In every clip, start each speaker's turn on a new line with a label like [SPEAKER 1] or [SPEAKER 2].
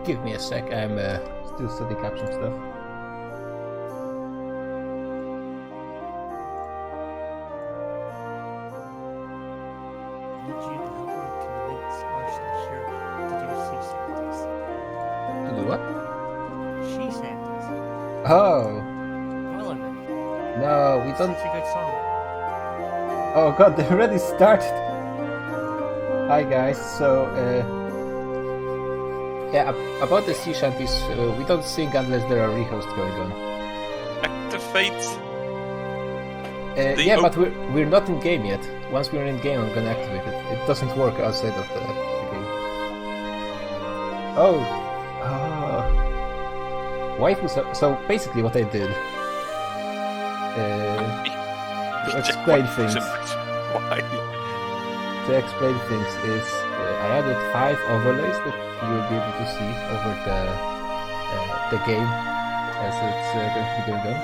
[SPEAKER 1] give me a sec. I'm still setting up some stuff.
[SPEAKER 2] Need you to help me convince Marshall Sheriff to do Sea Santas.
[SPEAKER 1] To do what?
[SPEAKER 2] She Santas.
[SPEAKER 1] Oh,
[SPEAKER 2] All of it.
[SPEAKER 1] no, we don't.
[SPEAKER 2] Such a good song.
[SPEAKER 1] Oh god, they already started. Hi guys, so yeah, about the sea shanties, we don't sing unless there are rehosts going on.
[SPEAKER 3] Activate.
[SPEAKER 1] Yeah, but we're not in game yet. Once we're in game, I'm gonna activate it. It doesn't work outside of the game. Oh, waifu. So basically, what I did to explain things.
[SPEAKER 3] Why?
[SPEAKER 1] To explain things is I added 5 overlays that you will be able to see over the game as it's going to be going on.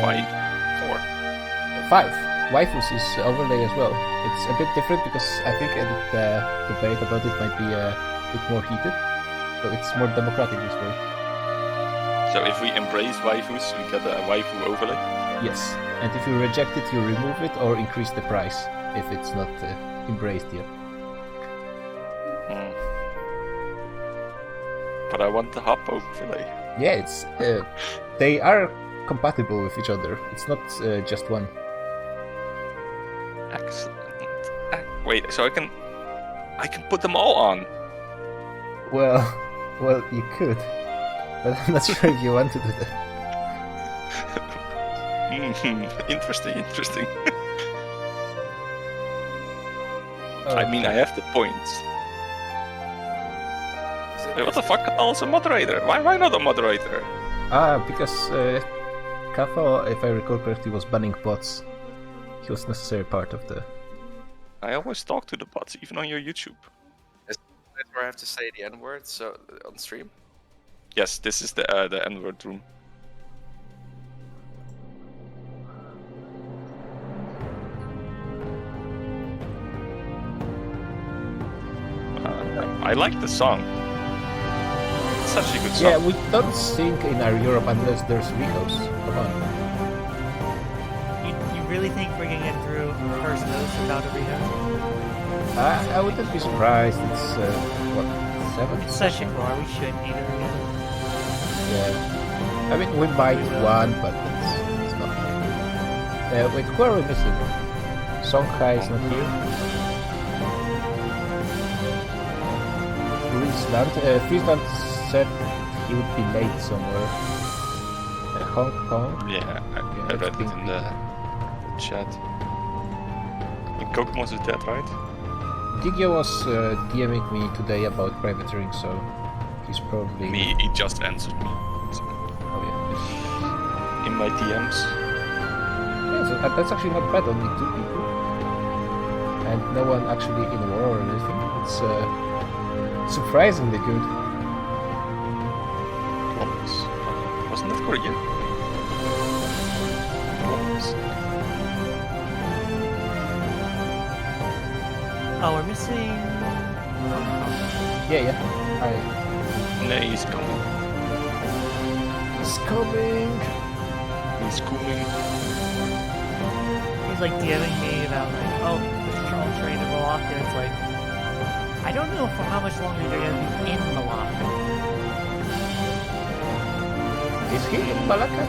[SPEAKER 3] 5, 4.
[SPEAKER 1] 5. Waifus is overlay as well. It's a bit different because I think the debate about it might be a bit more heated. So it's more democratic this way.
[SPEAKER 3] So if we embrace waifus, we get a waifu overlay?
[SPEAKER 1] Yes. And if you reject it, you remove it or increase the price if it's not embraced yet.
[SPEAKER 3] But I want the hub overlay.
[SPEAKER 1] Yeah, it's they are compatible with each other. It's not just one.
[SPEAKER 3] Excellent. Wait, so I can put them all on.
[SPEAKER 1] Well, you could, but I'm not sure if you want to do that.
[SPEAKER 3] Interesting.
[SPEAKER 1] Okay.
[SPEAKER 3] I mean, I have the points. Wait, what the fuck? Also moderator. Why not a moderator?
[SPEAKER 1] Because Katho, if I recall correctly, was banning bots. He was necessary part of the.
[SPEAKER 3] I always talk to the bots, even on your YouTube.
[SPEAKER 4] Is that where I have to say the N word so on stream?
[SPEAKER 3] Yes, this is the N-word room. I like the song. It's such a good song.
[SPEAKER 1] Yeah, we don't sing in our Europe unless there's rehosts. Come on.
[SPEAKER 2] You really think we're gonna get through first verse without a rehost?
[SPEAKER 1] I wouldn't be surprised. It's what 7?
[SPEAKER 2] It's session 4. We shouldn't need a rehost.
[SPEAKER 1] Yeah. I mean, we might one, but it's not. Wait, who are we missing? Songhai is not here. Friesland said he would be late somewhere. Hong Kong.
[SPEAKER 3] Yeah, I read it in the chat. And Kokomos is dead, right?
[SPEAKER 1] Digio was DMing me today about privateering, so he's probably.
[SPEAKER 3] He just answered me. So,
[SPEAKER 1] Oh yeah.
[SPEAKER 3] in my DMs.
[SPEAKER 1] Yeah, so that's actually not bad. Only 2 people, and no one actually in war or anything. It's surprisingly good.
[SPEAKER 3] Wasn't that Korean?
[SPEAKER 2] Oh, we're missing.
[SPEAKER 1] Yeah.
[SPEAKER 3] No, he's coming.
[SPEAKER 1] He's coming.
[SPEAKER 3] He's coming.
[SPEAKER 2] He's like DMing me about like, oh, the troll train in Malacca. It's like, I don't know for how much longer they're gonna be in Malacca.
[SPEAKER 1] Is he in Malacca?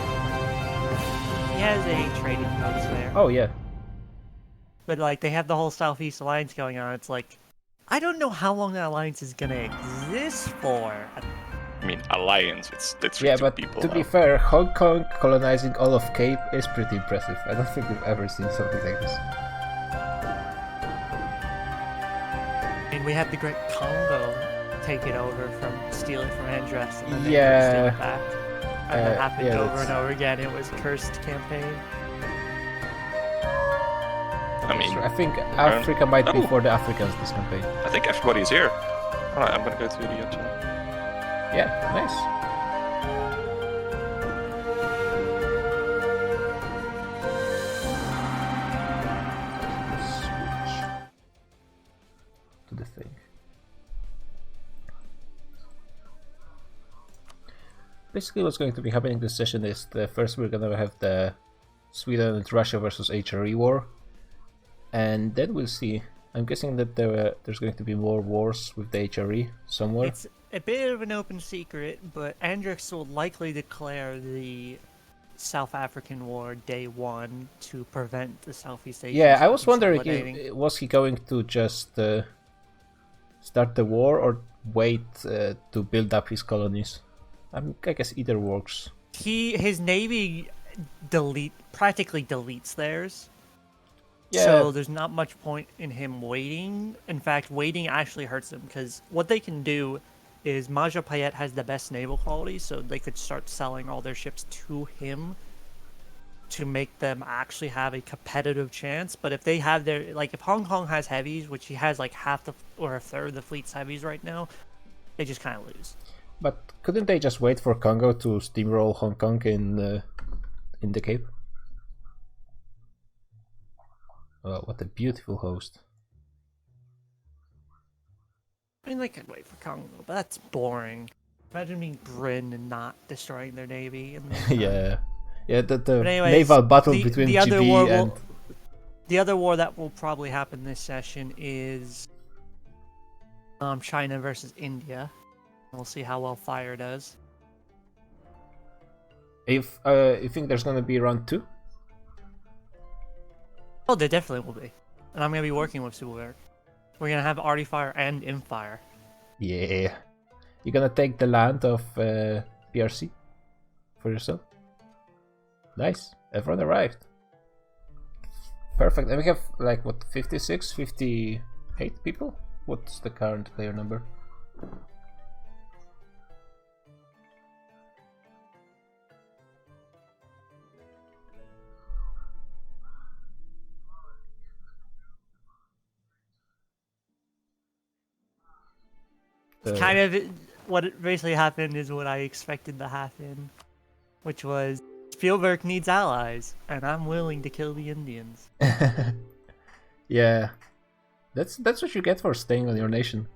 [SPEAKER 2] He has a trading post there.
[SPEAKER 1] Oh yeah.
[SPEAKER 2] But like they have the whole Southeast Alliance going on. It's like I don't know how long that alliance is gonna exist for.
[SPEAKER 3] I mean, alliance. It's literally
[SPEAKER 1] Yeah,
[SPEAKER 3] two
[SPEAKER 1] but
[SPEAKER 3] people
[SPEAKER 1] to
[SPEAKER 3] now.
[SPEAKER 1] be fair, Hong Kong colonizing all of Cape is pretty impressive. I don't think we've ever seen something like this.
[SPEAKER 2] And we had the Great Congo take it over steal it from Andress, and then
[SPEAKER 1] Yeah.
[SPEAKER 2] they steal it back. And that happened
[SPEAKER 1] yeah,
[SPEAKER 2] over
[SPEAKER 1] that's-
[SPEAKER 2] and over again. It was cursed campaign.
[SPEAKER 3] I mean,
[SPEAKER 1] I think Africa might be
[SPEAKER 3] Oh.
[SPEAKER 1] for the Africans this campaign.
[SPEAKER 3] I think everybody's here. Alright, I'm gonna go to the channel.
[SPEAKER 1] Yeah, nice. Switch to the thing. basically what's going to be happening this session is first we're gonna have the Sweden and Russia versus HRE war, and then we'll see. I'm guessing that there's going to be more wars with the HRE somewhere.
[SPEAKER 2] It's a bit of an open secret, but Andrix will likely declare the South African War day one to prevent the Southeast Asians.
[SPEAKER 1] Yeah, I was
[SPEAKER 2] from
[SPEAKER 1] wondering,
[SPEAKER 2] consolidating.
[SPEAKER 1] was he going to just start the war or wait to build up his colonies? I guess either works.
[SPEAKER 2] His navy practically deletes theirs.
[SPEAKER 1] Yeah.
[SPEAKER 2] So there's not much point in him waiting. In fact, waiting actually hurts them because what they can do is Maja Payet has the best naval quality, so they could start selling all their ships to him to make them actually have a competitive chance. But if they have if Hong Kong has heavies, which he has like half or a third of the fleet's heavies right now, they just kind of lose.
[SPEAKER 1] But couldn't they just wait for Congo to steamroll Hong Kong in the Cape? Oh, what a beautiful host.
[SPEAKER 2] I mean, they could wait for Congo, but that's boring. Imagine being Bryn and not destroying their navy.
[SPEAKER 1] Yeah. Yeah, the
[SPEAKER 2] anyways,
[SPEAKER 1] naval battle between GB and...
[SPEAKER 2] The other war that will probably happen this session is China versus India. We'll see how well Fire does.
[SPEAKER 1] If you think there's gonna be round 2?
[SPEAKER 2] Oh, there definitely will be. And I'm going to be working with Superwerk. We're going to have Arty Fire and Imfire.
[SPEAKER 1] Yeah. You're gonna take the land of PRC for yourself? Nice. Everyone arrived. Perfect. And we have, like, what, 56, 58 people? What's the current player number?
[SPEAKER 2] It's kind of what basically happened is what I expected to happen, which was Spielberg needs allies, and I'm willing to kill the Indians.
[SPEAKER 1] Yeah, that's what you get for staying on your nation.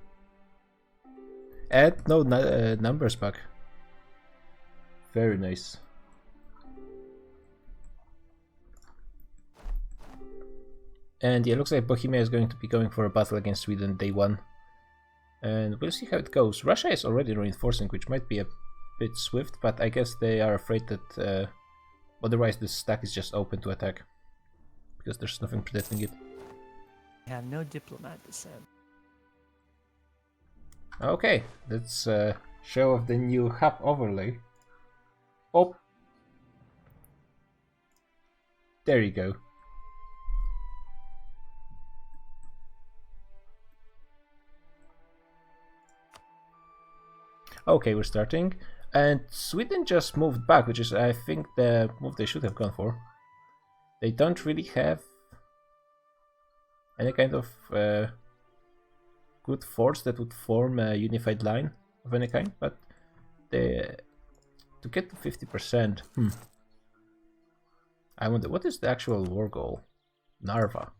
[SPEAKER 1] Add no numbers back. Very nice. And yeah, it looks like Bohemia is going to be going for a battle against Sweden day one. And we'll see how it goes. Russia is already reinforcing, which might be a bit swift, but I guess they are afraid that otherwise the stack is just open to attack. Because there's nothing protecting it.
[SPEAKER 2] I have no diplomat to send.
[SPEAKER 1] Okay, let's show off the new hub overlay. Oh! There you go. Okay, we're starting. And Sweden just moved back, which is, I think, the move they should have gone for. They don't really have any kind of good force that would form a unified line of any kind, but to get to 50%, I wonder, what is the actual war goal? Narva.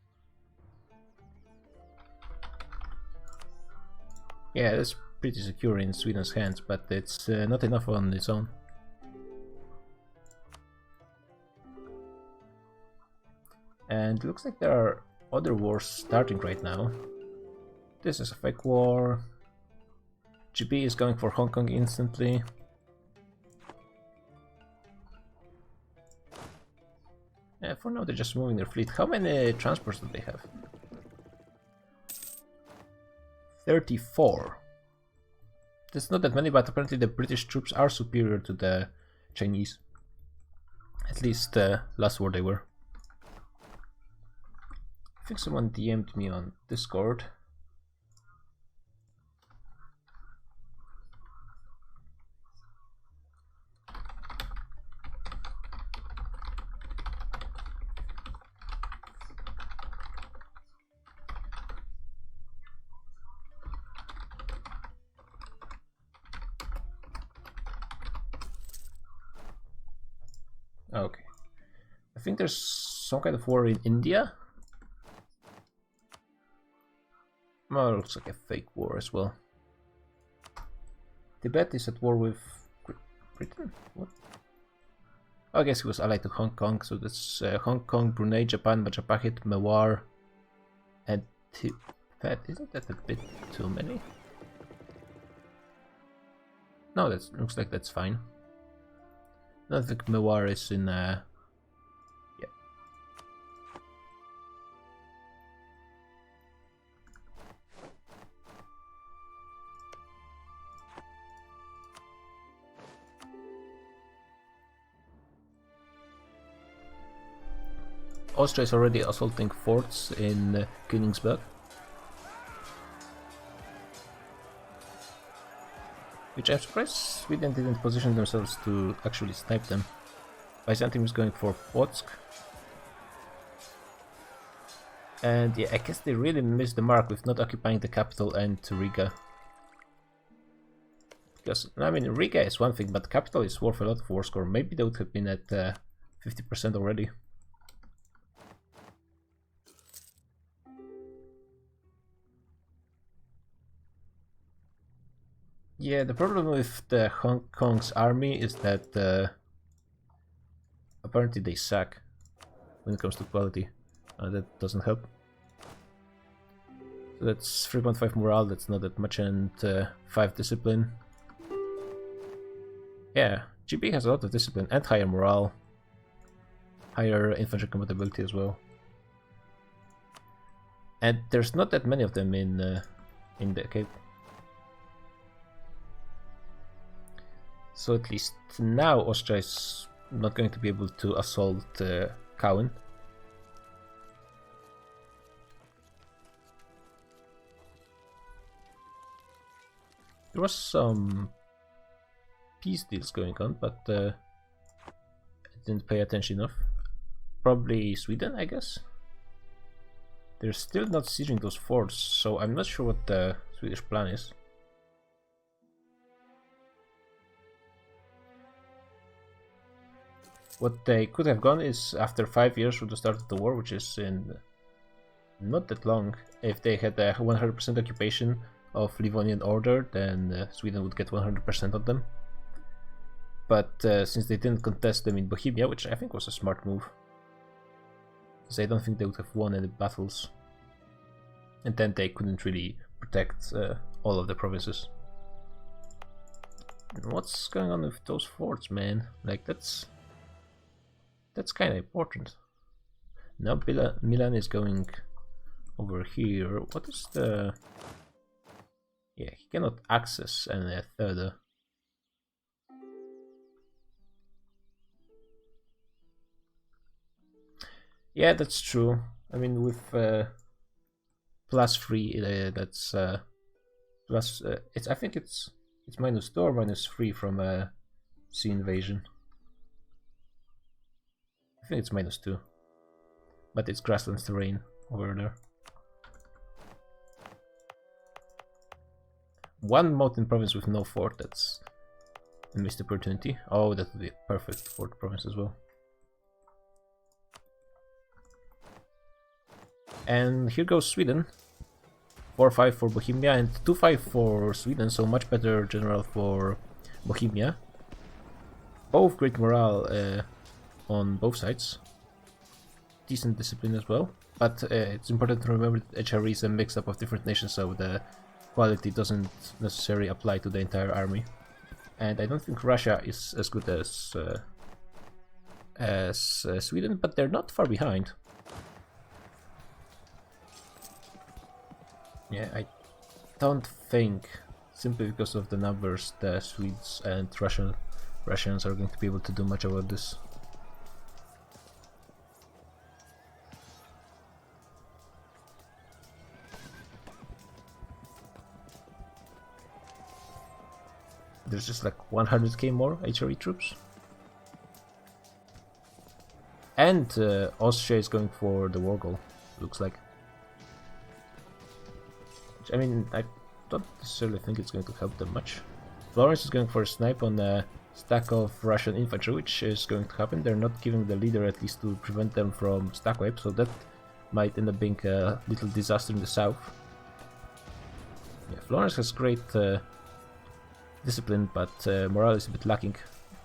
[SPEAKER 1] Yeah, that's pretty secure in Sweden's hands, but it's not enough on its own. And it looks like there are other wars starting right now. This is a fake war. GB is going for Hong Kong instantly. For now they're just moving their fleet. How many transports do they have? 34. That's not that many, but apparently the British troops are superior to the Chinese. At least last war they were. I think someone DM'd me on Discord. Okay. I think there's some kind of war in India. Well, it looks like a fake war as well. Tibet is at war with Britain? What? Oh, I guess he was allied to Hong Kong, so that's Hong Kong, Brunei, Japan, Majapahit, Mewar, and Tibet. Isn't that a bit too many? No, that looks like that's fine. I don't think Mewar is in. Yeah. Austria is already assaulting forts in Königsberg, which I'm surprised Sweden didn't position themselves to actually snipe them. Byzantium is going for Potsk. And yeah, I guess they really missed the mark with not occupying the capital and Riga. Because, I mean, Riga is one thing, but capital is worth a lot of war score. Maybe they would have been at 50% already. Yeah, the problem with the Hong Kong's army is that apparently they suck when it comes to quality. That doesn't help. So that's 3.5 morale, that's not that much, and 5 discipline. Yeah, GB has a lot of discipline and higher morale. Higher infantry compatibility as well. And there's not that many of them in the Cape. So at least now Austria is not going to be able to assault Cowan. There was some peace deals going on, but I didn't pay attention enough. Probably Sweden, I guess. They're still not sieging those forts, so I'm not sure what the Swedish plan is. What they could have gone is after 5 years from the start of the war, which is in not that long. If they had a 100% occupation of Livonian Order, then Sweden would get 100% of them. But since they didn't contest them in Bohemia, which I think was a smart move, because I don't think they would have won any battles, and then they couldn't really protect all of the provinces. And what's going on with those forts, man? Like, that's kind of important. Now Milan is going over here. What is the... Yeah, he cannot access any further. Yeah, that's true. I mean, with +3, that's plus. I think it's -2 or -3 from sea invasion. I think it's -2, but it's grasslands terrain over there. One mountain province with no fort, that's a missed opportunity. Oh, that would be perfect for the province as well. And here goes Sweden. 4-5 for Bohemia and 2-5 for Sweden, so much better general for Bohemia. Both great morale on both sides. Decent discipline as well. But it's important to remember that HRE is a mix-up of different nations, so the quality doesn't necessarily apply to the entire army. And I don't think Russia is as good as Sweden, but they're not far behind. Yeah, I don't think, simply because of the numbers, the Swedes and Russians are going to be able to do much about this. There's just like 100k more HRE troops. And Austria is going for the war goal, looks like. I mean, I don't necessarily think it's going to help them much. Florence is going for a snipe on a stack of Russian infantry, which is going to happen. They're not giving the leader at least to prevent them from stack wipe, so that might end up being a little disaster in the south. Yeah, Florence has great discipline, but morale is a bit lacking.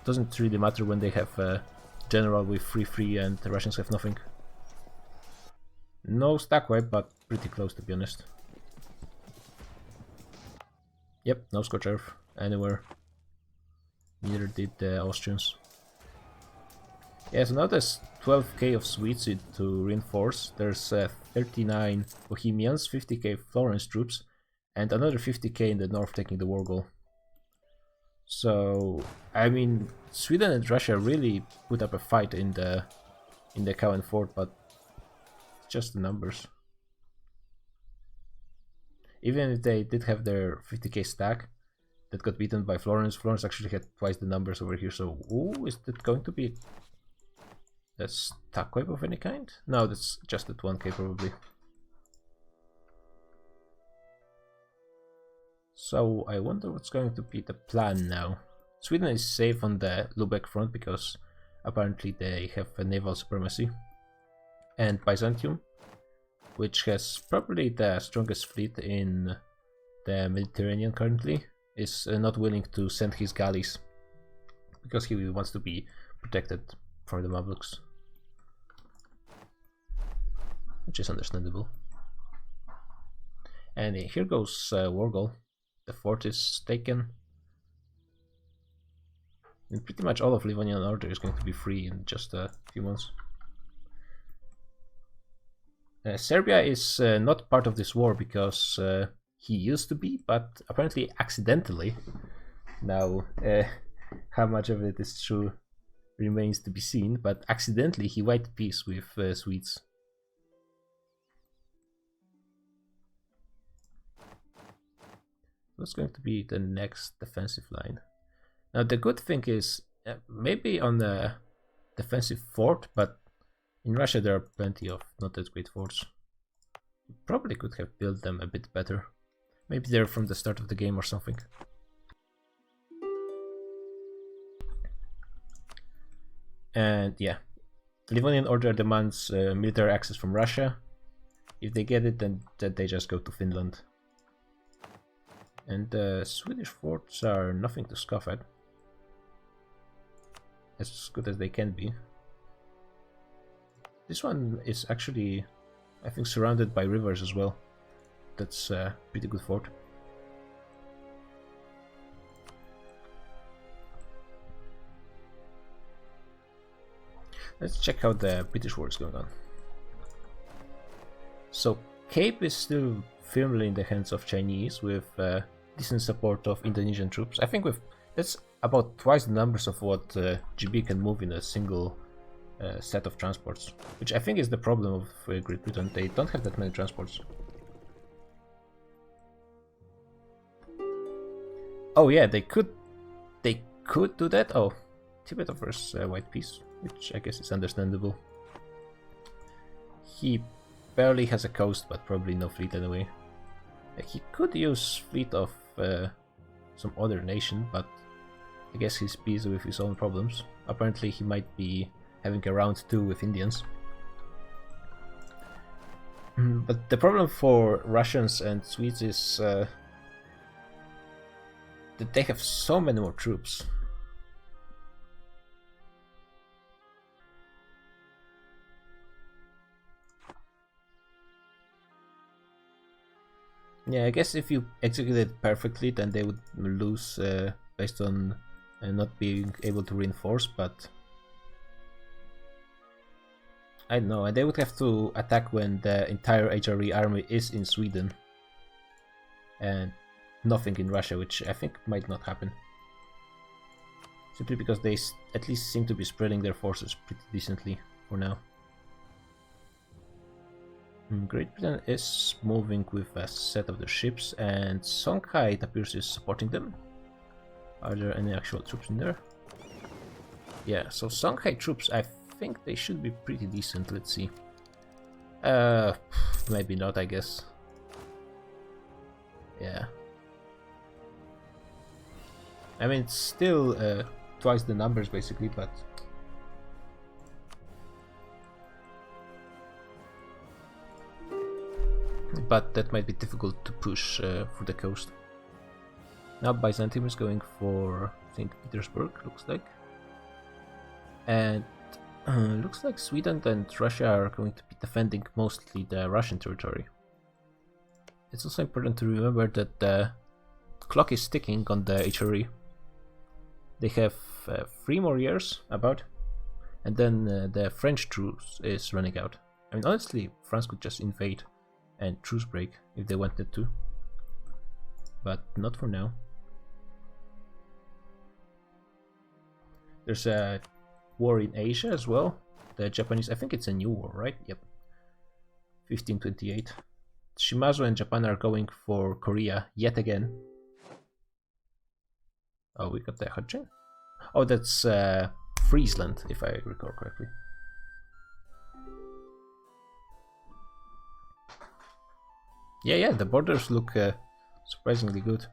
[SPEAKER 1] doesn't really matter when they have a general with 3-3 and the Russians have nothing. No stack wipe, but pretty close to be honest. Yep, no Scorch Earth anywhere. Neither did the Austrians. Yeah, so now there's 12k of Swedes to reinforce. There's 39 Bohemians, 50k Florence troops, and another 50k in the north taking the war goal. So, I mean, Sweden and Russia really put up a fight in the Cowan Fort, but it's just the numbers. Even if they did have their 50k stack that got beaten by Florence, Florence actually had twice the numbers over here. So, ooh, is that going to be a stack wipe of any kind? No, that's just at 1k probably. So I wonder what's going to be the plan now. Sweden is safe on the Lubeck front because apparently they have a naval supremacy. And Byzantium, which has probably the strongest fleet in the Mediterranean currently, is not willing to send his galleys because he wants to be protected for the Mamluks, which is understandable. And here goes war goal. The fort is taken, and pretty much all of Livonian Order is going to be free in just a few months. Serbia is not part of this war because he used to be, but apparently accidentally. Now, how much of it is true remains to be seen, but accidentally he wiped peace with Swedes. What's going to be the next defensive line? Now the good thing is maybe on the defensive fort, but in Russia there are plenty of not that great forts. You probably could have built them a bit better. Maybe they're from the start of the game or something. And yeah, Livonian Order demands military access from Russia. If they get it, then they just go to Finland. And the Swedish forts are nothing to scoff at. As good as they can be. This one is actually, I think, surrounded by rivers as well. That's a pretty good fort. Let's check how the British war is going on. So Cape is still firmly in the hands of Chinese with decent support of Indonesian troops. I think that's about twice the numbers of what GB can move in a single set of transports, which I think is the problem of Great Britain. They don't have that many transports. Oh yeah, they could do that. Oh, Tibet offers white peace, which I guess is understandable. He barely has a coast, but probably no fleet anyway. He could use fleet of some other nation, but I guess he's busy with his own problems. Apparently he might be having a round 2 with Indians. But the problem for Russians and Swedes is that they have so many more troops. Yeah, I guess if you execute it perfectly, then they would lose based on not being able to reinforce, but I don't know, and they would have to attack when the entire HRE army is in Sweden and nothing in Russia, which I think might not happen. Simply because they at least seem to be spreading their forces pretty decently for now. Great Britain is moving with a set of their ships, and Songhai, it appears, is supporting them. Are there any actual troops in there? Yeah, so Songhai troops, I think they should be pretty decent. Let's see. Maybe not, I guess. Yeah. I mean, it's still twice the numbers basically, but that might be difficult to push through the coast. Now Byzantium is going for St. Petersburg, looks like. And looks like Sweden and Russia are going to be defending mostly the Russian territory. It's also important to remember that the clock is ticking on the HRE. They have 3 more years about, and then the French truce is running out. I mean, honestly, France could just invade and truce break if they wanted to, but not for now. There's a war in Asia as well. The Japanese, I think it's a new war, right? Yep. 1528. Shimazu and Japan are going for Korea yet again. Oh, we got the Hudson? Oh, that's Friesland, if I recall correctly. Yeah, the borders look surprisingly good.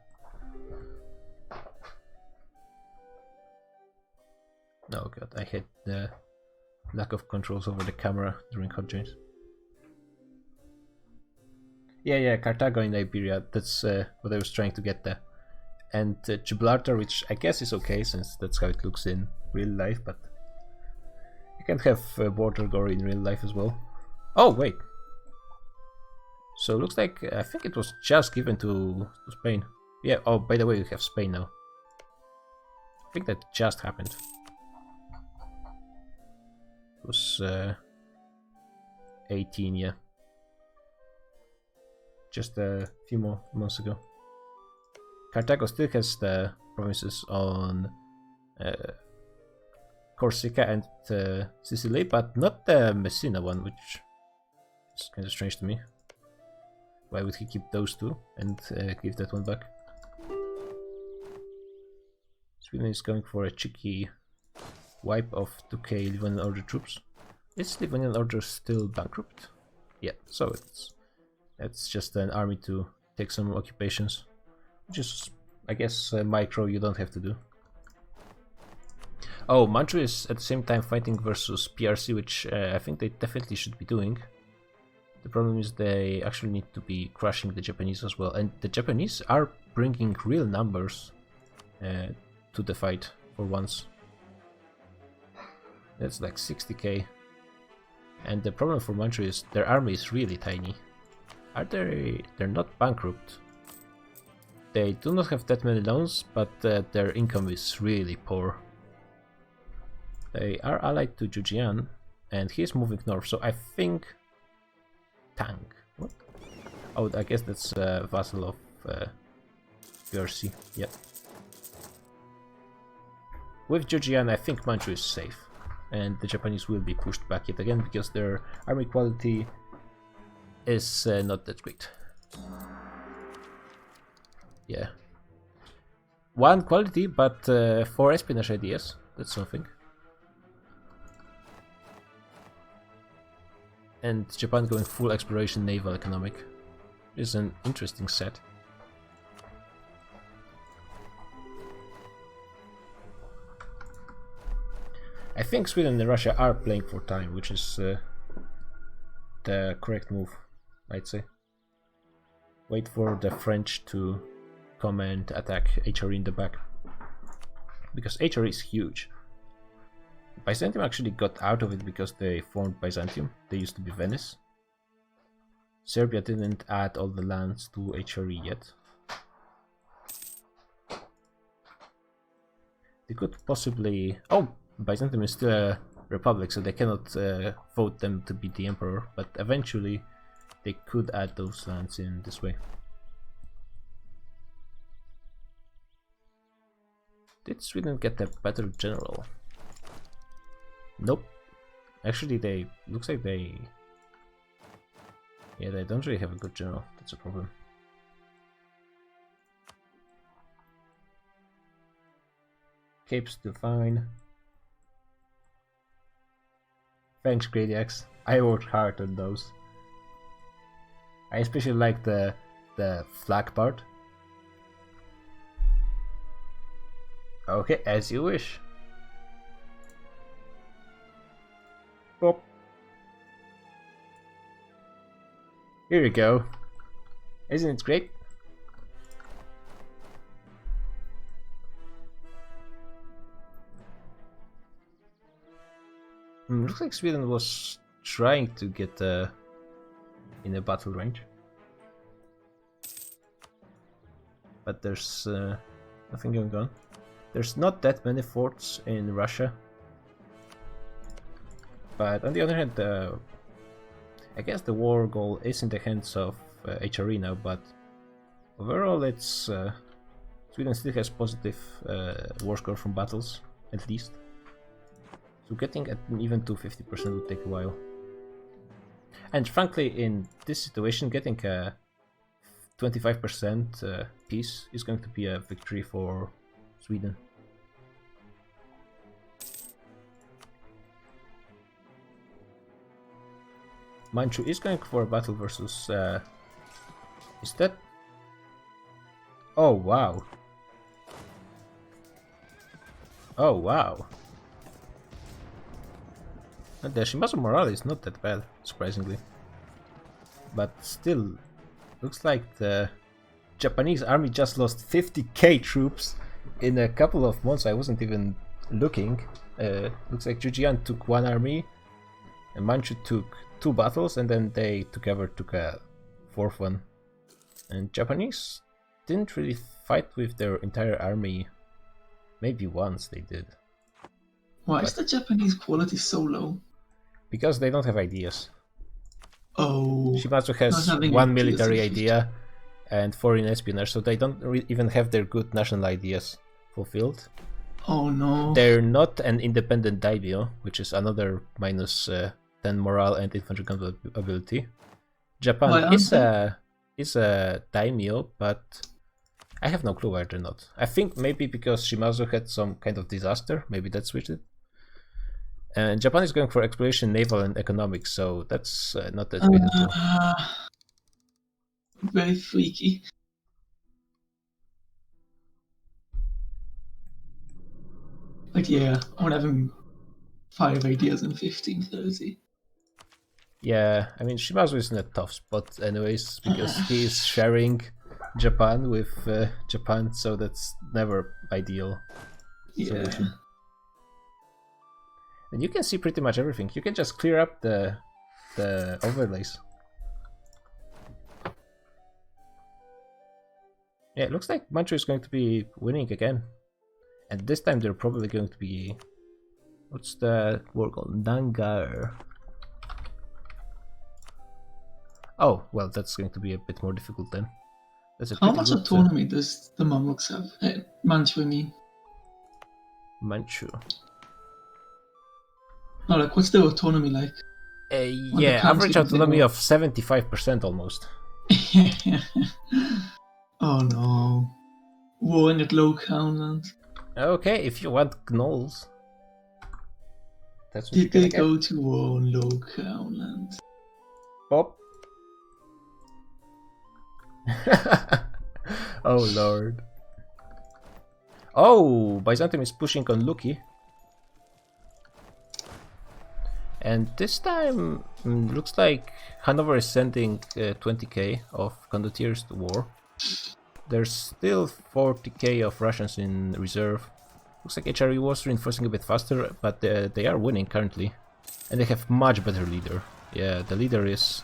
[SPEAKER 1] Oh god, I hate the lack of controls over the camera during hot joins. Yeah, Carthago in Iberia, that's what I was trying to get there. And Gibraltar, which I guess is okay since that's how it looks in real life, but you can have border gore in real life as well. Oh, wait. So looks like, I think it was just given to Spain. Yeah, oh, by the way, we have Spain now. I think that just happened. It was 18, yeah. Just a few more months ago. Carthago still has the provinces on Corsica and Sicily, but not the Messina one, which is kind of strange to me. Why would he keep those two and give that one back? Sweden is going for a cheeky wipe of 2k Livonian Order troops. Is Livonian Order still bankrupt? Yeah, so it's just an army to take some occupations. Which is, I guess, micro you don't have to do. Oh, Manchu is at the same time fighting versus PRC, which I think they definitely should be doing. The problem is they actually need to be crushing the Japanese as well. And the Japanese are bringing real numbers to the fight for once. That's like 60k. And the problem for Manchu is their army is really tiny. They're not bankrupt. They do not have that many loans, but their income is really poor. They are allied to Jujian, and he is moving north, so I think... Tang. What? Oh, I guess that's a vassal of PRC. Yep. With Jujian, I think Manchu is safe, and the Japanese will be pushed back yet again because their army quality is not that great. Yeah. 1 quality, but 4 espionage ideas. That's something. And Japan going full exploration naval economic is an interesting set. I think Sweden and Russia are playing for time, which is the correct move, I'd say. Wait for the French to come and attack HRE in the back. Because HRE is huge. Byzantium actually got out of it because they formed Byzantium. They used to be Venice. Serbia didn't add all the lands to HRE yet. They could possibly... Oh! Byzantium is still a republic, so they cannot vote them to be the emperor, but eventually they could add those lands in this way. Did Sweden get a better general? Nope. Actually, they... looks like they... yeah, they don't really have a good general. That's a problem. Cape's still fine. Thanks, Gradiax. I worked hard on those. I especially like the flag part. Okay, as you wish. Pop. Here you go. Isn't it great? Looks like Sweden was trying to get in a battle range. But there's nothing going on. There's not that many forts in Russia. But on the other hand, I guess the war goal is in the hands of HRE now, but overall it's Sweden still has positive war score from battles, at least. So getting even to 50% would take a while. And frankly, in this situation, getting a 25% peace is going to be a victory for Sweden. Manchu is going for a battle versus... is that... Oh, wow. Oh, wow. And the Shimazu morale is not that bad, surprisingly. But still, looks like the Japanese army just lost 50k troops in a couple of months. I wasn't even looking. Looks like Fujian took one army, and Manchu took 2 battles, and then they together took a 4th one. And Japanese didn't really fight with their entire army. Maybe once they did.
[SPEAKER 5] Why is the Japanese quality so low?
[SPEAKER 1] Because they don't have ideas.
[SPEAKER 5] Oh.
[SPEAKER 1] Shimazu has one military idea and foreign espionage, so they don't even have their good national ideas fulfilled.
[SPEAKER 5] Oh no.
[SPEAKER 1] They're not an independent daimyo, which is another minus 10 morale and infantry combat ability. Japan is a daimyo, but I have no clue why they're not. I think maybe because Shimazu had some kind of disaster, maybe that switched it. And Japan is going for exploration, naval, and economics, so that's not that great at all.
[SPEAKER 5] Very freaky. But yeah, I want having 5 ideas in 1530.
[SPEAKER 1] Yeah, I mean, Shimazu is in a tough spot anyways, because he is sharing Japan with Japan, so that's never ideal solution.
[SPEAKER 5] Yeah.
[SPEAKER 1] And you can see pretty much everything. You can just clear up the overlays. Yeah, it looks like Manchu is going to be winning again. And this time they're probably going to be... What's the word called? Nangar. Oh, well, that's going to be a bit more difficult then. That's a
[SPEAKER 5] How much autonomy does the Mamluks have? Manchu, I mean.
[SPEAKER 1] Manchu.
[SPEAKER 5] No, like, what's their autonomy like?
[SPEAKER 1] Yeah, average autonomy of 75% almost.
[SPEAKER 5] Oh no. Warring at low countland.
[SPEAKER 1] Okay, if you want gnolls. That's what
[SPEAKER 5] Did they go to war on low countland?
[SPEAKER 1] Pop. Oh lord. Oh, Byzantium is pushing on Luki. And this time, looks like Hanover is sending 20k of condottiers to war. There's still 40k of Russians in reserve. Looks like HRE was reinforcing a bit faster, but they are winning currently. And they have much better leader. Yeah, the leader is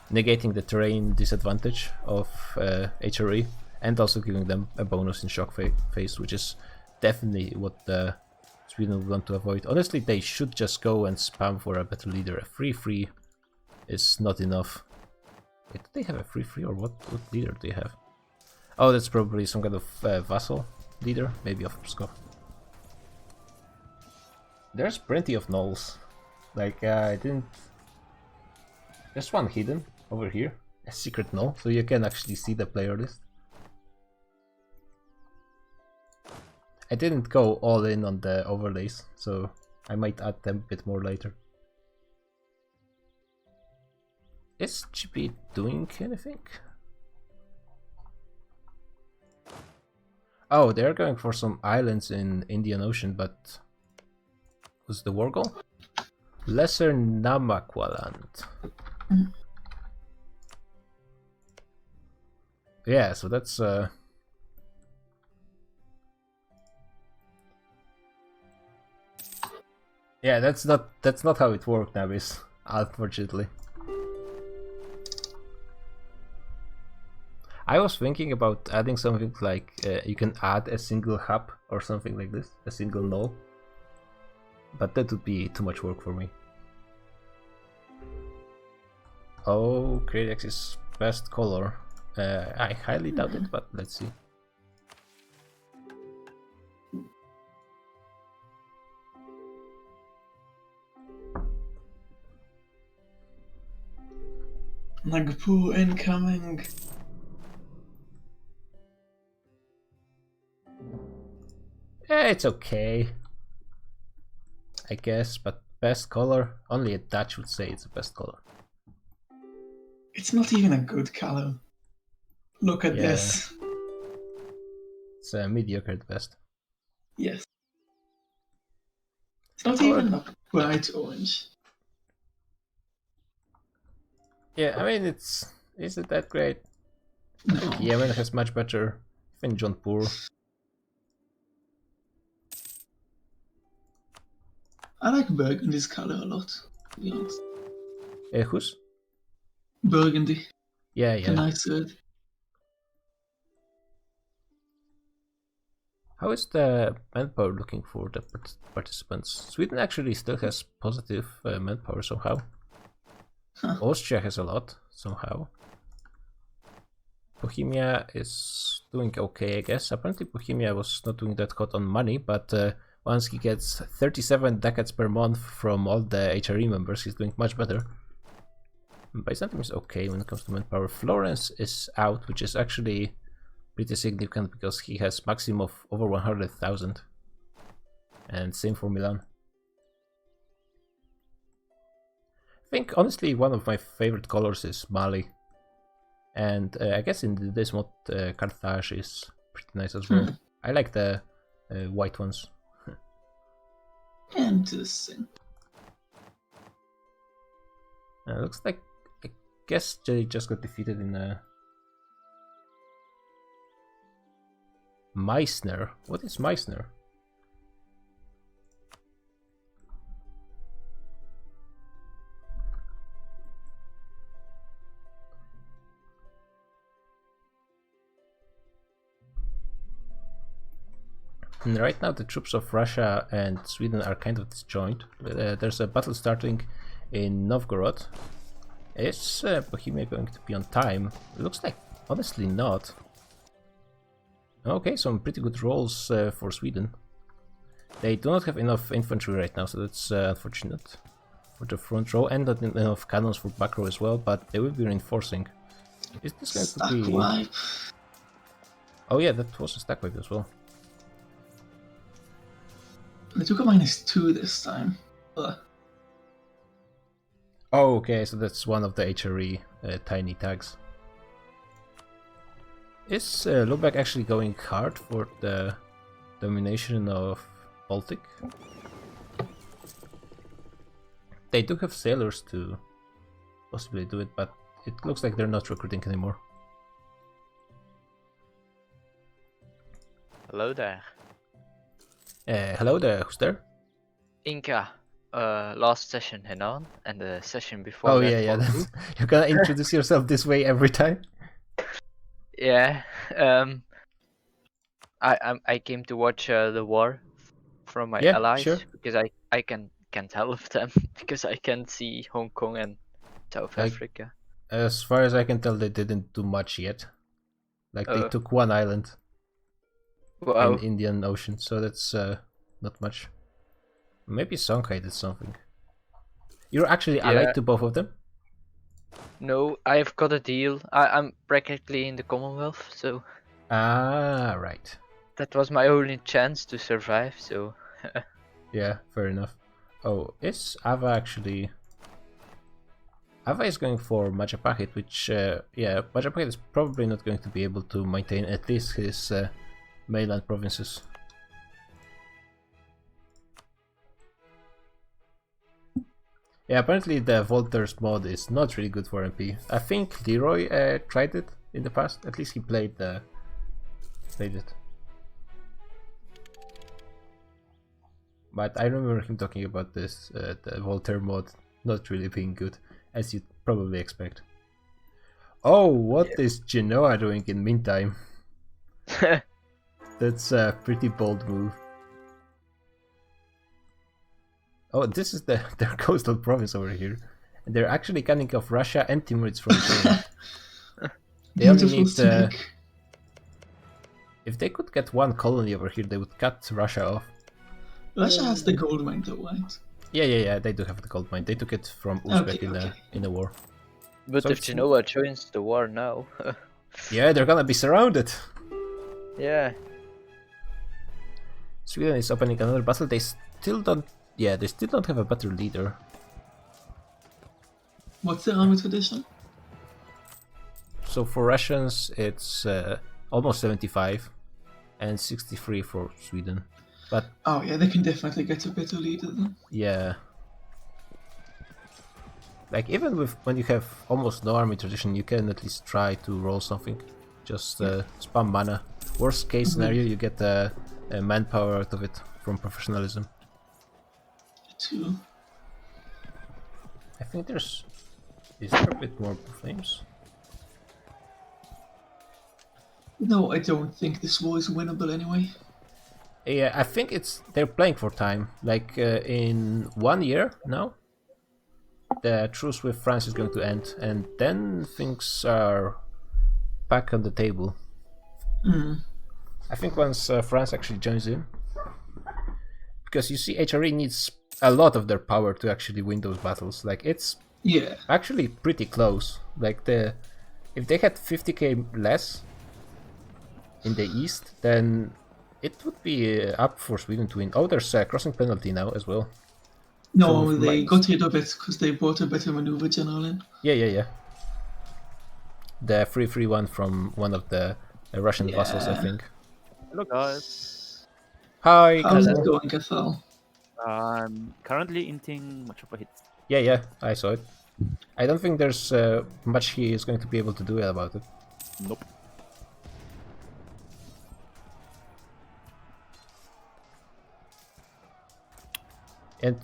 [SPEAKER 1] negating the terrain disadvantage of HRE and also giving them a bonus in shock phase, which is definitely what Sweden would want to avoid. Honestly, they should just go and spam for a better leader. A 3-3 is not enough. Wait, do they have a 3-3 or what leader do they have? Oh, that's probably some kind of vassal leader, maybe of Pskov. There's plenty of gnolls. Like, I didn't... There's one hidden over here, a secret gnoll, so you can actually see the player list. I didn't go all in on the overlays, so I might add them a bit more later. Is GP doing anything? Oh, they're going for some islands in Indian Ocean, but what's the war goal? Lesser Namaqualand. Yeah, so that's Yeah, that's not how it worked, Nabis. Unfortunately. I was thinking about adding something like you can add a single hub or something like this, a single null. But that would be too much work for me. Oh, Kradex is best color. I highly doubt it, but let's see.
[SPEAKER 5] Nagpur incoming.
[SPEAKER 1] Yeah, it's okay, I guess, but best color, only a Dutch would say it's the best color.
[SPEAKER 5] It's not even a good color. Look at
[SPEAKER 1] Yeah.
[SPEAKER 5] this.
[SPEAKER 1] It's mediocre at best.
[SPEAKER 5] Yes. It's not even a bright orange.
[SPEAKER 1] Yeah, I mean, is it that great?
[SPEAKER 5] No.
[SPEAKER 1] Yemen has much better. Even Jaunpur.
[SPEAKER 5] I like burgundy's color a lot, to be honest.
[SPEAKER 1] Whose?
[SPEAKER 5] Burgundy.
[SPEAKER 1] Yeah,
[SPEAKER 5] A
[SPEAKER 1] yeah.
[SPEAKER 5] nice red.
[SPEAKER 1] How is the manpower looking for the participants? Sweden actually still has positive manpower somehow.
[SPEAKER 5] Huh.
[SPEAKER 1] Austria has a lot somehow. Bohemia is doing okay, I guess. Apparently Bohemia was not doing that hot on money, but once he gets 37 ducats per month from all the HRE members, he's doing much better. Byzantium is okay when it comes to manpower. Florence is out, which is actually pretty significant because he has maximum of over 100,000. And same for Milan. I think honestly one of my favorite colors is Mali. And I guess in this mod Carthage is pretty nice as well. I like the white ones.
[SPEAKER 5] Interesting.
[SPEAKER 1] Looks like, I guess they just got defeated in Meissner. What is Meissner? And right now the troops of Russia and Sweden are kind of disjoint. There's a battle starting in Novgorod. Is Bohemia going to be on time? It looks like honestly not. Okay, some pretty good rolls for Sweden. They do not have enough infantry right now, so that's unfortunate for the front row, and not enough cannons for back row as well, but they will be reinforcing. Is this going
[SPEAKER 5] Stack
[SPEAKER 1] to be...
[SPEAKER 5] wipe.
[SPEAKER 1] Oh yeah, that was a stack wipe as well.
[SPEAKER 5] They took a -2 this time.
[SPEAKER 1] Oh, okay, so that's one of the HRE tiny tags. Is Lubeck actually going hard for the domination of Baltic? They do have sailors to possibly do it, but it looks like they're not recruiting anymore.
[SPEAKER 6] Hello there.
[SPEAKER 1] Hello there, who's there?
[SPEAKER 6] Inca. Last session Henan and the session before
[SPEAKER 1] Oh
[SPEAKER 6] that
[SPEAKER 1] yeah,
[SPEAKER 6] for
[SPEAKER 1] that's, you're gonna introduce yourself this way every time?
[SPEAKER 6] Yeah. I came to watch the war from my
[SPEAKER 1] Yeah,
[SPEAKER 6] allies
[SPEAKER 1] sure.
[SPEAKER 6] because I can't help them because I can't see Hong Kong and South Africa.
[SPEAKER 1] As far as I can tell, they didn't do much yet. Like they took one island
[SPEAKER 6] Wow.
[SPEAKER 1] in Indian Ocean, so that's not much. Maybe Songhai did something. You're actually allied to both of them?
[SPEAKER 6] No, I've got a deal. I'm practically in the Commonwealth, so
[SPEAKER 1] Ah, right.
[SPEAKER 6] that was my only chance to survive. So
[SPEAKER 1] Yeah, fair enough. Oh, is Ava actually... Ava is going for Majapahit, which, yeah, Majapahit is probably not going to be able to maintain at least his mainland provinces. Yeah, apparently the Volters mod is not really good for MP. I think Leroy tried it in the past. At least he played it. But I remember him talking about this, the Voltaire mod not really being good, as you'd probably expect. Oh, what is Genoa doing in meantime? That's a pretty bold move. Oh, this is their coastal province over here. And they're actually cutting off Russia and Timurids from Ukraine. They only
[SPEAKER 5] Beautiful
[SPEAKER 1] need...
[SPEAKER 5] snake.
[SPEAKER 1] if they could get one colony over here, they would cut Russia off.
[SPEAKER 5] Russia has the gold mine though, right?
[SPEAKER 1] Yeah, they do have the gold mine. They took it from Uzbek
[SPEAKER 5] Okay.
[SPEAKER 1] in the war.
[SPEAKER 6] But
[SPEAKER 1] So
[SPEAKER 6] if
[SPEAKER 1] it's-
[SPEAKER 6] Genoa joins the war now,
[SPEAKER 1] Yeah, they're gonna be surrounded.
[SPEAKER 6] yeah.
[SPEAKER 1] Sweden is opening another battle. They still don't... Yeah, they still don't have a better leader.
[SPEAKER 5] What's the army tradition?
[SPEAKER 1] So for Russians, it's almost 75 and 63 for Sweden. But
[SPEAKER 5] Oh yeah, they can definitely get a better leader then.
[SPEAKER 1] yeah, like even with when you have almost no army tradition, you can at least try to roll something. Just spam mana. Worst case scenario, you get a manpower out of it from professionalism.
[SPEAKER 5] Two.
[SPEAKER 1] I think there's... Is there a bit more flames?
[SPEAKER 5] No, I don't think this war is winnable anyway.
[SPEAKER 1] Yeah, I think they're playing for time. Like in 1 year now, the truce with France is going to end, and then things are back on the table. I think once France actually joins in, because you see, HRE needs a lot of their power to actually win those battles. Like it's
[SPEAKER 5] Yeah.
[SPEAKER 1] actually pretty close. Like if they had 50k less in the east, then it would be up for Sweden to win. Oh, there's a crossing penalty now as well.
[SPEAKER 5] No,
[SPEAKER 1] From
[SPEAKER 5] they
[SPEAKER 1] mines.
[SPEAKER 5] got rid of it because they brought a better maneuver general in.
[SPEAKER 1] Yeah. The 3-3 one from one of the Russian vassals, I
[SPEAKER 5] Yeah.
[SPEAKER 1] think.
[SPEAKER 7] Hello guys.
[SPEAKER 1] Hi,
[SPEAKER 5] How's
[SPEAKER 1] Kazan.
[SPEAKER 5] it going, Cathal?
[SPEAKER 7] I'm currently inting much of a hit.
[SPEAKER 1] Yeah, I saw it. I don't think there's much he is going to be able to do about it.
[SPEAKER 7] Nope.
[SPEAKER 1] And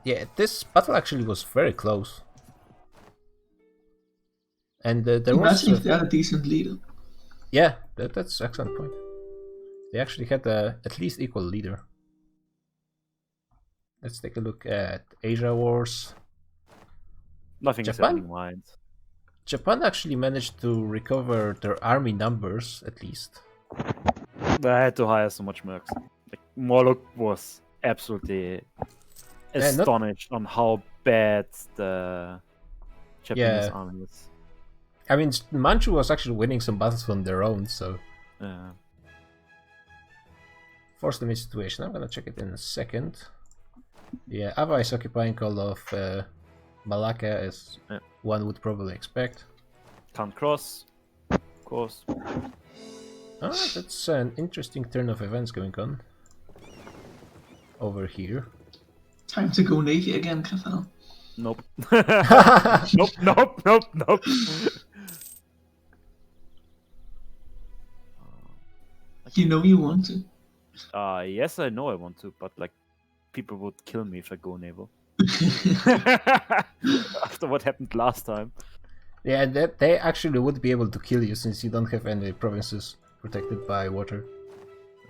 [SPEAKER 1] yeah, this battle actually was very close. And there was...
[SPEAKER 5] Imagine if they had a decent leader.
[SPEAKER 1] Yeah, that's an excellent point. They actually had at least equal leader. Let's take a look at Asia Wars.
[SPEAKER 7] Nothing is
[SPEAKER 1] Japan?
[SPEAKER 7] happening mind.
[SPEAKER 1] Japan actually managed to recover their army numbers, at least.
[SPEAKER 7] I had to hire so much mercs. Like, Moloch was absolutely
[SPEAKER 1] Yeah, not-
[SPEAKER 7] astonished on how bad the Japanese
[SPEAKER 1] Yeah.
[SPEAKER 7] army is.
[SPEAKER 1] I mean, Manchu was actually winning some battles on their own, so... Forced limit situation, I'm gonna check it in a second. Yeah, Ava is occupying all of Malacca, as
[SPEAKER 7] Yeah.
[SPEAKER 1] one would probably expect.
[SPEAKER 7] Can't cross, of course.
[SPEAKER 1] Ah, that's an interesting turn of events going on. Over here.
[SPEAKER 5] Time to go Navy again, Cathal.
[SPEAKER 7] Nope. Nope.
[SPEAKER 5] You know you want to.
[SPEAKER 7] Yes, I know I want to, but like, people would kill me if I go naval. After what happened last time.
[SPEAKER 1] Yeah, they actually would be able to kill you since you don't have any provinces protected by water.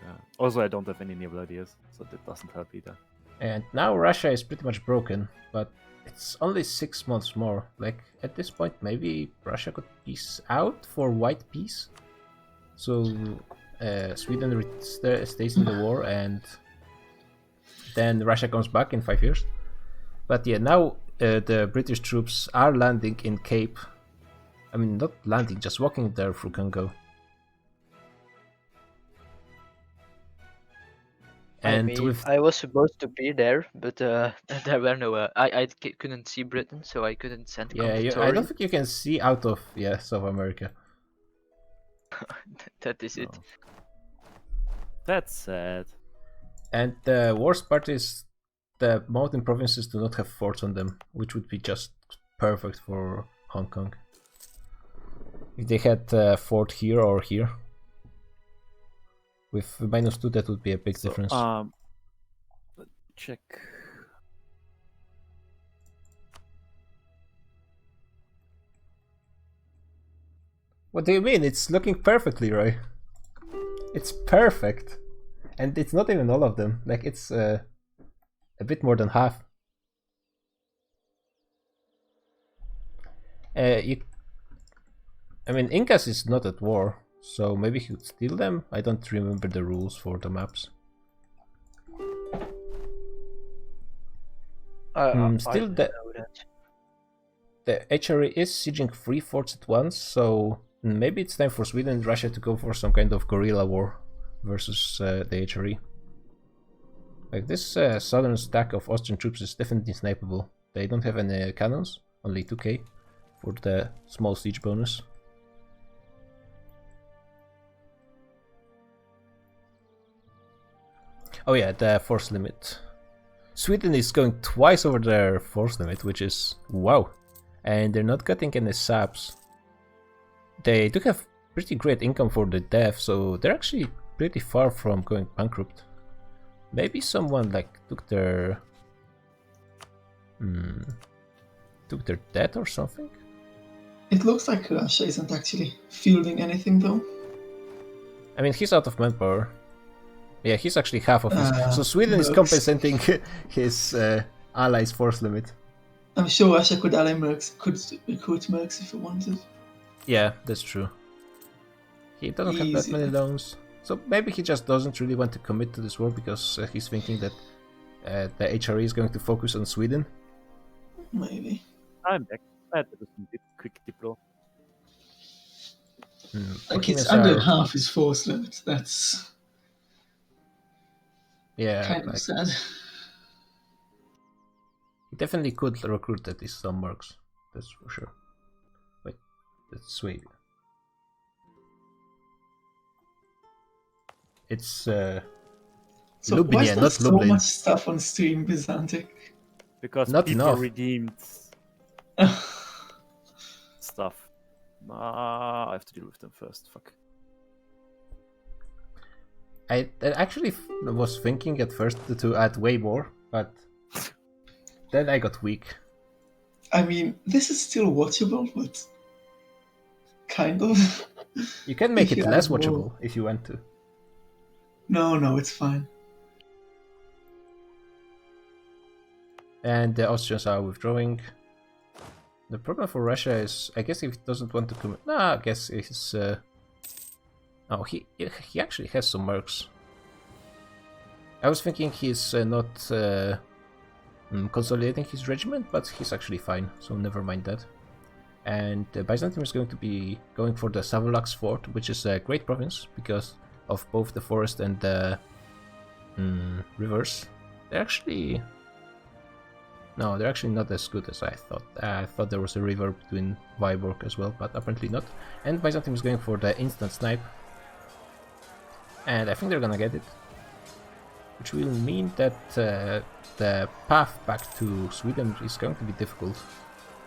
[SPEAKER 7] Yeah. Also, I don't have any naval ideas, so that doesn't help either.
[SPEAKER 1] And now Russia is pretty much broken, but it's only 6 months more. Like, at this point, maybe Russia could peace out for white peace. So, Sweden stays in the war, and then Russia comes back in 5 years. But yeah, now the British troops are landing in Cape. I mean, not landing, just walking there through Congo. And
[SPEAKER 6] I was supposed to be there, but there were no. I couldn't see Britain, so I couldn't send.
[SPEAKER 1] yeah, I don't think you can see out of South America.
[SPEAKER 6] That is it.
[SPEAKER 7] No. That's sad.
[SPEAKER 1] And the worst part is the mountain provinces do not have forts on them, which would be just perfect for Hong Kong. If they had a fort here or here. With -2, that would be a big difference.
[SPEAKER 7] check.
[SPEAKER 1] What do you mean? It's looking perfectly, Roy. It's perfect. And it's not even all of them. Like, it's a bit more than half. I mean, Incas is not at war, so maybe he could steal them? I don't remember the rules for the maps. Still, the HRE is sieging 3 forts at once, so maybe it's time for Sweden and Russia to go for some kind of guerrilla war versus the HRE. Like, this southern stack of Austrian troops is definitely snipeable. They don't have any cannons, only 2k for the small siege bonus. Oh yeah, the force limit. Sweden is going twice over their force limit, which is wow. And they're not getting any saps. They do have pretty great income for the dev, so they're actually pretty far from going bankrupt. Maybe someone like took their debt or something?
[SPEAKER 5] It looks like Russia isn't actually fielding anything though.
[SPEAKER 1] I mean, he's out of manpower. Yeah, he's actually half of his. So Sweden is
[SPEAKER 5] Mercs.
[SPEAKER 1] compensating his allies' force limit.
[SPEAKER 5] I'm sure Russia could ally Mercs, could recruit Mercs if it wanted.
[SPEAKER 1] Yeah, that's true. He doesn't have that
[SPEAKER 5] Easy.
[SPEAKER 1] many loans. So maybe he just doesn't really want to commit to this war because he's thinking that the HRE is going to focus on Sweden.
[SPEAKER 5] Maybe.
[SPEAKER 7] I'm back. I had to do some quick diplo.
[SPEAKER 5] Like, it's
[SPEAKER 1] Bohemians
[SPEAKER 5] under
[SPEAKER 1] are-
[SPEAKER 5] half his force limit. That's
[SPEAKER 1] Yeah,
[SPEAKER 5] kind
[SPEAKER 1] like,
[SPEAKER 5] of sad.
[SPEAKER 1] he definitely could recruit at least some mercs. That's for sure. Wait, that's Sweden. It's
[SPEAKER 5] So why
[SPEAKER 1] Lubinia,
[SPEAKER 5] is there
[SPEAKER 1] not
[SPEAKER 5] so
[SPEAKER 1] Lublin.
[SPEAKER 5] much stuff on stream, Byzantic?
[SPEAKER 7] Because
[SPEAKER 1] Not
[SPEAKER 7] people
[SPEAKER 1] enough.
[SPEAKER 7] redeemed stuff. I have to deal with them first. Fuck.
[SPEAKER 1] I actually was thinking at first to add way more, but then I got weak.
[SPEAKER 5] I mean, this is still watchable, but kind of.
[SPEAKER 1] You can make
[SPEAKER 5] If
[SPEAKER 1] it
[SPEAKER 5] you
[SPEAKER 1] less
[SPEAKER 5] add more.
[SPEAKER 1] watchable if you want to.
[SPEAKER 5] No, it's fine.
[SPEAKER 1] And the Austrians are withdrawing. The problem for Russia is, I guess, if it doesn't want to commit. Nah, I guess it's. Oh, he actually has some mercs. I was thinking he's not consolidating his regiment, but he's actually fine, so never mind that. And Byzantium is going to be going for the Savolax fort, which is a great province because of both the forest and the rivers. They're actually not as good as I thought. I thought there was a river between Vyborg as well, but apparently not. And Byzantium is going for the instant snipe. And I think they're gonna get it. Which will mean that the path back to Sweden is going to be difficult.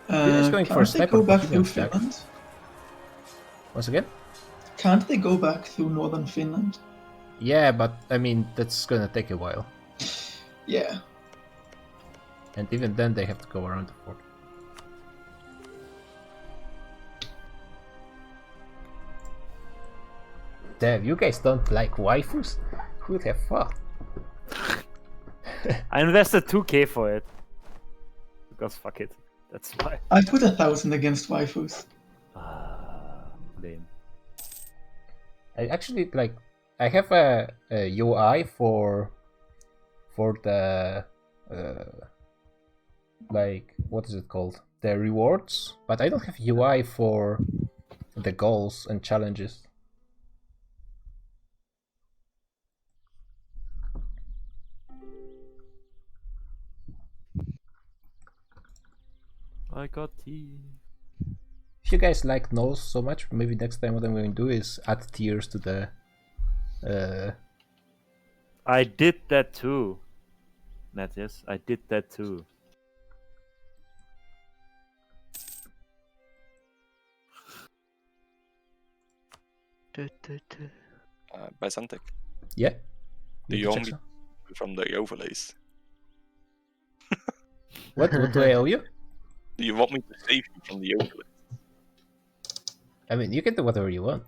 [SPEAKER 1] It's going for a
[SPEAKER 5] Can't they
[SPEAKER 1] sniper
[SPEAKER 5] go back
[SPEAKER 1] Bohemian
[SPEAKER 5] through
[SPEAKER 1] stack.
[SPEAKER 5] Finland?
[SPEAKER 1] Once again?
[SPEAKER 5] Can't they go back through northern Finland?
[SPEAKER 1] Yeah, but I mean, that's gonna take a while.
[SPEAKER 5] Yeah.
[SPEAKER 1] And even then they have to go around the fort. Damn, you guys don't like waifus? Who would have thought?
[SPEAKER 7] I invested 2k for it. Because fuck it. That's why.
[SPEAKER 5] I put 1,000 against waifus.
[SPEAKER 7] Lame.
[SPEAKER 1] I actually like. I have a UI for the like, what is it called? The rewards, but I don't have UI for the goals and challenges.
[SPEAKER 7] I got tea.
[SPEAKER 1] If you guys like Knolls so much, maybe next time what I'm going to do is add tiers to the.
[SPEAKER 7] I did that too. Matthias, I did that too.
[SPEAKER 3] Byzantic.
[SPEAKER 1] Yeah.
[SPEAKER 3] Do you
[SPEAKER 1] check
[SPEAKER 3] only
[SPEAKER 1] so.
[SPEAKER 3] from the overlays?
[SPEAKER 1] What do I owe you?
[SPEAKER 3] Do you want me to save you from the overlay?
[SPEAKER 1] I mean, you can do whatever you want.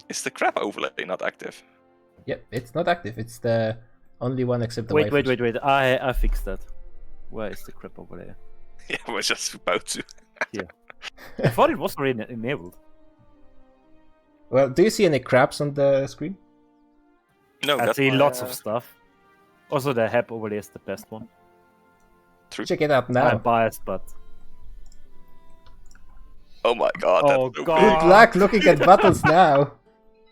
[SPEAKER 3] Is the crab overlay not active?
[SPEAKER 1] Yep, it's not active. It's the only one except the
[SPEAKER 7] Wait.
[SPEAKER 1] waifus.
[SPEAKER 7] I fixed that. Where is the crap over there?
[SPEAKER 3] Yeah, we're just about to.
[SPEAKER 7] I thought it was already enabled.
[SPEAKER 1] Well, do you see any crabs on the screen?
[SPEAKER 3] No,
[SPEAKER 7] I
[SPEAKER 3] that's
[SPEAKER 7] see
[SPEAKER 3] my,
[SPEAKER 7] lots of stuff. Also, the HEP overlay is the best one.
[SPEAKER 1] Check it out now.
[SPEAKER 7] I'm biased, but
[SPEAKER 3] Oh my god,
[SPEAKER 7] Oh,
[SPEAKER 3] that's so
[SPEAKER 7] God.
[SPEAKER 1] Good luck looking at battles now.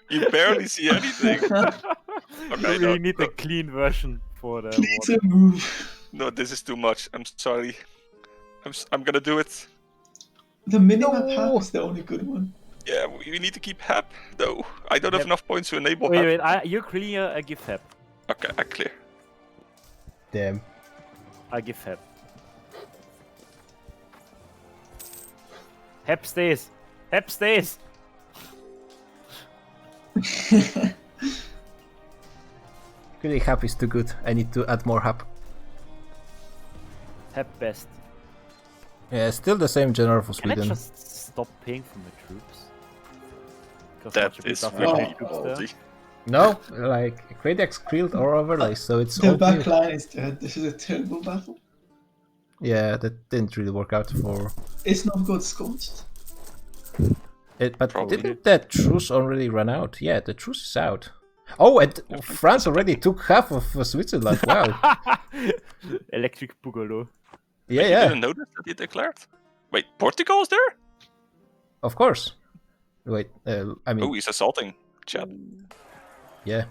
[SPEAKER 3] big. You barely see anything.
[SPEAKER 7] you
[SPEAKER 3] Okay,
[SPEAKER 7] really
[SPEAKER 3] no,
[SPEAKER 7] need
[SPEAKER 3] no,
[SPEAKER 7] a clean version for the.
[SPEAKER 5] Please
[SPEAKER 7] water.
[SPEAKER 5] move.
[SPEAKER 3] no, this is too much. I'm sorry. I'm gonna do it.
[SPEAKER 5] The minimap
[SPEAKER 1] No.
[SPEAKER 5] path is the only good one.
[SPEAKER 3] Yeah, we need to keep HAP, though. I don't have
[SPEAKER 7] Yep.
[SPEAKER 3] enough points to enable
[SPEAKER 7] Wait,
[SPEAKER 3] HAP.
[SPEAKER 7] you clear, I give HEP.
[SPEAKER 3] Okay, I clear.
[SPEAKER 1] Damn.
[SPEAKER 7] I give HEP. HEP stays. HEP stays.
[SPEAKER 1] Really, hap is too good. I need to add more hap.
[SPEAKER 7] HEP best.
[SPEAKER 1] Yeah, still the same general for
[SPEAKER 7] Can I
[SPEAKER 1] Sweden.
[SPEAKER 7] just stop paying for my troops? 'Cause
[SPEAKER 3] That
[SPEAKER 7] much of it
[SPEAKER 3] is
[SPEAKER 7] stuff
[SPEAKER 3] really
[SPEAKER 7] like troops there.
[SPEAKER 3] faulty.
[SPEAKER 1] No, like Kradex killed our overlay, so it's
[SPEAKER 5] The
[SPEAKER 1] all
[SPEAKER 5] back
[SPEAKER 1] clear.
[SPEAKER 5] line is dead. This is a terrible battle.
[SPEAKER 1] Yeah, that didn't really work out for
[SPEAKER 5] It's not good scorched.
[SPEAKER 1] it. But
[SPEAKER 3] Probably.
[SPEAKER 1] didn't that truce already run out? Yeah, the truce is out. Oh, and France already took half of Switzerland. Wow.
[SPEAKER 7] Electric Boogaloo.
[SPEAKER 1] Yeah,
[SPEAKER 3] You
[SPEAKER 1] yeah,
[SPEAKER 3] didn't notice that he declared? Wait, Portugal is there?
[SPEAKER 1] of course. Wait, I mean,
[SPEAKER 3] Oh, he's assaulting. Chat.
[SPEAKER 1] yeah.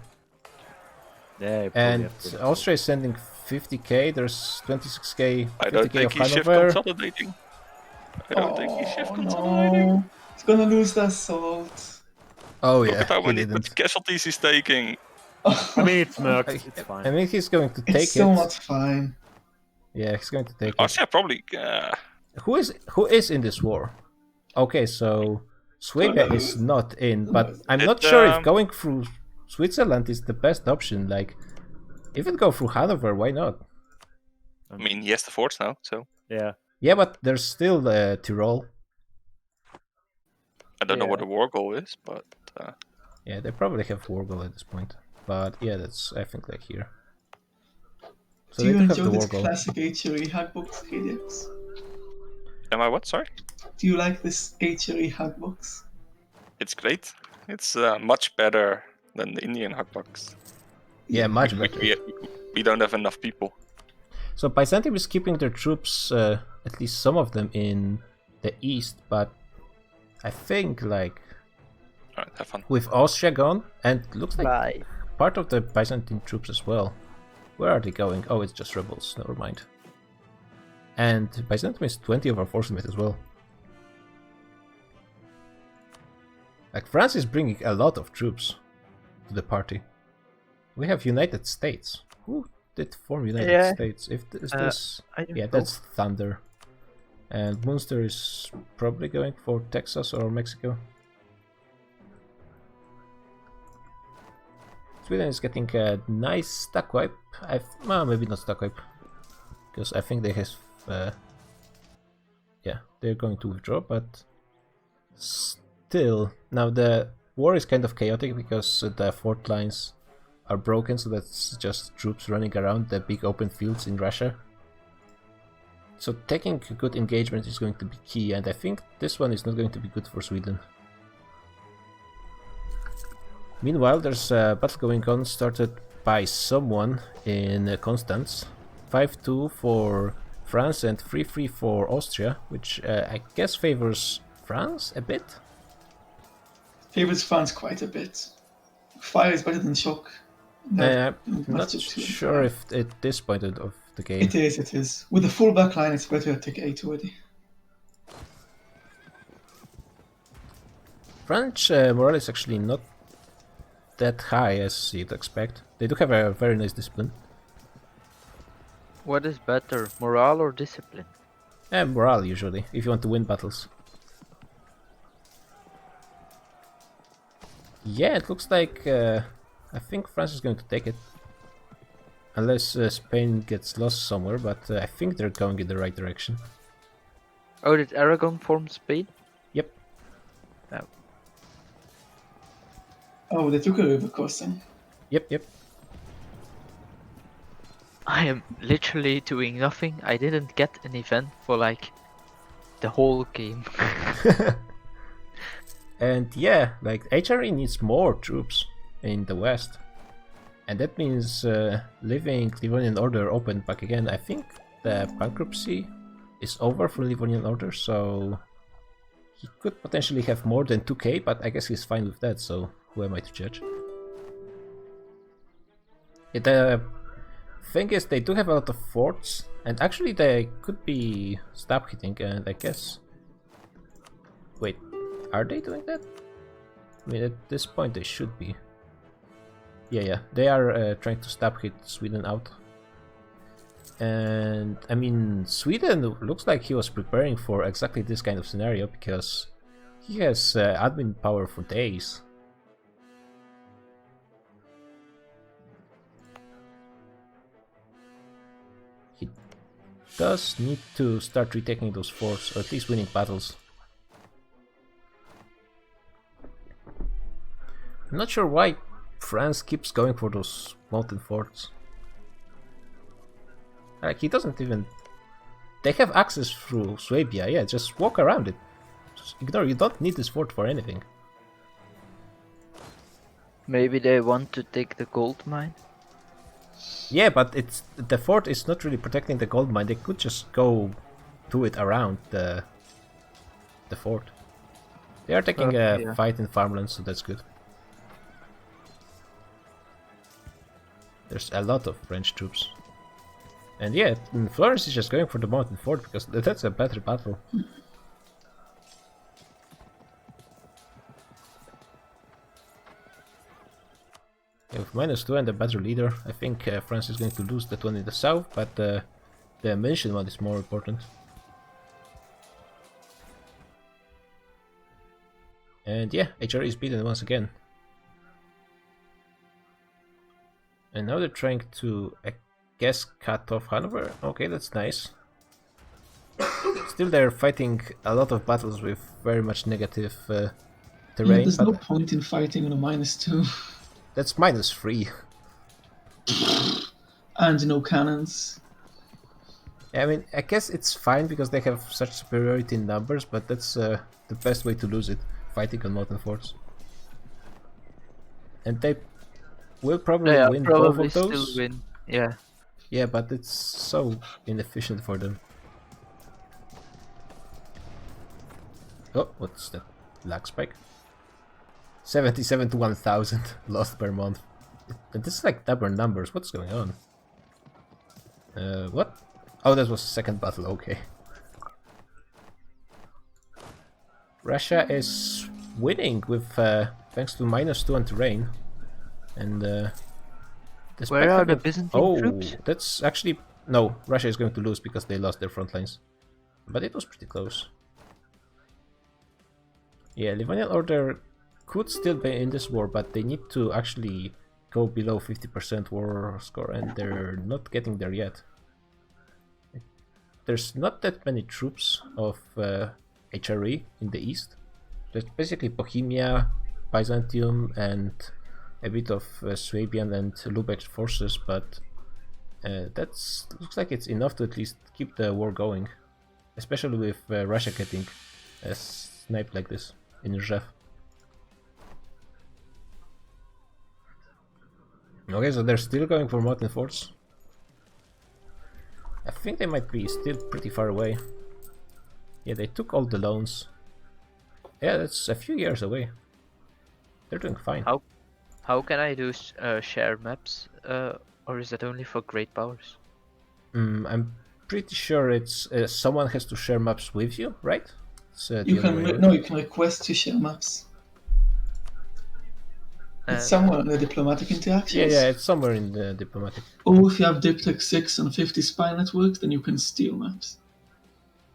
[SPEAKER 7] Yeah, you probably
[SPEAKER 1] And
[SPEAKER 7] have to-
[SPEAKER 1] Austria is sending 50k. There's 26k,
[SPEAKER 3] I don't
[SPEAKER 1] 50k
[SPEAKER 3] think
[SPEAKER 1] of
[SPEAKER 3] he's shift
[SPEAKER 1] Hanover.
[SPEAKER 3] consolidating. I don't think he's shift
[SPEAKER 5] Oh,
[SPEAKER 3] consolidating.
[SPEAKER 5] no. It's gonna lose the assault.
[SPEAKER 1] Oh
[SPEAKER 3] Look
[SPEAKER 1] yeah,
[SPEAKER 3] at how
[SPEAKER 1] he
[SPEAKER 3] many
[SPEAKER 1] didn't.
[SPEAKER 3] casualties he's taking.
[SPEAKER 7] I mean, it's mercs.
[SPEAKER 1] I,
[SPEAKER 7] It's
[SPEAKER 1] I
[SPEAKER 7] fine.
[SPEAKER 1] mean, he's going to take
[SPEAKER 5] It's so
[SPEAKER 1] it.
[SPEAKER 5] much fine.
[SPEAKER 1] Yeah, he's going to take
[SPEAKER 3] Oh,
[SPEAKER 1] it.
[SPEAKER 3] yeah, probably.
[SPEAKER 1] Who is in this war? Okay, so Sweden is not in, but I'm not sure if going through Switzerland is the best option. Like, if it go through Hanover, why not?
[SPEAKER 3] I mean, he has the forts now, so
[SPEAKER 7] Yeah.
[SPEAKER 1] Yeah, but there's still Tyrol.
[SPEAKER 3] I don't know what
[SPEAKER 7] Yeah.
[SPEAKER 3] the war goal is, but
[SPEAKER 1] Yeah, they probably have Wargle at this point. But yeah, that's I think like here. So
[SPEAKER 5] Do you
[SPEAKER 1] they do have
[SPEAKER 5] enjoy
[SPEAKER 1] the
[SPEAKER 5] this
[SPEAKER 1] Wargle.
[SPEAKER 5] classic HRE hackbox, KDX?
[SPEAKER 3] am I what? Sorry,
[SPEAKER 5] Do you like this HRE hackbox?
[SPEAKER 3] it's great. It's much better than the Indian hackbox.
[SPEAKER 1] Yeah, much better.
[SPEAKER 3] We don't have enough people.
[SPEAKER 1] So Byzantium is keeping their troops, at least some of them, in the east, but I think like
[SPEAKER 3] Alright, have fun.
[SPEAKER 1] with Austria gone, and looks like
[SPEAKER 6] Bye.
[SPEAKER 1] part of the Byzantine troops as well. Where are they going? Oh, it's just rebels. Never mind. And Byzantium is 20 over force limit as well. Like France is bringing a lot of troops to the party. We have United States. Who did form United
[SPEAKER 6] Yeah.
[SPEAKER 1] States? If is this,
[SPEAKER 6] I don't
[SPEAKER 1] yeah,
[SPEAKER 6] know.
[SPEAKER 1] that's Thunder. And Munster is probably going for Texas or Mexico. Sweden is getting a nice stack wipe. Well, maybe not stack wipe, because I think they have. Yeah, they're going to withdraw, but still, now the war is kind of chaotic because the fort lines are broken, so that's just troops running around the big open fields in Russia. So taking a good engagement is going to be key, and I think this one is not going to be good for Sweden. Meanwhile, there's a battle going on, started by someone in Constance. 5-2 for France and 3-3 for Austria, which I guess favors France a bit.
[SPEAKER 5] Favors France quite a bit. Fire is better than shock.
[SPEAKER 1] I'm not
[SPEAKER 5] matchup 2 and
[SPEAKER 1] sure
[SPEAKER 5] 5.
[SPEAKER 1] if at this point of the game.
[SPEAKER 5] It is, it is. With the full back line, it's better to take 8 already.
[SPEAKER 1] French morale is actually not that high as you'd expect. They do have a very nice discipline.
[SPEAKER 6] What is better, morale or discipline?
[SPEAKER 1] Morale usually, if you want to win battles. Yeah, it looks like I think France is going to take it. Unless Spain gets lost somewhere, but I think they're going in the right direction.
[SPEAKER 6] Oh, did Aragon form Spain?
[SPEAKER 1] Yep.
[SPEAKER 5] Oh, they took a river crossing.
[SPEAKER 1] Yep.
[SPEAKER 6] I am literally doing nothing. I didn't get an event for like the whole game.
[SPEAKER 1] And yeah, like HRE needs more troops in the west. And that means leaving Livonian Order open back again. I think the bankruptcy is over for Livonian Order, so he could potentially have more than 2k, but I guess he's fine with that, so who am I to judge? The thing is, they do have a lot of forts, and actually they could be stab hitting, and I guess... Wait, are they doing that? I mean, at this point they should be. Yeah, they are trying to stab hit Sweden out. And I mean, Sweden looks like he was preparing for exactly this kind of scenario, because he has admin power for days. He does need to start retaking those forts, or at least winning battles. I'm not sure why France keeps going for those mountain forts. Like, he doesn't even... They have access through Swabia, yeah, just walk around it. Just ignore, you don't need this fort for anything.
[SPEAKER 6] Maybe they want to take the gold mine?
[SPEAKER 1] Yeah, but the fort is not really protecting the gold mine, they could just go to it around the fort. They are taking a
[SPEAKER 6] yeah.
[SPEAKER 1] fight in farmland, so that's good. There's a lot of French troops. And yeah, Florence is just going for the mountain fort because that's a better battle. With -2 and a better leader, I think France is going to lose that one in the south, but the mentioned one is more important. And yeah, HRE is beaten once again. And now they're trying to, I guess, cut off Hanover. Okay, that's nice. Still, they're fighting a lot of battles with very much negative
[SPEAKER 5] Yeah,
[SPEAKER 1] terrain.
[SPEAKER 5] there's
[SPEAKER 1] But
[SPEAKER 5] no point in fighting on a -2.
[SPEAKER 1] that's -3.
[SPEAKER 5] And no cannons.
[SPEAKER 1] I mean, I guess it's fine because they have such superiority in numbers, but that's the best way to lose it, fighting on mountain forts. And they will probably
[SPEAKER 6] Yeah,
[SPEAKER 1] win
[SPEAKER 6] probably
[SPEAKER 1] both of those.
[SPEAKER 6] still win. Yeah.
[SPEAKER 1] Yeah, but it's so inefficient for them. Oh, what's that? Lag spike? 77 to 1000 lost per month. And this is like double numbers. What's going on? What? Oh, that was the second battle. Okay. Russia is winning with thanks to -2 on terrain. And despite
[SPEAKER 6] Where are
[SPEAKER 1] having-
[SPEAKER 6] the Byzantine
[SPEAKER 1] oh,
[SPEAKER 6] troops?
[SPEAKER 1] that's actually no. Russia is going to lose because they lost their front lines, but it was pretty close. Yeah, Livonian Order could still be in this war, but they need to actually go below 50% war score, and they're not getting there yet. There's not that many troops of HRE in the east. There's basically Bohemia, Byzantium, and a bit of Swabian and Lubeck forces, but that's looks like it's enough to at least keep the war going, especially with Russia getting sniped like this in Rzew. Okay, so they're still going for mountain forts. I think they might be still pretty far away. Yeah, they took all the loans. Yeah, that's a few years away. They're doing fine.
[SPEAKER 6] How can I do share maps? Or is that only for great powers?
[SPEAKER 1] I'm pretty sure it's someone has to share maps with you, right? It's, the
[SPEAKER 5] You
[SPEAKER 1] other
[SPEAKER 5] can
[SPEAKER 1] way around.
[SPEAKER 5] no, you can request to share maps. It's somewhere in the diplomatic interactions.
[SPEAKER 1] Yeah, it's somewhere in the diplomatic.
[SPEAKER 5] Or if you have Diptech 6 and 50 spy network, then you can steal maps.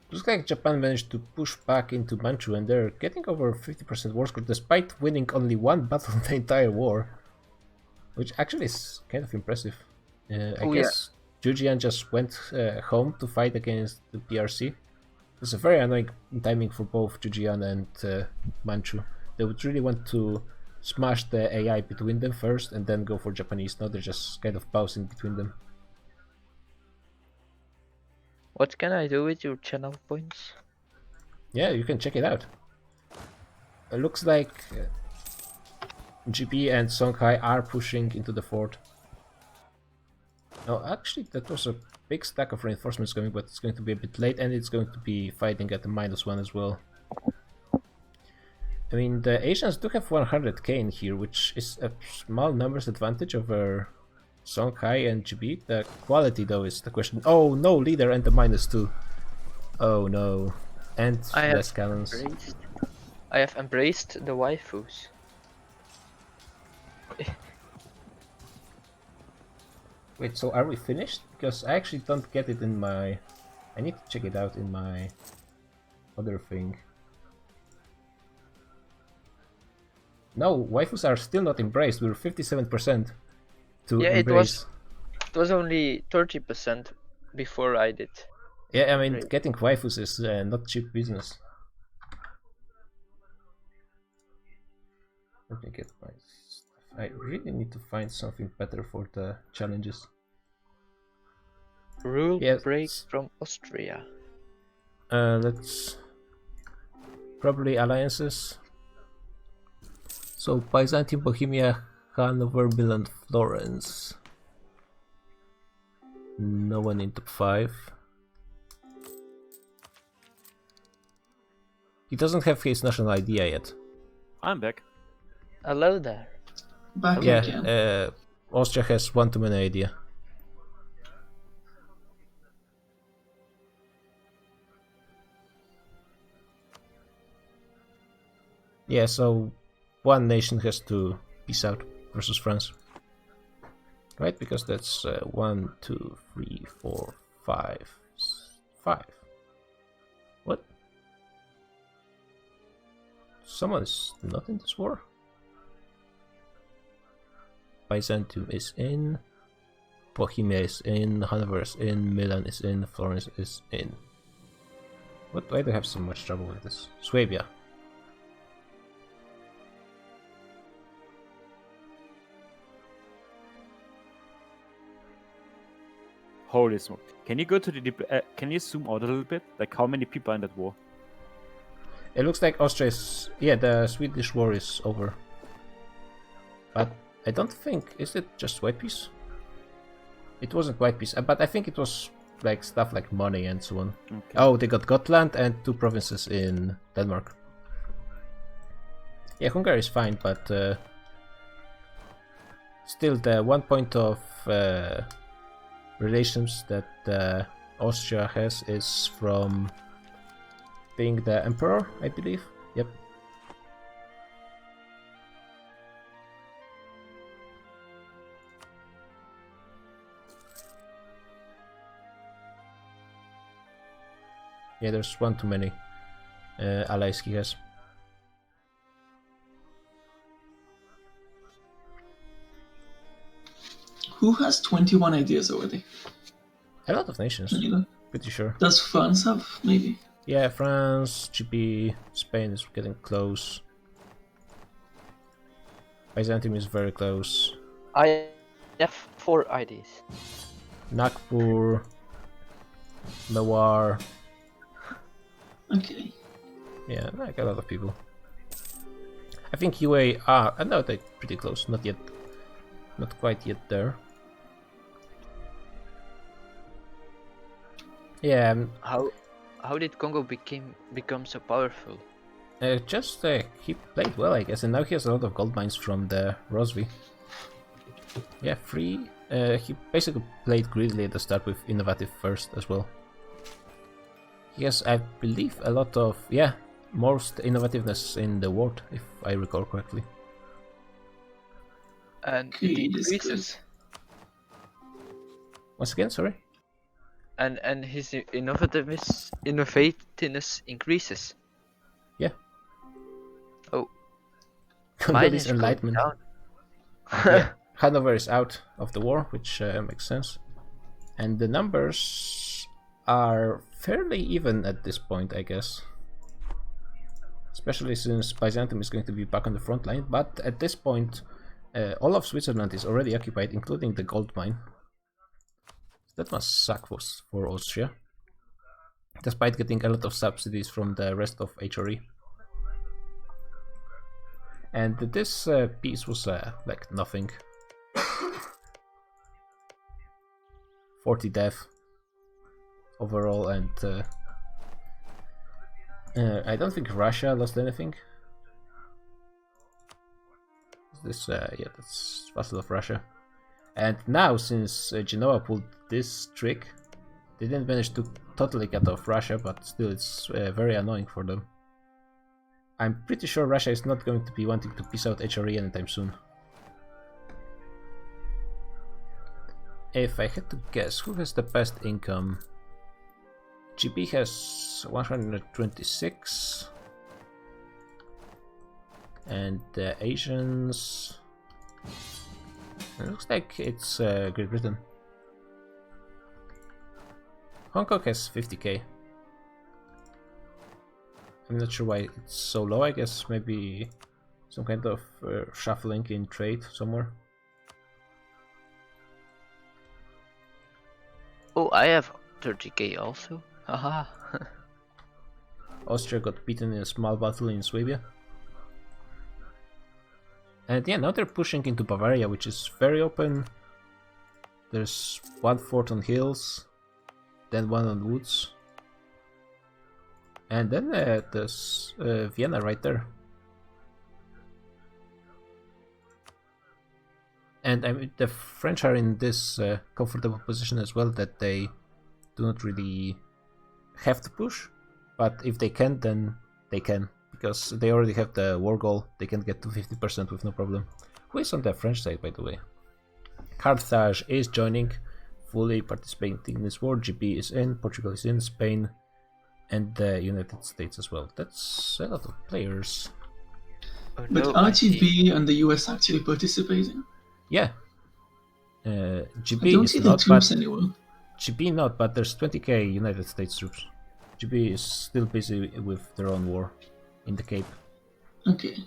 [SPEAKER 1] Looks like Japan managed to push back into Manchu, and they're getting over 50% war score despite winning only one battle in the entire war. Which actually is kind of impressive. I
[SPEAKER 6] Oh, yeah.
[SPEAKER 1] guess Jujian just went home to fight against the PRC. It's a very annoying timing for both Jujian and Manchu. They would really want to smash the AI between them first and then go for Japanese. Now they're just kind of pausing between them.
[SPEAKER 6] What can I do with your channel points?
[SPEAKER 1] Yeah, you can check it out. It looks like GB and Songhai are pushing into the fort. No, actually, that was a big stack of reinforcements coming, but it's going to be a bit late, and it's going to be fighting at the -1 as well. I mean, the Asians do have 100k in here, which is a small numbers advantage over Songhai and GB. The quality, though, is the question. Oh no, leader and the -2. Oh no. And less cannons.
[SPEAKER 6] I have embraced the waifus.
[SPEAKER 1] Wait, so are we finished? Because I actually don't get it in my... I need to check it out in my other thing. No, waifus are still not embraced. We're 57% to
[SPEAKER 6] Yeah,
[SPEAKER 1] embrace.
[SPEAKER 6] it was only 30% before I did.
[SPEAKER 1] Yeah, I mean,
[SPEAKER 6] Right.
[SPEAKER 1] getting waifus is not cheap business. Let me get my stuff. I really need to find something better for the challenges.
[SPEAKER 6] Rule
[SPEAKER 1] Yes.
[SPEAKER 6] break from Austria.
[SPEAKER 1] Let's probably alliances. So Byzantium, Bohemia, Hanover, Milan, Florence. No one in top 5. He doesn't have his national idea yet.
[SPEAKER 7] I'm back.
[SPEAKER 6] Hello there.
[SPEAKER 5] Back
[SPEAKER 1] Yeah,
[SPEAKER 5] again.
[SPEAKER 1] Austria has one too many idea. Yeah, so one nation has to peace out versus France. Right, because that's 1, 2, 3, 4, 5. 5. What? Someone is not in this war? Byzantium is in, Bohemia is in, Hanover is in, Milan is in, Florence is in. What? Why do I have so much trouble with this? Swabia.
[SPEAKER 7] Holy smoke! Can you go to the can you zoom out a little bit? Like how many people are in that war?
[SPEAKER 1] It looks like Austria is... Yeah, the Swedish war is over. But I don't think... Is it just white peace? It wasn't white peace, but I think it was like stuff like money and so on.
[SPEAKER 7] Okay.
[SPEAKER 1] Oh, they got Gotland and 2 provinces in Denmark. Yeah, Hungary is fine, but still the 1 point of relations that Austria has is from being the emperor, I believe. Yep. Yeah, there's one too many allies he has.
[SPEAKER 5] Who has 21 ideas already?
[SPEAKER 1] A lot of nations,
[SPEAKER 5] You know?
[SPEAKER 1] pretty sure.
[SPEAKER 5] Does France have, maybe?
[SPEAKER 1] Yeah, France, GB, Spain is getting close. Byzantium is very close.
[SPEAKER 6] I have 4 IDs.
[SPEAKER 1] Nagpur, Mewar.
[SPEAKER 5] Okay.
[SPEAKER 1] Yeah, like a lot of people. I think UA are... no, they're pretty close. Not yet. Not quite yet there. Yeah,
[SPEAKER 6] How did Congo become so powerful?
[SPEAKER 1] just he played well, I guess, and now he has a lot of gold mines from the Rosby. Yeah, free. He basically played greedily at the start with innovative first as well. He has, I believe, a lot of most innovativeness in the world, if I recall correctly.
[SPEAKER 6] And
[SPEAKER 5] Okay,
[SPEAKER 6] it
[SPEAKER 5] this
[SPEAKER 6] increases.
[SPEAKER 1] Once again, sorry.
[SPEAKER 6] And his innovativeness increases.
[SPEAKER 1] Yeah.
[SPEAKER 6] Oh.
[SPEAKER 1] Congolese
[SPEAKER 6] Mine is going
[SPEAKER 1] enlightenment.
[SPEAKER 6] down.
[SPEAKER 1] Yeah. Hanover is out of the war, which makes sense. And the numbers are fairly even at this point, I guess. Especially since Byzantium is going to be back on the front line. But at this point, all of Switzerland is already occupied, including the gold mine. That must suck for Austria, despite getting a lot of subsidies from the rest of HRE. And this piece was like nothing. 40 death overall, and I don't think Russia lost anything. This, yeah, that's Battle of Russia. And now, since Genoa pulled this trick, they didn't manage to totally cut off Russia, but still it's very annoying for them. I'm pretty sure Russia is not going to be wanting to peace out HRE anytime soon. If I had to guess, who has the best income? GB has 126. And the Asians... It looks like it's Great Britain. Hong Kong has 50k. I'm not sure why it's so low. I guess maybe some kind of shuffling in trade somewhere.
[SPEAKER 6] Oh, I have 30k also. Haha.
[SPEAKER 1] Austria got beaten in a small battle in Swabia. And yeah, now they're pushing into Bavaria, which is very open. There's one fort on hills, then one on woods. And then there's Vienna right there. And I mean, the French are in this comfortable position as well, that they do not really have to push. But if they can, then they can. Because they already have the war goal, they can get to 50% with no problem. Who is on the French side, by the way? Carthage is joining, fully participating in this war. GB is in, Portugal is in, Spain, and the United States as well. That's a lot of players.
[SPEAKER 6] Oh,
[SPEAKER 5] But
[SPEAKER 6] no,
[SPEAKER 5] are
[SPEAKER 6] I see.
[SPEAKER 5] GB and the US actually participating?
[SPEAKER 1] Yeah.
[SPEAKER 5] I
[SPEAKER 1] GB
[SPEAKER 5] don't
[SPEAKER 1] is
[SPEAKER 5] see the
[SPEAKER 1] not,
[SPEAKER 5] troops
[SPEAKER 1] but
[SPEAKER 5] anywhere.
[SPEAKER 1] GB not, but there's 20k United States troops. GB is still busy with their own war in the Cape.
[SPEAKER 5] Okay.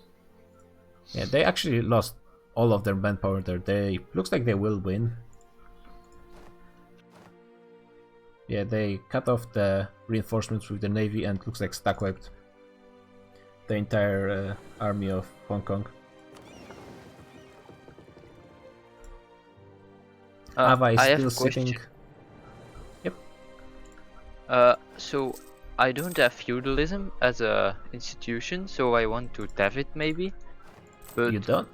[SPEAKER 1] Yeah, they actually lost all of their manpower there. They looks like they will win. Yeah, they cut off the reinforcements with the navy and looks like stack wiped the entire army of Hong Kong. Ava is
[SPEAKER 6] I have
[SPEAKER 1] still
[SPEAKER 6] a question.
[SPEAKER 1] sitting. Yep.
[SPEAKER 6] So I don't have feudalism as a institution, so I want to have it maybe. But
[SPEAKER 1] You don't.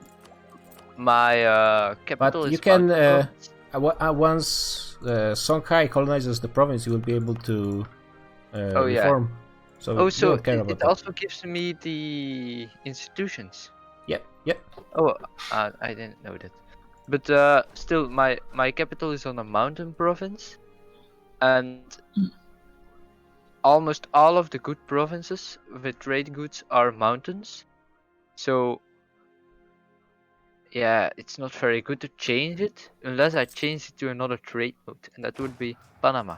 [SPEAKER 6] my capital
[SPEAKER 1] But
[SPEAKER 6] is
[SPEAKER 1] you can.
[SPEAKER 6] Bangkok.
[SPEAKER 1] Once Songhai colonizes the province, you will be able to
[SPEAKER 6] Oh, yeah.
[SPEAKER 1] reform. So
[SPEAKER 6] Oh,
[SPEAKER 1] you
[SPEAKER 6] so
[SPEAKER 1] don't care
[SPEAKER 6] it,
[SPEAKER 1] about
[SPEAKER 6] it
[SPEAKER 1] that.
[SPEAKER 6] also gives me the institutions.
[SPEAKER 1] Yep. Yep.
[SPEAKER 6] Oh, I didn't know that. But still, my capital is on a mountain province, and almost all of the good provinces with trade goods are mountains. So yeah, it's not very good to change it unless I change it to another trade mode, and that would be Panama.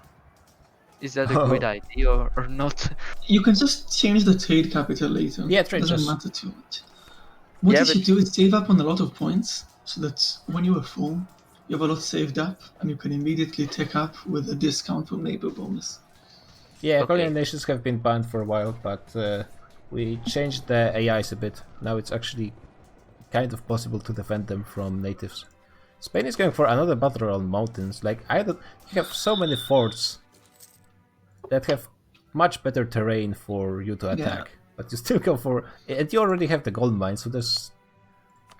[SPEAKER 6] Is that a good idea or not?
[SPEAKER 5] You can just change the trade capital later.
[SPEAKER 1] Yeah, trade
[SPEAKER 5] doesn't
[SPEAKER 1] just-
[SPEAKER 5] matter too much. What
[SPEAKER 6] Yeah,
[SPEAKER 5] you should do is save up on a lot of points, so that when you reform, you have a lot saved up, and you can immediately take up with a discount from neighbor bonus.
[SPEAKER 1] Yeah,
[SPEAKER 6] Okay.
[SPEAKER 1] colonial nations have been banned for a while, but we changed the AIs a bit. Now it's actually kind of possible to defend them from natives. Spain is going for another battle on mountains. Like, you have so many forts that have much better terrain for you to attack, but you still go for. And you already have the gold mine, so there's.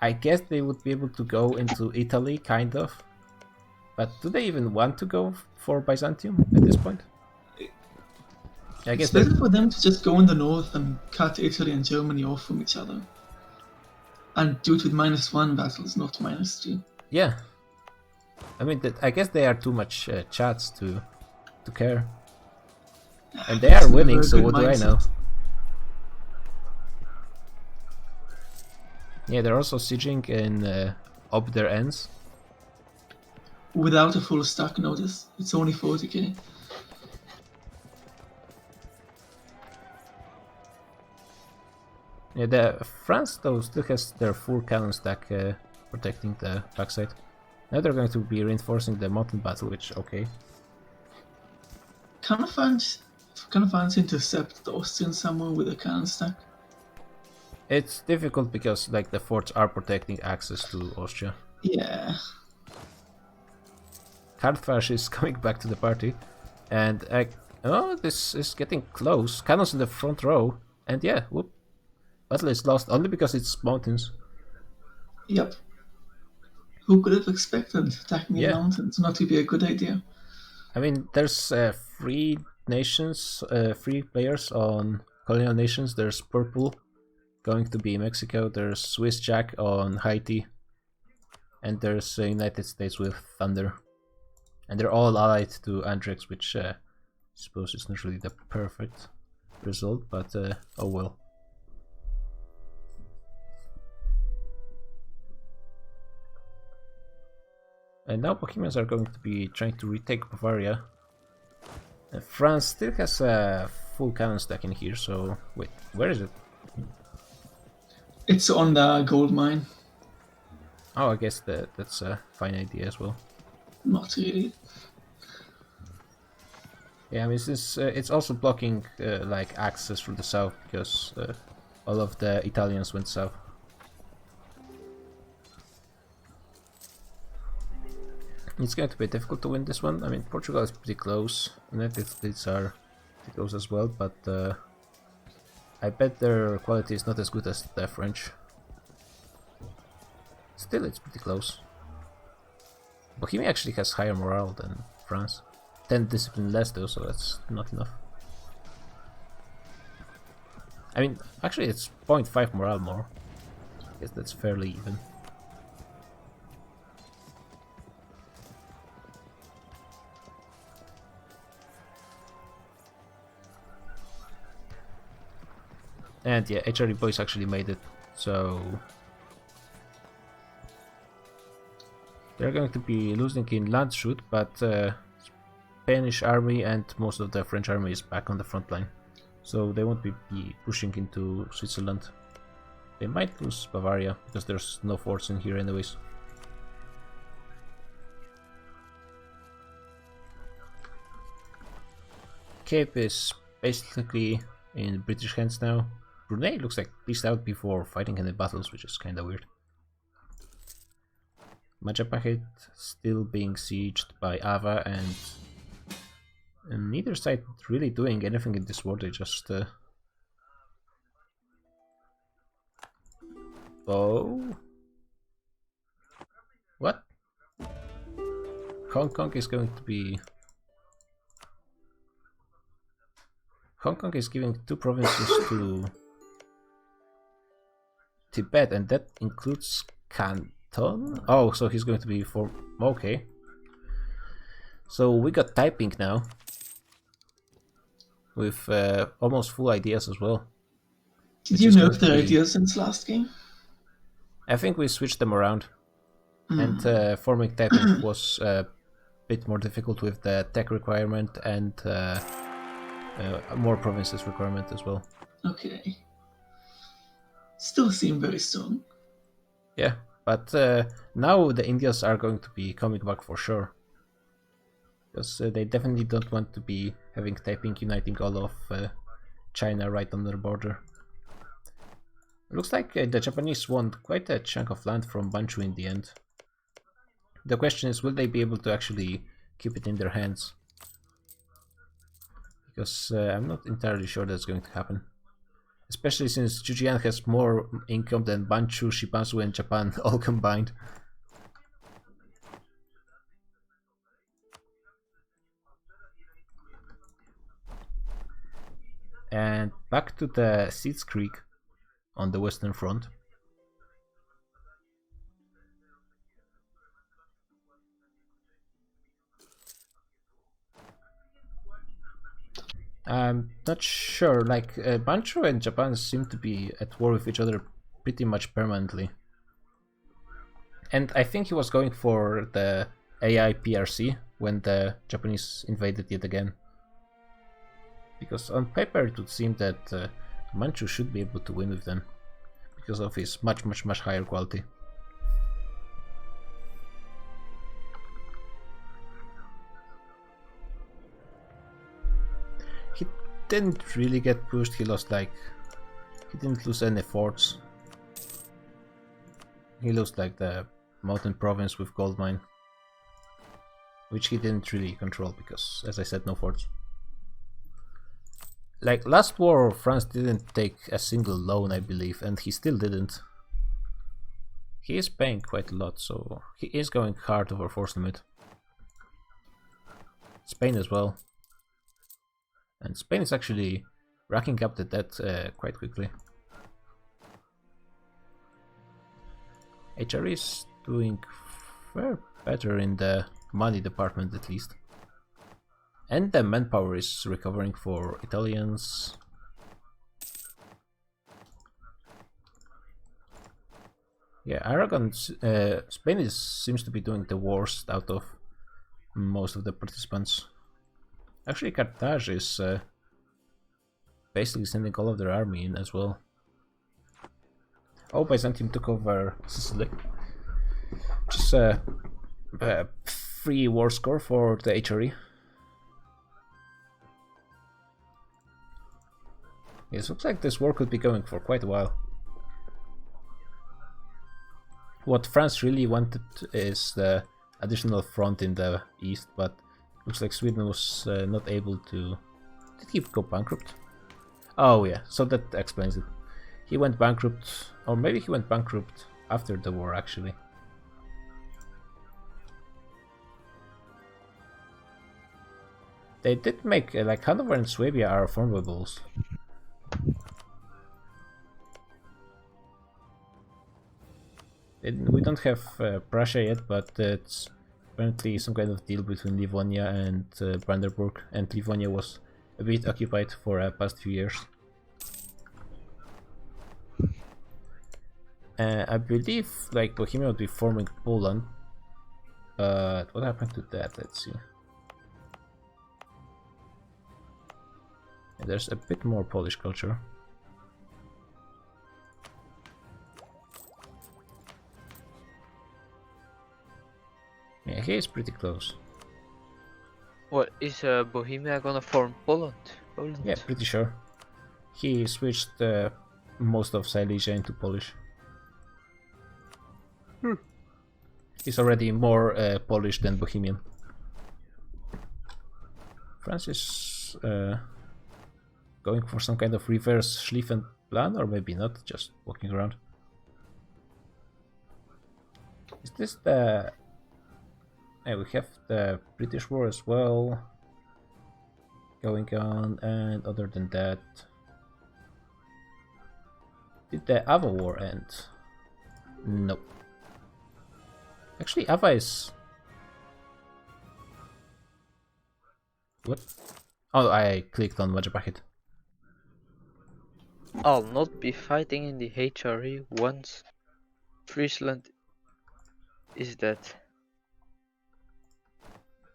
[SPEAKER 1] I guess they would be able to go into Italy, kind of. But do they even want to go for Byzantium at this point? I guess
[SPEAKER 5] It's
[SPEAKER 1] they
[SPEAKER 5] better for them to just go in the north and cut Italy and Germany off from each other. And do it with -1 battles, not -2.
[SPEAKER 1] Yeah. I mean, I guess they are too much chats to care. And they are
[SPEAKER 5] It's
[SPEAKER 1] winning,
[SPEAKER 5] never a
[SPEAKER 1] so
[SPEAKER 5] good
[SPEAKER 1] what do I know?
[SPEAKER 5] mindset.
[SPEAKER 1] Yeah, they're also sieging in up their ends.
[SPEAKER 5] Without a full stack notice, it's only 40k.
[SPEAKER 1] Yeah, the France though still has their full cannon stack protecting the backside. Now they're going to be reinforcing the mountain battle, which okay.
[SPEAKER 5] Can France intercept the Austrians somewhere with a cannon stack?
[SPEAKER 1] It's difficult because like the forts are protecting access to Austria.
[SPEAKER 5] Yeah.
[SPEAKER 1] Hardfash is coming back to the party, and oh, this is getting close. Cannons in the front row, and yeah, whoop. Battle is lost only because it's mountains.
[SPEAKER 5] Yep. Who could have expected attacking the
[SPEAKER 1] Yeah.
[SPEAKER 5] mountains not to be a good idea?
[SPEAKER 1] I mean, there's three nations, three players on colonial nations. There's Purple, going to be Mexico. There's Swiss Jack on Haiti, and there's United States with Thunder, and they're all allied to Andrex, which I suppose is not really the perfect result, but oh well. And now Bohemians are going to be trying to retake Bavaria. France still has a full cannon stack in here, so wait, where is it?
[SPEAKER 5] It's on the gold mine.
[SPEAKER 1] Oh, I guess that's a fine idea as well.
[SPEAKER 5] Not really.
[SPEAKER 1] Yeah, I mean, since it's also blocking like access through the south because all of the Italians went south. It's going to be difficult to win this one. I mean, Portugal is pretty close. United States are pretty close as well, but I bet their quality is not as good as the French. Still, it's pretty close. Bohemia actually has higher morale than France. 10 discipline less though, so that's not enough. I mean, actually it's 0.5 morale more. I guess that's fairly even. And yeah, HRE boys actually made it, so they're going to be losing in Landshut, but Spanish army and most of the French army is back on the front line, so they won't be pushing into Switzerland. They might lose Bavaria because there's no forts in here anyways. Cape is basically in British hands now. Brunei looks like peaced out before fighting any battles, which is kinda weird. Majapahit still being sieged by Ava, and neither side really doing anything in this war. They just oh, what? Hong Kong is going to be. Hong Kong is giving 2 provinces to Tibet, and that includes Canton? Oh, so he's going to be for... okay. So we got Taiping now. With almost full ideas as well.
[SPEAKER 5] Did you nerf their ideas since last game?
[SPEAKER 1] I think we switched them around. And forming Taiping was a bit more difficult with the tech requirement and more provinces requirement as well.
[SPEAKER 5] Okay. Still seem very strong.
[SPEAKER 1] Yeah, but now the Indians are going to be coming back for sure. Because they definitely don't want to be having Taiping uniting all of China right on their border. It looks like the Japanese won quite a chunk of land from Manchu in the end. The question is, will they be able to actually keep it in their hands? Because I'm not entirely sure that's going to happen. Especially since Fujian has more income than Manchu, Shibazu and Japan all combined. And back to the Seeds Creek on the Western Front. I'm not sure, like Manchu and Japan seem to be at war with each other pretty much permanently. And I think he was going for the AI PRC when the Japanese invaded yet again. Because on paper it would seem that Manchu should be able to win with them because of his much higher quality. He didn't really get pushed, he didn't lose any forts. He lost like the mountain province with gold mine, which he didn't really control because, as I said, no forts. Like last war, France didn't take a single loan, I believe, and he still didn't. He is paying quite a lot, so he is going hard over force limit. Spain as well. And Spain is actually racking up the debt quite quickly. HRE is doing far better in the money department at least. And the manpower is recovering for Italians. Yeah, Aragon, Spain seems to be doing the worst out of most of the participants. Actually, Carthage is basically sending all of their army in as well. Oh, Byzantium took over Sicily. Just a free war score for the HRE. It looks like this war could be going for quite a while. What France really wanted is the additional front in the east, but looks like Sweden was not able to... Did he go bankrupt? Oh yeah, so that explains it. He went bankrupt, or maybe he went bankrupt after the war actually. They did make, like Hanover and Swabia are formables. We don't have Prussia yet, but it's apparently some kind of deal between Livonia and Brandenburg, and Livonia was a bit occupied for the past few years. I believe like Bohemia would be forming Poland, but what happened to that? Let's see. And there's a bit more Polish culture. Yeah, he is pretty close.
[SPEAKER 6] What is Bohemia gonna form Poland?
[SPEAKER 1] Yeah, pretty sure. He switched most of Silesia into Polish. He's already more Polish than Bohemian. France is going for some kind of reverse Schlieffen plan, or maybe not, just walking around. Is this the... Yeah, we have the British War as well going on, and other than that... Did the Ava War end? No. Actually, Ava is... What? Oh, I clicked on Majapahit.
[SPEAKER 6] I'll not be fighting in the HRE once Friesland is dead.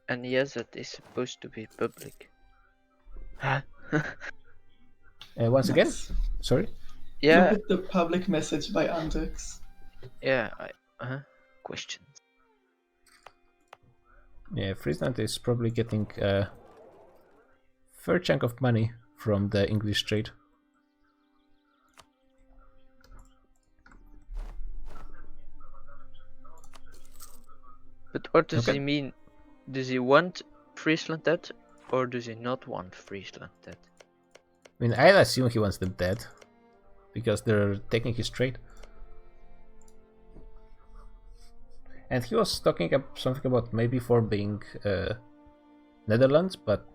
[SPEAKER 6] And yes, that is supposed to be public.
[SPEAKER 1] Once again? Sorry?
[SPEAKER 6] Yeah,
[SPEAKER 5] Look at the public message by Andex.
[SPEAKER 6] yeah, questions.
[SPEAKER 1] Yeah, Friesland is probably getting a fair chunk of money from the English trade.
[SPEAKER 6] But what does
[SPEAKER 1] Okay.
[SPEAKER 6] he mean? Does he want Friesland dead, or does he not want Friesland dead?
[SPEAKER 1] I mean, I'd assume he wants them dead, because they're taking his trade. And he was talking up something about maybe forming Netherlands, but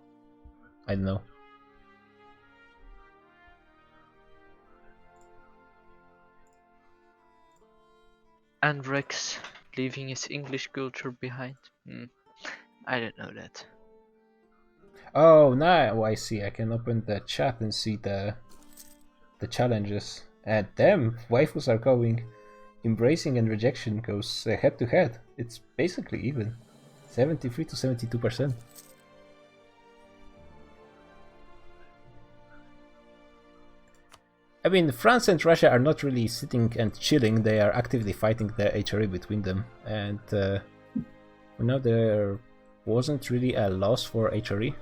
[SPEAKER 1] I don't know.
[SPEAKER 6] And Rex leaving his English culture behind? I don't know that.
[SPEAKER 1] Oh, now I see. I can open the chat and see the challenges. And damn, waifus are going embracing and rejection goes head to head. It's basically even. 73 to 72%. I mean, France and Russia are not really sitting and chilling, they are actively fighting the HRE between them. And for now there wasn't really a loss for HRE.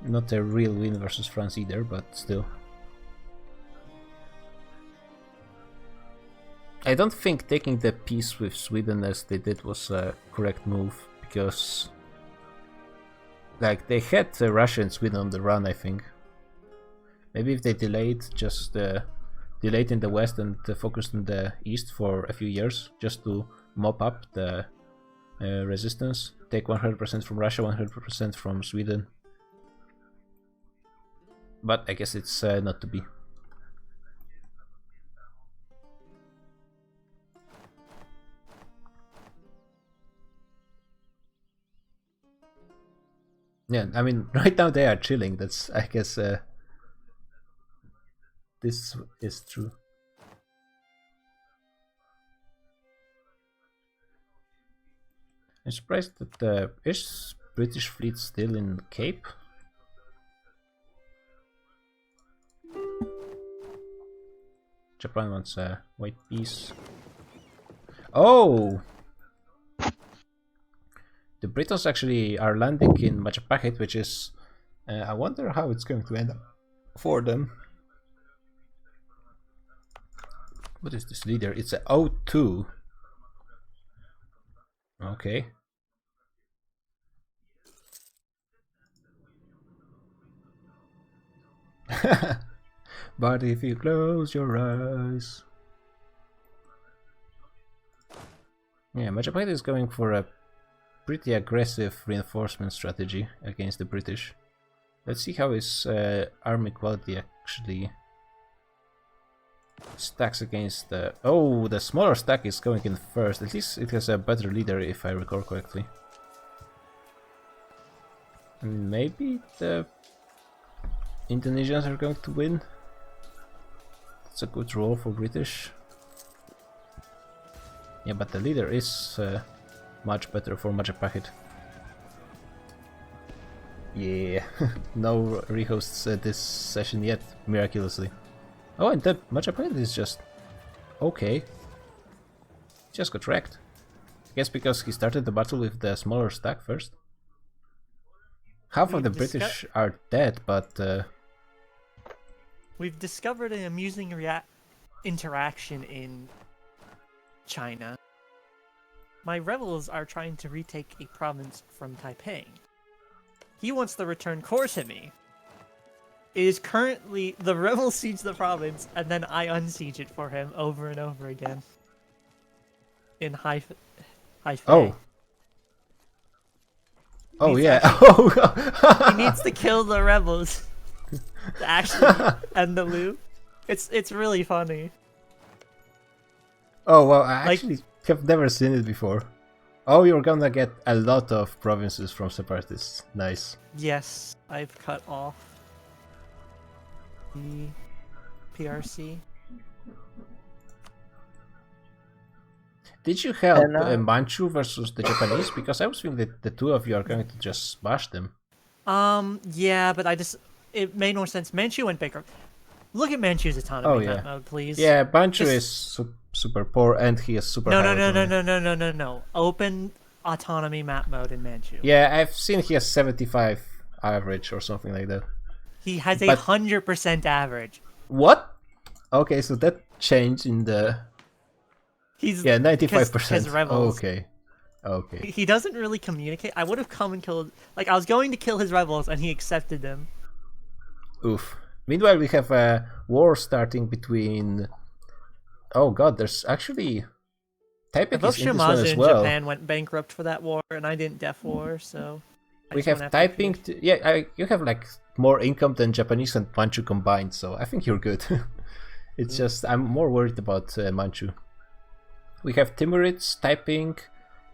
[SPEAKER 1] Not a real win versus France either, but still. I don't think taking the peace with Sweden as they did was a correct move, because like they had Russia and Sweden on the run, I think. Maybe if they delayed, just delayed in the west and focused in the east for a few years, just to mop up the resistance, take 100% from Russia, 100% from Sweden. But I guess it's not to be. Yeah, I mean, right now they are chilling. That's, I guess, this is true. I'm surprised that is British fleet still in Cape? Japan wants a white peace. Oh! The Britons actually are landing in Majapahit, which is... I wonder how it's going to end up for them. What is this leader? It's a O2. Okay. But if you close your eyes... Yeah, Majapahit is going for a pretty aggressive reinforcement strategy against the British. Let's see how his army quality actually stacks against the... Oh, the smaller stack is going in first. At least it has a better leader, if I recall correctly. Maybe the Indonesians are going to win. It's a good roll for British. Yeah, but the leader is much better for Majapahit. Yeah, no rehosts this session yet, miraculously. Oh, and that Majapahit is just okay. Just got wrecked. I guess because he started the battle with the smaller stack first. Half of the British are dead, but
[SPEAKER 2] we've discovered an amusing interaction in China. My rebels are trying to retake a province from Taipei. He wants to return Khorsemi. It is currently the rebels siege the province, and then I unsiege it for him over and over again. In Haifei.
[SPEAKER 1] Oh. Oh yeah. Oh.
[SPEAKER 2] He needs to kill the rebels to actually end the loop. It's really funny.
[SPEAKER 1] Oh well, I actually have never seen it before. Oh, you're gonna get a lot of provinces from separatists. Nice.
[SPEAKER 2] Yes, I've cut off the PRC.
[SPEAKER 1] Did you help Manchu versus the Japanese? Because I was thinking that the two of you are going to just smash them.
[SPEAKER 2] Yeah, but it made more sense. Manchu went bankrupt. Look at Manchu's autonomy mode, please.
[SPEAKER 1] Yeah, Manchu is super poor and he is super high autonomy.
[SPEAKER 2] No. Open autonomy map mode in Manchu.
[SPEAKER 1] Yeah, I've seen he has 75 average or something like that.
[SPEAKER 2] He has 100% average.
[SPEAKER 1] What? Okay, so that changed in the...
[SPEAKER 2] He's
[SPEAKER 1] 95%.
[SPEAKER 2] His rebels.
[SPEAKER 1] Okay.
[SPEAKER 2] He doesn't really communicate. I would have come and killed... Like, I was going to kill his rebels and he accepted them.
[SPEAKER 1] Oof. Meanwhile, we have a war starting between... Oh god, there's actually... Taipei is in this one as well.
[SPEAKER 2] Japan went bankrupt for that war, and I didn't def war, so...
[SPEAKER 1] We have Taiping... you have like more income than Japanese and Manchu combined, so I think you're good. It's just, I'm more worried about Manchu. We have Timurids, Taiping,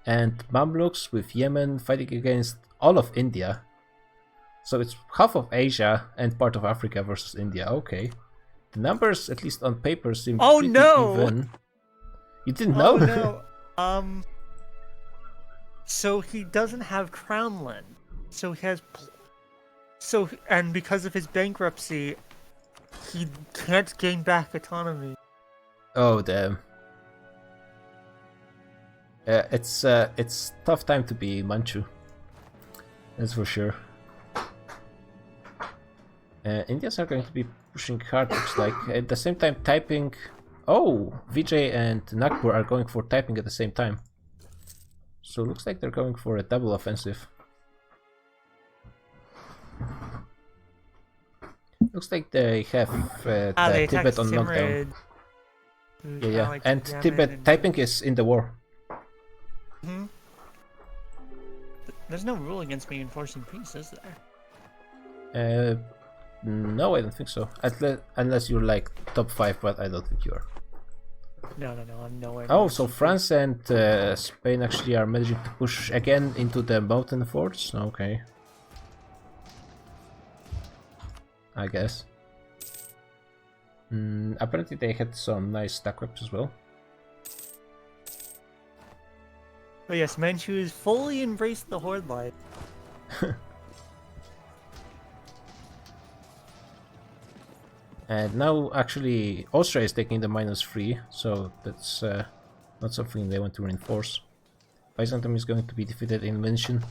[SPEAKER 1] and Mamluks with Yemen fighting against all of India. So it's half of Asia and part of Africa versus India. Okay. The numbers, at least on paper, seem pretty even. You didn't know?
[SPEAKER 2] Oh no. So he doesn't have Crown Land. So he has. And because of his bankruptcy, he can't gain back autonomy.
[SPEAKER 1] Oh damn. It's tough time to be Manchu. That's for sure. Indians are going to be pushing hard, looks like. At the same time, Taiping. Oh, Vijay and Nagpur are going for Taiping at the same time. So looks like they're going for a double offensive. Looks like they have
[SPEAKER 2] They
[SPEAKER 1] Tibet on
[SPEAKER 2] Timrid,
[SPEAKER 1] knockdown. Yeah. And
[SPEAKER 2] Yemen
[SPEAKER 1] Tibet, Taiping is in the war.
[SPEAKER 2] Mhm. There's no rule against me enforcing peace, is there?
[SPEAKER 1] No, I don't think so. Unless you're like top 5, but I don't think you are.
[SPEAKER 2] No, I'm nowhere.
[SPEAKER 1] Oh,
[SPEAKER 2] near
[SPEAKER 1] so
[SPEAKER 2] CP.
[SPEAKER 1] France and Spain actually are managing to push again into the mountain forts? Okay. I guess. Apparently they had some nice stack webs as well.
[SPEAKER 2] Oh yes, Manchus fully embraced the Horde life.
[SPEAKER 1] And now actually Austria is taking the -3, so that's not something they want to reinforce. Byzantium is going to be defeated in München.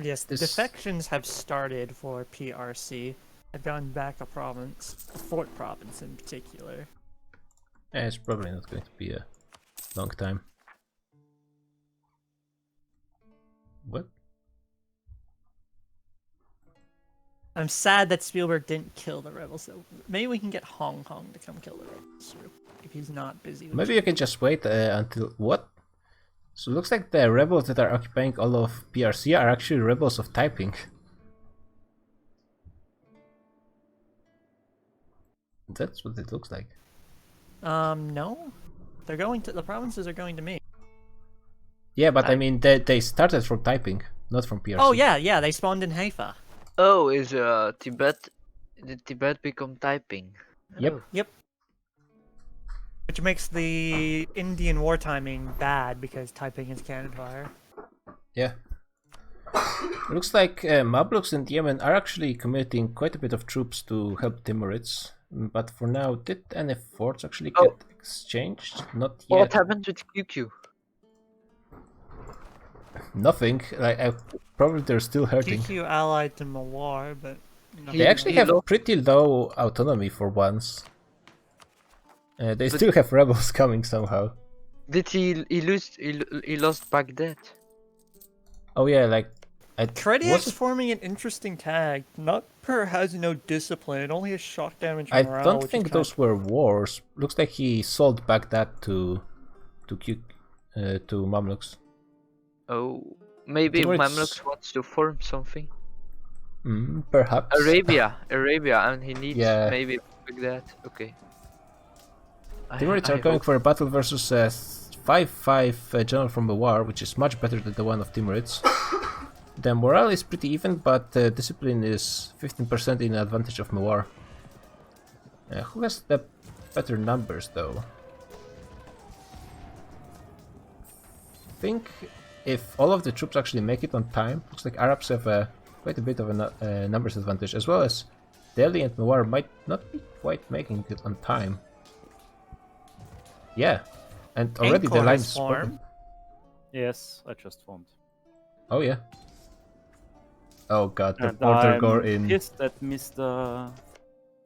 [SPEAKER 2] Yes,
[SPEAKER 1] This-
[SPEAKER 2] defections have started for PRC. They've gone back a province, Fort Province in particular.
[SPEAKER 1] It's probably not going to be a long time. What?
[SPEAKER 2] I'm sad that Spielberg didn't kill the rebels, so maybe we can get Hong Kong to come kill the rebels if he's not busy. With
[SPEAKER 1] Maybe you can just wait until... What? So it looks like the rebels that are occupying all of PRC are actually rebels of Taiping. That's what it looks like.
[SPEAKER 2] No, they're going to the provinces are going to me.
[SPEAKER 1] Yeah, but I mean, they started from Taiping, not from PRC.
[SPEAKER 2] Oh yeah, they spawned in Haifa.
[SPEAKER 6] Oh, is Tibet? Did Tibet become Taiping?
[SPEAKER 1] Yep.
[SPEAKER 6] Oh.
[SPEAKER 2] Yep. Which makes the Indian war timing bad because Taiping is cannon fire.
[SPEAKER 1] Yeah. Looks like Mamluks and Yemen are actually committing quite a bit of troops to help Timurids. But for now, did any forts actually get exchanged? Not yet.
[SPEAKER 6] What happened with QQ?
[SPEAKER 1] Nothing. Like, probably they're still hurting.
[SPEAKER 2] QQ allied to Mawar, but
[SPEAKER 1] They actually
[SPEAKER 6] He
[SPEAKER 1] have
[SPEAKER 6] lost-
[SPEAKER 1] pretty low autonomy for once. They still have rebels coming somehow.
[SPEAKER 6] Did he lose? He lost Baghdad.
[SPEAKER 1] Oh yeah, like
[SPEAKER 2] Krediak's forming an interesting tag. Nagpur has no discipline, it only has shock damage
[SPEAKER 1] I
[SPEAKER 2] and morale,
[SPEAKER 1] don't
[SPEAKER 2] which is
[SPEAKER 1] think
[SPEAKER 2] kinda-
[SPEAKER 1] those were wars. Looks like he sold back that to Mamluks.
[SPEAKER 6] Oh, maybe
[SPEAKER 1] Timurids-
[SPEAKER 6] Mamluks wants to form something.
[SPEAKER 1] Perhaps.
[SPEAKER 6] Arabia, and he needs
[SPEAKER 1] Yeah.
[SPEAKER 6] maybe Baghdad. Okay.
[SPEAKER 1] Timurids are
[SPEAKER 6] I
[SPEAKER 1] going
[SPEAKER 6] hope-
[SPEAKER 1] for a battle versus a 5-5 general from Mawar, which is much better than the one of Timurids. The morale is pretty even, but discipline is 15% in advantage of Mawar. Who has the better numbers though? I think if all of the troops actually make it on time, looks like Arabs have quite a bit of a numbers advantage, as well as Delhi and Mawar might not be quite making it on time. Yeah, and already the
[SPEAKER 2] Angkor
[SPEAKER 1] line
[SPEAKER 2] has
[SPEAKER 1] is broken.
[SPEAKER 2] formed.
[SPEAKER 7] Yes, I just formed.
[SPEAKER 1] Oh yeah. Oh god, the
[SPEAKER 7] And
[SPEAKER 1] border
[SPEAKER 7] I'm
[SPEAKER 1] gore in.
[SPEAKER 7] pissed at Mr.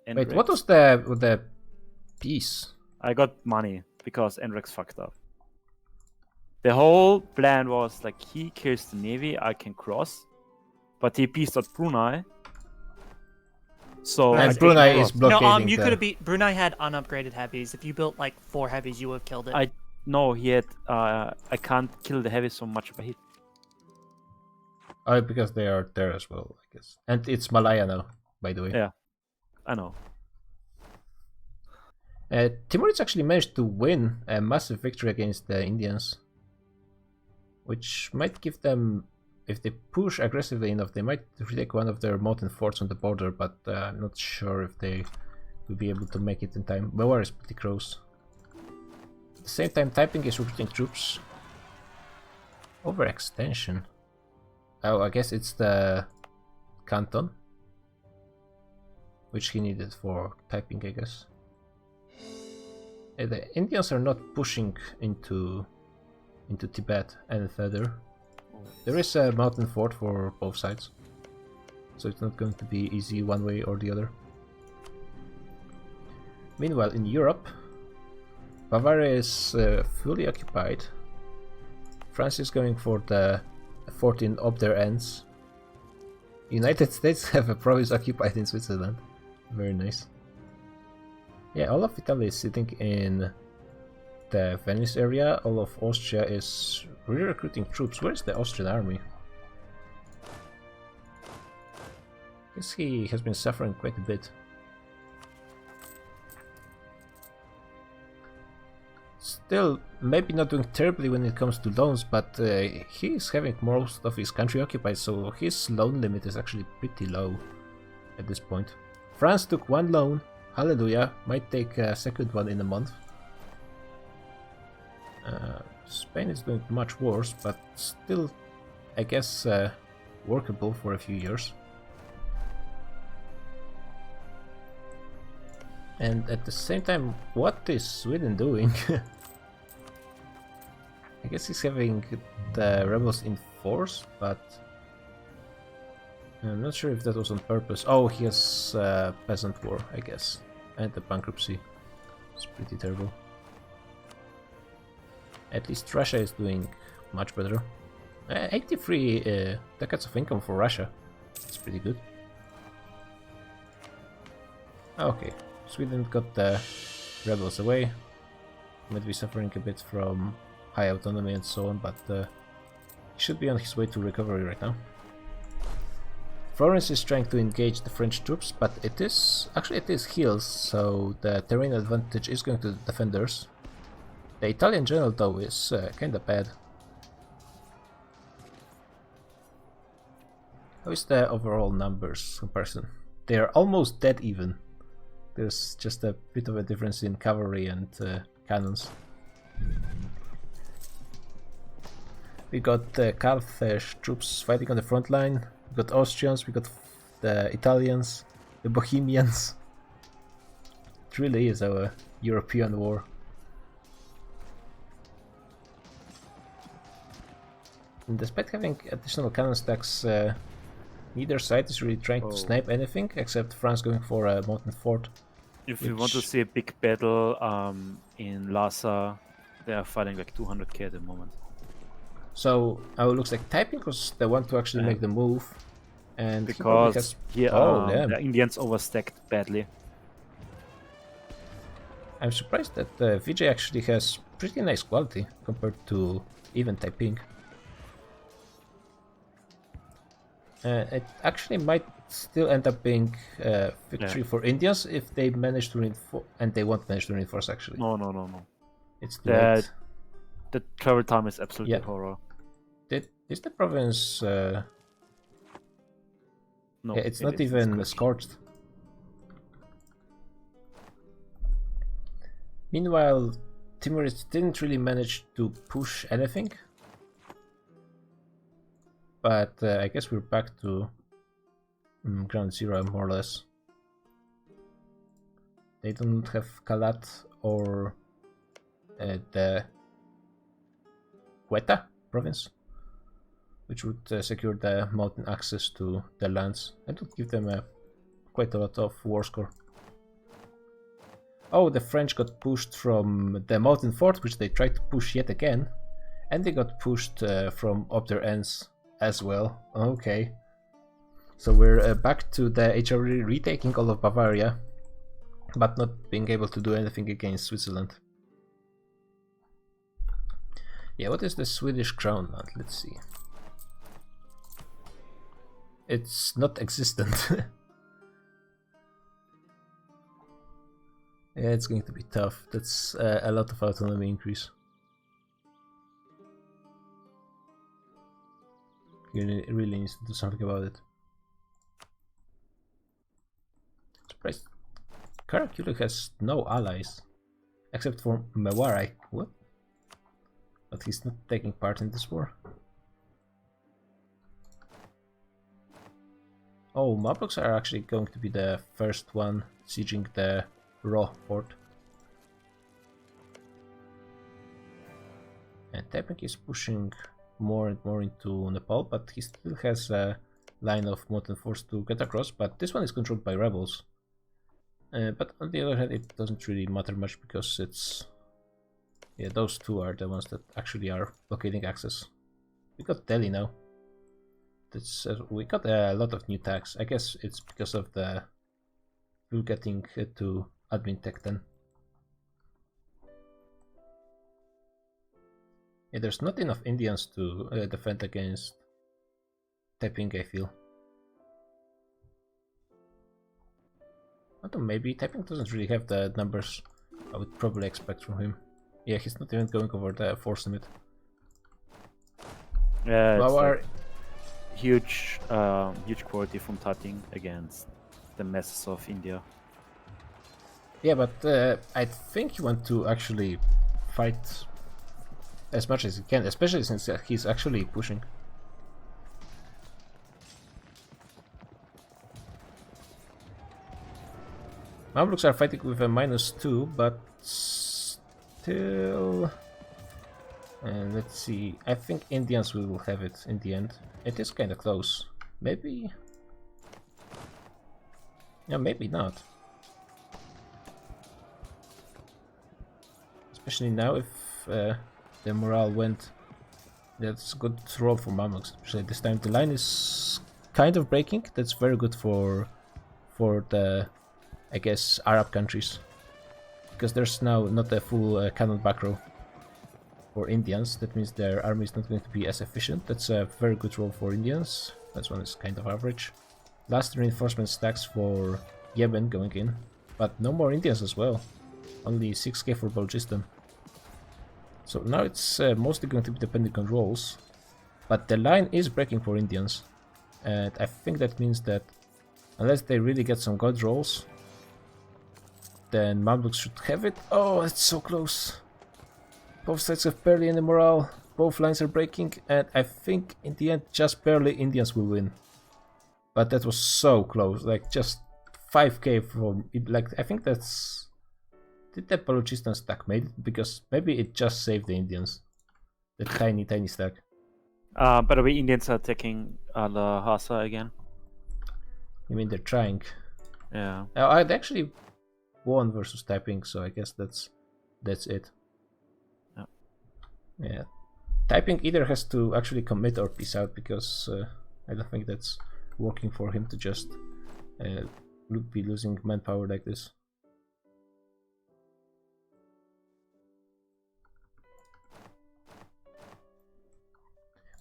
[SPEAKER 1] Wait,
[SPEAKER 7] Enrex.
[SPEAKER 1] what was the piece?
[SPEAKER 7] I got money because Enrex fucked up. The whole plan was like he kills the navy, I can cross, but he pieced out Brunei. So
[SPEAKER 1] And
[SPEAKER 7] I
[SPEAKER 1] Brunei
[SPEAKER 7] can't
[SPEAKER 1] is
[SPEAKER 7] cross.
[SPEAKER 1] blockading.
[SPEAKER 2] You
[SPEAKER 1] the-
[SPEAKER 2] could have beat Brunei had unupgraded heavies. If you built like 4 heavies, you would have killed it.
[SPEAKER 7] No, he had. I can't kill the heavy so much by hit.
[SPEAKER 1] Oh, because they are there as well, I guess. And it's Malaya now, by the way.
[SPEAKER 7] Yeah. I know.
[SPEAKER 1] Timurids actually managed to win a massive victory against the Indians, which might give them, if they push aggressively enough, they might retake one of their mountain forts on the border, but I'm not sure if they we'll be able to make it in time. Bavaria is pretty close. At the same time, Taiping is recruiting troops. Overextension. Oh, I guess it's the Canton, which he needed for Taiping, I guess. The Indians are not pushing into Tibet any further. There is a mountain fort for both sides, so it's not going to be easy one way or the other. Meanwhile, in Europe, Bavaria is fully occupied. France is going for the fort in Ob-der Ends. United States have a province occupied in Switzerland. Very nice. Yeah, all of Italy is sitting in the Venice area. All of Austria is re-recruiting troops. Where's the Austrian army? I guess he has been suffering quite a bit. Still, maybe not doing terribly when it comes to loans, but he is having most of his country occupied, so his loan limit is actually pretty low at this point. France took one loan, hallelujah, might take a second one in a month. Spain is doing much worse, but still, I guess, workable for a few years. And at the same time, what is Sweden doing? I guess he's having the rebels in force, but I'm not sure if that was on purpose. Oh, he has peasant war, I guess, and the bankruptcy. It's pretty terrible. At least Russia is doing much better. 83 decades of income for Russia. That's pretty good. Okay. Sweden got the rebels away. Might be suffering a bit from high autonomy and so on, but he should be on his way to recovery right now. Florence is trying to engage the French troops, but it is hills, so the terrain advantage is going to the defenders. The Italian general though is kinda bad. How is the overall numbers comparison? They are almost dead even. There's just a bit of a difference in cavalry and cannons. We got Carthage troops fighting on the front line. We got Austrians, we got the Italians, the Bohemians. It really is our European war. And despite having additional cannon stacks, neither side is really trying to snipe anything, except France going for a mountain fort.
[SPEAKER 7] If you want to see a big battle in Lhasa, they are fighting like 200k at the moment.
[SPEAKER 1] So, it looks like Taiping was the one to actually make the move. And
[SPEAKER 7] because here the Indians overstacked badly.
[SPEAKER 1] I'm surprised that Vijay actually has pretty nice quality compared to even Taiping. It actually might still end up being victory for Indians if they manage to reinforce, and they won't manage to reinforce actually.
[SPEAKER 7] No.
[SPEAKER 1] It's too late.
[SPEAKER 7] The travel time is absolutely horror.
[SPEAKER 1] Is the province? No, yeah, it's not even scorched. Meanwhile, Timurids didn't really manage to push anything. But I guess we're back to ground zero more or less. They don't have Kalat or the Quetta province, which would secure the mountain access to the lands and would give them quite a lot of war score. Oh, the French got pushed from the mountain fort, which they tried to push yet again, and they got pushed from Ob-der Ends as well. Okay. So we're back to the HRE retaking all of Bavaria, but not being able to do anything against Switzerland. Yeah, what is the Swedish crown land? Let's see. It's not existent. Yeah, it's going to be tough. That's a lot of autonomy increase. You really needs to do something about it. Surprised Karakulu has no allies. Except for Mewarai. What? But he's not taking part in this war. Oh, Mobloks are actually going to be the first one sieging the Raw port. And Taiping is pushing more and more into Nepal, but he still has a line of Mountain Force to get across, but this one is controlled by rebels. But on the other hand, it doesn't really matter much because it's... Yeah, those two are the ones that actually are blockading access. We got Delhi now. We got a lot of new tags. I guess it's because of the fuel getting to admin tech 10. Yeah, there's not enough Indians to defend against Taiping, I feel. Although maybe Taiping doesn't really have the numbers I would probably expect from him. Yeah, he's not even going over the force limit.
[SPEAKER 7] Yeah, it's
[SPEAKER 1] Our
[SPEAKER 7] like huge quality from Taiping against the masses of India.
[SPEAKER 1] Yeah, but I think you want to actually fight as much as you can, especially since he's actually pushing. Mamluks are fighting with a -2, but still... And let's see, I think Indians will have it in the end. It is kind of close. Maybe... Yeah, maybe not. Especially now if the morale went... That's a good roll for Mamluks, especially this time. The line is kind of breaking. That's very good for the, I guess, Arab countries. Because there's now not a full cannon back row for Indians. That means their army is not going to be as efficient. That's a very good roll for Indians. That one is kind of average. Last reinforcement stacks for Yemen going in. But no more Indians as well. Only 6k for Balochistan. So now it's mostly going to be depending on rolls. But the line is breaking for Indians. And I think that means that unless they really get some good rolls, then Mamluks should have it. Oh, it's so close. Both sides have barely any morale. Both lines are breaking. And I think in the end, just barely Indians will win. But that was so close. Like just 5k from it. Like I think that's... Did that Balochistan stack made it? Because maybe it just saved the Indians. The tiny stack.
[SPEAKER 7] By the way, Indians are taking Lhasa again.
[SPEAKER 1] I mean, they're trying.
[SPEAKER 7] Yeah.
[SPEAKER 1] I'd actually won versus Taiping, so I guess that's it.
[SPEAKER 7] Yeah.
[SPEAKER 1] Yeah. Taiping either has to actually commit or peace out, because I don't think that's working for him to just be losing manpower like this.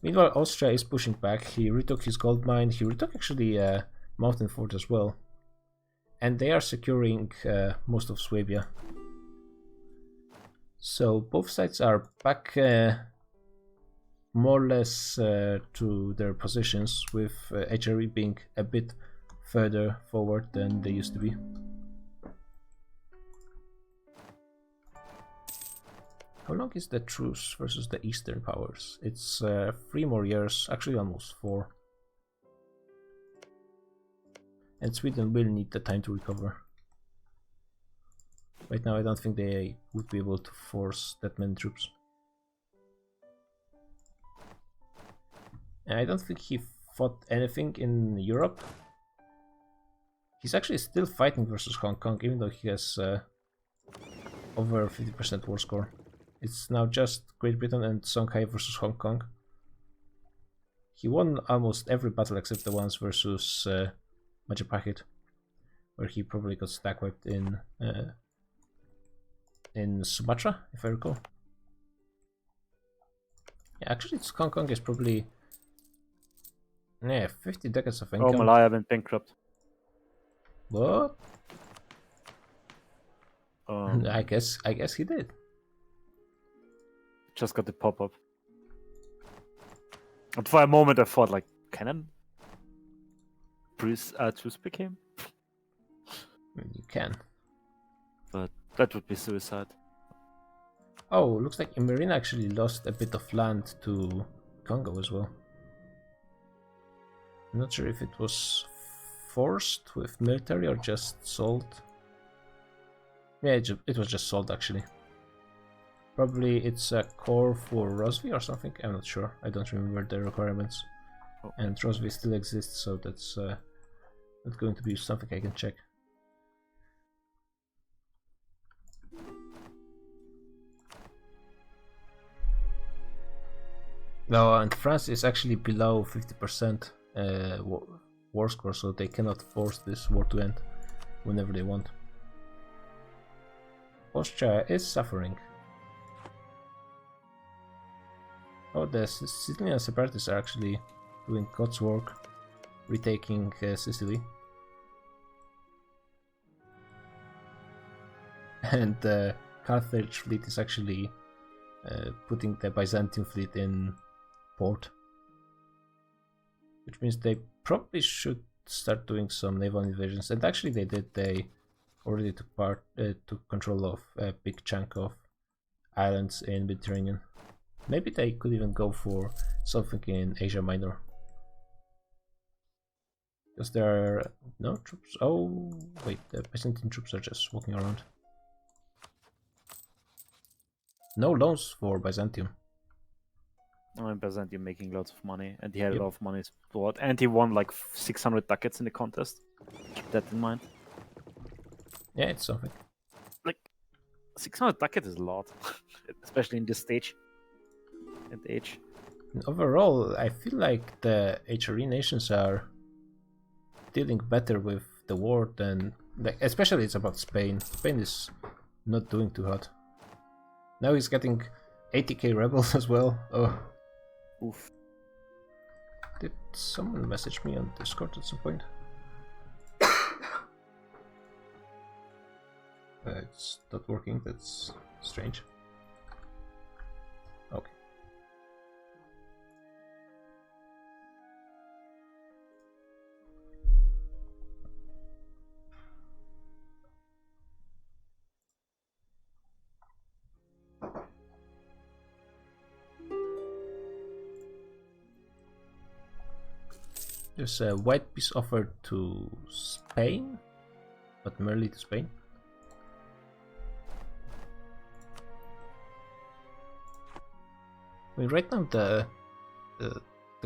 [SPEAKER 1] Meanwhile, Austria is pushing back. He retook his gold mine. He retook actually Mountain Fort as well. And they are securing most of Swabia. So both sides are back more or less to their positions, with HRE being a bit further forward than they used to be. How long is the truce versus the Eastern powers? It's 3 more years, actually almost 4. And Sweden will need the time to recover. Right now I don't think they would be able to force that many troops. And I don't think he fought anything in Europe. He's actually still fighting versus Hong Kong, even though he has over 50% war score. It's now just Great Britain and Songhai versus Hong Kong. He won almost every battle except the ones versus Majapahit, where he probably got stack wiped in Sumatra, if I recall. Yeah, actually, it's Hong Kong is probably 50 decades of income.
[SPEAKER 7] Oh, Malaya went bankrupt.
[SPEAKER 1] What? I guess he did.
[SPEAKER 7] Just got the pop-up. And for a moment I thought, like, can Bruce speak him?
[SPEAKER 1] You can.
[SPEAKER 7] That would be suicide.
[SPEAKER 1] Oh, looks like Marina actually lost a bit of land to Congo as well. I'm not sure if it was forced with military or just sold. Yeah, it was just sold actually. Probably it's a core for Rosvi or something, I'm not sure. I don't remember the requirements.
[SPEAKER 7] Oh.
[SPEAKER 1] And Rosvi still exists, so that's not going to be something I can check. No, and France is actually below 50% war score, so they cannot force this war to end whenever they want. Austria is suffering. Oh, the Sicilian separatists are actually doing God's work, retaking Sicily. And the Carthage fleet is actually putting the Byzantine fleet in port. Which means they probably should start doing some naval invasions. And actually they did. They already took control of a big chunk of islands in Mediterranean. Maybe they could even go for something in Asia Minor. Because there are no troops. Oh, wait, the Byzantine troops are just walking around. No loans for Byzantium.
[SPEAKER 7] I mean, Byzantium making lots of money, and he had
[SPEAKER 1] Yep.
[SPEAKER 7] a lot of money to what? And he won like 600 ducats in the contest. Keep that in mind.
[SPEAKER 1] Yeah, it's something.
[SPEAKER 7] Like 600 ducats is a lot, especially in this stage and age.
[SPEAKER 1] And overall, I feel like the HRE nations are dealing better with the war than, like, especially it's about Spain. Spain is not doing too hot. Now he's getting 80k rebels as well. Oh,
[SPEAKER 7] Oof.
[SPEAKER 1] did someone message me on Discord at some point? It's not working, that's strange. Okay. There's a white peace offered to Spain, but merely to Spain. I mean, right now the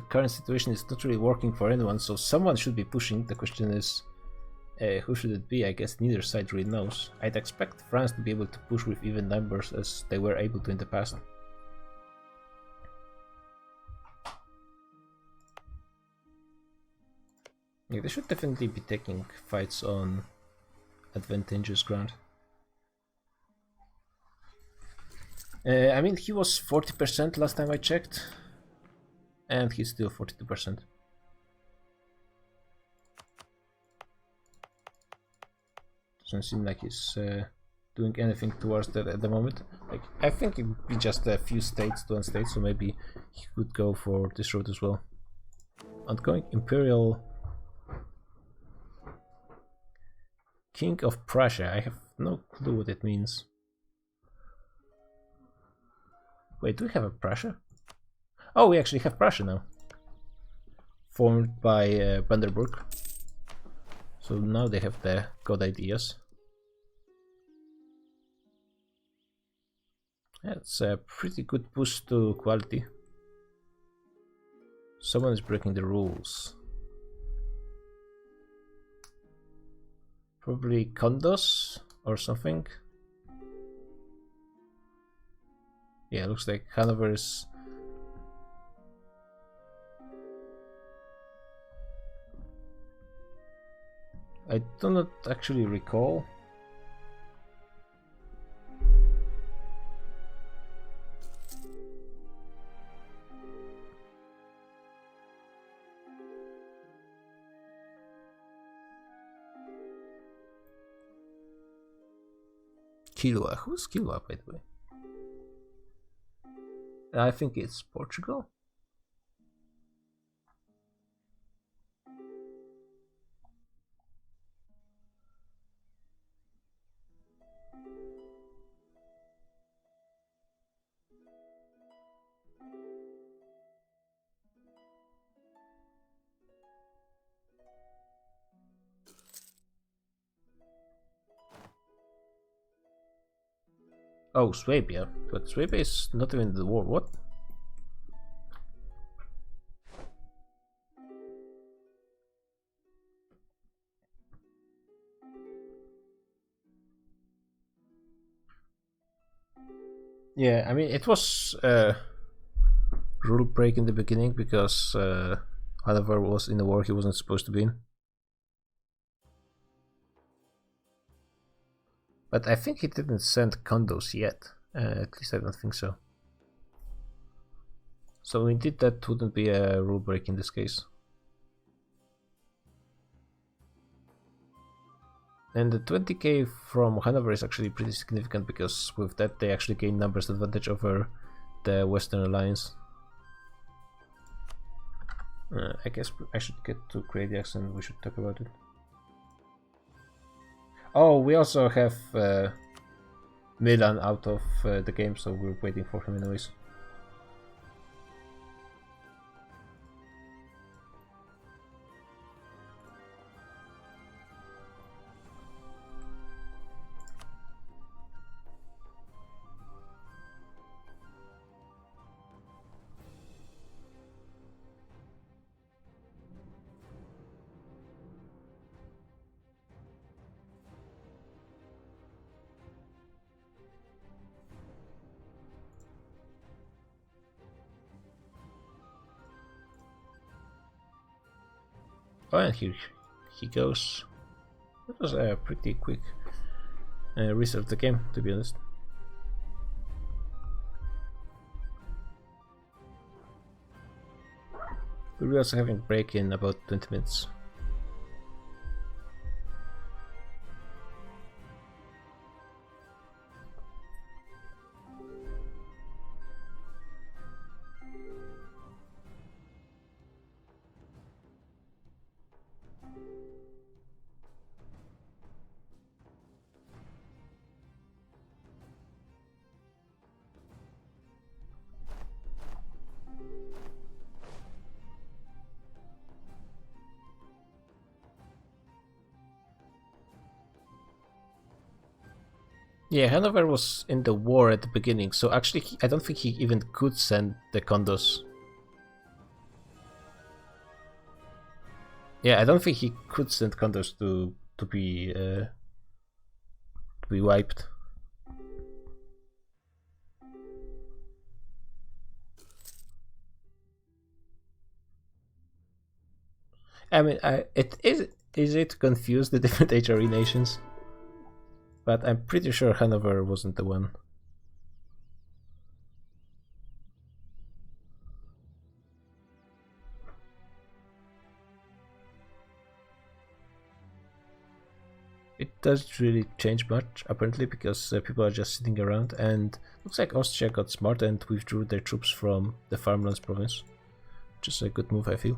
[SPEAKER 1] current situation is not really working for anyone, so someone should be pushing. The question is, who should it be? I guess neither side really knows. I'd expect France to be able to push with even numbers as they were able to in the past. Yeah, they should definitely be taking fights on advantageous ground. I mean, he was 40% last time I checked, and he's still 42%. Doesn't seem like he's doing anything towards that at the moment. Like, I think it would be just a few states to one state, so maybe he could go for this route as well. Ongoing Imperial King of Prussia. I have no clue what it means. Wait, do we have a Prussia? Oh, we actually have Prussia now. Formed by Brandenburg. So now they have the god ideas. That's a pretty good boost to quality. Someone is breaking the rules. Probably condos or something. Yeah, looks like Hanover is... I do not actually recall. Kilwa. Who's Kilwa, by the way? I think it's Portugal. Oh, Swabia. But Swabia is not even in the war. What? Yeah, I mean, it was rule break in the beginning because Hanover was in a war he wasn't supposed to be in. But I think he didn't send condos yet. At least I don't think so. So indeed that wouldn't be a rule break in this case. And the 20k from Hanover is actually pretty significant because with that they actually gain numbers advantage over the Western Alliance. I guess I should get to Gradiax and we should talk about it. Oh, we also have Milan out of the game, so we're waiting for him anyways. Oh, and here he goes. That was a pretty quick reset of the game, to be honest. We're also having a break in about 20 minutes. Yeah, Hanover was in the war at the beginning, so actually I don't think he even could send the condos. Yeah, I don't think he could send condos to be wiped. I mean, it is easy to confuse the different HRE nations, but I'm pretty sure Hanover wasn't the one. It doesn't really change much, apparently, because people are just sitting around, and looks like Austria got smart and withdrew their troops from the Farmlands province, which is a good move, I feel.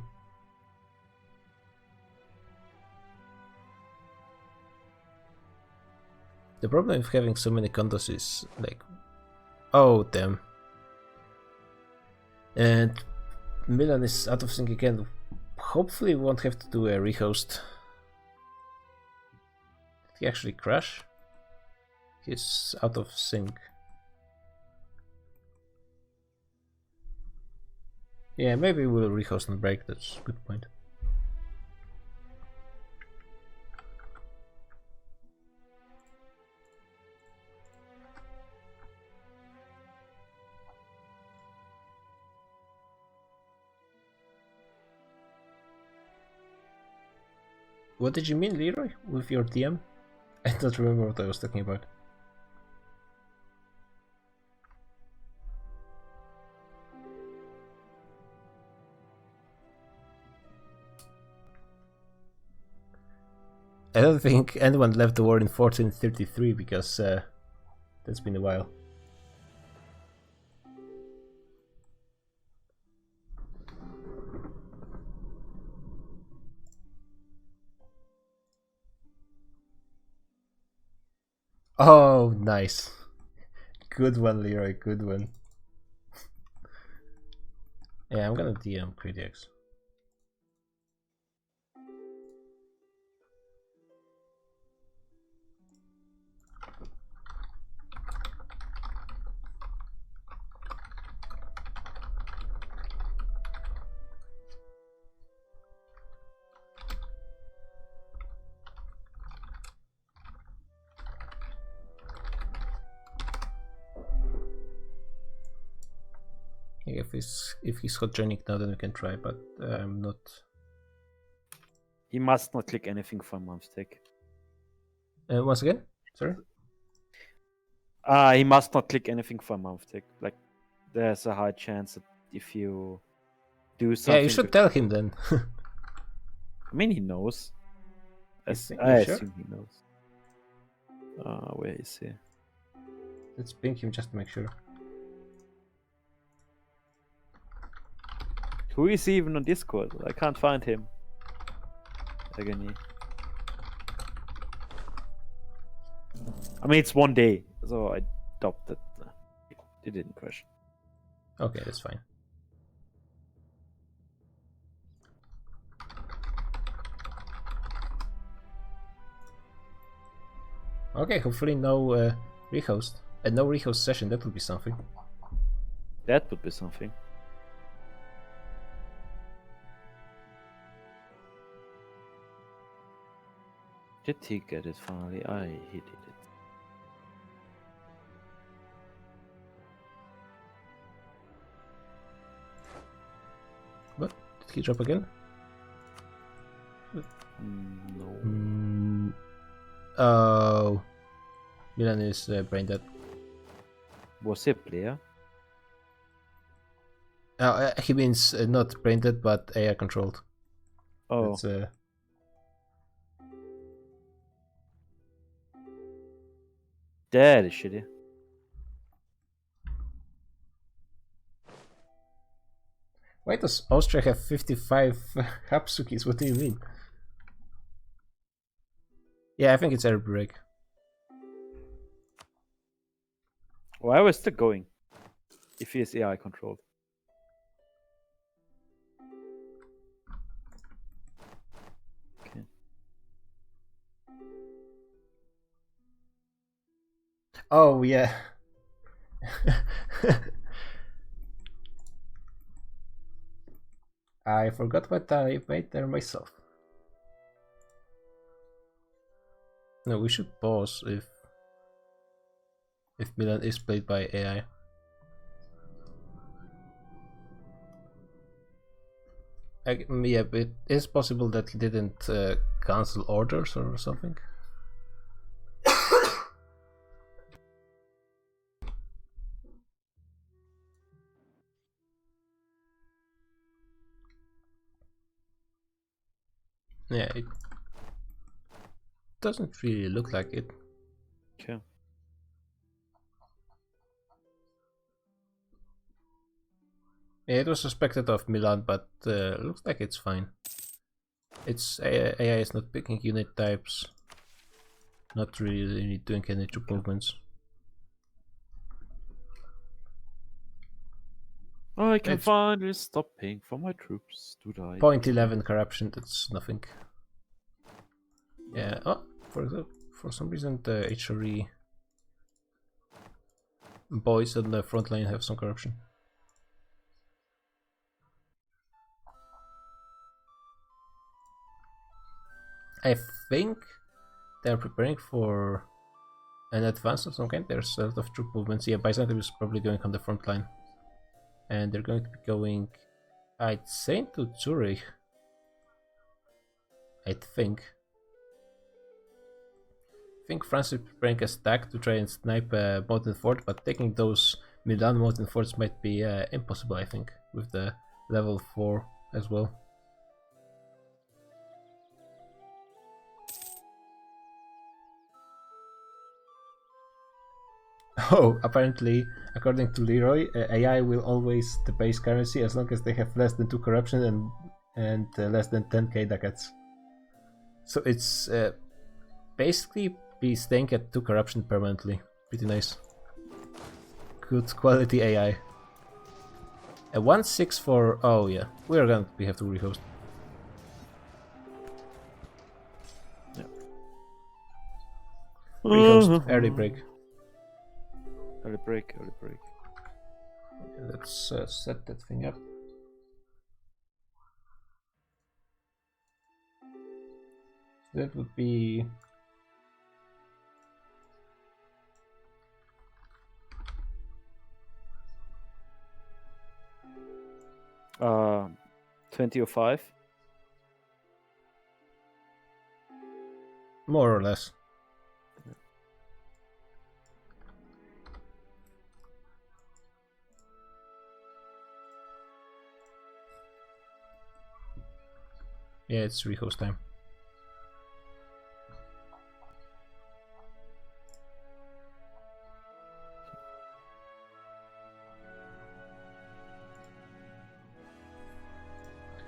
[SPEAKER 1] The problem with having so many condos is, like, oh damn. And Milan is out of sync again. Hopefully we won't have to do a rehost. Did he actually crash? He's out of sync. Yeah, maybe we'll rehost on break, that's a good point. What did you mean, Leroy, with your DM? I don't remember what I was talking about. I don't think anyone left the war in 1433 because that's been a while. Oh, nice. Good one, Leroy, good one. Yeah, I'm gonna DM Critics. checking if he's hot joining now, then we can try, but I'm not.
[SPEAKER 7] He must not click anything for a month tick.
[SPEAKER 1] Once again, sorry.
[SPEAKER 7] He must not click anything for a month tick. Like, there's a high chance that if you do something.
[SPEAKER 1] Yeah, you should tell him then.
[SPEAKER 7] I mean, he knows. I
[SPEAKER 1] Sure?
[SPEAKER 7] assume he knows. Where is he?
[SPEAKER 1] Let's ping him just to make sure.
[SPEAKER 7] Who is he even on Discord? I can't find him. Agony. I mean, it's one day, so I doubt that it didn't crash.
[SPEAKER 1] Okay, that's fine. Okay, hopefully no rehost. And no rehost session, that would be something.
[SPEAKER 7] That would be something. Did he get it finally? He did it.
[SPEAKER 1] What? Did he drop again?
[SPEAKER 7] No.
[SPEAKER 1] Oh. Milan is brain dead.
[SPEAKER 7] Was he a player?
[SPEAKER 1] He means not brain dead, but AI controlled.
[SPEAKER 7] Oh.
[SPEAKER 1] That's,
[SPEAKER 7] That is shitty.
[SPEAKER 1] Why does Austria have 55 Hapsukis? What do you mean? Yeah, I think it's air break.
[SPEAKER 7] Why was still going? If he is AI controlled. Okay.
[SPEAKER 1] Oh, yeah. I forgot what I made there myself. No, we should pause if Milan is played by AI. Yeah, but it is possible that he didn't cancel orders or something. Yeah, it doesn't really look like it.
[SPEAKER 7] Okay.
[SPEAKER 1] Yeah, it was suspected of Milan, but looks like it's fine. It's AI is not picking unit types, not really doing any troop movements.
[SPEAKER 7] I can
[SPEAKER 1] It's-
[SPEAKER 7] finally stop paying for my troops to die.
[SPEAKER 1] 0.11 corruption, that's nothing. Yeah, oh, for some reason the HRE boys on the front line have some corruption. I think they're preparing for an advance of some kind. There's a lot of troop movements. Yeah, Byzantium is probably going on the front line. And they're going to be going, I'd say, to Zurich. I think France is preparing a stack to try and snipe a mountain fort, but taking those Milan mountain forts might be impossible, I think, with the level 4 as well. Oh, apparently, according to Leroy, AI will always the base currency as long as they have less than 2 corruption and less than 10k ducats. So it's basically be staying at 2 corruption permanently. Pretty nice. Good quality AI. A 1-6 for... oh yeah, we have to rehost. Rehost, early break.
[SPEAKER 7] Early break, early break.
[SPEAKER 1] Let's set that thing up. That would be...
[SPEAKER 7] 2005.
[SPEAKER 1] More or less. Yeah, it's rehost time.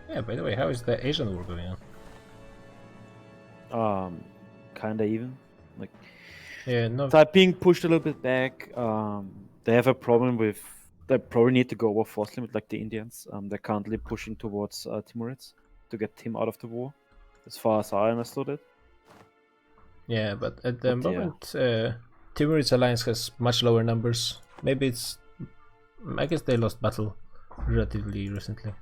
[SPEAKER 1] Yeah, by the way, how is the Asian war going on?
[SPEAKER 7] Kinda even. Like,
[SPEAKER 1] Yeah, no.
[SPEAKER 7] they're being pushed a little bit back. They have a problem with. They probably need to go over force limit like the Indians. They're currently pushing towards Timurids to get Tim out of the war, as far as I understood it.
[SPEAKER 1] Yeah, but at the
[SPEAKER 7] But yeah.
[SPEAKER 1] moment, Timurids Alliance has much lower numbers. Maybe it's. I guess they lost battle relatively recently.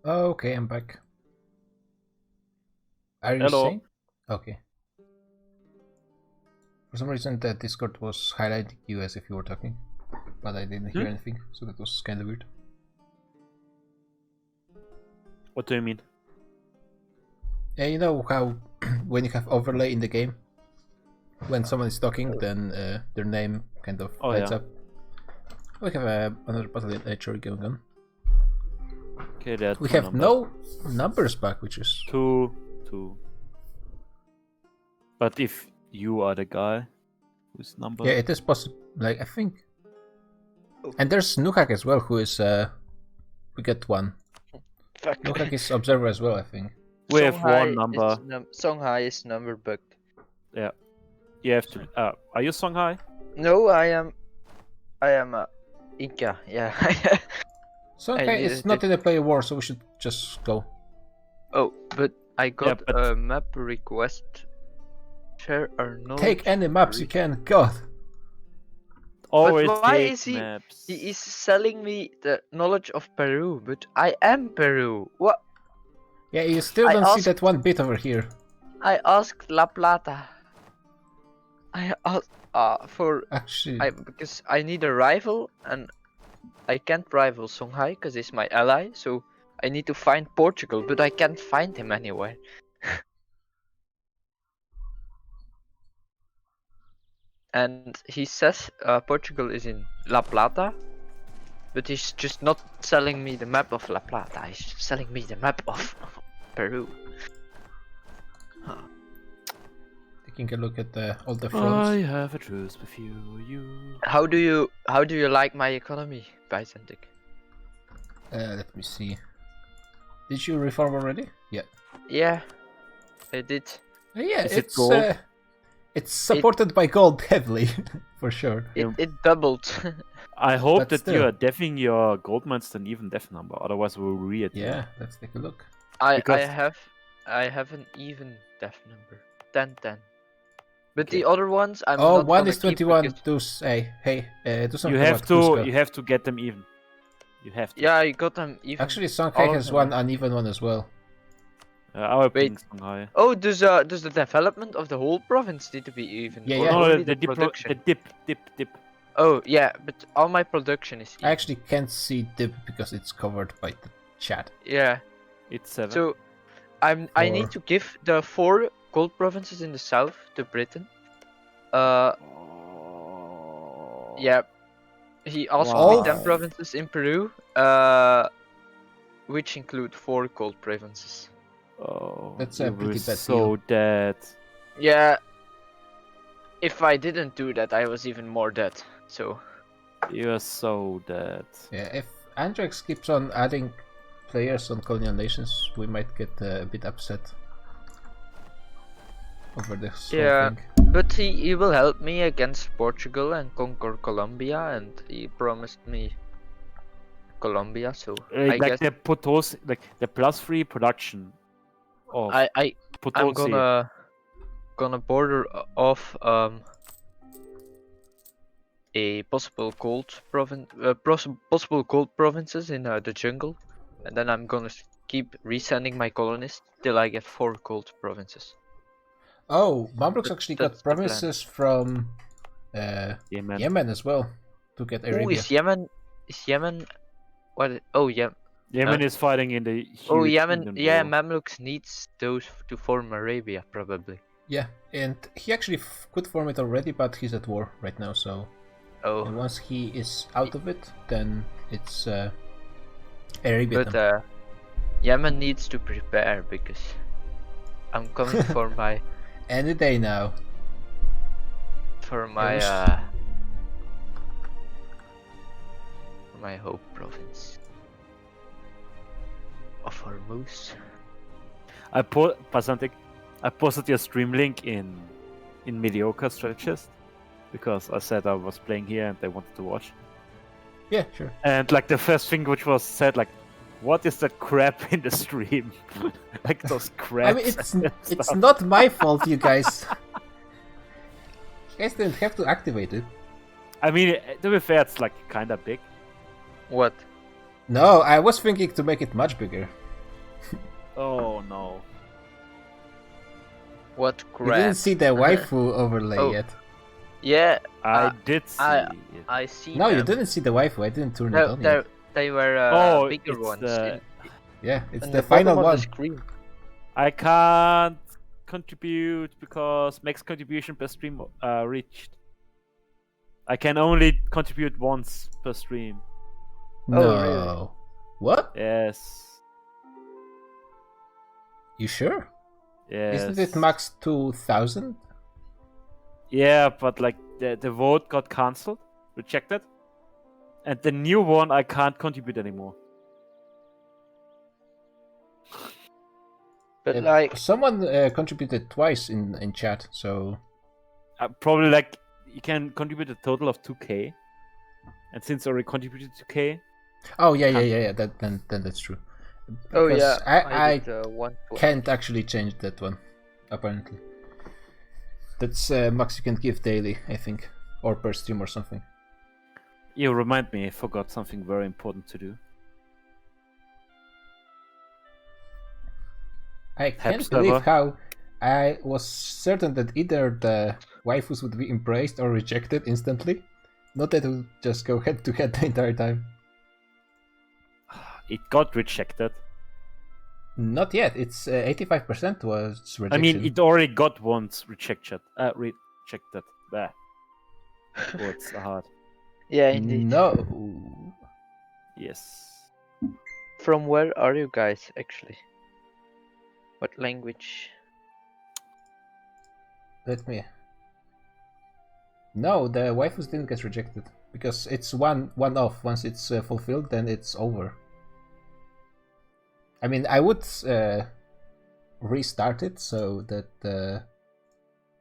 [SPEAKER 1] Okay, I'm back. Are you
[SPEAKER 7] Hello.
[SPEAKER 1] saying? Okay. For some reason, the Discord was highlighting you as if you were talking, but I didn't hear anything, so that was kind of weird.
[SPEAKER 7] What do you mean?
[SPEAKER 1] Yeah, you know how when you have overlay in the game, when someone is talking, then their name kind of lights
[SPEAKER 7] yeah.
[SPEAKER 1] up. We have another battalion actually going on.
[SPEAKER 7] Okay, there are
[SPEAKER 1] We
[SPEAKER 7] two
[SPEAKER 1] have
[SPEAKER 7] numbers.
[SPEAKER 1] no numbers back, which is
[SPEAKER 7] Two. But if you are the guy whose number.
[SPEAKER 1] yeah, it is possible. Like I think, and there's Nuhak as well, who is we get one.
[SPEAKER 4] Fuck.
[SPEAKER 1] Nuhak is observer as well, I think.
[SPEAKER 7] We have
[SPEAKER 6] Songhai
[SPEAKER 7] one number.
[SPEAKER 6] Songhai is number bugged.
[SPEAKER 7] Yeah. You have to. Are you Songhai?
[SPEAKER 6] No, I am Inca. Yeah.
[SPEAKER 1] Songhai is
[SPEAKER 6] needed
[SPEAKER 1] not
[SPEAKER 6] to-
[SPEAKER 1] in a player war, so we should just go.
[SPEAKER 6] Oh, but I got
[SPEAKER 7] but-
[SPEAKER 6] a map request. Share or no?
[SPEAKER 1] Take any maps you can. God.
[SPEAKER 7] Always
[SPEAKER 6] why
[SPEAKER 7] take
[SPEAKER 6] is he-
[SPEAKER 7] maps.
[SPEAKER 6] He is selling me the knowledge of Peru, but I am Peru. What?
[SPEAKER 1] Yeah, you still
[SPEAKER 6] I
[SPEAKER 1] don't see
[SPEAKER 6] asked-
[SPEAKER 1] that one bit over here.
[SPEAKER 6] I asked La Plata. I asked for
[SPEAKER 1] Actually,
[SPEAKER 6] because I need a rival and I can't rival Songhai because he's my ally. So I need to find Portugal, but I can't find him anywhere. And he says Portugal is in La Plata, but he's just not selling me the map of La Plata. He's selling me the map of Peru.
[SPEAKER 1] taking a look at all the fronts.
[SPEAKER 7] I have a truce with you.
[SPEAKER 6] How do you like my economy, Byzantic?
[SPEAKER 1] Let me see. Did you reform already? Yeah.
[SPEAKER 6] Yeah, I did.
[SPEAKER 1] Yeah,
[SPEAKER 7] Is it gold?
[SPEAKER 1] It's supported by gold heavily, for sure.
[SPEAKER 6] It doubled.
[SPEAKER 7] I hope
[SPEAKER 1] But
[SPEAKER 7] that
[SPEAKER 1] still.
[SPEAKER 7] you are deafing your gold mines to an even def number, otherwise we'll read.
[SPEAKER 1] Yeah, let's take a look.
[SPEAKER 6] I
[SPEAKER 7] Because-
[SPEAKER 6] have an even def number. 10-10. But
[SPEAKER 7] Okay.
[SPEAKER 6] the other ones I'm
[SPEAKER 1] Oh,
[SPEAKER 6] not
[SPEAKER 1] one
[SPEAKER 6] gonna
[SPEAKER 1] is
[SPEAKER 6] keep
[SPEAKER 1] 21.
[SPEAKER 6] because-
[SPEAKER 1] Do something
[SPEAKER 7] You have
[SPEAKER 1] about
[SPEAKER 7] to.
[SPEAKER 1] Cusco.
[SPEAKER 7] You have to get them even. You have to.
[SPEAKER 6] Yeah, I got them even.
[SPEAKER 1] Actually, Songhai
[SPEAKER 6] all of
[SPEAKER 1] has
[SPEAKER 6] them
[SPEAKER 1] one
[SPEAKER 6] are-
[SPEAKER 1] uneven one as well.
[SPEAKER 7] Our
[SPEAKER 6] Wait.
[SPEAKER 7] ping Songhai.
[SPEAKER 6] Oh, does the development of the whole province need to be even?
[SPEAKER 1] Yeah,
[SPEAKER 6] or
[SPEAKER 1] yeah.
[SPEAKER 7] No,
[SPEAKER 6] only
[SPEAKER 7] the
[SPEAKER 6] production?
[SPEAKER 7] dip.
[SPEAKER 6] Oh yeah, but all my production is
[SPEAKER 1] I
[SPEAKER 6] even.
[SPEAKER 1] actually can't see dip because it's covered by the chat.
[SPEAKER 6] Yeah.
[SPEAKER 7] It's 7.
[SPEAKER 6] So I need
[SPEAKER 1] Four.
[SPEAKER 6] to give the 4 gold provinces in the south to Britain. Yeah. He asked
[SPEAKER 1] Wow.
[SPEAKER 6] me 10 provinces in Peru, which include 4 gold provinces.
[SPEAKER 7] Oh,
[SPEAKER 1] That's a
[SPEAKER 7] you
[SPEAKER 1] pretty
[SPEAKER 7] were
[SPEAKER 1] bad
[SPEAKER 7] so dead.
[SPEAKER 6] Yeah. If I didn't do that, I was even more dead. So
[SPEAKER 7] You are so dead.
[SPEAKER 1] Yeah, if Andrex keeps on adding players on colonial nations, we might get a bit upset over this whole
[SPEAKER 6] Yeah.
[SPEAKER 1] thing.
[SPEAKER 6] but he will help me against Portugal and conquer Colombia, and he promised me Colombia. So I
[SPEAKER 7] Like
[SPEAKER 6] guess
[SPEAKER 7] the Potosi, like the +3 production of
[SPEAKER 6] I'm
[SPEAKER 7] Potosi.
[SPEAKER 6] gonna border off a possible gold province, possible gold provinces in the jungle, and then I'm gonna keep resending my colonists till I get 4 gold provinces.
[SPEAKER 1] Oh, Mamluks actually got
[SPEAKER 6] That's the plan.
[SPEAKER 1] promises from
[SPEAKER 7] Yemen.
[SPEAKER 1] Yemen as well to get
[SPEAKER 6] Ooh,
[SPEAKER 1] Arabia.
[SPEAKER 6] is Yemen? What? Oh, yeah.
[SPEAKER 7] Yemen is fighting in the huge
[SPEAKER 6] Oh, Yemen.
[SPEAKER 7] Indian
[SPEAKER 6] Yeah,
[SPEAKER 7] war.
[SPEAKER 6] Mamluks needs those to form Arabia, probably.
[SPEAKER 1] Yeah, and he actually could form it already, but he's at war right now, so... And
[SPEAKER 6] Oh,
[SPEAKER 1] once he is out of it, then it's Arabia.
[SPEAKER 6] but Yemen needs to prepare because I'm coming for my
[SPEAKER 1] Any day now.
[SPEAKER 6] for my Hope province of Hormuz.
[SPEAKER 7] I posted your stream link in mediocre strategist because I said I was playing here and they wanted to watch.
[SPEAKER 1] Yeah, sure.
[SPEAKER 7] And like the first thing which was said, like, what is that crap in the stream? Like those crabs.
[SPEAKER 1] I mean, it's
[SPEAKER 7] and
[SPEAKER 1] it's
[SPEAKER 7] stuff.
[SPEAKER 1] not my fault, you guys. You guys didn't have to activate it.
[SPEAKER 7] I mean, to be fair, it's like kind of big.
[SPEAKER 6] What?
[SPEAKER 1] No, I was thinking to make it much bigger.
[SPEAKER 7] Oh no.
[SPEAKER 6] What
[SPEAKER 1] You didn't
[SPEAKER 6] crap?
[SPEAKER 1] see the waifu overlay
[SPEAKER 6] Oh.
[SPEAKER 1] yet.
[SPEAKER 6] Yeah,
[SPEAKER 7] I did see it.
[SPEAKER 6] I see.
[SPEAKER 1] No, you
[SPEAKER 6] them.
[SPEAKER 1] didn't see the waifu. I didn't turn it
[SPEAKER 6] No,
[SPEAKER 1] on yet.
[SPEAKER 6] they were
[SPEAKER 7] Oh,
[SPEAKER 6] bigger
[SPEAKER 7] it's
[SPEAKER 6] ones.
[SPEAKER 7] the-
[SPEAKER 1] Yeah, it's
[SPEAKER 6] in
[SPEAKER 1] the
[SPEAKER 6] bottom
[SPEAKER 1] final
[SPEAKER 6] of
[SPEAKER 1] one.
[SPEAKER 6] The screen.
[SPEAKER 7] I can't contribute because max contribution per stream reached. I can only contribute once per stream.
[SPEAKER 1] No.
[SPEAKER 6] Oh, really?
[SPEAKER 1] What?
[SPEAKER 7] Yes.
[SPEAKER 1] You sure?
[SPEAKER 7] Yes.
[SPEAKER 1] Isn't it max 2,000?
[SPEAKER 7] Yeah, but like the vote got cancelled, rejected, and the new one I can't contribute anymore.
[SPEAKER 6] But like,
[SPEAKER 1] someone contributed twice in chat, so
[SPEAKER 7] Probably like you can contribute a total of 2k, and since I already contributed 2k,
[SPEAKER 1] oh yeah. Then that's true.
[SPEAKER 6] oh
[SPEAKER 1] Because
[SPEAKER 6] yeah,
[SPEAKER 1] I
[SPEAKER 6] did, one.
[SPEAKER 1] can't actually change that one, apparently. That's max you can give daily, I think, or per stream or something.
[SPEAKER 7] you remind me I forgot something very important to do.
[SPEAKER 1] I can't
[SPEAKER 7] Perhaps
[SPEAKER 1] believe
[SPEAKER 7] never.
[SPEAKER 1] how I was certain that either the waifus would be embraced or rejected instantly, not that it would just go head to head the entire time.
[SPEAKER 7] It got rejected.
[SPEAKER 1] Not yet. It's 85% was rejection.
[SPEAKER 7] I mean, it already got once rejected. Rejected. There. Words are hard.
[SPEAKER 6] Yeah, indeed.
[SPEAKER 1] No.
[SPEAKER 7] Yes.
[SPEAKER 6] From where are you guys actually? What language?
[SPEAKER 1] Let me. No, the waifus didn't get rejected because it's one off. Once it's fulfilled, then it's over. I mean, I would restart it so that,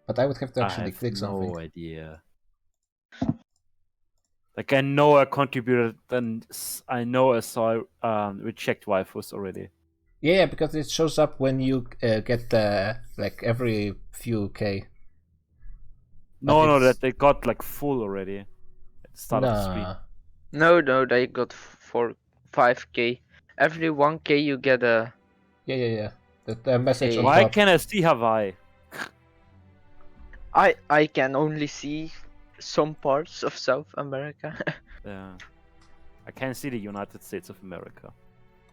[SPEAKER 1] but I would have to actually click something.
[SPEAKER 7] No idea. Like I know I contributed, and I know I saw reject waifus already.
[SPEAKER 1] Yeah, because it shows up when you get like every few K.
[SPEAKER 7] No,
[SPEAKER 1] But it's-
[SPEAKER 7] that they got like full already at the start of the stream.
[SPEAKER 1] Nah.
[SPEAKER 6] No, they got 5k. Every 1k you get a.
[SPEAKER 1] Yeah. The message
[SPEAKER 6] Hey.
[SPEAKER 1] on
[SPEAKER 7] Why
[SPEAKER 1] top.
[SPEAKER 7] can I see Hawaii?
[SPEAKER 6] I can only see some parts of South America.
[SPEAKER 7] Yeah. I can see the United States of America.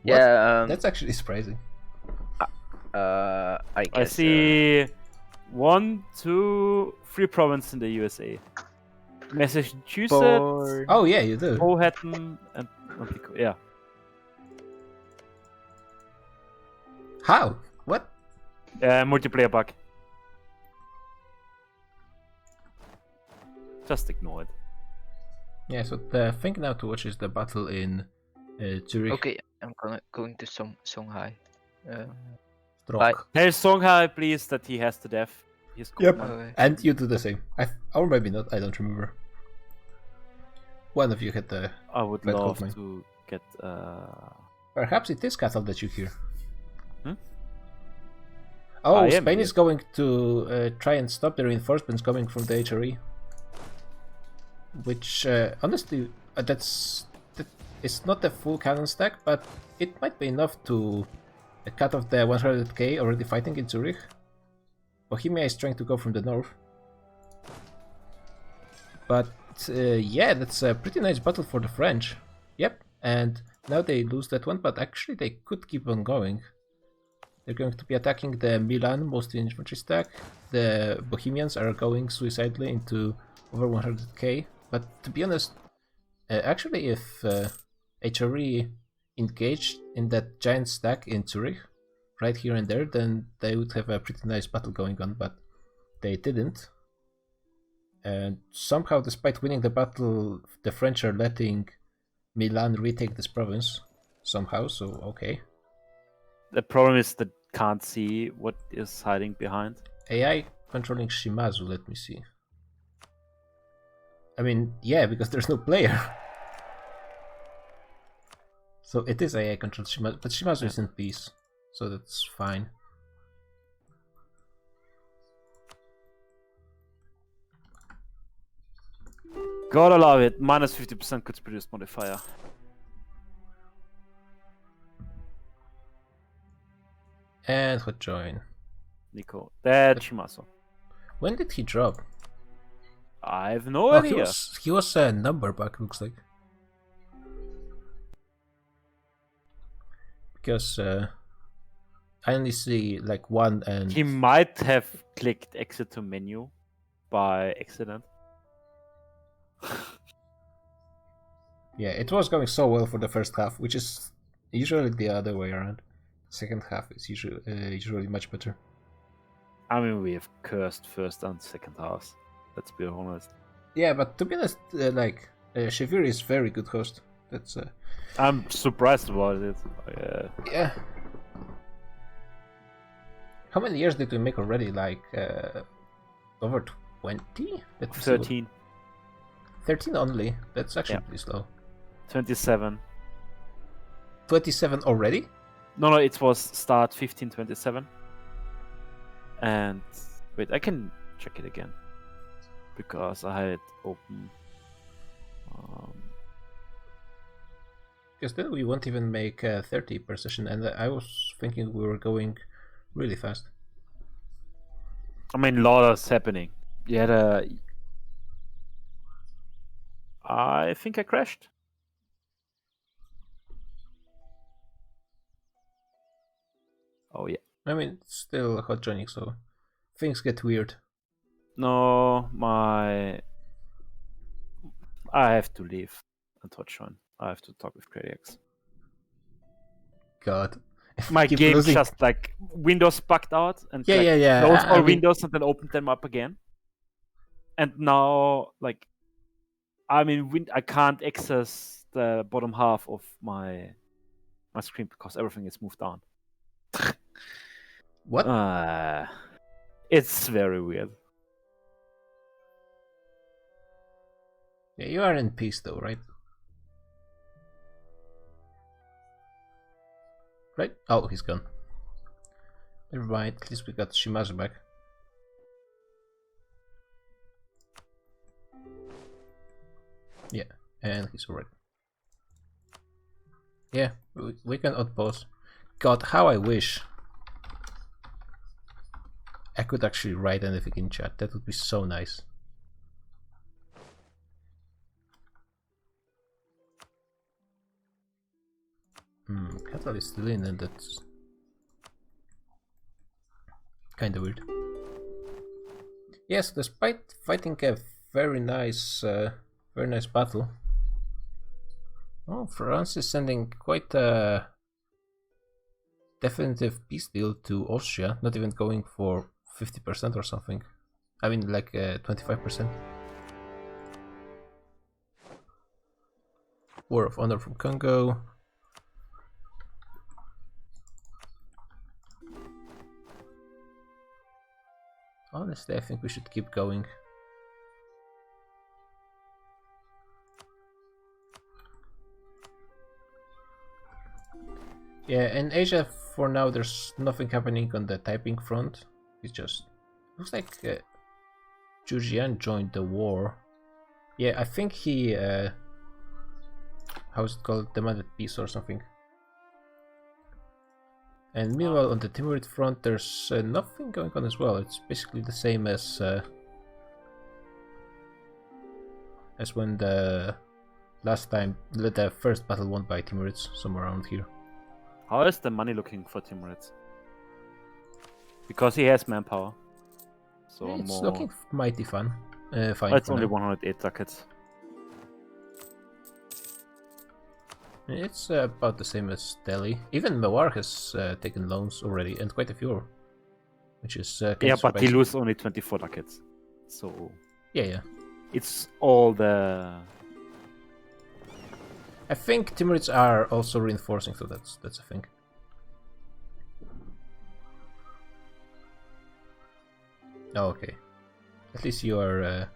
[SPEAKER 6] Yeah,
[SPEAKER 1] That's actually surprising.
[SPEAKER 6] I guess.
[SPEAKER 7] I see 1, 2, 3 provinces in the USA. Massachusetts,
[SPEAKER 6] Born-
[SPEAKER 1] Oh yeah, you do.
[SPEAKER 7] Powhatan, and Antico. Yeah.
[SPEAKER 1] How? What?
[SPEAKER 7] Multiplayer bug. Just ignore it.
[SPEAKER 1] Yeah, so the thing now to watch is the battle in Zurich.
[SPEAKER 6] Okay, I'm going to Songhai.
[SPEAKER 1] Stroke.
[SPEAKER 6] bye.
[SPEAKER 7] Tell Songhai, please, that he has the death. He's cool,
[SPEAKER 1] Yep.
[SPEAKER 7] man.
[SPEAKER 6] Okay.
[SPEAKER 1] And you do the same. Or maybe not, I don't remember. One of you had the...
[SPEAKER 7] I would
[SPEAKER 1] Red
[SPEAKER 7] love
[SPEAKER 1] Goldmine.
[SPEAKER 7] to get.
[SPEAKER 1] Perhaps it is Castle that you hear.
[SPEAKER 7] Hmm?
[SPEAKER 1] Oh,
[SPEAKER 7] I am
[SPEAKER 1] Spain
[SPEAKER 7] here.
[SPEAKER 1] is going to try and stop the reinforcements coming from the HRE. Which, honestly, that is not a full cannon stack, but it might be enough to a cut of the 100k already fighting in Zurich. Bohemia is trying to go from the north. But yeah, that's a pretty nice battle for the French. Yep, and now they lose that one, but actually they could keep on going. They're going to be attacking the Milan, mostly infantry stack. The Bohemians are going suicidally into over 100k. But to be honest, actually if HRE engaged in that giant stack in Zurich, right here and there, then they would have a pretty nice battle going on, but they didn't. And somehow, despite winning the battle, the French are letting Milan retake this province somehow, so okay.
[SPEAKER 7] The problem is that can't see what is hiding behind.
[SPEAKER 1] AI controlling Shimazu, let me see. I mean, yeah, because there's no player. So it is AI controlled Shimazu, but Shimazu is in peace, so that's fine.
[SPEAKER 7] Gotta love it. Minus 50% could produce modifier.
[SPEAKER 1] And hot join.
[SPEAKER 7] Nico. That Shimazu.
[SPEAKER 1] When did he drop?
[SPEAKER 7] I have no
[SPEAKER 1] Oh,
[SPEAKER 7] idea.
[SPEAKER 1] he was a number back, looks like. Because I only see like one and...
[SPEAKER 7] He might have clicked exit to menu by accident.
[SPEAKER 1] Yeah, it was going so well for the first half, which is usually the other way around. Second half is usually much better.
[SPEAKER 7] I mean, we have cursed first and second halves. Let's be honest.
[SPEAKER 1] Yeah, but to be honest, Shevir is very good host. That's
[SPEAKER 7] I'm surprised about it.
[SPEAKER 1] yeah. How many years did we make already? Like over 20?
[SPEAKER 7] 13.
[SPEAKER 1] 13 only. That's actually
[SPEAKER 7] Yeah.
[SPEAKER 1] pretty slow.
[SPEAKER 7] 27.
[SPEAKER 1] 27 already?
[SPEAKER 7] No, it was start 1527. And wait, I can check it again because I had it open.
[SPEAKER 1] Because then we won't even make 30 per session, and I was thinking we were going really fast.
[SPEAKER 7] I mean, a lot is happening. You had a. I think I crashed. Oh yeah.
[SPEAKER 1] I mean, it's still hot joining, so things get weird.
[SPEAKER 7] No, I have to leave and touch on. I have to talk with Crediax.
[SPEAKER 1] God. If
[SPEAKER 7] My
[SPEAKER 1] we keep
[SPEAKER 7] game
[SPEAKER 1] losing-
[SPEAKER 7] just like Windows bugged out and
[SPEAKER 1] Yeah,
[SPEAKER 7] like,
[SPEAKER 1] yeah.
[SPEAKER 7] closed
[SPEAKER 1] I
[SPEAKER 7] all
[SPEAKER 1] mean,
[SPEAKER 7] windows and then opened them up again. And now, like, I mean, I can't access the bottom half of my screen because everything is moved down.
[SPEAKER 1] What?
[SPEAKER 7] It's very weird.
[SPEAKER 1] Yeah, you are in peace though, right? Right? Oh, he's gone. Never mind, at least we got Shimazu back. Yeah, and he's already. Yeah, we can outpose. God, how I wish I could actually write anything in chat. That would be so nice. Cattle is still in, and that's kind of weird. Yes, despite fighting a very nice battle. Oh, France is sending quite a definitive peace deal to Austria, not even going for 50% or something. I mean, like 25%. War of Honor from Congo. Honestly, I think we should keep going. Yeah, in Asia for now there's nothing happening on the typing front. It's just looks like Zhujian joined the war. Yeah, I think he how's it called, demanded peace or something. And meanwhile, on the Timurid front, there's nothing going on as well. It's basically the same as when the last time, the first battle won by Timurids, somewhere around here.
[SPEAKER 7] How is the money looking for Timurids? Because he has manpower. So
[SPEAKER 1] It's
[SPEAKER 7] more...
[SPEAKER 1] looking mighty fun. Fine.
[SPEAKER 7] It's
[SPEAKER 1] for
[SPEAKER 7] only
[SPEAKER 1] now.
[SPEAKER 7] 108 ducats.
[SPEAKER 1] It's about the same as Delhi. Even Mewar has taken loans already, and quite a few, which is kind
[SPEAKER 7] Yeah,
[SPEAKER 1] of
[SPEAKER 7] but he
[SPEAKER 1] surprising.
[SPEAKER 7] loses only 24 ducats. So
[SPEAKER 1] Yeah.
[SPEAKER 7] it's all the...
[SPEAKER 1] I think Timurids are also reinforcing, so that's a thing. Oh, okay. At least you are.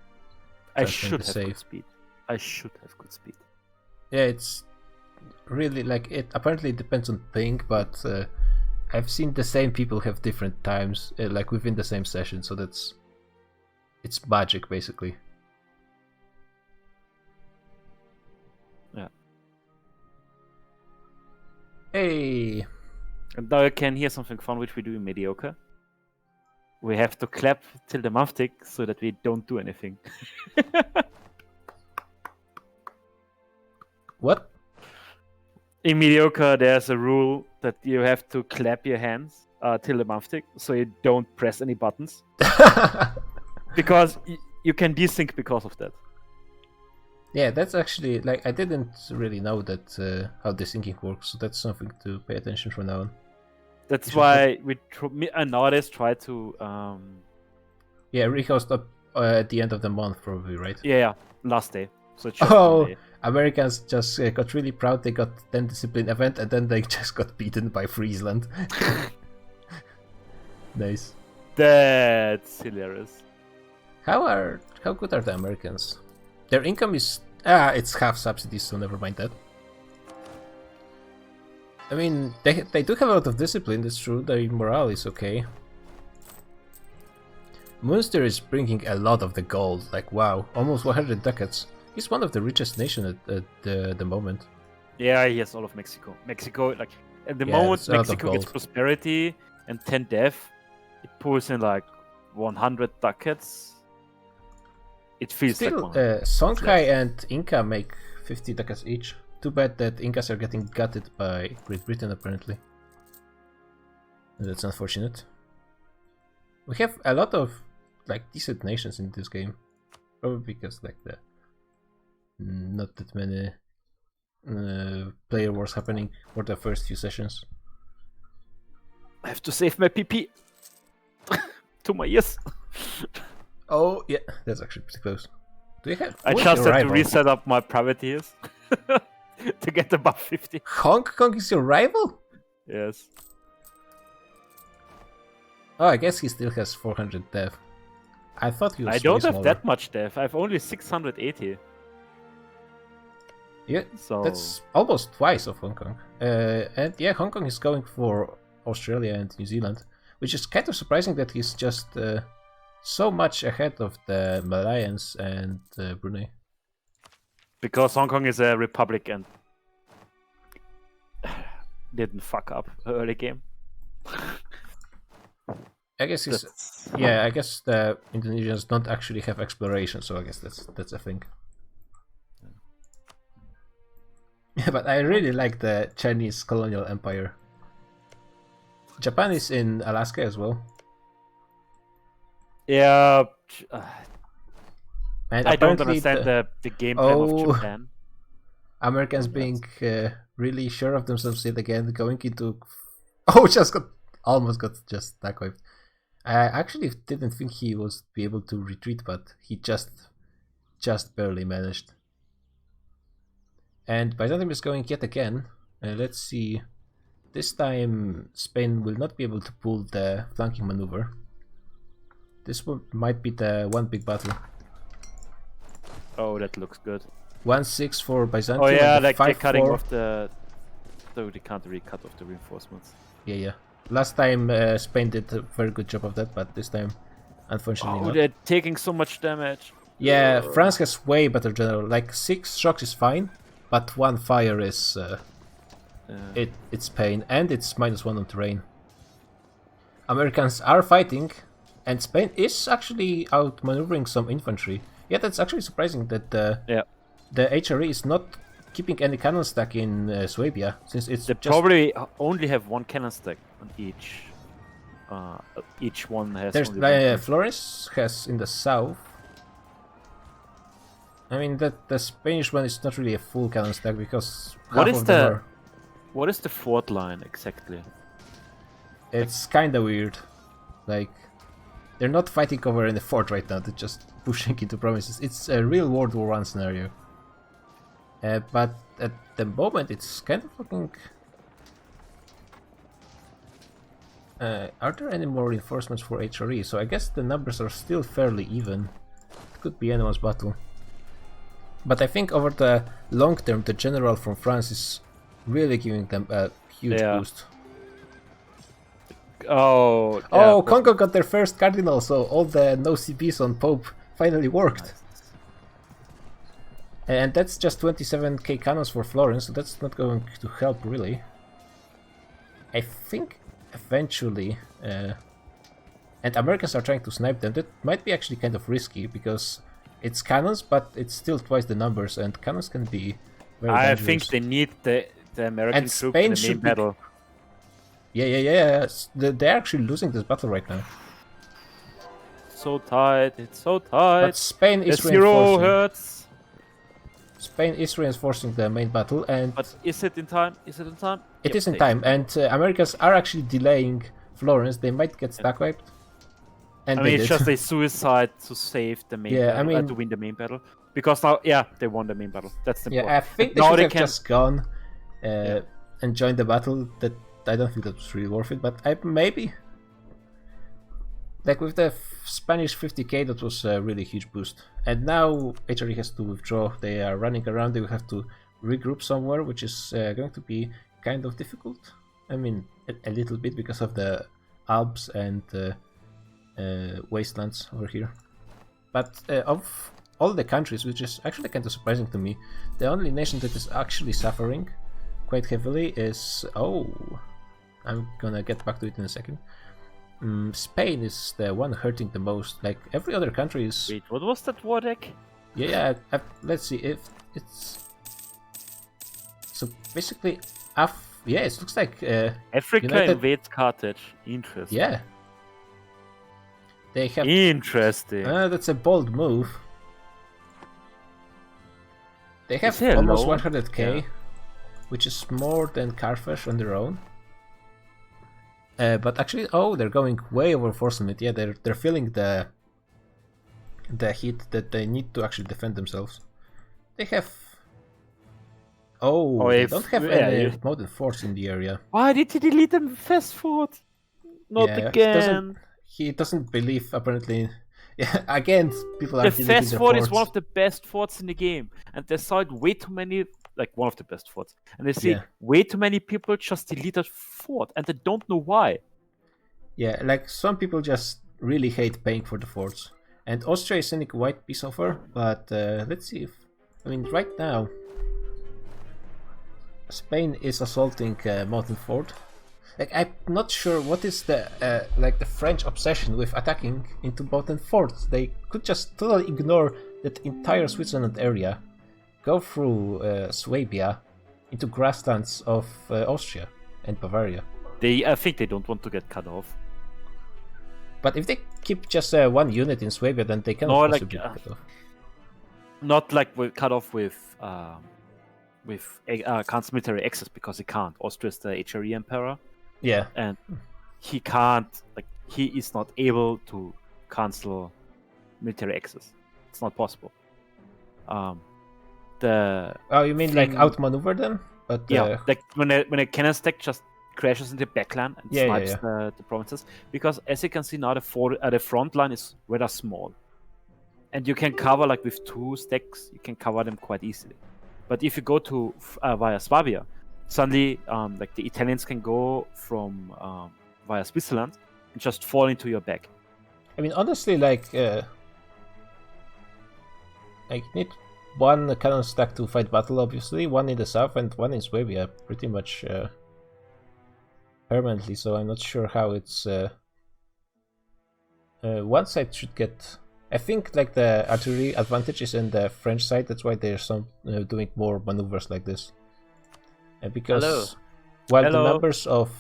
[SPEAKER 7] I
[SPEAKER 1] transferring
[SPEAKER 7] should
[SPEAKER 1] the
[SPEAKER 7] have
[SPEAKER 1] save.
[SPEAKER 7] good speed. I should have good speed.
[SPEAKER 1] Yeah, it's really like it. Apparently, it depends on ping, but I've seen the same people have different times, like within the same session. So it's magic basically.
[SPEAKER 7] Yeah.
[SPEAKER 1] Hey.
[SPEAKER 7] And now you can hear something fun which we do in mediocre. We have to clap till the month tick so that we don't do anything.
[SPEAKER 1] What?
[SPEAKER 7] In mediocre, there's a rule that you have to clap your hands till the month tick so you don't press any buttons. Because you can desync because of that.
[SPEAKER 1] Yeah, that's actually like I didn't really know that how the syncing works, so that's something to pay attention from now on.
[SPEAKER 7] That's why we nowadays try to
[SPEAKER 1] Yeah, rehost up at the end of the month probably, right?
[SPEAKER 7] yeah, last day. So it's just
[SPEAKER 1] Oh,
[SPEAKER 7] one day.
[SPEAKER 1] Americans just got really proud. They got 10 discipline event and then they just got beaten by Friesland. Nice.
[SPEAKER 7] That's hilarious.
[SPEAKER 1] How good are the Americans? Their income is it's half subsidies, so never mind that. I mean, they do have a lot of discipline. That's true. Their morale is okay. Munster is bringing a lot of the gold. Like wow, almost 100 ducats. He's one of the richest nation at the moment.
[SPEAKER 7] Yeah, he has all of Mexico. Mexico, like at the
[SPEAKER 1] Yeah,
[SPEAKER 7] moment,
[SPEAKER 1] it's a lot of
[SPEAKER 7] Mexico gets
[SPEAKER 1] gold.
[SPEAKER 7] prosperity and 10 death. It pulls in like 100 ducats. It feels
[SPEAKER 1] Still,
[SPEAKER 7] like 100.
[SPEAKER 1] Songhai and Inca make 50 ducats each. Too bad that Incas are getting gutted by Great Britain apparently. That's unfortunate. We have a lot of like decent nations in this game, probably because like the not that many player wars happening for the first few sessions.
[SPEAKER 7] I have to save my PP to my ears.
[SPEAKER 1] Oh yeah, that's actually pretty close. Do you have?
[SPEAKER 7] I
[SPEAKER 1] what's
[SPEAKER 7] just
[SPEAKER 1] your
[SPEAKER 7] have to
[SPEAKER 1] rival?
[SPEAKER 7] reset up my private ears to get above 50.
[SPEAKER 1] Hong Kong is your rival?
[SPEAKER 7] Yes.
[SPEAKER 1] Oh, I guess he still has 400 death. I thought he was
[SPEAKER 7] I don't
[SPEAKER 1] way
[SPEAKER 7] have
[SPEAKER 1] smaller.
[SPEAKER 7] that much death. I have only 680.
[SPEAKER 1] Yeah,
[SPEAKER 7] So
[SPEAKER 1] that's almost twice of Hong Kong. And yeah, Hong Kong is going for Australia and New Zealand, which is kind of surprising that he's just so much ahead of the Malayans and Brunei.
[SPEAKER 7] because Hong Kong is a republic and didn't fuck up early game.
[SPEAKER 1] I guess he's
[SPEAKER 7] That's-
[SPEAKER 1] yeah. I guess the Indonesians don't actually have exploration, so I guess that's a thing. Yeah, but I really like the Chinese colonial empire. Japan is in Alaska as well.
[SPEAKER 7] Yeah,
[SPEAKER 1] And
[SPEAKER 7] I don't
[SPEAKER 1] apparently
[SPEAKER 7] understand the game plan
[SPEAKER 1] Oh.
[SPEAKER 7] of Japan.
[SPEAKER 1] Americans being really sure of themselves yet again, going into almost got just stack wiped. I actually didn't think he was be able to retreat, but he just barely managed. And Byzantium is going yet again. Let's see. This time Spain will not be able to pull the flanking maneuver. This might be the one big battle.
[SPEAKER 7] Oh, that looks good.
[SPEAKER 1] 1-6 for Byzantium.
[SPEAKER 7] Oh yeah,
[SPEAKER 1] and the
[SPEAKER 7] like they're
[SPEAKER 1] 5-4.
[SPEAKER 7] cutting off the. So they can't really cut off the reinforcements.
[SPEAKER 1] Yeah. Last time Spain did a very good job of that, but this time, unfortunately,
[SPEAKER 7] Oh,
[SPEAKER 1] not.
[SPEAKER 7] they're taking so much damage.
[SPEAKER 1] Yeah, France has way better general. Like 6 shocks is fine, but 1 fire is it's pain, and it's -1 on terrain. Americans are fighting, and Spain is actually outmaneuvering some infantry. Yeah, that's actually surprising that the HRE is not keeping any cannon stack in Swabia, since it's
[SPEAKER 7] They
[SPEAKER 1] just...
[SPEAKER 7] probably only have one cannon stack on each. Each one has.
[SPEAKER 1] There's
[SPEAKER 7] only one cannon.
[SPEAKER 1] Flores has in the south. I mean, that the Spanish one is not really a full cannon stack because
[SPEAKER 7] What
[SPEAKER 1] half
[SPEAKER 7] is
[SPEAKER 1] of them
[SPEAKER 7] the-
[SPEAKER 1] are...
[SPEAKER 7] What is the fort line exactly?
[SPEAKER 1] It's kind of weird. Like, they're not fighting over in the fort right now, they're just pushing into provinces. It's a real World War I scenario. But at the moment it's kind of looking... are there any more reinforcements for HRE? So I guess the numbers are still fairly even. It could be anyone's battle. But I think over the long term, the general from France is really giving them a huge boost.
[SPEAKER 7] Oh.
[SPEAKER 1] Oh, Congo got their first cardinal, so all the no CBs on Pope finally worked. And that's just 27k cannons for Florence, so that's not going to help really. I think eventually, and Americans are trying to snipe them. That might be actually kind of risky because it's cannons, but it's still twice the numbers, and cannons can be very
[SPEAKER 7] I
[SPEAKER 1] dangerous.
[SPEAKER 7] think they need the American
[SPEAKER 1] And
[SPEAKER 7] troops
[SPEAKER 1] Spain
[SPEAKER 7] in the main
[SPEAKER 1] should be-
[SPEAKER 7] battle.
[SPEAKER 1] Yeah. They're actually losing this battle right now.
[SPEAKER 7] So tight, it's so tight.
[SPEAKER 1] But Spain
[SPEAKER 7] The
[SPEAKER 1] is
[SPEAKER 7] 0
[SPEAKER 1] reinforcing.
[SPEAKER 7] hurts.
[SPEAKER 1] Spain is reinforcing the main battle, and
[SPEAKER 7] But is it in time? Is it in time?
[SPEAKER 1] it
[SPEAKER 7] Yep,
[SPEAKER 1] is in
[SPEAKER 7] they-
[SPEAKER 1] time. And Americans are actually delaying Florence. They might get stack wiped. And
[SPEAKER 7] I
[SPEAKER 1] they
[SPEAKER 7] mean, it's
[SPEAKER 1] did.
[SPEAKER 7] just a suicide to save the main
[SPEAKER 1] Yeah, I
[SPEAKER 7] battle,
[SPEAKER 1] mean-
[SPEAKER 7] to win the main battle. Because now, yeah, they won the main battle. That's the
[SPEAKER 1] Yeah,
[SPEAKER 7] point.
[SPEAKER 1] I think they
[SPEAKER 7] Now
[SPEAKER 1] should
[SPEAKER 7] they
[SPEAKER 1] have
[SPEAKER 7] can-
[SPEAKER 1] just gone and joined the battle. That I don't think that was really worth it, but maybe. Like with the Spanish 50k, that was a really huge boost. And now HRE has to withdraw. They are running around. They will have to regroup somewhere, which is going to be kind of difficult. I mean, a little bit because of the Alps and wastelands over here. But of all the countries, which is actually kind of surprising to me, the only nation that is actually suffering quite heavily is... Oh, I'm gonna get back to it in a second. Spain is the one hurting the most. Like, every other country is...
[SPEAKER 7] Wait, what was that war deck?
[SPEAKER 1] Yeah, let's see if it's... So basically, yeah, it looks like...
[SPEAKER 7] Africa
[SPEAKER 1] United-
[SPEAKER 7] invades Carthage. Interesting.
[SPEAKER 1] yeah. They have...
[SPEAKER 7] Interesting.
[SPEAKER 1] That's a bold move. They have
[SPEAKER 7] Is he
[SPEAKER 1] almost
[SPEAKER 7] alone?
[SPEAKER 1] 100k,
[SPEAKER 7] Yeah.
[SPEAKER 1] which is more than Carthage on their own. But actually, they're going way over force limit. Yeah, they're feeling the heat that they need to actually defend themselves. They have... they don't have any modern force in the area.
[SPEAKER 7] Why did he delete the fast fort? Not
[SPEAKER 1] Yeah,
[SPEAKER 7] again.
[SPEAKER 1] He doesn't believe, apparently. Yeah, again, people are
[SPEAKER 7] The
[SPEAKER 1] deleting
[SPEAKER 7] fast
[SPEAKER 1] their
[SPEAKER 7] fort is
[SPEAKER 1] forts.
[SPEAKER 7] one of the best forts in the game, and they saw it way too many, like one of the best forts, and they see
[SPEAKER 1] Yeah.
[SPEAKER 7] way too many people just delete that fort, and they don't know why.
[SPEAKER 1] Yeah, like some people just really hate paying for the forts. And Austria is sending a white peace offer, but let's see if... I mean, right now, Spain is assaulting Mountain Fort. Like, I'm not sure what is the the French obsession with attacking into Mountain Forts. They could just totally ignore that entire Switzerland area, go through Swabia, into grasslands of Austria and Bavaria.
[SPEAKER 7] I think they don't want to get cut off.
[SPEAKER 1] But if they keep just one unit in Swabia, then they cannot
[SPEAKER 7] No, like,
[SPEAKER 1] possibly cut off.
[SPEAKER 7] Not like we cut off with Khan's military access, because he can't. Austria is the HRE emperor,
[SPEAKER 1] Yeah,
[SPEAKER 7] and he can't, like, he is not able to cancel military access. It's not possible. The
[SPEAKER 1] oh, you mean like
[SPEAKER 7] thing-
[SPEAKER 1] outmaneuver them? But
[SPEAKER 7] yeah, like when a cannon stack just crashes into backline and
[SPEAKER 1] Yeah,
[SPEAKER 7] snipes
[SPEAKER 1] yeah.
[SPEAKER 7] The provinces, because as you can see now, the front line is rather small, and you can cover, like, with 2 stacks, you can cover them quite easily. But if you go to via Swabia, suddenly like the Italians can go from via Switzerland and just fall into your back.
[SPEAKER 1] I mean, honestly, like you need one cannon stack to fight battle, obviously, one in the south and one in Swabia, pretty much permanently. So I'm not sure how it's one side should get. I think like the artillery advantage is in the French side. That's why they're doing more maneuvers like this. Because
[SPEAKER 6] Hello.
[SPEAKER 1] while
[SPEAKER 7] Hello.
[SPEAKER 1] the numbers of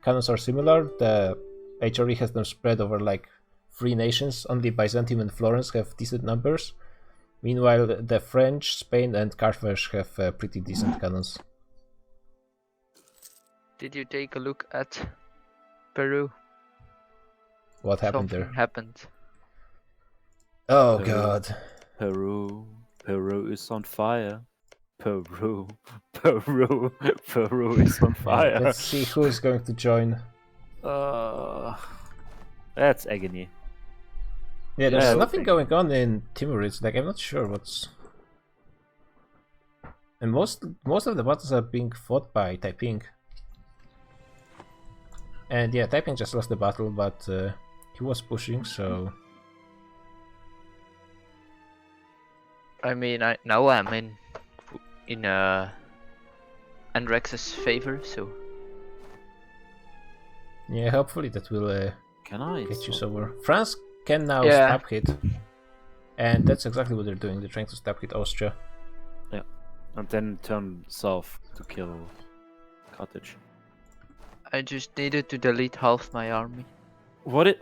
[SPEAKER 1] cannons are similar, the HRE has them spread over like 3 nations. Only Byzantium and Florence have decent numbers. Meanwhile, the French, Spain, and Carthage have pretty decent cannons.
[SPEAKER 6] Did you take a look at Peru?
[SPEAKER 1] What happened
[SPEAKER 6] Something
[SPEAKER 1] there?
[SPEAKER 6] happened.
[SPEAKER 1] Oh
[SPEAKER 7] Peru.
[SPEAKER 1] god.
[SPEAKER 7] Peru. Peru is on fire. Peru. Peru. Peru is on fire.
[SPEAKER 1] Let's see who is going to join.
[SPEAKER 7] That's agony.
[SPEAKER 1] Yeah, there's
[SPEAKER 7] Yeah,
[SPEAKER 1] nothing
[SPEAKER 7] okay.
[SPEAKER 1] going on in Timurids. Like, I'm not sure what's. And most of the battles are being fought by Taiping. And yeah, Taiping just lost the battle, but he was pushing, so.
[SPEAKER 6] I mean, now I'm in Andrex's favor, so
[SPEAKER 1] Yeah, hopefully that will
[SPEAKER 7] Can I?
[SPEAKER 1] get you somewhere. France can now
[SPEAKER 6] Yeah.
[SPEAKER 1] stab hit. And that's exactly what they're doing. They're trying to stab hit Austria.
[SPEAKER 7] And then turn south to kill Carthage.
[SPEAKER 6] I just needed to delete half my army.
[SPEAKER 7] What it?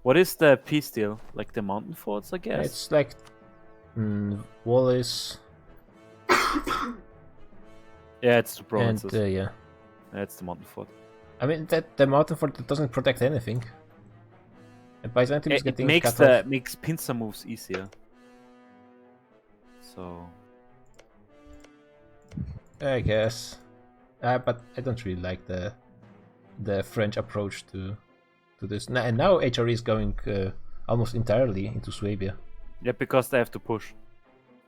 [SPEAKER 7] What is the peace deal? Like the mountain forts, I guess.
[SPEAKER 1] It's like Wallis
[SPEAKER 7] Yeah, it's the
[SPEAKER 1] and
[SPEAKER 7] provinces.
[SPEAKER 1] yeah.
[SPEAKER 7] That's the mountain fort.
[SPEAKER 1] I mean that the mountain fort doesn't protect anything. And Byzantium is
[SPEAKER 7] It
[SPEAKER 1] getting
[SPEAKER 7] makes
[SPEAKER 1] cut off.
[SPEAKER 7] makes pincer moves easier. So
[SPEAKER 1] I guess, but I don't really like the French approach to this. And now HRE is going almost entirely into Swabia.
[SPEAKER 7] yeah, because they have to push.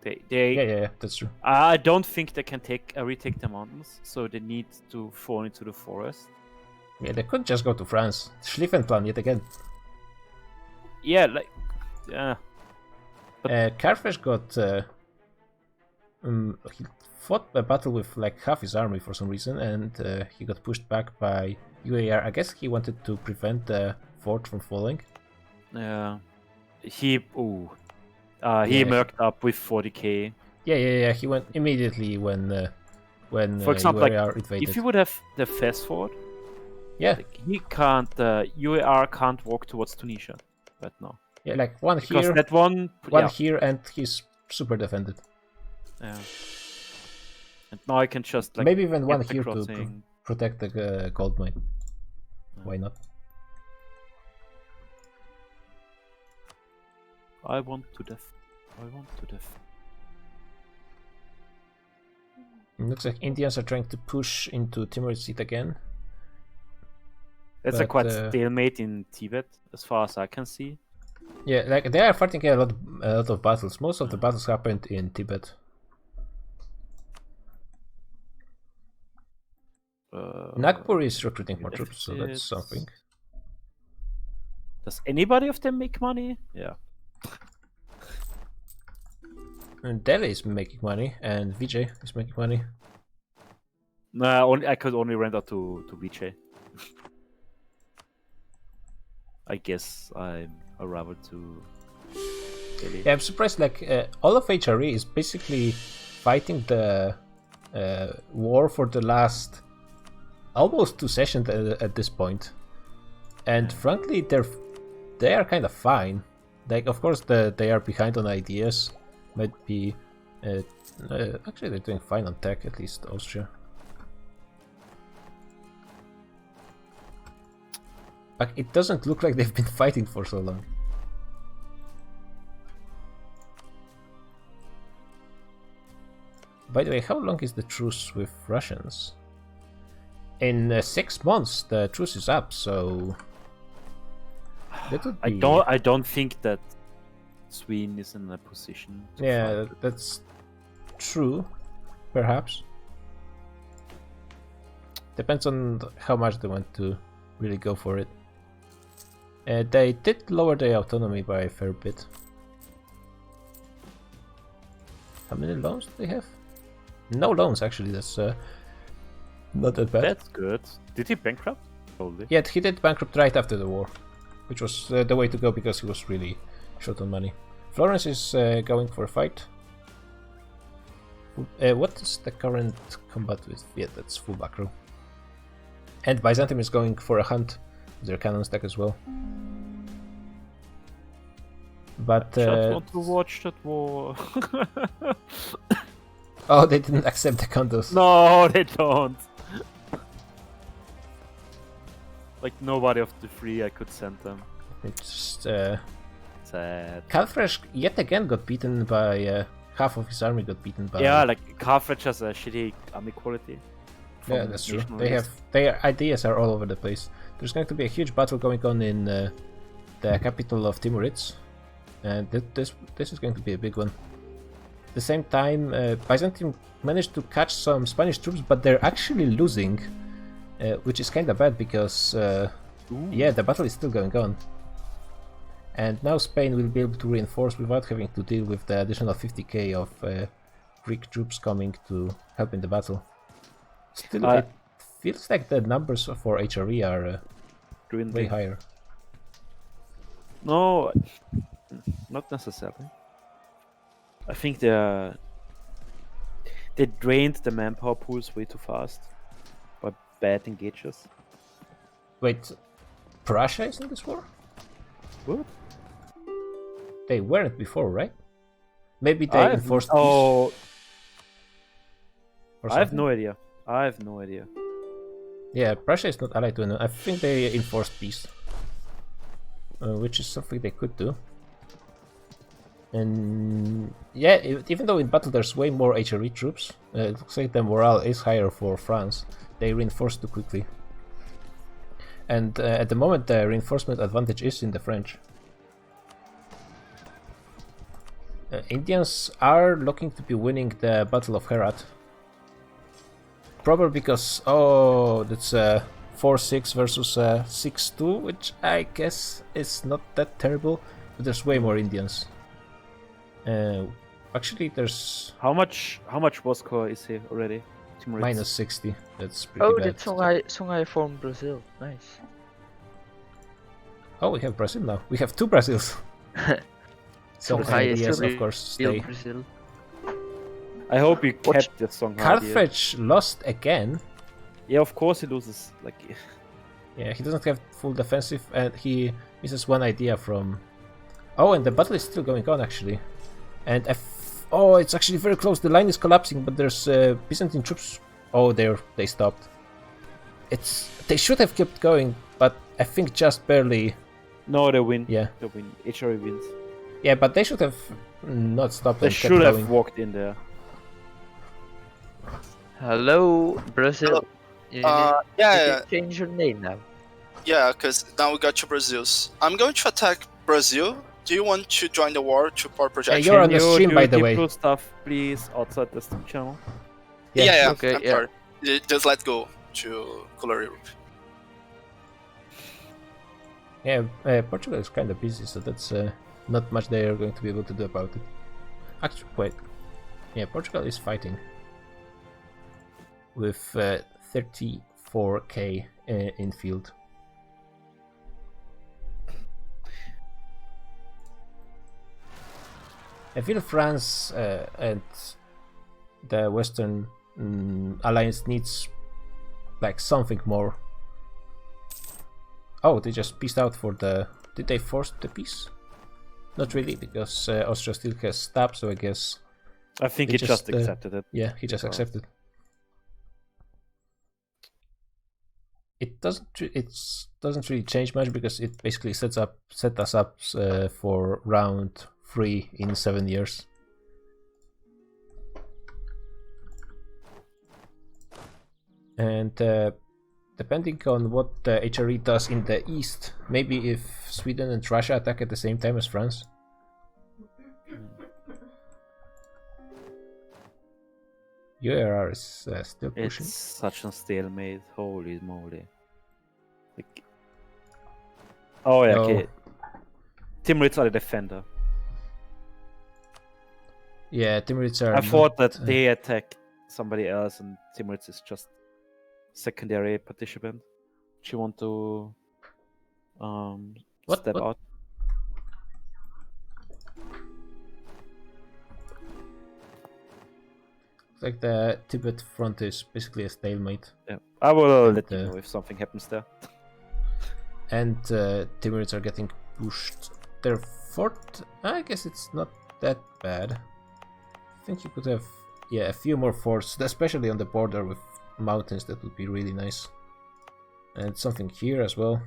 [SPEAKER 7] They
[SPEAKER 1] Yeah, that's true.
[SPEAKER 7] I don't think they can retake the mountains, so they need to fall into the forest.
[SPEAKER 1] Yeah, they could just go to France. Schlieffenplan yet again.
[SPEAKER 7] Yeah, like yeah.
[SPEAKER 1] Carthage got he fought a battle with like half his army for some reason, and he got pushed back by UAR. I guess he wanted to prevent the fort from falling.
[SPEAKER 7] Yeah. He
[SPEAKER 1] Yeah.
[SPEAKER 7] merked up with 40k.
[SPEAKER 1] Yeah. He went immediately when
[SPEAKER 7] For example, like,
[SPEAKER 1] UAR invaded.
[SPEAKER 7] If you would have the fast forward,
[SPEAKER 1] Yeah,
[SPEAKER 7] like, he can't. UAR can't walk towards Tunisia right now
[SPEAKER 1] yeah, like one
[SPEAKER 7] because
[SPEAKER 1] here,
[SPEAKER 7] that one.
[SPEAKER 1] one
[SPEAKER 7] Yeah,
[SPEAKER 1] here, and he's super defended.
[SPEAKER 7] yeah. And now I can just like
[SPEAKER 1] Maybe even one
[SPEAKER 7] get the
[SPEAKER 1] here to
[SPEAKER 7] crossing.
[SPEAKER 1] protect the gold mine. Why not?
[SPEAKER 7] I want to death. I want to death.
[SPEAKER 1] It looks like Indians are trying to push into Timurid seat again.
[SPEAKER 7] It's a
[SPEAKER 1] But,
[SPEAKER 7] quite stalemate in Tibet, as far as I can see.
[SPEAKER 1] Yeah, like they are fighting a lot of battles. Most of the battles happened in Tibet. Nagpur is recruiting more troops, so that's something.
[SPEAKER 7] Does anybody of them make money? Yeah.
[SPEAKER 1] And Delhi is making money, and Vijay is making money.
[SPEAKER 7] No, I could only rent out to Vijay. I guess I'm a rival to Delhi.
[SPEAKER 1] Yeah, I'm surprised. Like all of HRE is basically fighting the war for the last almost 2 sessions at this point, and frankly, they are kind of fine. Like, of course, they are behind on ideas. Might be actually they're doing fine on tech, at least Austria. Like, it doesn't look like they've been fighting for so long. By the way, how long is the truce with Russians? In 6 months, the truce is up, so that would be...
[SPEAKER 7] I don't think that Sweden is in a position to
[SPEAKER 1] Yeah,
[SPEAKER 7] fight.
[SPEAKER 1] that's true, perhaps. Depends on how much they want to really go for it. They did lower their autonomy by a fair bit. How many loans do they have? No loans, actually. That's not that bad.
[SPEAKER 7] That's good. Did he bankrupt? Probably.
[SPEAKER 1] Yeah, he did bankrupt right after the war. which was the way to go because he was really short on money. Florence is going for a fight. What is the current combat with? Yeah, that's full back row. And Byzantium is going for a hunt with their cannon stack as well. But
[SPEAKER 7] Just want to watch that war.
[SPEAKER 1] oh, they didn't accept the condos.
[SPEAKER 7] No, they don't. Like nobody of the three I could send them.
[SPEAKER 1] It's
[SPEAKER 7] Sad.
[SPEAKER 1] Calfresh yet again got beaten by half of his army got beaten by.
[SPEAKER 7] Yeah, like Carthage has a shitty army quality.
[SPEAKER 1] Yeah,
[SPEAKER 7] from
[SPEAKER 1] that's true.
[SPEAKER 7] national
[SPEAKER 1] They have
[SPEAKER 7] list.
[SPEAKER 1] their ideas are all over the place. There's going to be a huge battle going on in the capital of Timurids, and this is going to be a big one. At the same time, Byzantium managed to catch some Spanish troops, but they're actually losing, which is kind of bad because yeah, the battle is still going on. And now Spain will be able to reinforce without having to deal with the additional 50k of Greek troops coming to help in the battle. Still, it feels like the numbers for HRE are
[SPEAKER 7] Doing
[SPEAKER 1] way
[SPEAKER 7] the-
[SPEAKER 1] higher.
[SPEAKER 7] No, not necessarily. I think they drained the manpower pools way too fast by bad engages.
[SPEAKER 1] Wait, Prussia is in this war?
[SPEAKER 7] What?
[SPEAKER 1] They weren't before, right? Maybe they
[SPEAKER 7] I have-
[SPEAKER 1] enforced
[SPEAKER 7] Oh,
[SPEAKER 1] peace or
[SPEAKER 7] I have
[SPEAKER 1] something?
[SPEAKER 7] no idea. I have no idea.
[SPEAKER 1] Yeah, Prussia is not allied to anyone. I think they enforced peace, which is something they could do. And yeah, even though in battle there's way more HRE troops, it looks like the morale is higher for France. They reinforced too quickly. And at the moment the reinforcement advantage is in the French. Indians are looking to be winning the Battle of Herat. Probably because, oh, that's 4-6 versus 6-2, which I guess is not that terrible, but there's way more Indians. Actually, there's
[SPEAKER 7] How much Bosco is he already? Timurids?
[SPEAKER 1] minus 60. That's pretty
[SPEAKER 6] Oh,
[SPEAKER 1] bad.
[SPEAKER 6] that's Songhai from Brazil. Nice.
[SPEAKER 1] Oh, we have Brazil now. We have two Brazils. So
[SPEAKER 6] Songhai is
[SPEAKER 1] yes,
[SPEAKER 6] real-
[SPEAKER 1] of course,
[SPEAKER 6] real
[SPEAKER 1] stay.
[SPEAKER 6] Brazil.
[SPEAKER 7] I hope you
[SPEAKER 6] Watch-
[SPEAKER 7] kept the song.
[SPEAKER 1] Carthage lost again.
[SPEAKER 7] Yeah, of course he loses. Like,
[SPEAKER 1] Yeah, he doesn't have full defensive, and he misses one idea from. Oh, and the battle is still going on actually, and oh, it's actually very close. The line is collapsing, but there's Byzantine troops. Oh, they stopped. They should have kept going, but I think just barely.
[SPEAKER 7] no, they win.
[SPEAKER 1] Yeah,
[SPEAKER 7] They win. HRE wins.
[SPEAKER 1] yeah, but they should have not stopped.
[SPEAKER 7] They
[SPEAKER 1] And kept
[SPEAKER 7] should have
[SPEAKER 1] going.
[SPEAKER 7] walked in there.
[SPEAKER 6] Hello, Brazil. You
[SPEAKER 4] Yeah,
[SPEAKER 6] need
[SPEAKER 4] yeah,
[SPEAKER 6] to change your name now.
[SPEAKER 4] yeah, because now we got two Brazils. I'm going to attack Brazil. Do you want to join the war to power projection?
[SPEAKER 1] you're on
[SPEAKER 7] Can
[SPEAKER 1] the
[SPEAKER 7] you
[SPEAKER 1] stream,
[SPEAKER 7] do
[SPEAKER 1] by the way.
[SPEAKER 7] Diplo stuff, please, outside the Steam channel.
[SPEAKER 4] Yeah,
[SPEAKER 6] Okay,
[SPEAKER 4] I'm
[SPEAKER 6] yeah.
[SPEAKER 4] sorry. Just let go to Color Europe.
[SPEAKER 1] Yeah, Portugal is kind of busy, so that's not much they are going to be able to do about it. Actually, wait. Yeah, Portugal is fighting with 34k in field. I feel France and the Western alliance needs like something more. Oh, they just peaced out for the. Did they force the peace? Not really, because Austria still has stab, so I guess.
[SPEAKER 7] I think
[SPEAKER 1] They
[SPEAKER 7] he just
[SPEAKER 1] just,
[SPEAKER 7] accepted it.
[SPEAKER 1] Yeah, he just
[SPEAKER 7] Oh.
[SPEAKER 1] accepted. It doesn't really change much because it basically set us up for round 3 in 7 years. And depending on what the HRE does in the east, maybe if Sweden and Russia attack at the same time as France. URR is still pushing.
[SPEAKER 7] It's such a stalemate. Holy moly. Like... Oh, yeah,
[SPEAKER 1] No.
[SPEAKER 7] okay. Timurids are the defender.
[SPEAKER 1] Yeah, Timurids are.
[SPEAKER 7] I thought
[SPEAKER 1] not,
[SPEAKER 7] that they attack somebody else and Timurids is just secondary participant. She want to step
[SPEAKER 1] what?
[SPEAKER 7] out.
[SPEAKER 1] Like the Tibet front is basically a stalemate.
[SPEAKER 7] Yeah, I will
[SPEAKER 1] And,
[SPEAKER 7] let you know if something happens there.
[SPEAKER 1] And Timurids are getting pushed. Their fort, I guess it's not that bad. I think you could have, a few more forts, especially on the border with mountains. That would be really nice. And something here as well.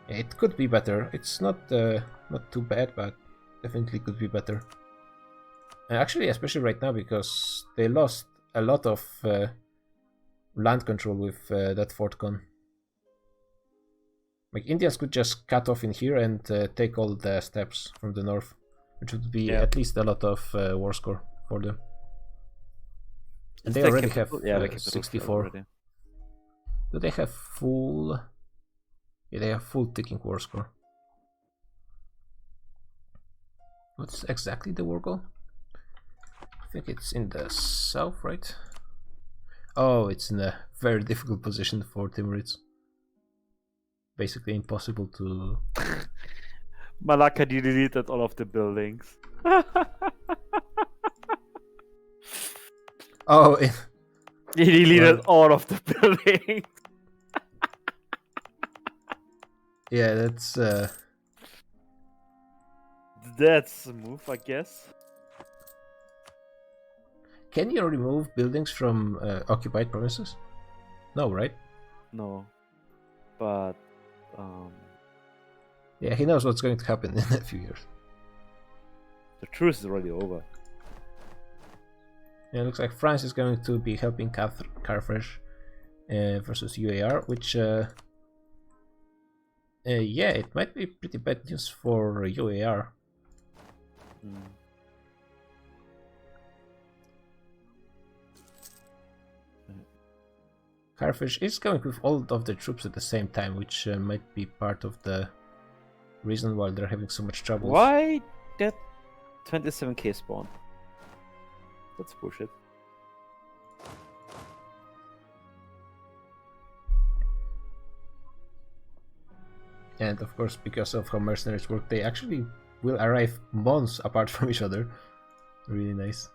[SPEAKER 1] It could be better. It's not too bad, but definitely could be better. Actually, especially right now, because they lost a lot of land control with that fort gone. Like, Indians could just cut off in here and take all the steps from the north, which would be at least a lot of war score for them. And they already have 64.
[SPEAKER 7] Already.
[SPEAKER 1] Do they have full... Yeah, they have full ticking war score. What's exactly the war goal? I think it's in the south, right? Oh, it's in a very difficult position for Timurids. Basically impossible to...
[SPEAKER 7] Malacca deleted all of the buildings.
[SPEAKER 1] Oh,
[SPEAKER 7] He deleted
[SPEAKER 1] Well.
[SPEAKER 7] all of the buildings.
[SPEAKER 1] yeah, that's...
[SPEAKER 7] That's a move, I guess.
[SPEAKER 1] Can you remove buildings from occupied provinces? No, right?
[SPEAKER 7] No, but
[SPEAKER 1] Yeah, he knows what's going to happen in a few years.
[SPEAKER 7] the truce is already over.
[SPEAKER 1] Yeah, it looks like France is going to be helping Carthage versus UAR, which... yeah, it might be pretty bad news for UAR.
[SPEAKER 7] Mm.
[SPEAKER 1] Carthage is going with all of the troops at the same time, which might be part of the reason why they're having so much trouble.
[SPEAKER 7] Why did 27k spawn? That's bullshit.
[SPEAKER 1] And of course, because of how mercenaries work, they actually will arrive months apart from each other. Really nice.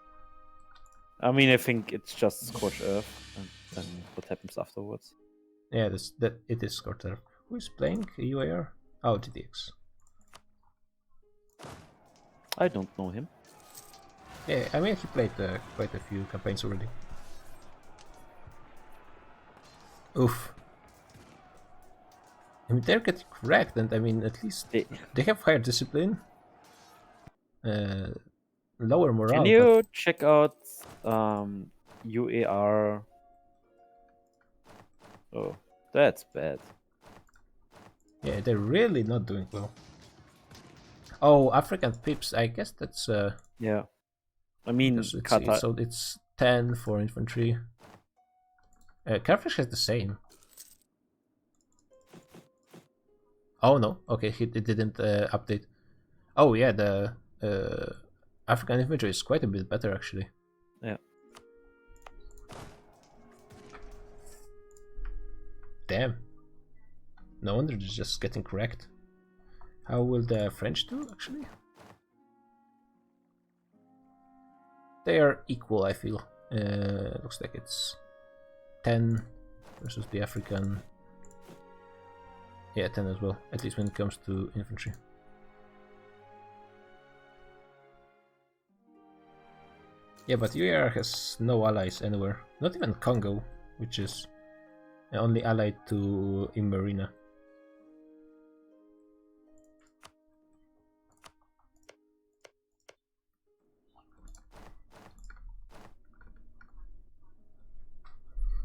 [SPEAKER 7] I mean, I think it's just scorched earth, and then what happens afterwards.
[SPEAKER 1] Yeah, it is Scorter. Who is playing UAR? Oh, GTX.
[SPEAKER 7] I don't know him.
[SPEAKER 1] Yeah, I mean, he played quite a few campaigns already. Oof. I mean, they're getting wrecked, and I mean, at least they have higher discipline, lower morale.
[SPEAKER 7] Can you check out UAR? Oh, that's bad.
[SPEAKER 1] Yeah, they're really not doing well. Oh, African pips. I guess that's
[SPEAKER 7] Yeah, I mean, Qatar.
[SPEAKER 1] so it's 10 for infantry. Carthage has the same. Oh no, okay, it didn't update. Oh yeah, the African infantry is quite a bit better actually.
[SPEAKER 7] Yeah.
[SPEAKER 1] Damn. No wonder they're just getting wrecked. How will the French do actually? They are equal, I feel. Looks like it's 10 versus the African. Yeah, 10 as well, at least when it comes to infantry. Yeah, but UAR has no allies anywhere. Not even Congo, which is only allied to Immarina.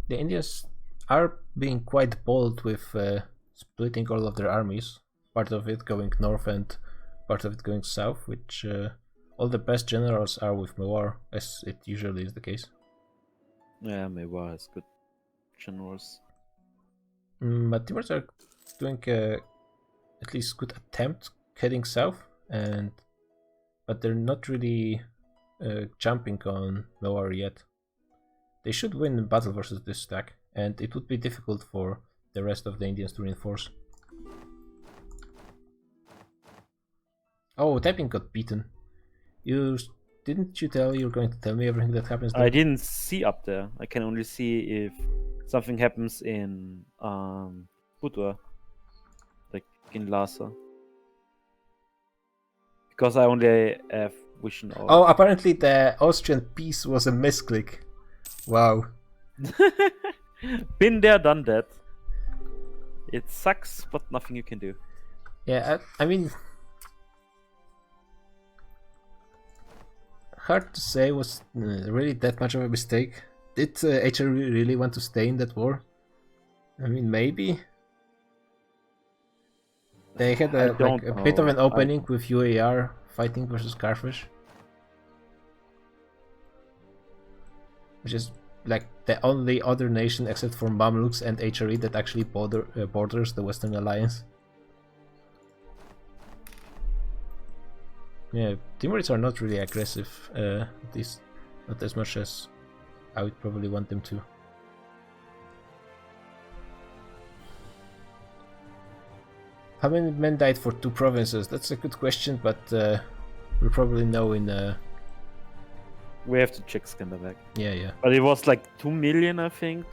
[SPEAKER 1] The Indians are being quite bold with splitting all of their armies, part of it going north and part of it going south, which all the best generals are with Mewar, as it usually is the case.
[SPEAKER 7] Yeah, Mewar has good generals.
[SPEAKER 1] But Timurs are doing at least good attempt heading south, but they're not really jumping on Mewar yet. They should win battle versus this stack, and it would be difficult for the rest of the Indians to reinforce. Oh, Tapping got beaten. Didn't you tell you're going to tell me everything that happens there?
[SPEAKER 7] I didn't see up there. I can only see if something happens in Budwa, like in Lhasa. Because I only have vision of.
[SPEAKER 1] Oh, apparently the Austrian piece was a misclick. Wow.
[SPEAKER 7] Been there, done that. It sucks, but nothing you can do.
[SPEAKER 1] Yeah, I mean, hard to say was really that much of a mistake. Did HRE really want to stay in that war? I mean, maybe. They had a bit of an opening with UAR fighting versus Carfish. Which is like the only other nation except for Mamluks and HRE that actually borders the Western Alliance. Yeah, Timurids are not really aggressive, at least not as much as I would probably want them to. How many men died for 2 provinces? That's a good question, but we'll probably know in...
[SPEAKER 7] We have to check Skanderbeg.
[SPEAKER 1] Yeah.
[SPEAKER 7] But it was like 2 million, I think.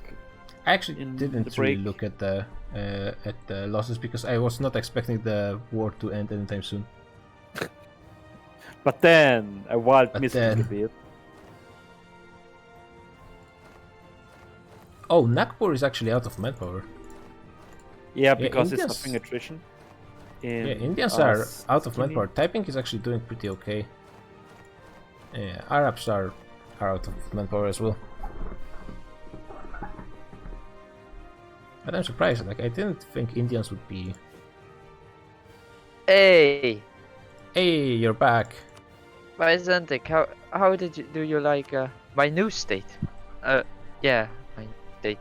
[SPEAKER 1] I actually
[SPEAKER 7] in
[SPEAKER 1] didn't
[SPEAKER 7] the
[SPEAKER 1] really
[SPEAKER 7] break.
[SPEAKER 1] look at the losses because I was not expecting the war to end anytime soon.
[SPEAKER 7] But then a wild
[SPEAKER 1] But
[SPEAKER 7] miss a
[SPEAKER 1] then-
[SPEAKER 7] little bit.
[SPEAKER 1] Oh, Nagpur is actually out of manpower.
[SPEAKER 7] Yeah, because it's
[SPEAKER 1] Indians-
[SPEAKER 7] nothing attrition.
[SPEAKER 1] Yeah, Indians are out of manpower. Typing is actually doing pretty okay. Yeah, Arabs are out of manpower as well. But I'm surprised. Like, I didn't think Indians would be.
[SPEAKER 6] Hey,
[SPEAKER 1] Hey, you're back.
[SPEAKER 6] Byzantic, how do you like my new state? Yeah, my state.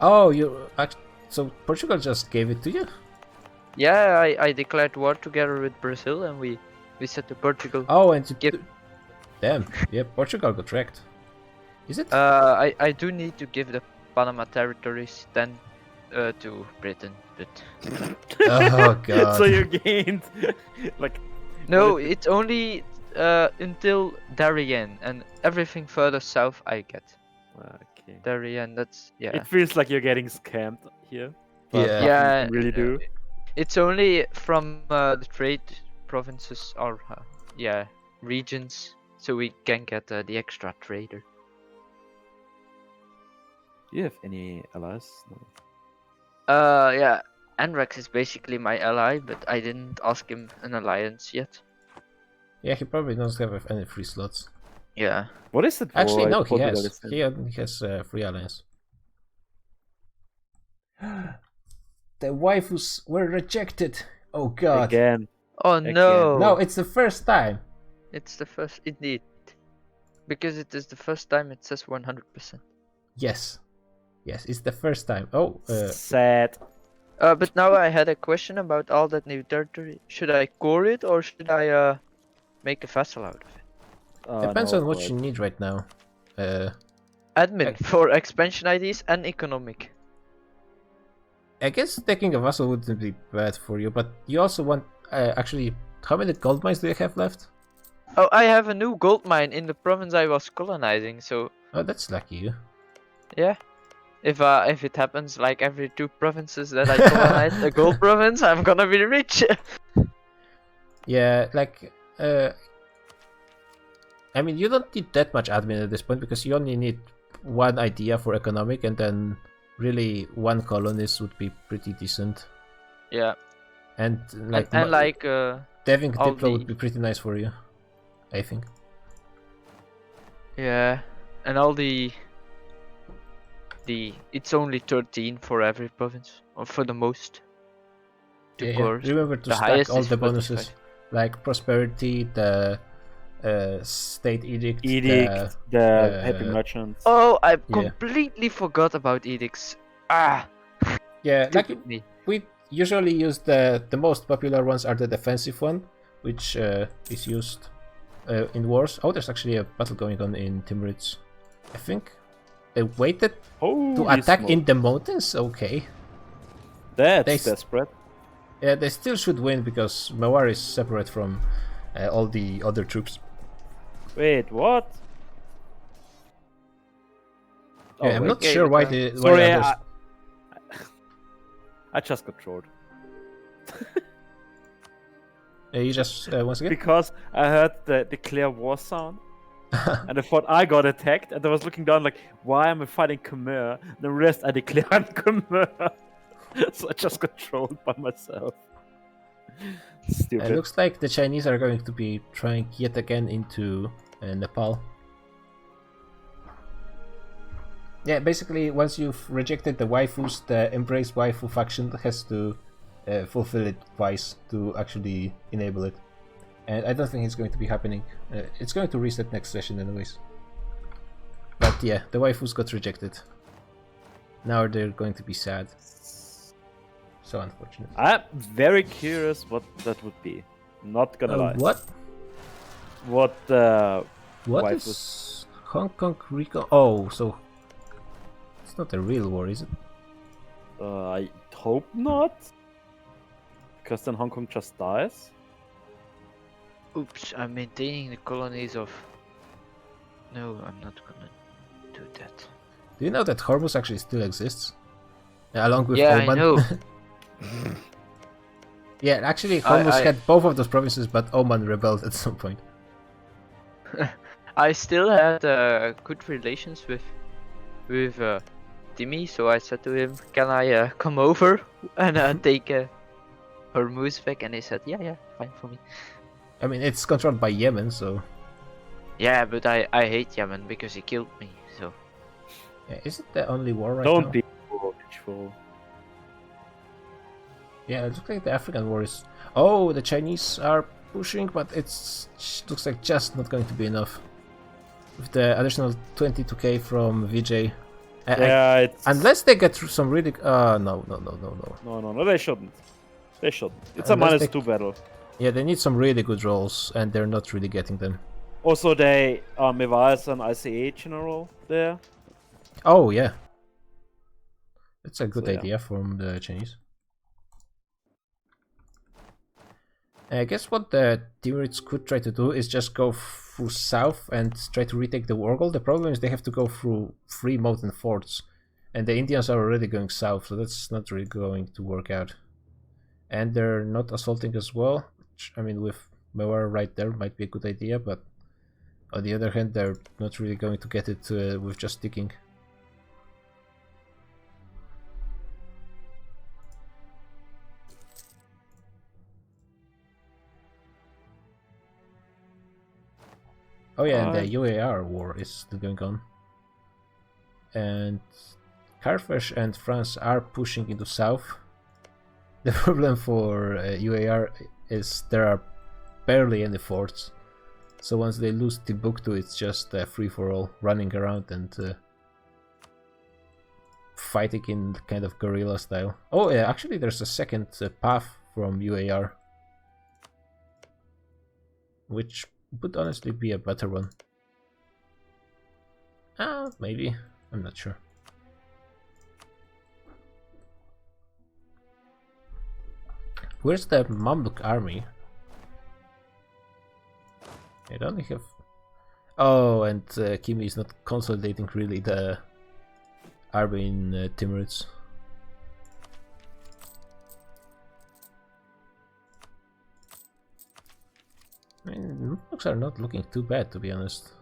[SPEAKER 1] Oh, so Portugal just gave it to you?
[SPEAKER 6] Yeah, I declared war together with Brazil, and we said to Portugal.
[SPEAKER 1] Oh, and you
[SPEAKER 6] Give-
[SPEAKER 1] damn, yeah, Portugal got wrecked. Is it?
[SPEAKER 6] I do need to give the Panama territories then to Britain, but
[SPEAKER 1] Oh god.
[SPEAKER 7] So you gained like
[SPEAKER 6] no,
[SPEAKER 7] What is
[SPEAKER 6] it's only until Darien, and everything further south I get.
[SPEAKER 7] okay.
[SPEAKER 6] Darien, that's yeah.
[SPEAKER 7] It feels like you're getting scammed here. but
[SPEAKER 1] Yeah.
[SPEAKER 7] nothing you
[SPEAKER 6] Yeah,
[SPEAKER 7] can really do.
[SPEAKER 6] It's only from the trade provinces or regions, so we can get the extra trader.
[SPEAKER 7] Do you have any allies? No.
[SPEAKER 6] Yeah, Anrax is basically my ally, but I didn't ask him an alliance yet.
[SPEAKER 1] Yeah, he probably doesn't have any free slots.
[SPEAKER 6] Yeah.
[SPEAKER 7] What is it?
[SPEAKER 1] Actually,
[SPEAKER 7] for
[SPEAKER 1] no, he
[SPEAKER 7] Portugal
[SPEAKER 1] has.
[SPEAKER 7] is in?
[SPEAKER 1] He has free alliance. The waifus were rejected. Oh god.
[SPEAKER 7] Again.
[SPEAKER 6] Oh
[SPEAKER 7] Again.
[SPEAKER 6] no!
[SPEAKER 1] No, it's the first time.
[SPEAKER 6] It's the first, indeed. Because it is the first time it says 100%.
[SPEAKER 1] Yes. Yes, it's the first time. Oh,
[SPEAKER 7] Sad.
[SPEAKER 6] But now I had a question about all that new territory. Should I core it or should I make a vassal out of it?
[SPEAKER 1] depends
[SPEAKER 7] no,
[SPEAKER 1] on what
[SPEAKER 7] God.
[SPEAKER 1] you need right now.
[SPEAKER 6] Admin for expansion IDs and economic.
[SPEAKER 1] I guess taking a vassal wouldn't be bad for you, but you also want actually. How many gold mines do you have left?
[SPEAKER 6] Oh, I have a new gold mine in the province I was colonizing, so
[SPEAKER 1] Oh, that's lucky you.
[SPEAKER 6] yeah. If it happens like every 2 provinces that I colonize a gold province, I'm gonna be rich.
[SPEAKER 1] Yeah, like I mean, you don't need that much admin at this point because you only need one idea for economic, and then really one colonist would be pretty decent.
[SPEAKER 6] Yeah.
[SPEAKER 1] And like
[SPEAKER 6] and like
[SPEAKER 1] Deving
[SPEAKER 6] all
[SPEAKER 1] Diplo would
[SPEAKER 6] the-
[SPEAKER 1] be pretty nice for you, I think.
[SPEAKER 6] yeah, and all the it's only 13 for every province, or for the most. To
[SPEAKER 1] Yeah,
[SPEAKER 6] core.
[SPEAKER 1] remember to
[SPEAKER 6] The
[SPEAKER 1] stack
[SPEAKER 6] highest
[SPEAKER 1] all
[SPEAKER 6] is
[SPEAKER 1] the
[SPEAKER 6] 45.
[SPEAKER 1] bonuses, like prosperity, the state edict,
[SPEAKER 7] Edict, the happy
[SPEAKER 1] uh,
[SPEAKER 7] merchants.
[SPEAKER 6] Oh, I
[SPEAKER 1] Yeah.
[SPEAKER 6] completely forgot about edicts. Ah,
[SPEAKER 1] yeah, like
[SPEAKER 6] stupid me.
[SPEAKER 1] we usually use the most popular ones are the defensive one, which is used in wars. Oh, there's actually a battle going on in Timurids. I think they waited to
[SPEAKER 7] Holy
[SPEAKER 1] attack
[SPEAKER 7] smoke.
[SPEAKER 1] in the mountains. Okay,
[SPEAKER 7] That's
[SPEAKER 1] they-
[SPEAKER 7] desperate.
[SPEAKER 1] Yeah, they still should win because Mawar is separate from all the other troops.
[SPEAKER 7] Wait, what?
[SPEAKER 1] Yeah,
[SPEAKER 7] Oh,
[SPEAKER 1] I'm
[SPEAKER 7] wait.
[SPEAKER 1] not
[SPEAKER 6] okay,
[SPEAKER 1] sure why
[SPEAKER 6] okay.
[SPEAKER 1] the
[SPEAKER 7] Sorry,
[SPEAKER 1] others.
[SPEAKER 7] I just got trolled.
[SPEAKER 1] You just once again.
[SPEAKER 7] Because I heard the declare war sound. And I thought I got attacked, and I was looking down like, why am I fighting Khmer? The rest I declare I'm Khmer. So I just got trolled by myself. Stupid.
[SPEAKER 1] It looks like the Chinese are going to be trying yet again into Nepal. Yeah, basically, once you've rejected the waifus, the Embrace Waifu faction has to fulfill it twice to actually enable it. And I don't think it's going to be happening. It's going to reset next session anyways. But yeah, the waifus got rejected. Now they're going to be sad. So unfortunate.
[SPEAKER 7] I'm very curious what that would be. Not gonna lie.
[SPEAKER 1] What?
[SPEAKER 7] What
[SPEAKER 1] What
[SPEAKER 7] waifus?
[SPEAKER 1] is Hong Kong recon? Oh, so it's not a real war, is it?
[SPEAKER 7] I hope not. Because then Hong Kong just dies.
[SPEAKER 6] Oops, I'm maintaining the colonies of... No, I'm not gonna do that.
[SPEAKER 1] Do you know that Hormuz actually still exists? Along with
[SPEAKER 6] Yeah,
[SPEAKER 1] Oman.
[SPEAKER 6] I know.
[SPEAKER 1] Yeah, actually Hormuz
[SPEAKER 6] I-
[SPEAKER 1] had both of those provinces, but Oman rebelled at some point.
[SPEAKER 6] I still had good relations with Timmy, so I said to him, "Can I come over and take Hormuz back?" And he said, "Yeah, fine for me."
[SPEAKER 1] I mean, it's controlled by Yemen, so...
[SPEAKER 6] Yeah, but I hate Yemen because he killed me. So
[SPEAKER 1] Yeah, is it the only war right
[SPEAKER 7] Don't
[SPEAKER 1] now?
[SPEAKER 7] be vengeful.
[SPEAKER 1] Yeah, it looks like the African war is... Oh, the Chinese are pushing, but it's looks like just not going to be enough. With the additional 22k from VJ.
[SPEAKER 7] Yeah, it's...
[SPEAKER 1] Unless they get some really... no.
[SPEAKER 7] No, they shouldn't. They shouldn't. It's a
[SPEAKER 1] Unless they-
[SPEAKER 7] -2 battle.
[SPEAKER 1] Yeah, they need some really good rolls, and they're not really getting them.
[SPEAKER 7] Also, they Mevas an ICA general there.
[SPEAKER 1] Oh, yeah. That's a good
[SPEAKER 7] So, yeah.
[SPEAKER 1] idea from the Chinese. I guess what the Timurids could try to do is just go through south and try to retake the Wargol. The problem is they have to go through 3 mountain forts, and the Indians are already going south, so that's not really going to work out. And they're not assaulting as well, which, I mean, with Mewar right there might be a good idea, but on the other hand, they're not really going to get it with just sticking. Oh yeah, and the UAR war is still going on. And Carthage and France are pushing into south. The problem for UAR is there are barely any forts. So once they lose Timbuktu, it's just free-for-all, running around and fighting in kind of guerrilla style. Oh yeah, actually there's a second path from UAR, which would honestly be a better one. Maybe. I'm not sure. Where's the Mamluk army? I don't have... Oh, and Kimi is not consolidating really the army in Timurids. I mean, looks are not looking too bad, to be honest.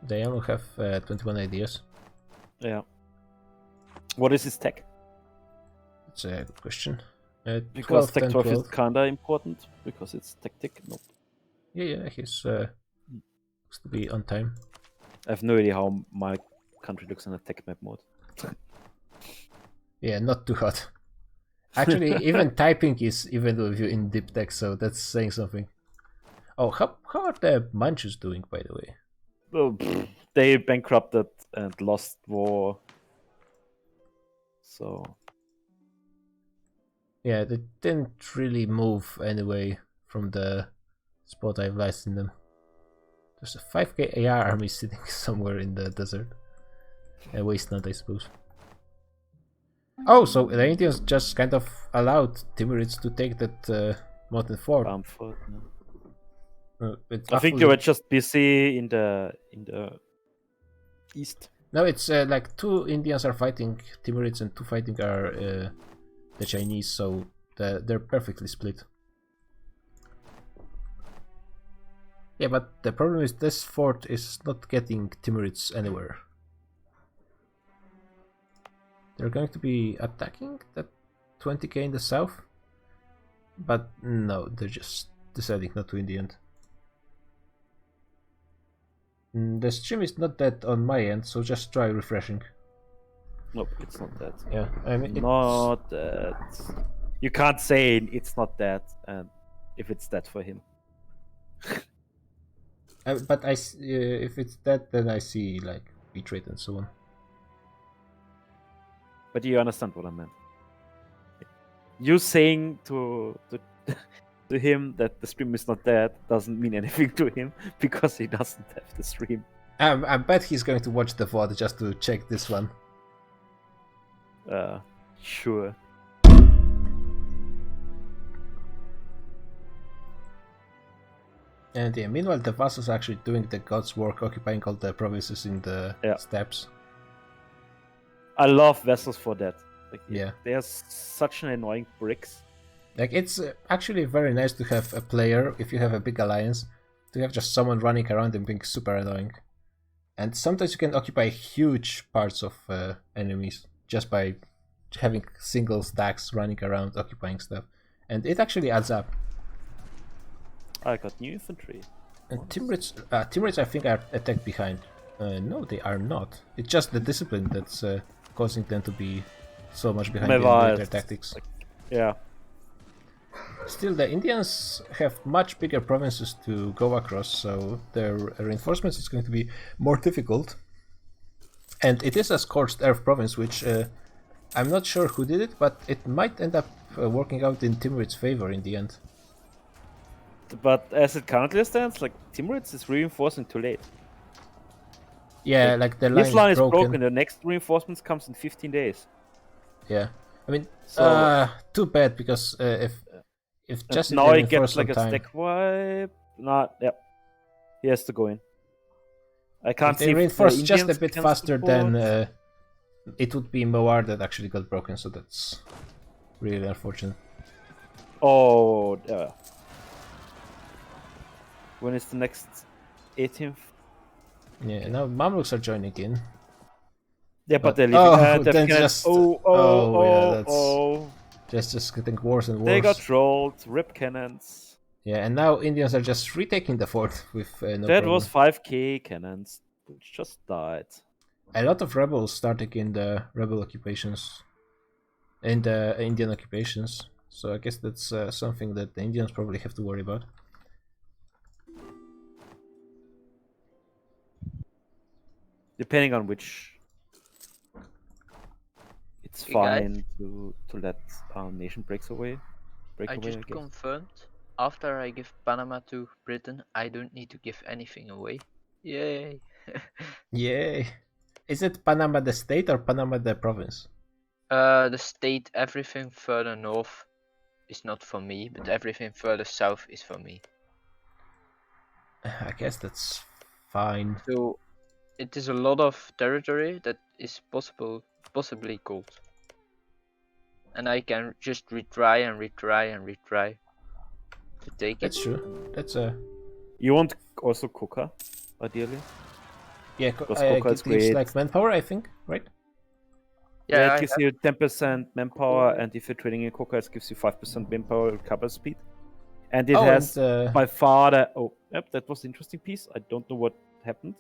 [SPEAKER 1] They only have 21 ideas.
[SPEAKER 7] Yeah. What is his tech?
[SPEAKER 1] That's a good question.
[SPEAKER 7] Because
[SPEAKER 1] 12,
[SPEAKER 7] tech
[SPEAKER 1] 10,
[SPEAKER 7] 12 is
[SPEAKER 1] 12.
[SPEAKER 7] kinda important, because it's tactic. Nope.
[SPEAKER 1] Yeah, he's looks to be on time.
[SPEAKER 7] I have no idea how my country looks in a tech map mode.
[SPEAKER 1] Yeah, not too hot. Actually, even typing is even with you in deep tech, so that's saying something. Oh, how are the Manchus doing, by the way?
[SPEAKER 7] Oh, they bankrupted and lost war. So
[SPEAKER 1] Yeah, they didn't really move anyway from the spot I've licensed in them. There's a 5k AR army sitting somewhere in the desert. A wasteland, I suppose. Oh, so the Indians just kind of allowed Timurids to take that mountain fort.
[SPEAKER 7] Bamford, no.
[SPEAKER 1] It's
[SPEAKER 7] I think they were just busy in the east.
[SPEAKER 1] No, it's like 2 Indians are fighting Timurids and 2 fighting are the Chinese, so they're perfectly split. Yeah, but the problem is this fort is not getting Timurids anywhere. They're going to be attacking that 20k in the south, but no, they're just deciding not to in the end. The stream is not that on my end, so just try refreshing.
[SPEAKER 7] Nope, it's not that.
[SPEAKER 1] Yeah, I mean,
[SPEAKER 7] Not that. You can't say it's not that, and if it's that for him.
[SPEAKER 1] but if it's that, then I see like betrayed and so on.
[SPEAKER 7] But you understand what I meant. You saying to him that the stream is not dead doesn't mean anything to him because he doesn't have the stream.
[SPEAKER 1] I bet he's going to watch the VOD just to check this one.
[SPEAKER 7] Sure.
[SPEAKER 1] And yeah, meanwhile the Vassals are actually doing the god's work, occupying all the provinces in the steppes.
[SPEAKER 7] I love vessels for that. Like,
[SPEAKER 1] yeah,
[SPEAKER 7] they are such an annoying bricks.
[SPEAKER 1] Like it's actually very nice to have a player, if you have a big alliance, to have just someone running around and being super annoying. And sometimes you can occupy huge parts of enemies just by having single stacks running around occupying stuff. And it actually adds up.
[SPEAKER 7] I got new infantry.
[SPEAKER 1] And Timurids I think are attacked behind. No, they are not. It's just the discipline that's causing them to be so much behind in their tactics.
[SPEAKER 7] Yeah.
[SPEAKER 1] Still, the Indians have much bigger provinces to go across, so their reinforcements is going to be more difficult. And it is a scorched earth province, which I'm not sure who did it, but it might end up working out in Timurids' favor in the end.
[SPEAKER 7] But as it currently stands, like Timurids is reinforcing too late.
[SPEAKER 1] Yeah, like the line,
[SPEAKER 7] this line
[SPEAKER 1] is broken.
[SPEAKER 7] The next reinforcements comes in 15 days.
[SPEAKER 1] Yeah, I mean,
[SPEAKER 7] so,
[SPEAKER 1] too bad because if just
[SPEAKER 7] now he gets like a stack wipe. Not yep. He has to go in. I can't see.
[SPEAKER 1] They reinforced just a bit faster than it would be Mawar that actually got broken, so that's really unfortunate.
[SPEAKER 7] Oh, when is the next 18th?
[SPEAKER 1] Yeah, now Mamluks are joining in.
[SPEAKER 7] Yeah, but they're leaving.
[SPEAKER 1] Then just just getting worse and worse.
[SPEAKER 7] They got trolled, rip cannons.
[SPEAKER 1] Yeah, and now Indians are just retaking the fort with no
[SPEAKER 7] That
[SPEAKER 1] problem.
[SPEAKER 7] was 5k cannons, which just died.
[SPEAKER 1] A lot of rebels starting in the rebel occupations, in the Indian occupations. So I guess that's something that the Indians probably have to worry about.
[SPEAKER 7] Depending on which, it's fine to let nation break away.
[SPEAKER 6] I just confirmed. After I give Panama to Britain, I don't need to give anything away. Yay!
[SPEAKER 1] Yay! Is it Panama the state or Panama the province?
[SPEAKER 6] The state, everything further north is not for me, but everything further south is for me.
[SPEAKER 1] I guess that's fine.
[SPEAKER 6] So it is a lot of territory that is possibly gold. And I can just retry and retry and retry to take
[SPEAKER 1] That's
[SPEAKER 6] it.
[SPEAKER 1] true. That's
[SPEAKER 7] You want also Coca, ideally?
[SPEAKER 1] Yeah,
[SPEAKER 7] Coca
[SPEAKER 1] it gives like manpower, I think, right?
[SPEAKER 7] Yeah, it gives you 10% manpower, and if you're trading in Coca, it gives you 5% manpower recovery speed. And it has by far the... Oh, yep, that was an interesting piece. I don't know what happened.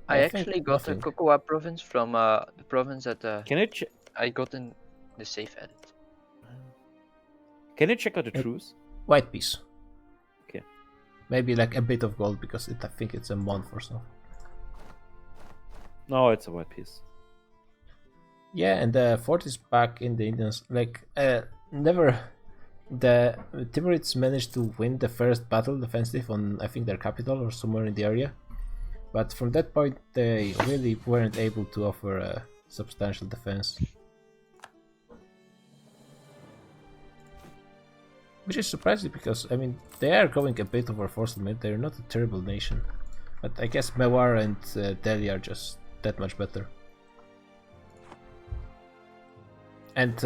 [SPEAKER 6] I actually got a Cocoa province from the province that
[SPEAKER 7] Can I check?
[SPEAKER 6] I got in the safe edit.
[SPEAKER 7] Can you check out the truce?
[SPEAKER 1] White piece.
[SPEAKER 7] Okay.
[SPEAKER 1] Maybe like a bit of gold because I think it's a month or so.
[SPEAKER 7] No, it's a white piece.
[SPEAKER 1] Yeah, and the fort is back in the Indians. Like, never. The Timurids managed to win the first battle defensive on, I think, their capital or somewhere in the area. But from that point, they really weren't able to offer a substantial defense. Which is surprising because, I mean, they are going a bit over force limit. They're not a terrible nation. But I guess Mewar and Delhi are just that much better. And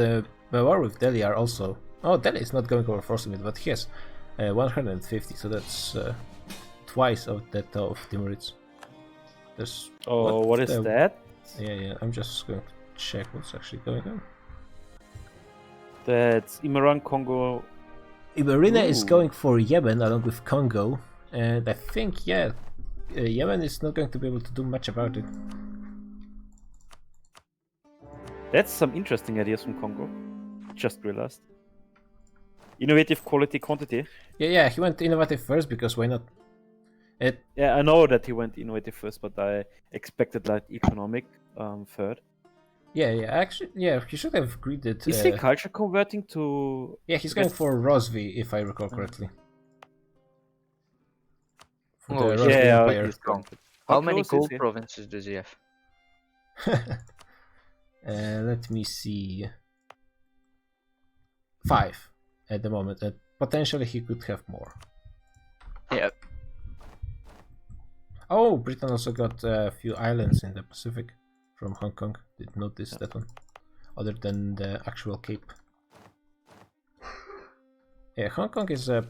[SPEAKER 1] Mewar with Delhi are also... Oh, Delhi is not going over force limit, but he has 150, so that's twice of that of Timurids. There's...
[SPEAKER 7] Oh, what is that?
[SPEAKER 1] Yeah, I'm just going to check what's actually going on.
[SPEAKER 7] That's Imaran, Congo.
[SPEAKER 1] Imerina is
[SPEAKER 7] Ooh.
[SPEAKER 1] going for Yemen along with Congo, and I think, yeah, Yemen is not going to be able to do much about it.
[SPEAKER 7] That's some interesting ideas from Congo. Just realized. Innovative, quality, quantity.
[SPEAKER 1] Yeah, he went innovative first because why not?
[SPEAKER 7] Yeah, I know that he went innovative first, but I expected like economic third.
[SPEAKER 1] Yeah, actually, yeah, he should have greeted.
[SPEAKER 7] Is he culture converting to?
[SPEAKER 1] Yeah, he's going for Rosvi, if I recall correctly. For
[SPEAKER 6] Oh,
[SPEAKER 1] the Rosvi
[SPEAKER 7] Yeah,
[SPEAKER 1] Empire.
[SPEAKER 7] he's conquered.
[SPEAKER 6] How many
[SPEAKER 7] close is
[SPEAKER 6] gold
[SPEAKER 7] he?
[SPEAKER 6] provinces does he have?
[SPEAKER 1] Let me see. 5 at the moment, and potentially he could have more.
[SPEAKER 6] Yeah.
[SPEAKER 1] Oh, Britain also got a few islands in the Pacific from Hong Kong. Didn't notice that one, other than the actual Cape. Yeah, Hong Kong is a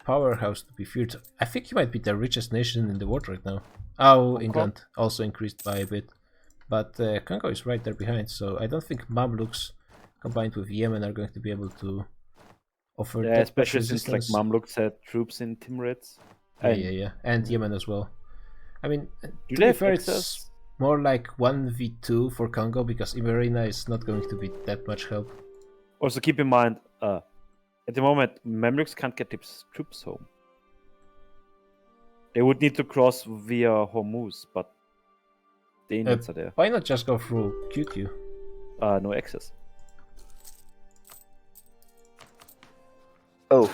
[SPEAKER 1] powerhouse to be feared. I think he might be the richest nation in the world right now. Oh, England also increased by a bit. But Congo is right there behind, so I don't think Mamluks combined with Yemen are going to be able to offer
[SPEAKER 7] Yeah,
[SPEAKER 1] that
[SPEAKER 7] especially
[SPEAKER 1] much
[SPEAKER 7] since like
[SPEAKER 1] resistance.
[SPEAKER 7] Mamluks had troops in Timurids.
[SPEAKER 1] Yeah, and Yemen as well. I mean,
[SPEAKER 7] Do
[SPEAKER 1] to
[SPEAKER 7] they
[SPEAKER 1] be
[SPEAKER 7] have
[SPEAKER 1] fair, it's
[SPEAKER 7] access?
[SPEAKER 1] more like 1v2 for Congo because Imerina is not going to be that much help.
[SPEAKER 7] Also, keep in mind, at the moment, Mamluks can't get troops home. They would need to cross via Hormuz, but the Indians are there.
[SPEAKER 1] Why not just go through QQ?
[SPEAKER 7] No access.
[SPEAKER 6] Oh.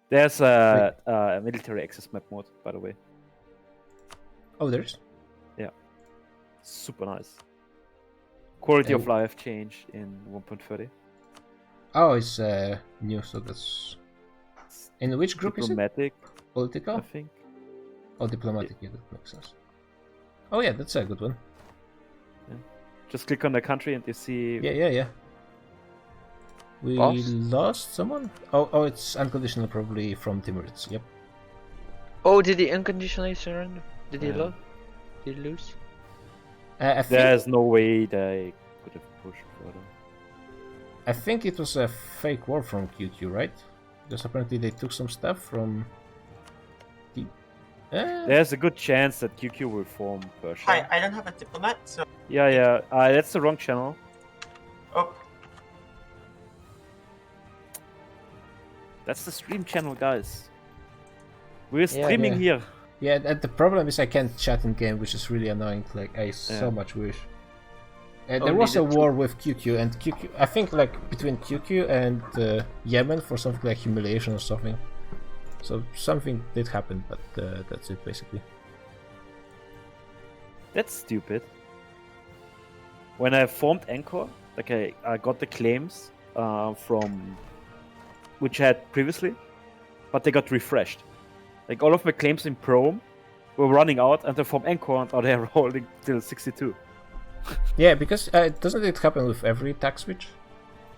[SPEAKER 7] There's a military access map mode, by the way.
[SPEAKER 1] Oh, there's?
[SPEAKER 7] Super nice. Quality of
[SPEAKER 1] Oh.
[SPEAKER 7] life change in 1.30.
[SPEAKER 1] Oh, it's new, so that's... In which group is it?
[SPEAKER 7] Diplomatic,
[SPEAKER 1] Political?
[SPEAKER 7] I think.
[SPEAKER 1] Oh, diplomatic, yeah, that makes sense. Oh yeah, that's a good one.
[SPEAKER 7] Just click on the country and you see.
[SPEAKER 1] Yeah. We
[SPEAKER 6] Lost?
[SPEAKER 1] lost someone? Oh, it's unconditional probably from Timurids, yep.
[SPEAKER 6] Oh, did he unconditionally surrender? Did he
[SPEAKER 7] Yeah.
[SPEAKER 6] lose? Did he lose?
[SPEAKER 1] I think,
[SPEAKER 7] There's no way they could have pushed further.
[SPEAKER 1] I think it was a fake war from QQ, right? Because apparently they took some stuff from... the...
[SPEAKER 7] There's a good chance that QQ will form Persia.
[SPEAKER 8] Hi, I don't have a diplomat, so.
[SPEAKER 7] Yeah. That's the wrong channel.
[SPEAKER 8] Oh,
[SPEAKER 7] That's the stream channel, guys. We're streaming
[SPEAKER 1] yeah.
[SPEAKER 7] here.
[SPEAKER 1] Yeah, and the problem is I can't chat in game, which is really annoying. Like, I so much wish. There
[SPEAKER 6] Only
[SPEAKER 1] was a
[SPEAKER 6] the
[SPEAKER 1] war with QQ, and QQ, I think, like, between QQ and Yemen for something like humiliation or something. So something did happen, but that's it, basically.
[SPEAKER 7] That's stupid. When I formed Anchor, like I got the claims from which I had previously, but they got refreshed. Like all of my claims in Chrome were running out, and I formed Anchor, and now they're holding till 62.
[SPEAKER 1] Yeah, because doesn't it happen with every tag switch?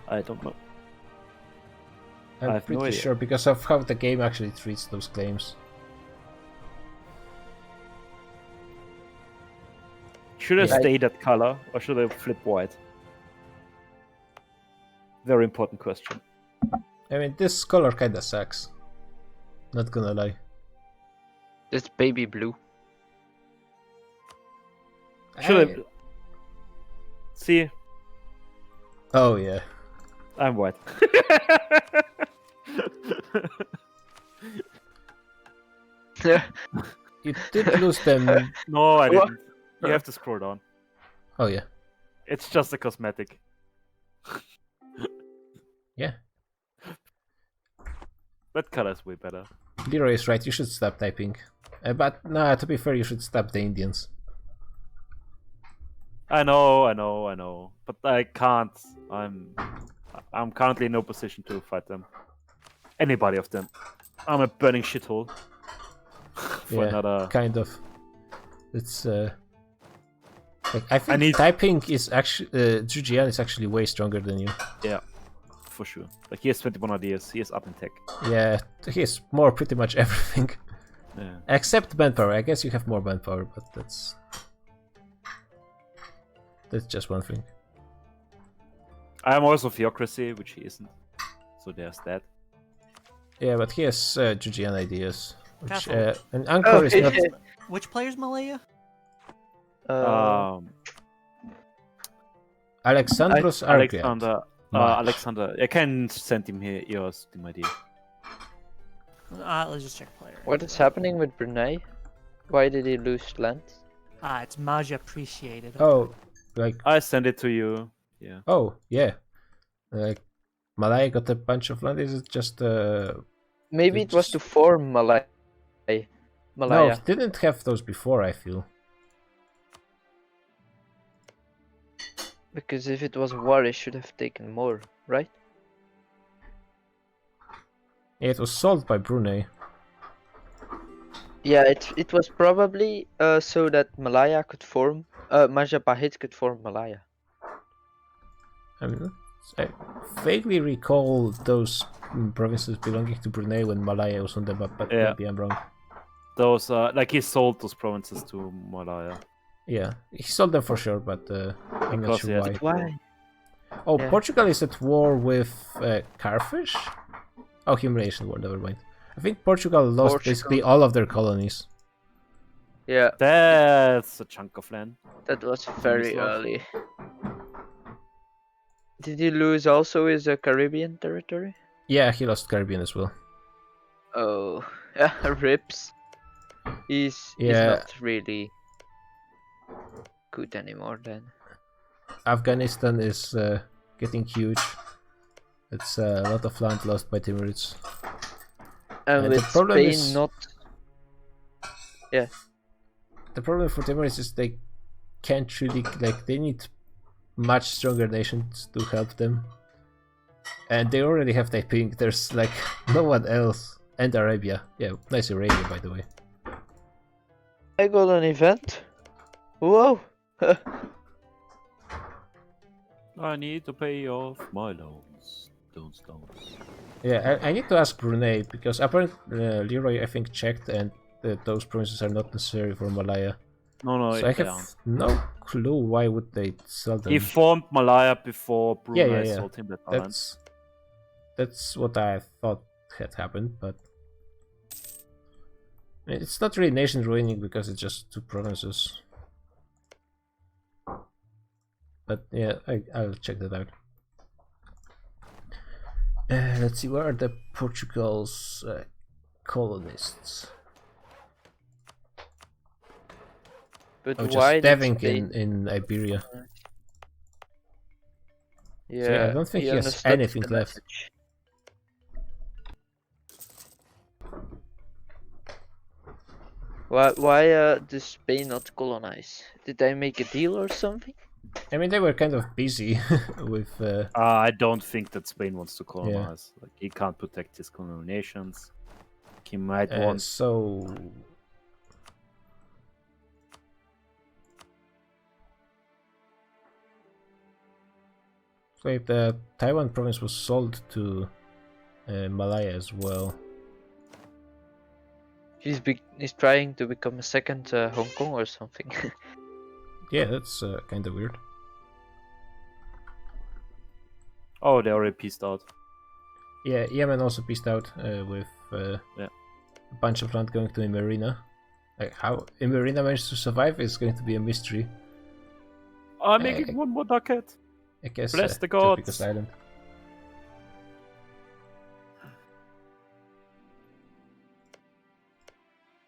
[SPEAKER 7] I don't know. I
[SPEAKER 1] I'm
[SPEAKER 7] have no
[SPEAKER 1] pretty
[SPEAKER 7] idea.
[SPEAKER 1] sure because of how the game actually treats those claims.
[SPEAKER 7] Should I
[SPEAKER 1] Yeah.
[SPEAKER 7] stay that color or should I flip white? Very important question.
[SPEAKER 1] I mean, this color kinda sucks. Not gonna lie.
[SPEAKER 6] It's baby blue.
[SPEAKER 7] Should I... See,
[SPEAKER 1] Oh yeah.
[SPEAKER 7] I'm white.
[SPEAKER 1] You did lose them.
[SPEAKER 7] No, I
[SPEAKER 6] What?
[SPEAKER 7] didn't. You have to scroll down.
[SPEAKER 1] Oh yeah.
[SPEAKER 7] It's just a cosmetic.
[SPEAKER 1] Yeah.
[SPEAKER 7] That color is way better.
[SPEAKER 1] Leroy is right, you should stop typing. But nah, to be fair, you should stop the Indians.
[SPEAKER 7] I know. But I can't. I'm currently in no position to fight them. Anybody of them. I'm a burning shithole. For
[SPEAKER 1] Yeah,
[SPEAKER 7] another.
[SPEAKER 1] kind of. It's like I think
[SPEAKER 7] need-
[SPEAKER 1] typing is actually Zhujian is actually way stronger than you.
[SPEAKER 7] Yeah, for sure. Like he has 21 ideas. He is up in tech.
[SPEAKER 1] Yeah, he has more pretty much everything
[SPEAKER 7] Yeah.
[SPEAKER 1] except manpower. I guess you have more manpower, but that's just one thing.
[SPEAKER 7] I am also theocracy, which he isn't. So there's that.
[SPEAKER 1] Yeah, but he has Zhujian ideas, which
[SPEAKER 2] Careful.
[SPEAKER 1] and Angkor is not.
[SPEAKER 2] Which player's Malaya?
[SPEAKER 1] Alexandros Argyat.
[SPEAKER 7] Alexander. I can send him here your Steam ID.
[SPEAKER 2] Let's just check player.
[SPEAKER 6] What is happening with Brunei? Why did he lose land?
[SPEAKER 2] It's Maja appreciated.
[SPEAKER 1] Oh, like
[SPEAKER 7] I send it to you. Yeah.
[SPEAKER 1] oh yeah, like Malaya got a bunch of land. Is it just
[SPEAKER 6] Maybe
[SPEAKER 1] It
[SPEAKER 6] it was
[SPEAKER 1] just-
[SPEAKER 6] to form Malaya.
[SPEAKER 1] No,
[SPEAKER 6] Malaya.
[SPEAKER 1] he didn't have those before. I feel.
[SPEAKER 6] Because if it was war, it should have taken more, right?
[SPEAKER 1] Yeah, it was sold by Brunei.
[SPEAKER 6] Yeah, it was probably so that Malaya could form, Majapahit could form Malaya.
[SPEAKER 1] I mean, I vaguely recall those provinces belonging to Brunei when Malaya was on the map, but
[SPEAKER 7] Yeah.
[SPEAKER 1] maybe I'm wrong.
[SPEAKER 7] Those like he sold those provinces to Malaya.
[SPEAKER 1] Yeah, he sold them for sure, but I'm not
[SPEAKER 7] Because,
[SPEAKER 1] sure
[SPEAKER 7] yeah,
[SPEAKER 1] why.
[SPEAKER 7] the-
[SPEAKER 6] Why?
[SPEAKER 1] Oh,
[SPEAKER 6] yeah.
[SPEAKER 1] Portugal is at war with Carfish? Oh, Humiliation War, never mind. I think Portugal lost
[SPEAKER 6] Portugal.
[SPEAKER 1] basically all of their colonies.
[SPEAKER 6] Yeah,
[SPEAKER 7] That's a chunk of land.
[SPEAKER 6] that was very
[SPEAKER 7] lost.
[SPEAKER 6] early. Did he lose also his Caribbean territory?
[SPEAKER 1] Yeah, he lost Caribbean as well.
[SPEAKER 6] Oh, rips. He's
[SPEAKER 1] Yeah.
[SPEAKER 6] not really good anymore then.
[SPEAKER 1] Afghanistan is getting huge. It's a lot of land lost by Timurids.
[SPEAKER 6] And
[SPEAKER 1] the
[SPEAKER 6] with
[SPEAKER 1] problem
[SPEAKER 6] Spain
[SPEAKER 1] is-
[SPEAKER 6] not. Yeah,
[SPEAKER 1] The problem for Timurids is they can't really, like, they need much stronger nations to help them. And they already have Taiping, there's like no one else. And Arabia. Yeah, nice Arabia, by the way.
[SPEAKER 6] I got an event. Whoa!
[SPEAKER 7] I need to pay off my loans. Those loans.
[SPEAKER 1] Yeah, I need to ask Brunei, because apparently Leroy, I think, checked, and those provinces are not necessary for Malaya.
[SPEAKER 7] No,
[SPEAKER 1] So I
[SPEAKER 7] they
[SPEAKER 1] have
[SPEAKER 7] aren't.
[SPEAKER 1] no clue why would they sell them.
[SPEAKER 7] He formed Malaya before Brunei
[SPEAKER 1] yeah.
[SPEAKER 7] sold him that land.
[SPEAKER 1] That's what I thought had happened, but it's not really nation ruining because it's just two provinces. But yeah, I'll check that out. Let's see, where are the Portugal's colonists?
[SPEAKER 6] But
[SPEAKER 1] Oh,
[SPEAKER 6] why
[SPEAKER 1] just
[SPEAKER 6] did
[SPEAKER 1] Devink
[SPEAKER 6] Spain...
[SPEAKER 1] in Iberia.
[SPEAKER 6] Yeah,
[SPEAKER 1] I don't think he has
[SPEAKER 6] understood
[SPEAKER 1] anything
[SPEAKER 6] the
[SPEAKER 1] left.
[SPEAKER 6] message. Why does Spain not colonize? Did they make a deal or something?
[SPEAKER 1] I mean, they were kind of busy with.
[SPEAKER 7] I don't think that Spain wants to colonize. Like he can't protect his colonial nations. He might want.
[SPEAKER 1] So. So if the Taiwan province was sold to Malaya as well.
[SPEAKER 6] He's trying to become a second Hong Kong or something.
[SPEAKER 1] Yeah, that's kind of weird.
[SPEAKER 7] Oh, they already pieced out.
[SPEAKER 1] Yeah, Yemen also pieced out with
[SPEAKER 7] Yeah.
[SPEAKER 1] a bunch of land going to Imerina. Like how Imerina managed to survive is going to be a mystery.
[SPEAKER 7] I'm making one more ducat.
[SPEAKER 1] I guess
[SPEAKER 7] Bless the
[SPEAKER 1] Tropical
[SPEAKER 7] gods.
[SPEAKER 1] Island.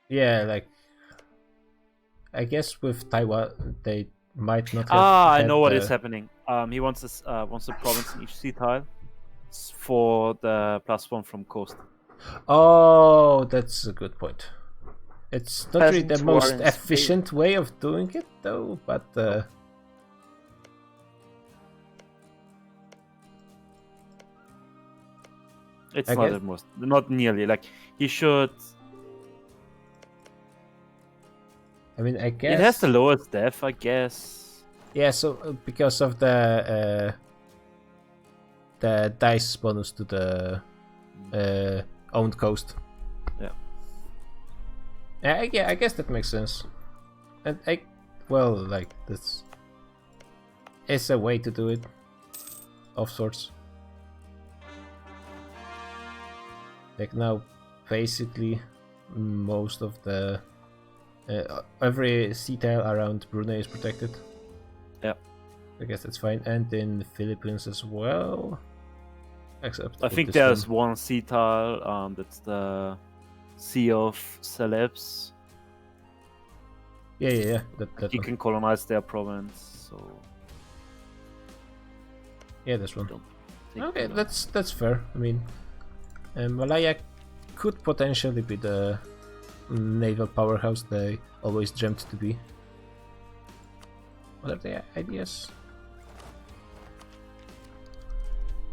[SPEAKER 1] Yeah, like I guess with Taiwan they might not have
[SPEAKER 7] I
[SPEAKER 1] had
[SPEAKER 7] know what
[SPEAKER 1] the-
[SPEAKER 7] is happening. He wants this wants a province in each sea tile for the +1 from coast.
[SPEAKER 1] Oh, that's a good point. It's not really the
[SPEAKER 6] Peasants' war
[SPEAKER 1] most
[SPEAKER 6] in Spain.
[SPEAKER 1] efficient way of doing it though, but
[SPEAKER 7] It's
[SPEAKER 1] I
[SPEAKER 7] not
[SPEAKER 1] guess-
[SPEAKER 7] the most, not nearly. Like he should.
[SPEAKER 1] I mean, I guess
[SPEAKER 7] It has the lowest def, I guess.
[SPEAKER 1] Yeah, so because of the dice bonus to the owned coast.
[SPEAKER 7] Yeah.
[SPEAKER 1] Yeah, I guess that makes sense. And like this, it's a way to do it, of sorts. Like now, basically, most of the every sea tile around Brunei is protected.
[SPEAKER 7] Yeah.
[SPEAKER 1] I guess that's fine, and in the Philippines as well. Except
[SPEAKER 7] I
[SPEAKER 1] for
[SPEAKER 7] think
[SPEAKER 1] this
[SPEAKER 7] there's
[SPEAKER 1] one.
[SPEAKER 7] one sea tile. That's the Sea of Celebs.
[SPEAKER 1] Yeah. That
[SPEAKER 7] You
[SPEAKER 1] one.
[SPEAKER 7] can colonize their province. So
[SPEAKER 1] Yeah, this one.
[SPEAKER 7] don't take
[SPEAKER 1] Okay,
[SPEAKER 7] too long.
[SPEAKER 1] that's fair. I mean, Malaya could potentially be the naval powerhouse they always dreamt to be. What are the ideas?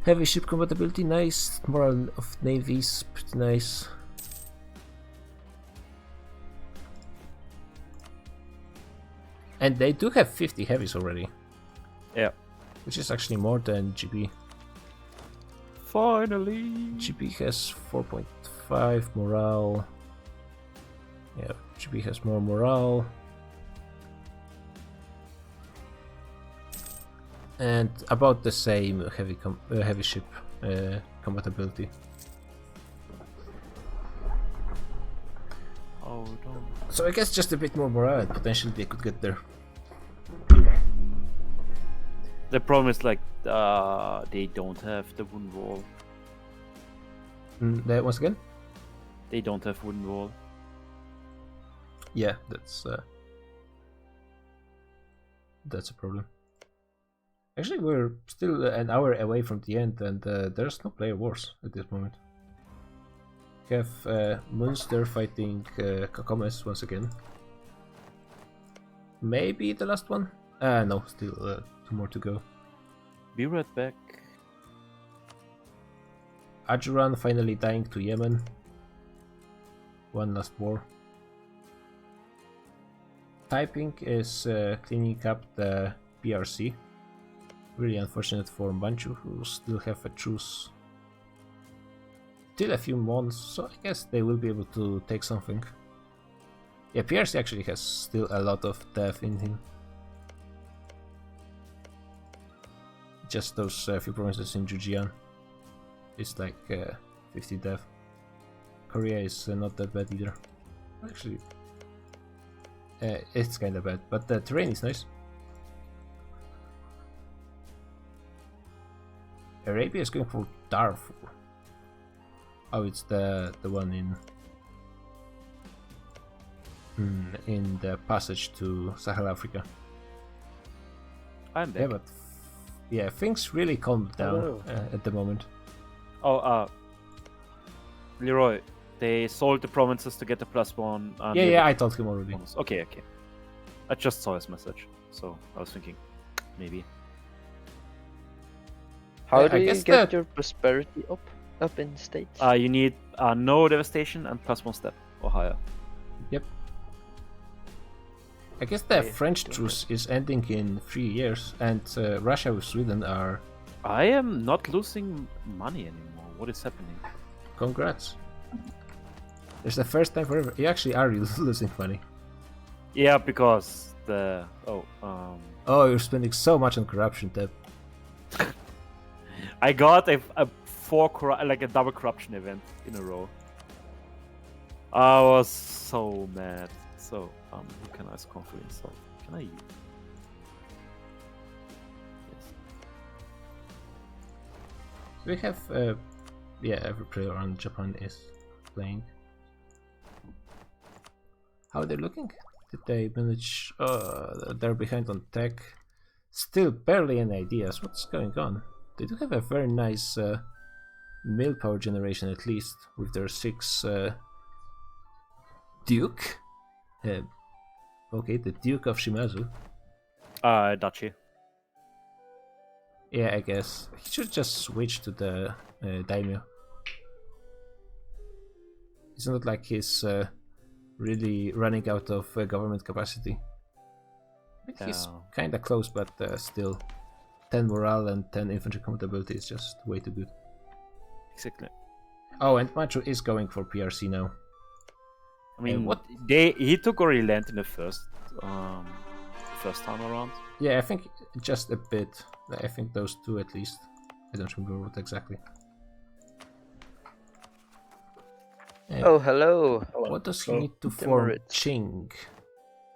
[SPEAKER 1] Heavy ship compatibility, nice. Moral of navies, pretty nice. And they do have 50 heavies already,
[SPEAKER 7] Yeah.
[SPEAKER 1] which is actually more than GB.
[SPEAKER 7] Finally.
[SPEAKER 1] GB has 4.5 morale. Yeah, GB has more morale. And about the same heavy ship compatibility.
[SPEAKER 7] Hold on.
[SPEAKER 1] So I guess just a bit more morale and potentially they could get there.
[SPEAKER 7] The problem is like they don't have the wooden wall.
[SPEAKER 1] Once again?
[SPEAKER 7] They don't have wooden wall.
[SPEAKER 1] Yeah, that's a problem. Actually, we're still an hour away from the end, and there's no player wars at this moment. We have Munster fighting Kokomes once again. Maybe the last one? No, still 2 more to go.
[SPEAKER 7] Be right back.
[SPEAKER 1] Ajuran finally dying to Yemen. One last war. Typing is cleaning up the PRC. Really unfortunate for Manchu, who still have a truce. Still a few months, so I guess they will be able to take something. Yeah, PRC actually has still a lot of death in him. Just those few provinces in Fujian. It's like 50 death. Korea is not that bad either. Actually, it's kinda bad, but the terrain is nice. Arabia is going for Darfur. Oh, it's the one in the passage to Sahel Africa.
[SPEAKER 7] I'm back.
[SPEAKER 1] Yeah, but yeah, things really calmed down
[SPEAKER 7] Hello.
[SPEAKER 1] at the moment.
[SPEAKER 7] Oh, Leroy, they sold the provinces to get the +1. And
[SPEAKER 1] Yeah, I told him already.
[SPEAKER 7] bonus. Okay. I just saw his message, so I was thinking maybe.
[SPEAKER 6] How
[SPEAKER 1] I
[SPEAKER 6] do you
[SPEAKER 1] guess
[SPEAKER 6] get
[SPEAKER 1] that-
[SPEAKER 6] your prosperity up in states?
[SPEAKER 7] You need no devastation and +1 step or higher.
[SPEAKER 1] I guess the
[SPEAKER 7] Okay,
[SPEAKER 1] French
[SPEAKER 7] go
[SPEAKER 1] truce is ending in 3 years, and Russia with Sweden are.
[SPEAKER 7] I am not losing money anymore. What is happening?
[SPEAKER 1] Congrats. It's the first time forever. You actually are losing money.
[SPEAKER 7] Yeah, because the
[SPEAKER 1] Oh, you're spending so much on corruption, Deb.
[SPEAKER 7] I got a a double corruption event in a row. I was so mad. So who can I score for insult? Can I use? Yes.
[SPEAKER 1] We have, every player on Japan is playing. How are they looking? Did they manage? They're behind on tech. Still barely any ideas. What's going on? They do have a very nice mill power generation, at least, with their 6 Duke. Okay, the Duke of Shimazu.
[SPEAKER 7] Dachi.
[SPEAKER 1] Yeah, I guess he should just switch to the Daimyo. it's not like he's really running out of government capacity. He's kind of close, but still, 10 morale and 10 infantry compatibility is just way too good.
[SPEAKER 7] Exactly.
[SPEAKER 1] Oh, and Machu is going for PRC now.
[SPEAKER 7] I mean,
[SPEAKER 1] what?
[SPEAKER 7] He took already land in the first time around.
[SPEAKER 1] Yeah, I think just a bit. I think those two at least. I don't remember what exactly.
[SPEAKER 6] Oh, hello.
[SPEAKER 1] What does he need to form?
[SPEAKER 6] Timurids.
[SPEAKER 1] Qing.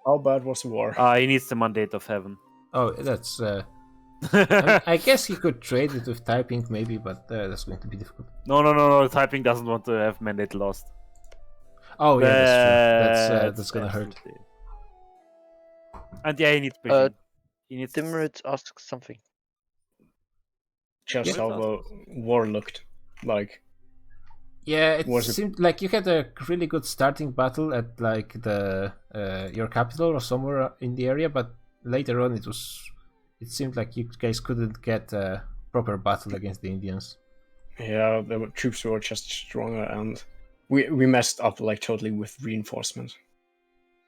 [SPEAKER 9] How bad was the war?
[SPEAKER 7] He needs the mandate of heaven.
[SPEAKER 1] Oh, that's. I guess he could trade it with typing maybe, but that's going to be difficult.
[SPEAKER 7] No. Typing doesn't want to have mandate lost.
[SPEAKER 1] Oh yeah, that's true. That's gonna hurt.
[SPEAKER 7] absolutely- And yeah, he needs pushing. He needs
[SPEAKER 6] Timurids asked something.
[SPEAKER 9] Just
[SPEAKER 1] Yeah.
[SPEAKER 9] how the war looked like.
[SPEAKER 1] Yeah, it
[SPEAKER 9] Was it-
[SPEAKER 1] seemed like you had a really good starting battle at like the your capital or somewhere in the area, but later on it seemed like you guys couldn't get a proper battle against the Indians.
[SPEAKER 9] Yeah, the troops were just stronger, and we messed up like totally with reinforcement.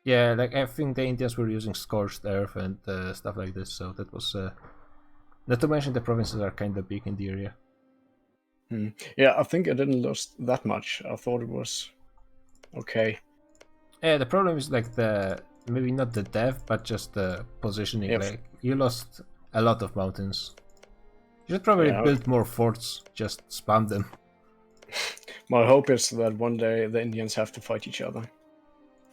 [SPEAKER 1] Yeah, like I think the Indians were using scorched earth and stuff like this, so that was. Not to mention the provinces are kind of big in the area.
[SPEAKER 9] Yeah, I think I didn't lose that much. I thought it was okay.
[SPEAKER 1] Yeah, the problem is like maybe not the dev, but just the positioning.
[SPEAKER 9] Yep.
[SPEAKER 1] Like you lost a lot of mountains. You should probably
[SPEAKER 9] Yeah.
[SPEAKER 1] build more forts. Just spam them.
[SPEAKER 9] My hope is that one day the Indians have to fight each other.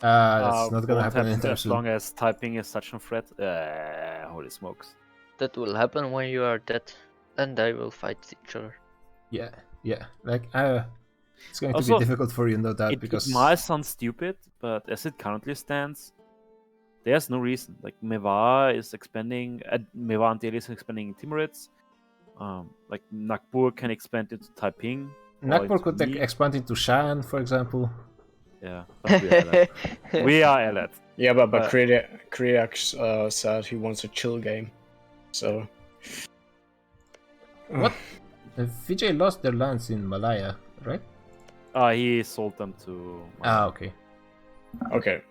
[SPEAKER 1] That's not gonna
[SPEAKER 7] won't
[SPEAKER 1] happen anytime
[SPEAKER 7] as
[SPEAKER 1] soon.
[SPEAKER 7] long as typing is such a threat. Holy smokes.
[SPEAKER 6] That will happen when you are dead, and they will fight each other.
[SPEAKER 1] Yeah. Like it's going to
[SPEAKER 7] Also,
[SPEAKER 1] be difficult for you, no doubt,
[SPEAKER 7] It
[SPEAKER 1] because
[SPEAKER 7] might sound stupid, but as it currently stands, there's no reason. Like Mewar is expanding, Mewar and Delhi is expanding in Timurids. Like Nagpur can expand into Taiping. or
[SPEAKER 1] Nagpur
[SPEAKER 7] into
[SPEAKER 1] could
[SPEAKER 7] Yi.
[SPEAKER 1] expand into Shan, for example.
[SPEAKER 7] Yeah, but we are allied. We are allied.
[SPEAKER 9] Yeah, but
[SPEAKER 7] Uh,
[SPEAKER 9] Kriak said he wants a chill game, so.
[SPEAKER 1] What? Vijay lost their lands in Malaya, right?
[SPEAKER 7] He sold them to.
[SPEAKER 1] Okay.
[SPEAKER 9] Okay.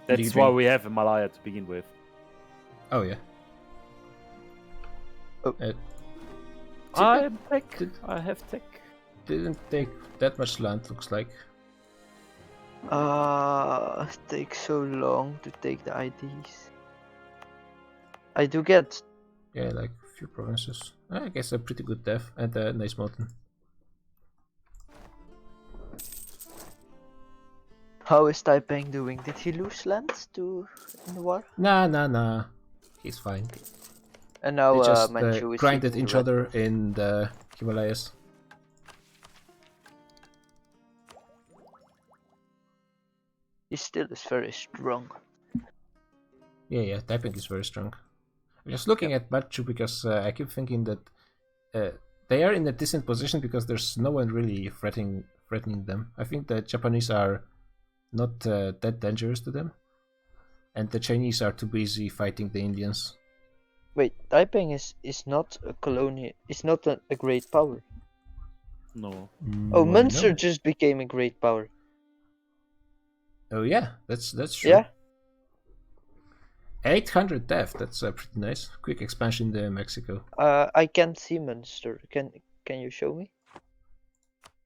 [SPEAKER 7] That's why we have a Malaya to begin with.
[SPEAKER 1] Oh yeah.
[SPEAKER 6] Oh.
[SPEAKER 7] I'm tech. I have tech.
[SPEAKER 1] Didn't take that much land, looks like.
[SPEAKER 6] It takes so long to take the IDs. I do get.
[SPEAKER 1] Yeah, like a few provinces. I guess a pretty good dev and a nice mountain.
[SPEAKER 6] How is Taiping doing? Did he lose land in the war?
[SPEAKER 1] Nah. He's fine.
[SPEAKER 6] And now
[SPEAKER 1] They just
[SPEAKER 6] Manchu is
[SPEAKER 1] grinded
[SPEAKER 6] taking
[SPEAKER 1] each
[SPEAKER 6] the
[SPEAKER 1] other in the Himalayas.
[SPEAKER 6] He still is very strong.
[SPEAKER 1] Yeah, Taiping is very strong. I'm just looking at Machu because I keep thinking that they are in a decent position because there's no one really threatening them. I think the Japanese are not that dangerous to them, and the Chinese are too busy fighting the Indians.
[SPEAKER 6] Wait, Taiping is not a colonial. It's not a great power.
[SPEAKER 7] No.
[SPEAKER 6] Oh,
[SPEAKER 1] Why
[SPEAKER 6] Munster
[SPEAKER 1] no?
[SPEAKER 6] just became a great power.
[SPEAKER 1] Oh yeah, that's true.
[SPEAKER 6] Yeah.
[SPEAKER 1] 800 death. That's pretty nice. Quick expansion to Mexico.
[SPEAKER 6] I can't see Munster. Can you show me?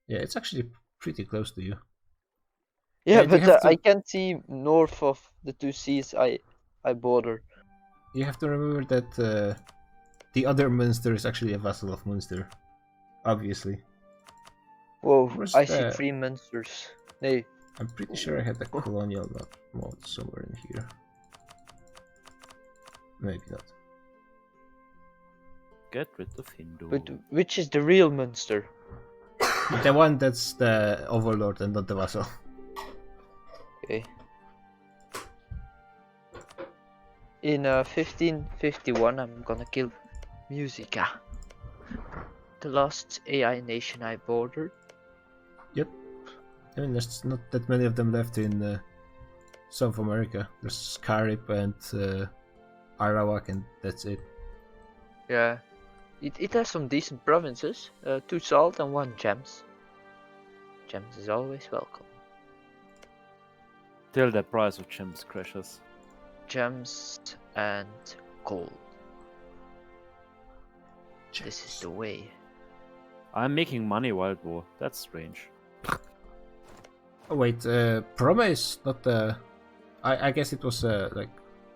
[SPEAKER 1] Yeah, it's actually pretty close to you.
[SPEAKER 6] Yeah,
[SPEAKER 1] you
[SPEAKER 6] but
[SPEAKER 1] have to-
[SPEAKER 6] I can't see north of the two seas I border.
[SPEAKER 1] You have to remember that the other Munster is actually a vassal of Munster. Obviously.
[SPEAKER 6] Whoa,
[SPEAKER 1] Where's
[SPEAKER 6] I see
[SPEAKER 1] the-
[SPEAKER 6] 3 Munsters. Nee,
[SPEAKER 1] I'm pretty sure I had a colonial mode somewhere in here. Maybe not.
[SPEAKER 7] Get rid of Hindu.
[SPEAKER 6] but which is the real Munster?
[SPEAKER 1] The one that's the overlord and not the vassal.
[SPEAKER 6] Okay. In 1551, I'm gonna kill Musica, the last AI nation I bordered.
[SPEAKER 1] Yep. I mean, there's not that many of them left in South America. There's Carib and Arawak, and that's it.
[SPEAKER 6] Yeah, it has some decent provinces. 2 salt and 1 gems. Gems is always welcome.
[SPEAKER 7] Till the price of gems crashes.
[SPEAKER 6] Gems and gold. This is the way.
[SPEAKER 7] I'm making money Wild War. That's strange.
[SPEAKER 1] Oh wait, Proma is not I guess it was like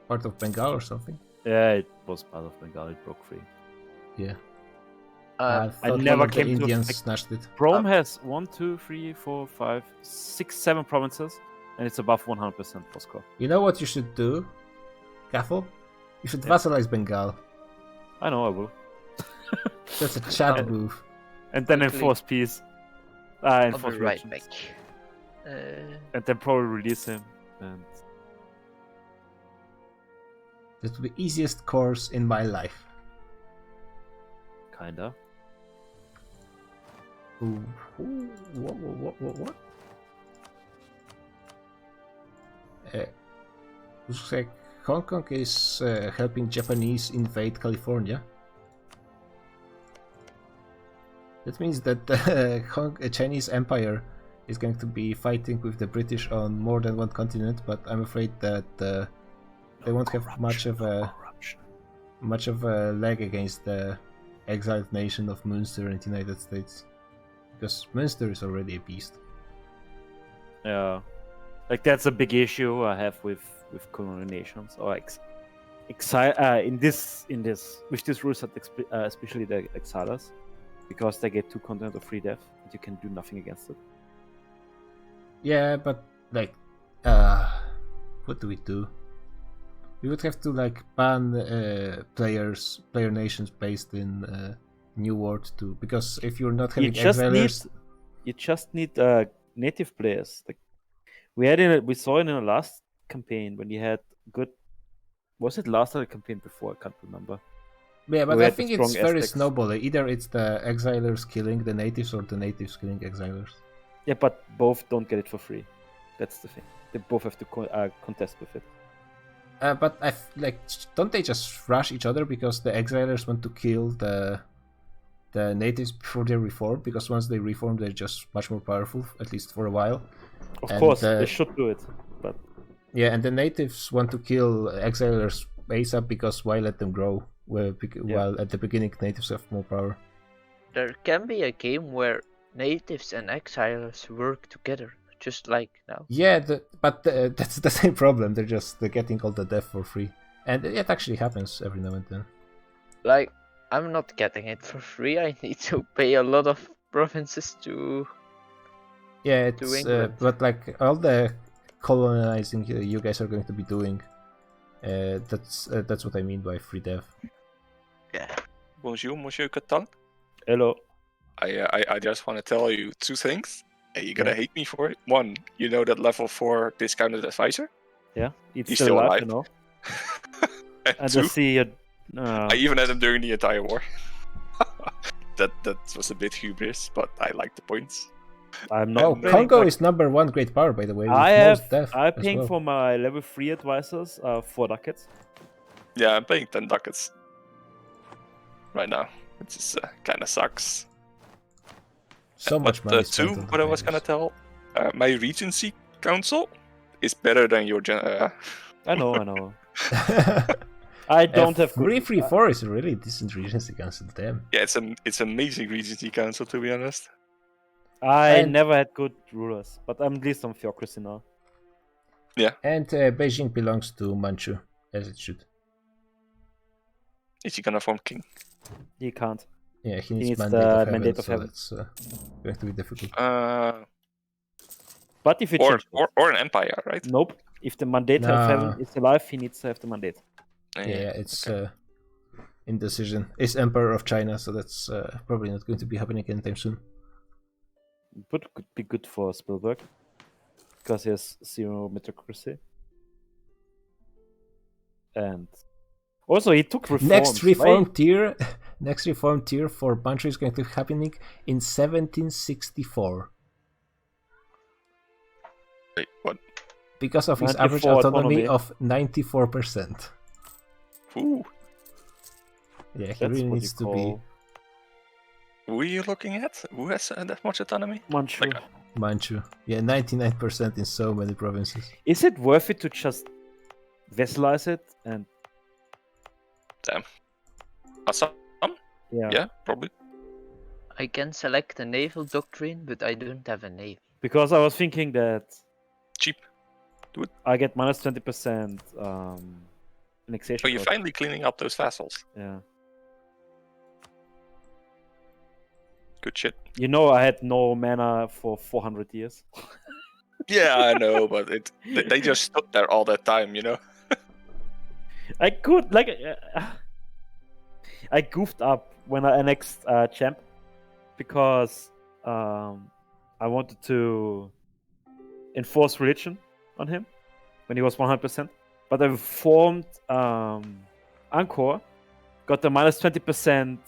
[SPEAKER 1] part of Bengal or something.
[SPEAKER 7] Yeah, it was part of Bengal. It broke free.
[SPEAKER 1] Yeah.
[SPEAKER 6] Um,
[SPEAKER 1] I thought
[SPEAKER 7] never
[SPEAKER 1] one of the
[SPEAKER 7] came to
[SPEAKER 1] Indians
[SPEAKER 7] like-
[SPEAKER 1] snatched it.
[SPEAKER 7] Rome has 1, 2, 3, 4, 5, 6, 7 provinces, and it's above 100% for score.
[SPEAKER 1] You know what you should do, Gaffel? You should
[SPEAKER 7] Yeah.
[SPEAKER 1] vassalize Bengal.
[SPEAKER 7] I know I will.
[SPEAKER 1] That's a chat move.
[SPEAKER 7] And then
[SPEAKER 6] Quickly.
[SPEAKER 7] enforce peace.
[SPEAKER 6] I'll
[SPEAKER 7] Enforce
[SPEAKER 6] be right
[SPEAKER 7] relations.
[SPEAKER 6] back.
[SPEAKER 7] And then probably release him. And
[SPEAKER 1] That's the easiest course in my life.
[SPEAKER 7] kinda.
[SPEAKER 1] Ooh. Ooh. What? Looks like Hong Kong is helping Japanese invade California. That means that the Chinese Empire is going to be fighting with the British on more than one continent, but I'm afraid that they won't have much of a leg against the exiled nation of Munster in the United States, because Munster is already a beast.
[SPEAKER 7] Yeah. Like that's a big issue I have with colonial nations or in this with this rule set, especially the exilers, because they get 2 continents of free death and you can do nothing against it.
[SPEAKER 1] Yeah, but like, what do we do? We would have to like ban player nations based in New World too, because if you're not having exilers,
[SPEAKER 7] You just need native players. Like we saw in the last campaign when you had good. Was it last or the campaign before? I can't remember.
[SPEAKER 1] yeah, but
[SPEAKER 7] we
[SPEAKER 1] I
[SPEAKER 7] had the
[SPEAKER 1] think it's
[SPEAKER 7] strong
[SPEAKER 1] very
[SPEAKER 7] Aztecs.
[SPEAKER 1] snowball. Either it's the exilers killing the natives or the natives killing exilers.
[SPEAKER 7] Yeah, but both don't get it for free. That's the thing. They both have to contest with it.
[SPEAKER 1] But don't they just rush each other because the exilers want to kill the natives before they reform? Because once they reform, they're just much more powerful, at least for a while.
[SPEAKER 7] Of
[SPEAKER 1] And,
[SPEAKER 7] course, they should do it, but
[SPEAKER 1] Yeah, and the natives want to kill exilers ASAP because why let them grow? While at the beginning, natives have more power.
[SPEAKER 6] There can be a game where natives and exilers work together, just like now.
[SPEAKER 1] Yeah, but that's the same problem. They're getting all the death for free, and it actually happens every now and then.
[SPEAKER 6] Like, I'm not getting it for free. I need to pay a lot of provinces to.
[SPEAKER 1] Yeah,
[SPEAKER 6] To
[SPEAKER 1] it's
[SPEAKER 6] England.
[SPEAKER 1] but like all the colonizing you guys are going to be doing, that's what I mean by free dev.
[SPEAKER 3] Yeah. Bonjour, Monsieur Catan.
[SPEAKER 7] hello.
[SPEAKER 3] I just want to tell you 2 things. And you're gonna
[SPEAKER 7] Yeah.
[SPEAKER 3] hate me for it. 1, you know that level 4 discounted advisor?
[SPEAKER 7] Yeah, it's
[SPEAKER 3] He's
[SPEAKER 7] still
[SPEAKER 3] still
[SPEAKER 7] alive,
[SPEAKER 3] alive.
[SPEAKER 7] you know.
[SPEAKER 3] And
[SPEAKER 7] And
[SPEAKER 3] 2,
[SPEAKER 7] I see you.
[SPEAKER 3] I even had him during the entire war. that was a bit hubris, but I like the points.
[SPEAKER 7] I'm not.
[SPEAKER 1] Oh,
[SPEAKER 7] paying,
[SPEAKER 1] Congo
[SPEAKER 7] like,
[SPEAKER 1] is number 1 great power, by the way. With
[SPEAKER 7] I
[SPEAKER 1] most
[SPEAKER 7] have.
[SPEAKER 1] death
[SPEAKER 7] I'm
[SPEAKER 1] as
[SPEAKER 7] paying
[SPEAKER 1] well.
[SPEAKER 7] for my level 3 advisors 4 ducats.
[SPEAKER 3] Yeah, I'm paying 10 ducats right now, which is kind of sucks.
[SPEAKER 1] So much
[SPEAKER 3] But
[SPEAKER 1] money.
[SPEAKER 3] 2,
[SPEAKER 1] spent on
[SPEAKER 3] what I was gonna
[SPEAKER 1] defenders.
[SPEAKER 3] tell, my Regency Council is better than your
[SPEAKER 7] I know. I don't have good.
[SPEAKER 1] 334 is a really decent Regency Council. Damn.
[SPEAKER 3] Yeah, it's amazing Regency Council, to be honest.
[SPEAKER 7] I
[SPEAKER 1] And-
[SPEAKER 7] never had good rulers, but I'm at least on theocracy now.
[SPEAKER 1] And Beijing belongs to Manchu, as it should.
[SPEAKER 3] Is he gonna form king?
[SPEAKER 7] He can't.
[SPEAKER 1] Yeah, he
[SPEAKER 7] needs
[SPEAKER 1] needs
[SPEAKER 7] the
[SPEAKER 1] mandate of heaven,
[SPEAKER 7] mandate of
[SPEAKER 1] so
[SPEAKER 7] heaven.
[SPEAKER 1] that's going to be difficult.
[SPEAKER 7] But if it
[SPEAKER 3] Or
[SPEAKER 7] changes,
[SPEAKER 3] or an empire, right?
[SPEAKER 7] nope. If the mandate of
[SPEAKER 1] Nah.
[SPEAKER 7] heaven is alive, he needs to have the mandate.
[SPEAKER 1] Yeah, it's indecision. Is Emperor of China, so that's probably not going to be happening anytime soon.
[SPEAKER 7] But could be good for Spielberg because he has 0 meritocracy. And also he took reforms.
[SPEAKER 1] Next
[SPEAKER 7] right?
[SPEAKER 1] next reform tier for Manchu is going to be happening in 1764
[SPEAKER 3] Wait, what?
[SPEAKER 1] because of his
[SPEAKER 7] 94
[SPEAKER 1] average autonomy
[SPEAKER 7] autonomy.
[SPEAKER 1] of 94%.
[SPEAKER 3] Who?
[SPEAKER 1] Yeah, he
[SPEAKER 7] That's
[SPEAKER 1] really
[SPEAKER 7] what
[SPEAKER 1] needs
[SPEAKER 7] you
[SPEAKER 1] to be.
[SPEAKER 7] call
[SPEAKER 3] Who are you looking at? Who has that much autonomy?
[SPEAKER 7] Manchu.
[SPEAKER 3] Like,
[SPEAKER 1] Manchu. Yeah, 99% in so many provinces.
[SPEAKER 7] Is it worth it to just vassalize it and
[SPEAKER 3] Damn. Assam? Yeah, probably.
[SPEAKER 6] I can select a naval doctrine, but I don't have a navy.
[SPEAKER 7] Because I was thinking that
[SPEAKER 3] Cheap. Do it.
[SPEAKER 7] I get minus 20% annexation.
[SPEAKER 3] Oh, you're
[SPEAKER 7] cost.
[SPEAKER 3] finally cleaning up those vassals.
[SPEAKER 7] Yeah.
[SPEAKER 3] Good shit.
[SPEAKER 7] You know, I had no mana for 400 years.
[SPEAKER 3] Yeah, I know, but they just stood there all that time, you know?
[SPEAKER 7] I could, like, I goofed up when I annexed Champ because I wanted to enforce religion on him when he was 100%. But I formed Angkor, got the minus 20%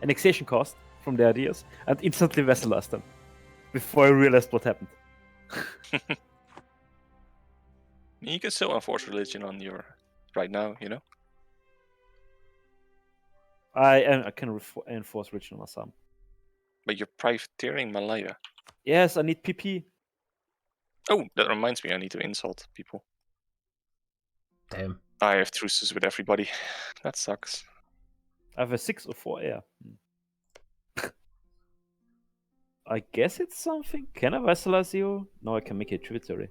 [SPEAKER 7] annexation cost from the ideas, and instantly vassalized them before I realized what happened.
[SPEAKER 3] You can still enforce religion on your right now, you know?
[SPEAKER 7] I can enforce religion on Assam.
[SPEAKER 3] But you're privateering Malaya.
[SPEAKER 7] Yes, I need PP.
[SPEAKER 3] Oh, that reminds me, I need to insult people.
[SPEAKER 1] Damn.
[SPEAKER 3] I have truces with everybody. That sucks.
[SPEAKER 7] I have a 6 or 4 air. I guess it's something. Can I vassalize you? No, I can make it tributary.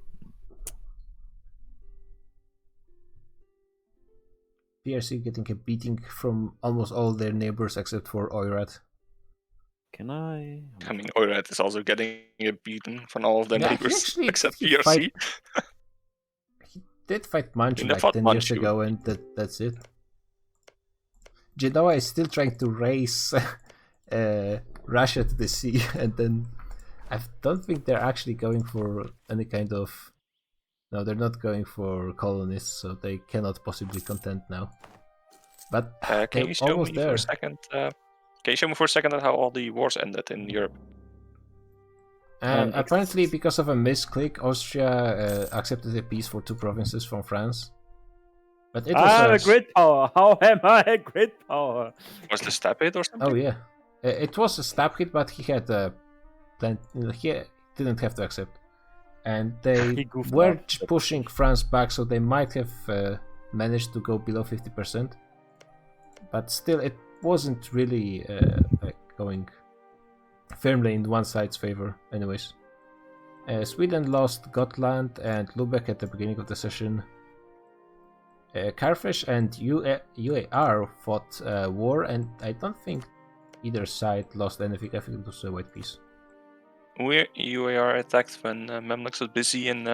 [SPEAKER 1] PRC getting a beating from almost all their neighbors except for Oirat.
[SPEAKER 7] Can I?
[SPEAKER 3] I mean, Oirat is also getting a beaten from all of their
[SPEAKER 1] Yeah, he
[SPEAKER 3] neighbors
[SPEAKER 1] actually
[SPEAKER 3] except
[SPEAKER 1] did
[SPEAKER 3] PRC.
[SPEAKER 1] fight- He did fight Manchu
[SPEAKER 3] In the
[SPEAKER 1] like
[SPEAKER 3] fought
[SPEAKER 1] 10 years
[SPEAKER 3] Manchu.
[SPEAKER 1] ago, and that's it. Genoa is still trying to raise Russia to the sea, and then I don't think they're actually going for any kind of... No, they're not going for colonists, so they cannot possibly contend now. But
[SPEAKER 3] Can
[SPEAKER 1] they're
[SPEAKER 3] you show
[SPEAKER 1] almost
[SPEAKER 3] me for
[SPEAKER 1] there.
[SPEAKER 3] a second? Can you show me for a second how all the wars ended in Europe?
[SPEAKER 1] Apparently, because of a misclick, Austria accepted a peace for 2 provinces from France. But it was
[SPEAKER 7] I'm a great power. How am I a great power?
[SPEAKER 3] Was the stab hit or something?
[SPEAKER 1] Oh yeah, it was a stab hit, but he had a plan. He didn't have to accept, and they
[SPEAKER 7] He goofed
[SPEAKER 1] were
[SPEAKER 7] up.
[SPEAKER 1] pushing France back, so they might have managed to go below 50%. But still, it wasn't really like going firmly in one side's favor. Anyways, Sweden lost Gotland and Lubeck at the beginning of the session. Carfish and UAR fought war, and I don't think either side lost anything. I think it was a white peace.
[SPEAKER 3] UAR attacked when Memlux was busy in...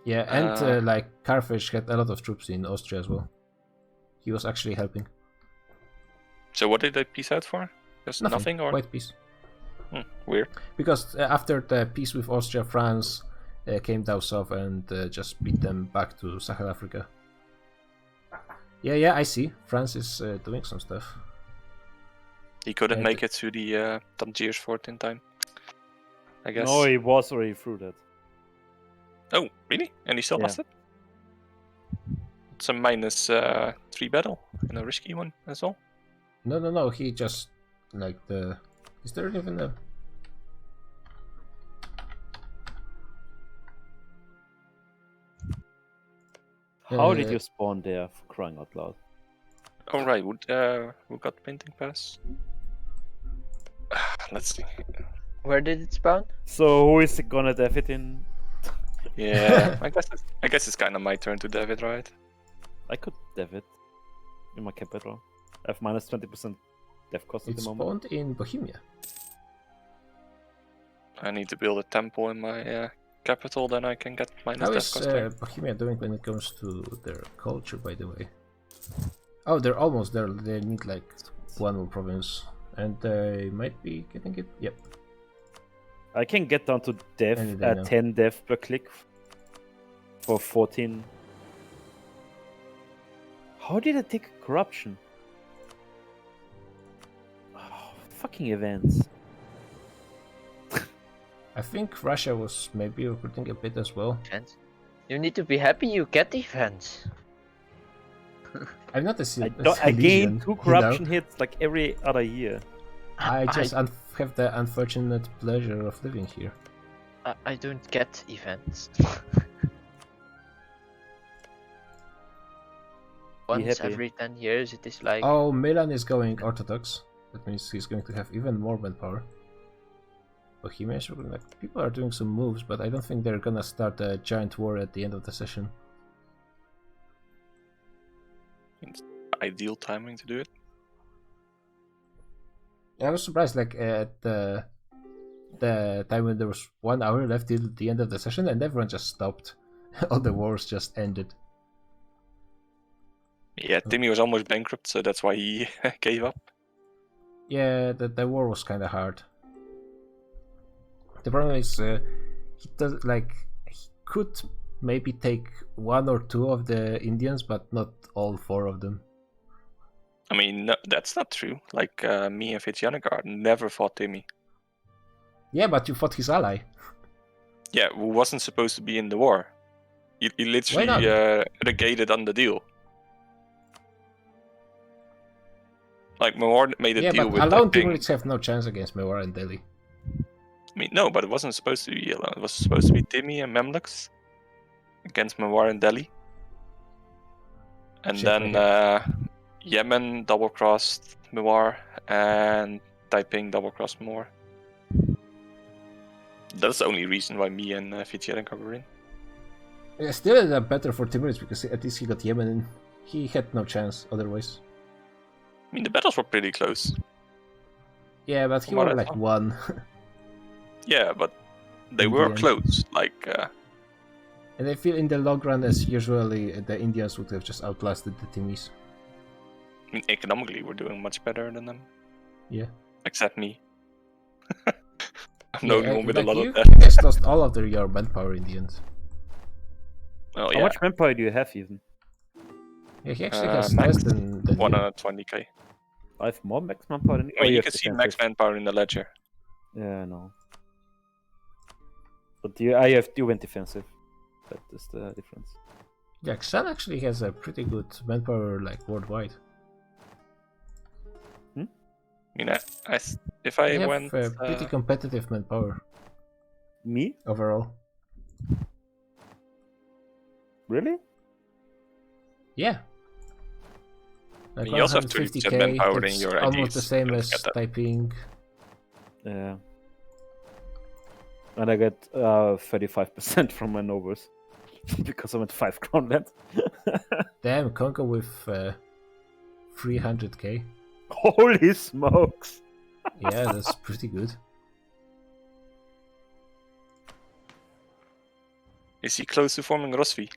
[SPEAKER 1] Yeah, and like Carfish had a lot of troops in Austria as well. He was actually helping.
[SPEAKER 3] So what did they peace out for? Just nothing or?
[SPEAKER 1] White peace.
[SPEAKER 3] Weird.
[SPEAKER 1] Because after the peace with Austria, France came down south and just beat them back to Sahel Africa. Yeah, I see. France is doing some stuff.
[SPEAKER 3] He couldn't
[SPEAKER 1] And-
[SPEAKER 3] make it to the Tangiers fort in time, I guess.
[SPEAKER 7] No, he was already through that.
[SPEAKER 3] Oh, really? And he still
[SPEAKER 7] Yeah.
[SPEAKER 3] lost it? It's a -3 battle and a risky one as well.
[SPEAKER 1] No. He just like the. Is there even a?
[SPEAKER 7] How did you spawn there, for crying out loud?
[SPEAKER 3] Oh right, who got painting pass? Let's see.
[SPEAKER 6] Where did it spawn?
[SPEAKER 7] So who is gonna def it in?
[SPEAKER 3] Yeah, I guess it's kind of my turn to David, right?
[SPEAKER 7] I could def it in my capital. I have minus 20% def cost at
[SPEAKER 1] It
[SPEAKER 7] the moment.
[SPEAKER 1] spawned in Bohemia.
[SPEAKER 3] I need to build a temple in my capital, then I can get minus
[SPEAKER 1] How
[SPEAKER 3] death
[SPEAKER 1] is
[SPEAKER 3] cost there.
[SPEAKER 1] Bohemia doing when it comes to their culture, by the way? Oh, they're almost there. They need like one more province, and they might be getting it. Yep.
[SPEAKER 7] I can get down to def
[SPEAKER 1] Any day
[SPEAKER 7] at
[SPEAKER 1] now.
[SPEAKER 7] 10 def per click for 14. How did I take corruption? Oh, fucking events.
[SPEAKER 1] I think Russia was maybe recruiting a bit as well.
[SPEAKER 6] Defense. You need to be happy you get defense.
[SPEAKER 1] I'm not a
[SPEAKER 7] I gain 2 corruption hits like every other year.
[SPEAKER 1] I just have the unfortunate pleasure of living here.
[SPEAKER 6] I don't get events. Once
[SPEAKER 7] happy.
[SPEAKER 6] every 10 years, it is like.
[SPEAKER 1] Oh, Milan is going Orthodox. That means he's going to have even more manpower. Bohemia is really, like, people are doing some moves, but I don't think they're gonna start a giant war at the end of the session.
[SPEAKER 3] It's ideal timing to do it.
[SPEAKER 1] I was surprised, like, at the time when there was 1 hour left till the end of the session, and everyone just stopped. All the wars just ended.
[SPEAKER 3] Yeah, Timmy was almost bankrupt, so that's why he gave up.
[SPEAKER 1] Yeah, the war was kind of hard. The problem is, he does, like, he could maybe take 1 or 2 of the Indians, but not all 4 of them.
[SPEAKER 3] I mean, no, that's not true. Like, me and Vijayanagar never fought Timmy.
[SPEAKER 1] Yeah, but you fought his ally.
[SPEAKER 3] Yeah, who wasn't supposed to be in the war. He literally
[SPEAKER 1] not?
[SPEAKER 3] negated on the deal. Like, Mewar made a
[SPEAKER 1] Yeah,
[SPEAKER 3] deal
[SPEAKER 1] but
[SPEAKER 3] with
[SPEAKER 1] alone
[SPEAKER 3] Taiping.
[SPEAKER 1] Timurids have no chance against Mewar and Delhi.
[SPEAKER 3] I mean, no, but it wasn't supposed to be alone. It was supposed to be Timmy and Memluks against Mewar and Delhi. And
[SPEAKER 1] Shit,
[SPEAKER 3] then Yemen double-crossed Mewar and Taiping double-crossed Mewar. That's the only reason why me and Vijayanagar were in.
[SPEAKER 1] Yeah, still ended up better for Timurids because at least he got Yemen in. He had no chance otherwise.
[SPEAKER 3] I mean, the battles were pretty close.
[SPEAKER 1] Yeah, but he
[SPEAKER 3] From what
[SPEAKER 1] won
[SPEAKER 3] I
[SPEAKER 1] like
[SPEAKER 3] saw.
[SPEAKER 1] 1.
[SPEAKER 3] Yeah, but they
[SPEAKER 1] In the
[SPEAKER 3] were
[SPEAKER 1] end.
[SPEAKER 3] close. Like,
[SPEAKER 1] And I feel in the long run, as usually, the Indians would have just outlasted the Timis.
[SPEAKER 3] I mean, economically, we're doing much better than them.
[SPEAKER 1] Yeah.
[SPEAKER 3] Except me. I'm the only one with
[SPEAKER 1] like
[SPEAKER 3] a lot
[SPEAKER 1] you,
[SPEAKER 3] of
[SPEAKER 1] you
[SPEAKER 3] debt.
[SPEAKER 1] guys lost all of your manpower in the end.
[SPEAKER 3] Oh,
[SPEAKER 7] How
[SPEAKER 3] yeah.
[SPEAKER 7] much manpower do you have even?
[SPEAKER 1] Yeah, he actually has
[SPEAKER 3] max
[SPEAKER 1] less than you.
[SPEAKER 3] 120k.
[SPEAKER 7] I have more max manpower than you.
[SPEAKER 3] I mean, you
[SPEAKER 7] have
[SPEAKER 3] can see
[SPEAKER 7] defensive.
[SPEAKER 3] max manpower in the ledger.
[SPEAKER 7] Yeah, I know. But you went defensive. That is the difference.
[SPEAKER 1] Yeah, Xan actually has a pretty good manpower, like, worldwide.
[SPEAKER 3] I mean, if I
[SPEAKER 1] They have
[SPEAKER 3] went...
[SPEAKER 1] pretty competitive manpower
[SPEAKER 7] Me?
[SPEAKER 1] overall.
[SPEAKER 7] Really?
[SPEAKER 1] Yeah. Like
[SPEAKER 3] You also have 30% manpower in
[SPEAKER 1] that's
[SPEAKER 3] your
[SPEAKER 1] almost the
[SPEAKER 3] IDs,
[SPEAKER 1] same
[SPEAKER 3] don't
[SPEAKER 1] as
[SPEAKER 3] forget that.
[SPEAKER 1] Taiping.
[SPEAKER 7] Yeah. And I get 35% from my nobles because I'm at 5 crown land.
[SPEAKER 1] Damn, Congo with 300k.
[SPEAKER 7] Holy smokes!
[SPEAKER 1] Yeah, that's pretty good.
[SPEAKER 3] Is he close to forming Rosvi?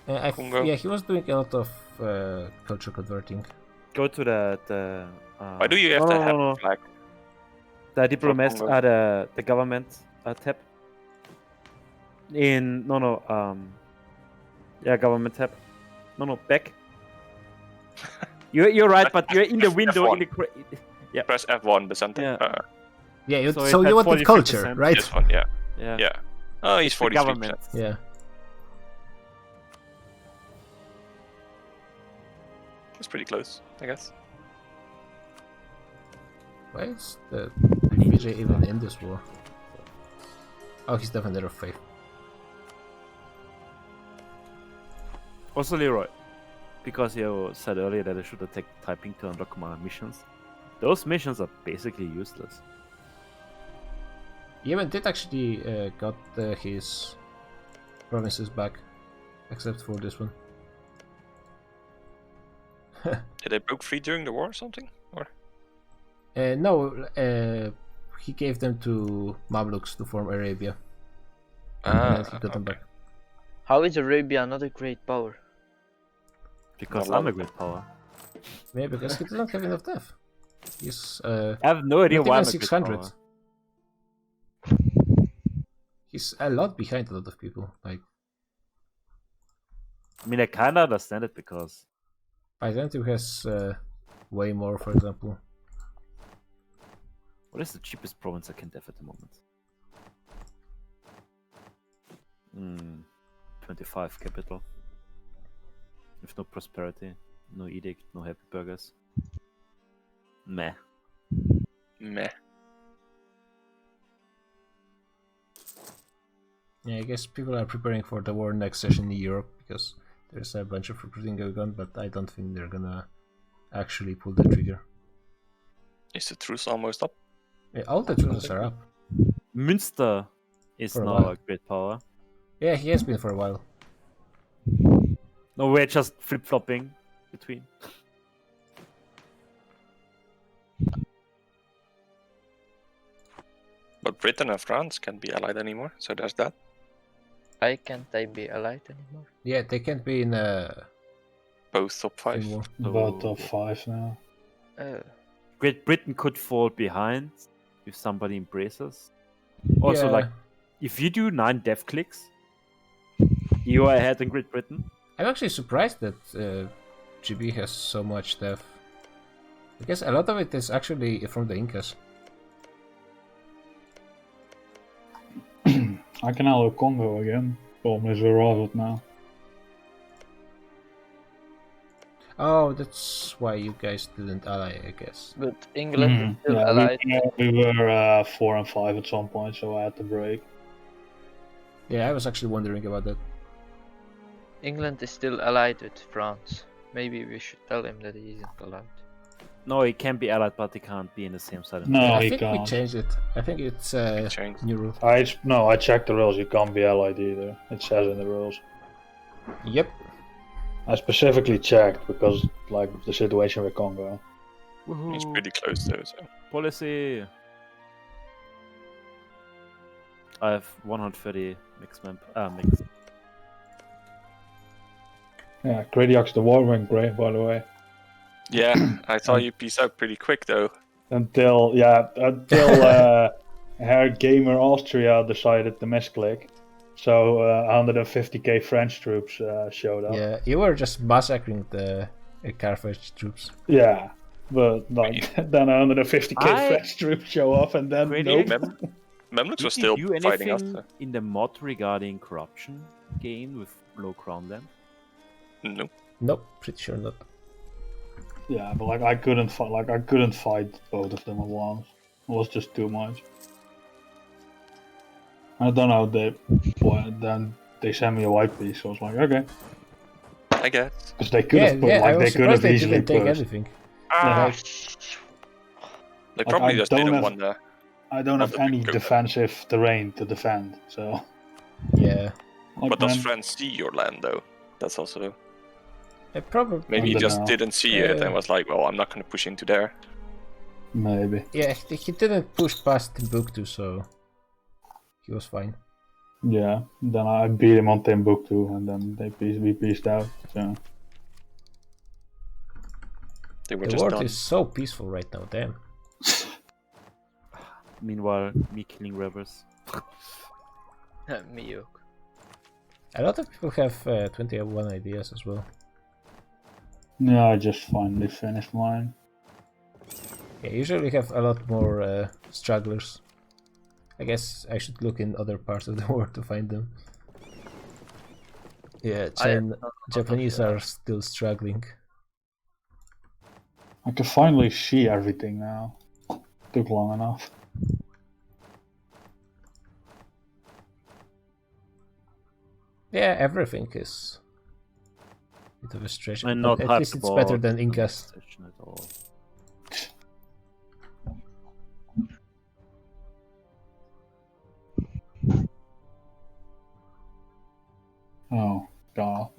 [SPEAKER 3] Congo?
[SPEAKER 1] Yeah, he was doing a lot of culture converting.
[SPEAKER 7] Go to the
[SPEAKER 3] Why do you have to have
[SPEAKER 7] no.
[SPEAKER 3] a flag?
[SPEAKER 7] The diplomats
[SPEAKER 3] Congo?
[SPEAKER 7] are the government tab. Yeah, government tab. Back. You're right, but you're in the window.
[SPEAKER 3] F1.
[SPEAKER 7] In the yeah.
[SPEAKER 3] Press F1, the center.
[SPEAKER 7] Yeah.
[SPEAKER 1] Yeah,
[SPEAKER 7] So
[SPEAKER 1] so
[SPEAKER 7] it
[SPEAKER 1] you
[SPEAKER 7] had
[SPEAKER 1] wanted culture,
[SPEAKER 7] 43%.
[SPEAKER 1] right?
[SPEAKER 3] This one, yeah.
[SPEAKER 7] Yeah.
[SPEAKER 3] Yeah. Oh, he's
[SPEAKER 7] The
[SPEAKER 3] 43%.
[SPEAKER 7] government.
[SPEAKER 1] Yeah.
[SPEAKER 3] That's pretty close, I guess.
[SPEAKER 1] Why is the BJ even in this war? Oh, he's Defender of Faith.
[SPEAKER 7] Also Leroy, because you said earlier that I should attack typing to unlock my missions. Those missions are basically useless.
[SPEAKER 1] Yemen did actually got his provinces back, except for this one.
[SPEAKER 3] Did they broke free during the war or something? Or
[SPEAKER 1] No, he gave them to Mamluks to form Arabia. And he got them back.
[SPEAKER 6] How is Arabia not a great power?
[SPEAKER 7] Because
[SPEAKER 3] Not a
[SPEAKER 7] I'm a
[SPEAKER 3] lot.
[SPEAKER 7] great power.
[SPEAKER 1] Yeah, because he doesn't have enough death. He's
[SPEAKER 7] I have no idea
[SPEAKER 1] not
[SPEAKER 7] why
[SPEAKER 1] even
[SPEAKER 7] I'm a great
[SPEAKER 1] 600.
[SPEAKER 7] power.
[SPEAKER 1] He's a lot behind a lot of people. Like,
[SPEAKER 7] I mean, I kinda understand it because
[SPEAKER 1] Byzantium has way more, for example.
[SPEAKER 7] what is the cheapest province I can def at the moment? 25 capital. With no prosperity, no edict, no happy burgers. Meh.
[SPEAKER 3] meh.
[SPEAKER 1] Yeah, I guess people are preparing for the war next session in Europe because there's a bunch of recruiting going on, but I don't think they're gonna actually pull the trigger.
[SPEAKER 3] Is the truce almost up?
[SPEAKER 1] Yeah, all the truces are up.
[SPEAKER 7] Münster is
[SPEAKER 1] For a
[SPEAKER 7] now
[SPEAKER 1] while.
[SPEAKER 7] a great power.
[SPEAKER 1] Yeah, he has been for a while.
[SPEAKER 7] No, we're just flip flopping between.
[SPEAKER 3] But Britain and France can't be allied anymore, so there's that.
[SPEAKER 6] Why can't I be allied anymore?
[SPEAKER 1] Yeah, they can't be in
[SPEAKER 3] Both top 5.
[SPEAKER 1] war.
[SPEAKER 10] About top 5 now.
[SPEAKER 6] Oh.
[SPEAKER 7] Great Britain could fall behind if somebody embraces. Also,
[SPEAKER 1] Yeah.
[SPEAKER 7] like, if you do 9 death clicks, you are ahead in Great Britain.
[SPEAKER 1] I'm actually surprised that GB has so much death. I guess a lot of it is actually from the Incas.
[SPEAKER 10] I can ally Congo again. Problem is we're rivaled now.
[SPEAKER 1] Oh, that's why you guys didn't ally, I guess.
[SPEAKER 6] But England is still
[SPEAKER 10] Yeah,
[SPEAKER 6] allied.
[SPEAKER 10] we were 4 and 5 at some point, so I had to break.
[SPEAKER 1] Yeah, I was actually wondering about that.
[SPEAKER 6] England is still allied with France. Maybe we should tell him that he isn't allowed.
[SPEAKER 7] No, he can be allied, but he can't be in the same side.
[SPEAKER 10] No,
[SPEAKER 1] I
[SPEAKER 10] he
[SPEAKER 1] think we
[SPEAKER 10] can't.
[SPEAKER 1] changed it. I think it's
[SPEAKER 3] Changed.
[SPEAKER 1] new rule.
[SPEAKER 10] I checked the rules. You can't be allied either. It says in the rules.
[SPEAKER 1] Yep.
[SPEAKER 10] I specifically checked because, like, the situation with Congo.
[SPEAKER 3] He's pretty close though, so.
[SPEAKER 7] Policy. I have 130 mixed mixed.
[SPEAKER 10] Yeah, Gradiox the war went great, by the way.
[SPEAKER 3] Yeah, I saw you piece out pretty quick though.
[SPEAKER 10] Until Herr Gamer Austria decided to misclick. So 150k French troops showed up.
[SPEAKER 1] Yeah, you were just massacring the Carthage troops.
[SPEAKER 10] Yeah, but like then 150k French troops show up, and then
[SPEAKER 7] Really?
[SPEAKER 10] nope.
[SPEAKER 3] Memlux was
[SPEAKER 7] Did
[SPEAKER 3] still
[SPEAKER 7] you do
[SPEAKER 3] fighting
[SPEAKER 7] anything
[SPEAKER 3] after.
[SPEAKER 7] in the mod regarding corruption gain with low crown land?
[SPEAKER 3] No.
[SPEAKER 1] Nope, pretty sure not.
[SPEAKER 10] Yeah, but like I couldn't fight both of them at once. It was just too much. I don't know. Then they sent me a white piece. So I was like, okay,
[SPEAKER 3] I guess.
[SPEAKER 10] because they could
[SPEAKER 1] Yeah,
[SPEAKER 10] have put,
[SPEAKER 1] yeah, I
[SPEAKER 10] like
[SPEAKER 1] was
[SPEAKER 10] they could
[SPEAKER 1] surprised
[SPEAKER 10] have
[SPEAKER 1] they
[SPEAKER 10] easily
[SPEAKER 1] didn't take
[SPEAKER 10] pushed.
[SPEAKER 1] anything.
[SPEAKER 3] They
[SPEAKER 10] Like,
[SPEAKER 3] probably
[SPEAKER 10] I
[SPEAKER 3] just
[SPEAKER 10] don't
[SPEAKER 3] didn't
[SPEAKER 10] have-
[SPEAKER 3] want the.
[SPEAKER 10] I don't
[SPEAKER 3] Not
[SPEAKER 10] have
[SPEAKER 3] the big
[SPEAKER 10] any
[SPEAKER 3] group.
[SPEAKER 10] defensive terrain to defend, so.
[SPEAKER 1] Yeah.
[SPEAKER 10] Like,
[SPEAKER 3] But does
[SPEAKER 10] man,
[SPEAKER 3] France see your land though? That's also.
[SPEAKER 1] Probably.
[SPEAKER 3] Maybe he
[SPEAKER 10] don't
[SPEAKER 3] just
[SPEAKER 10] know.
[SPEAKER 3] didn't see it
[SPEAKER 1] Uh,
[SPEAKER 3] and was like, well, I'm not going to push into there.
[SPEAKER 10] maybe.
[SPEAKER 1] Yeah, he didn't push past Timbuktu, so he was fine.
[SPEAKER 10] Yeah. Then I beat him on Timbuktu, and then we pieced out. So.
[SPEAKER 3] They were
[SPEAKER 1] The
[SPEAKER 3] just
[SPEAKER 1] world
[SPEAKER 3] done.
[SPEAKER 1] is so peaceful right now, damn.
[SPEAKER 7] Meanwhile, me killing rebels.
[SPEAKER 6] Mediocre.
[SPEAKER 1] A lot of people have 21 ideas as well.
[SPEAKER 10] Yeah, I just finally finished mine.
[SPEAKER 1] Yeah, usually we have a lot more stragglers. I guess I should look in other parts of the world to find them. Yeah, Japanese are still struggling.
[SPEAKER 10] I can finally see everything now. Took long enough.
[SPEAKER 1] Yeah, everything is a bit of a stretch.
[SPEAKER 7] I'm
[SPEAKER 1] but
[SPEAKER 7] not
[SPEAKER 1] at least
[SPEAKER 7] hyped
[SPEAKER 1] it's better
[SPEAKER 7] about
[SPEAKER 1] than
[SPEAKER 7] the
[SPEAKER 1] Incas.
[SPEAKER 7] session at all.
[SPEAKER 10] Oh, God.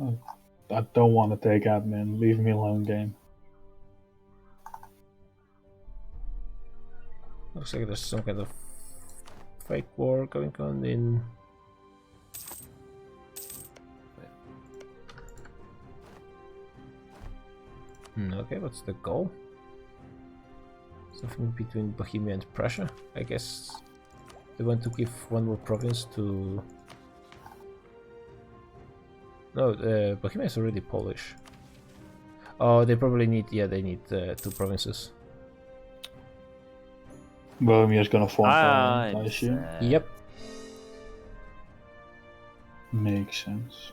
[SPEAKER 10] I don't want to take admin. Leave me alone, game.
[SPEAKER 1] Looks like there's some kind of fake war going on in. Okay, what's the goal? Something between Bohemia and Prussia, I guess. They want to give one more province to. No, Bohemia is already Polish. Oh, they probably need. Yeah, they need 2 provinces.
[SPEAKER 10] Bohemia's gonna form
[SPEAKER 7] I'm
[SPEAKER 10] I assume.
[SPEAKER 7] sad.
[SPEAKER 1] Yep.
[SPEAKER 10] Makes sense.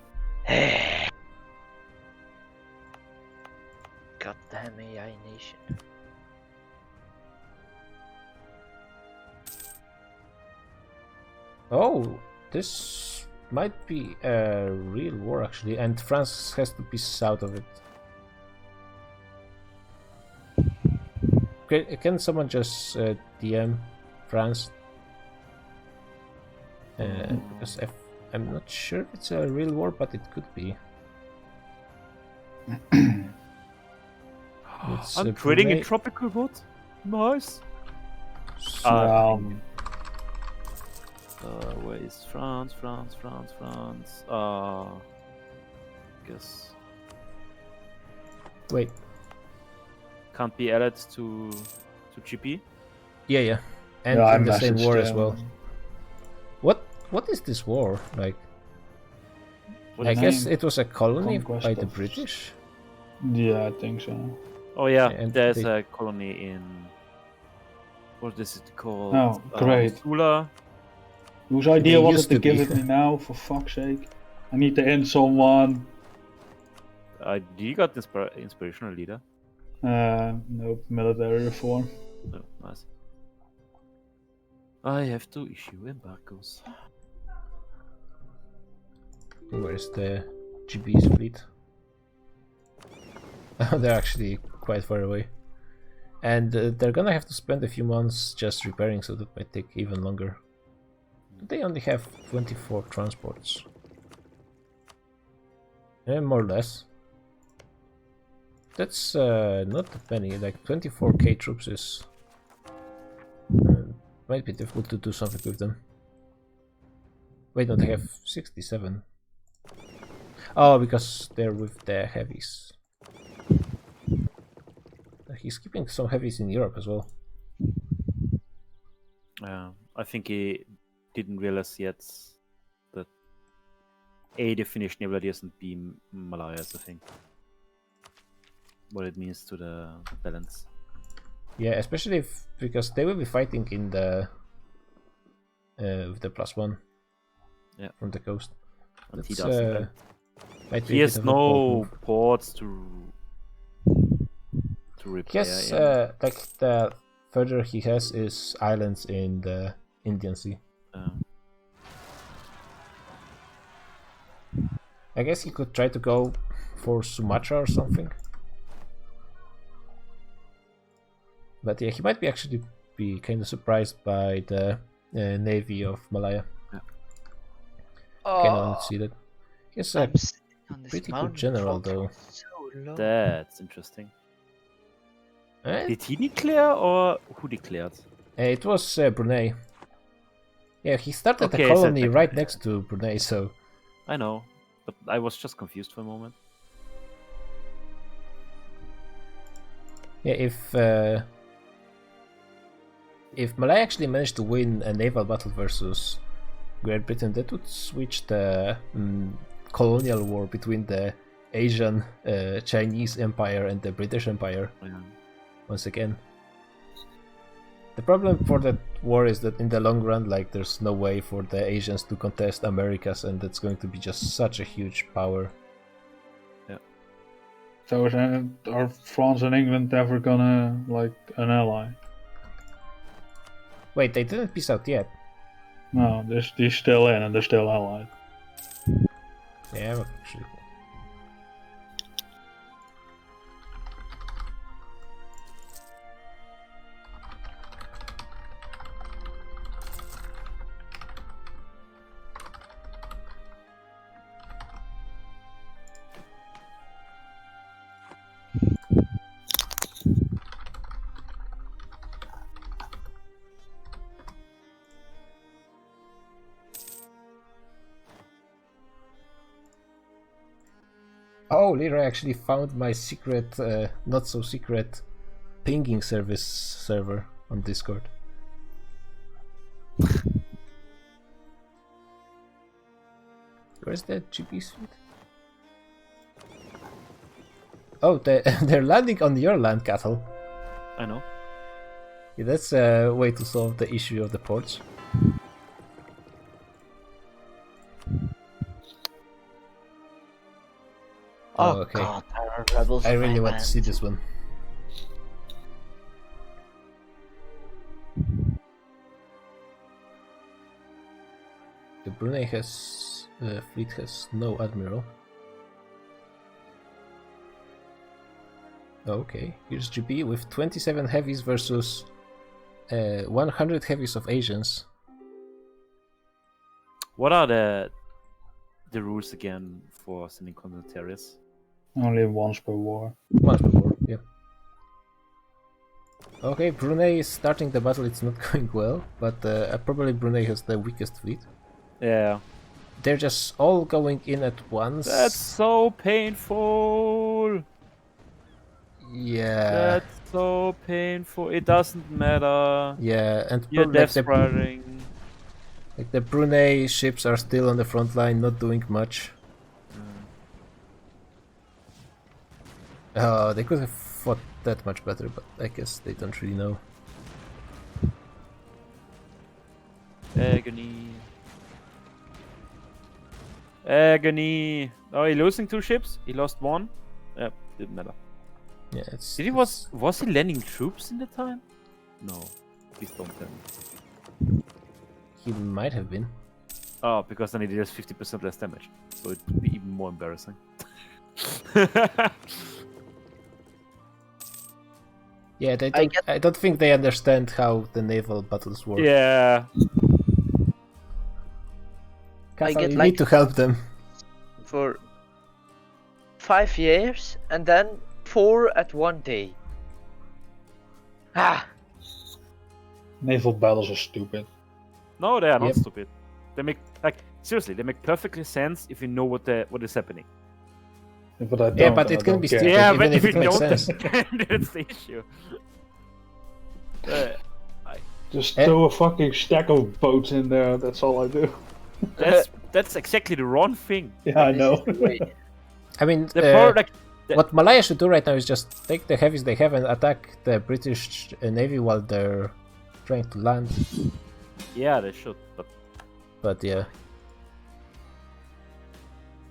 [SPEAKER 6] Goddamn AI nation.
[SPEAKER 1] Oh, this might be a real war actually, and France has to be south of it. Can someone just DM France? Because I'm not sure if it's a real war, but it could be.
[SPEAKER 7] I'm trading in tropical wood. Nice. Where is France? Guess
[SPEAKER 1] Wait.
[SPEAKER 7] can't be added to GP.
[SPEAKER 1] Yeah. And
[SPEAKER 10] Yeah, I
[SPEAKER 1] in the same
[SPEAKER 10] messaged
[SPEAKER 1] war as
[SPEAKER 10] them.
[SPEAKER 1] well. What is this war? Like,
[SPEAKER 7] What
[SPEAKER 1] I
[SPEAKER 7] is
[SPEAKER 1] guess
[SPEAKER 10] name?
[SPEAKER 1] it was a colony
[SPEAKER 10] Conquest
[SPEAKER 1] by the
[SPEAKER 10] of-
[SPEAKER 1] British.
[SPEAKER 10] Yeah, I think so.
[SPEAKER 7] Oh yeah,
[SPEAKER 1] And
[SPEAKER 7] there's
[SPEAKER 1] they-
[SPEAKER 7] a colony in. What is it called?
[SPEAKER 10] Oh, great.
[SPEAKER 7] Sula.
[SPEAKER 10] Whose idea
[SPEAKER 1] They
[SPEAKER 10] was
[SPEAKER 1] used
[SPEAKER 10] it to
[SPEAKER 1] to
[SPEAKER 10] give
[SPEAKER 1] be.
[SPEAKER 10] it me now, for fuck's sake? I need to end someone.
[SPEAKER 7] You got inspirational leader.
[SPEAKER 10] Nope, military reform.
[SPEAKER 7] Oh, nice. I have to issue embargoes.
[SPEAKER 1] Where's the GB's fleet? They're actually quite far away. And they're gonna have to spend a few months just repairing, so that might take even longer. They only have 24 transports. More or less. That's not that many, like 24k troops is... might be difficult to do something with them. Wait, no, they have 67. Oh, because they're with the heavies. He's keeping some heavies in Europe as well.
[SPEAKER 7] I think he didn't realize yet that A, the Finnish neighborhood isn't B, Malaya is the thing. What it means to the balance.
[SPEAKER 1] Yeah, especially because they will be fighting in the with the +1.
[SPEAKER 7] Yeah.
[SPEAKER 1] From the coast.
[SPEAKER 7] And he
[SPEAKER 1] That's,
[SPEAKER 7] doesn't.
[SPEAKER 1] might be
[SPEAKER 7] He
[SPEAKER 1] a
[SPEAKER 7] has
[SPEAKER 1] bit of a bold
[SPEAKER 7] no
[SPEAKER 1] move.
[SPEAKER 7] ports to repair.
[SPEAKER 1] Yes,
[SPEAKER 7] in.
[SPEAKER 1] like the further he has is islands in the Indian Sea. I guess he could try to go for Sumatra or something. But yeah, he might be actually be kind of surprised by the navy of Malaya. Can only see that. He's a
[SPEAKER 6] I'm sitting on this
[SPEAKER 1] pretty
[SPEAKER 6] mountain
[SPEAKER 1] good general,
[SPEAKER 6] for
[SPEAKER 1] though.
[SPEAKER 6] so long.
[SPEAKER 7] That's interesting.
[SPEAKER 1] Eh?
[SPEAKER 7] Did he declare or who declared?
[SPEAKER 1] It was Brunei. Yeah, he started
[SPEAKER 7] Okay,
[SPEAKER 1] a
[SPEAKER 7] so
[SPEAKER 1] colony
[SPEAKER 7] technically,
[SPEAKER 1] right next to Brunei, so
[SPEAKER 7] I know, but I was just confused for a moment.
[SPEAKER 1] yeah, if Malaya actually managed to win a naval battle versus Great Britain, that would switch the colonial war between the Asian Chinese Empire and the British Empire once again. The problem for that war is that in the long run, like, there's no way for the Asians to contest Americas, and that's going to be just such a huge power.
[SPEAKER 10] So are France and England ever gonna, like, an ally?
[SPEAKER 1] Wait, they didn't peace out yet.
[SPEAKER 10] No, they're still in and they're still allied.
[SPEAKER 1] Yeah, actually. Oh, Leroy actually found my secret, not so secret, pinging service server on Discord. Where's that GP suite? Oh, they're landing on your land, Cattle.
[SPEAKER 7] I know.
[SPEAKER 1] Yeah, that's a way to solve the issue of the ports.
[SPEAKER 6] Oh,
[SPEAKER 1] okay.
[SPEAKER 6] God, there are rebels
[SPEAKER 1] I
[SPEAKER 6] on
[SPEAKER 1] really
[SPEAKER 6] my
[SPEAKER 1] want to see
[SPEAKER 6] land.
[SPEAKER 1] this one. The Brunei has fleet has no admiral. Okay, here's GB with 27 heavies versus 100 heavies of Asians.
[SPEAKER 7] What are the rules again for sending condottierias?
[SPEAKER 10] Only once per war.
[SPEAKER 1] Once per war, yeah. Okay, Brunei is starting the battle. It's not going well, but probably Brunei has the weakest fleet.
[SPEAKER 7] Yeah.
[SPEAKER 1] They're just all going in at once.
[SPEAKER 7] That's so painful.
[SPEAKER 1] Yeah.
[SPEAKER 7] That's so painful. It doesn't matter.
[SPEAKER 1] Yeah, and
[SPEAKER 7] You're
[SPEAKER 1] probably
[SPEAKER 7] death spreading.
[SPEAKER 1] like the Brunei ships are still on the front line, not doing much. They could have fought that much better, but I guess they don't really know.
[SPEAKER 7] Agony. Agony. Oh, he losing 2 ships? He lost 1? Yep, didn't matter.
[SPEAKER 1] Yeah, it's.
[SPEAKER 7] Did he was he landing troops in the time? No. Please don't tell me.
[SPEAKER 1] He might have been.
[SPEAKER 7] Oh, because then he deals 50% less damage. So it would be even more embarrassing.
[SPEAKER 1] Yeah, they don't, I don't think they understand how the naval battles work.
[SPEAKER 7] Yeah.
[SPEAKER 1] Cathal, you need to help them.
[SPEAKER 6] For 5 years and then 4 at one day. Ah!
[SPEAKER 10] Naval battles are stupid.
[SPEAKER 7] No, they are not
[SPEAKER 1] Yep.
[SPEAKER 7] stupid. They make seriously, they make perfectly sense if you know what is happening.
[SPEAKER 10] Yeah, but I don't.
[SPEAKER 1] Yeah, but
[SPEAKER 10] and
[SPEAKER 1] it
[SPEAKER 10] I
[SPEAKER 1] can
[SPEAKER 10] don't
[SPEAKER 1] be
[SPEAKER 10] care.
[SPEAKER 1] stupid.
[SPEAKER 7] Yeah,
[SPEAKER 1] even
[SPEAKER 7] but
[SPEAKER 1] if
[SPEAKER 7] if
[SPEAKER 1] it
[SPEAKER 7] you
[SPEAKER 1] makes
[SPEAKER 7] don't,
[SPEAKER 1] sense.
[SPEAKER 7] that's the issue.
[SPEAKER 10] Just
[SPEAKER 1] Eh?
[SPEAKER 10] throw a fucking stack of boats in there. That's all I do.
[SPEAKER 7] That's exactly the wrong thing.
[SPEAKER 10] Yeah, I know.
[SPEAKER 1] I mean,
[SPEAKER 7] The power, like,
[SPEAKER 1] what Malaya should do right now is just take the heavies they have and attack the British Navy while they're trying to land.
[SPEAKER 7] yeah, they should, but
[SPEAKER 1] But yeah.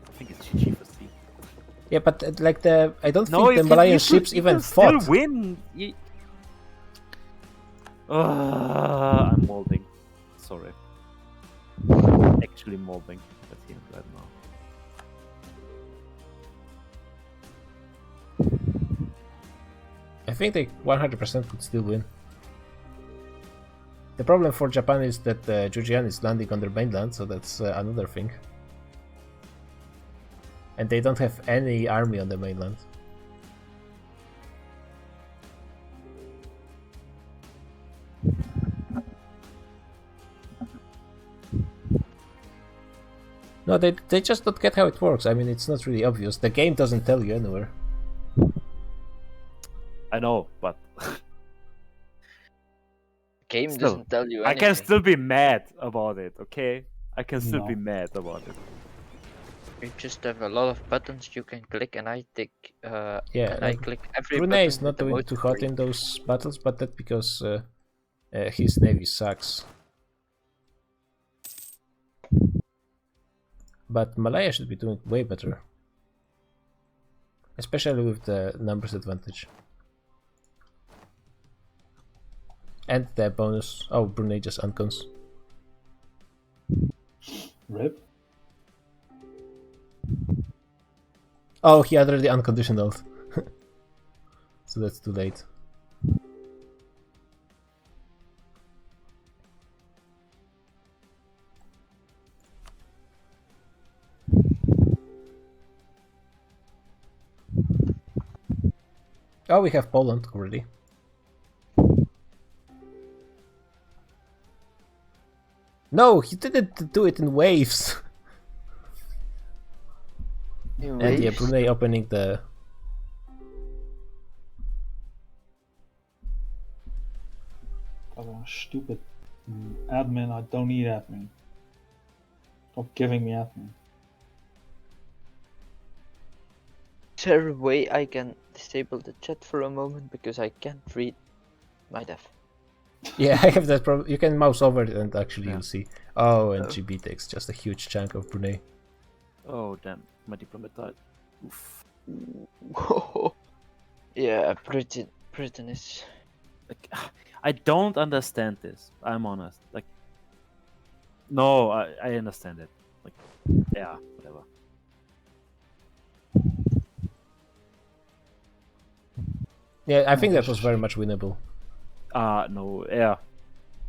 [SPEAKER 7] I think it's GG for C.
[SPEAKER 1] Yeah, but like I don't
[SPEAKER 7] No,
[SPEAKER 1] think the Malayan ships
[SPEAKER 7] you
[SPEAKER 1] even
[SPEAKER 7] can still
[SPEAKER 1] fought.
[SPEAKER 7] win. I'm molding. Sorry. Actually molding at the end right now.
[SPEAKER 1] I think they 100% could still win. The problem for Japan is that Jujian is landing on their mainland, so that's another thing. And they don't have any army on the mainland. No, they just don't get how it works. I mean, it's not really obvious. The game doesn't tell you anywhere.
[SPEAKER 7] I know, but
[SPEAKER 6] Game
[SPEAKER 7] Still,
[SPEAKER 6] doesn't tell you
[SPEAKER 7] I
[SPEAKER 6] anything.
[SPEAKER 7] can still be mad about it, okay? I can still
[SPEAKER 10] No.
[SPEAKER 7] be mad about it.
[SPEAKER 6] You just have a lot of buttons you can click, and I tick.
[SPEAKER 1] Yeah,
[SPEAKER 6] and I
[SPEAKER 1] like,
[SPEAKER 6] click every
[SPEAKER 1] Brunei
[SPEAKER 6] button
[SPEAKER 1] is not
[SPEAKER 6] with the
[SPEAKER 1] doing
[SPEAKER 6] mouse
[SPEAKER 1] too hot
[SPEAKER 6] screen.
[SPEAKER 1] in those battles, but that's because his navy sucks. But Malaya should be doing way better. Especially with the numbers advantage. And the bonus. Oh, Brunei just uncons.
[SPEAKER 10] Rip.
[SPEAKER 1] Oh, he already unconditionaled. So that's too late. Oh, we have Poland already. No, he didn't do it in waves.
[SPEAKER 6] In
[SPEAKER 1] And yeah,
[SPEAKER 6] waves?
[SPEAKER 1] Brunei opening the...
[SPEAKER 10] Oh, stupid admin. I don't need admin. Stop giving me admin.
[SPEAKER 6] Is there a way I can disable the chat for a moment because I can't read my dev?
[SPEAKER 1] Yeah, I have that problem. You can mouse over it and actually
[SPEAKER 7] Yeah.
[SPEAKER 1] you'll see. Oh, and GB takes just a huge chunk of Brunei.
[SPEAKER 7] Oh damn, my diplomat died. Oof.
[SPEAKER 6] Yeah, Britain is.
[SPEAKER 7] Like, I don't understand this. I'm honest. Like, No, I understand it. Like, yeah, whatever.
[SPEAKER 1] Yeah, I think that was very much winnable.
[SPEAKER 7] No, yeah.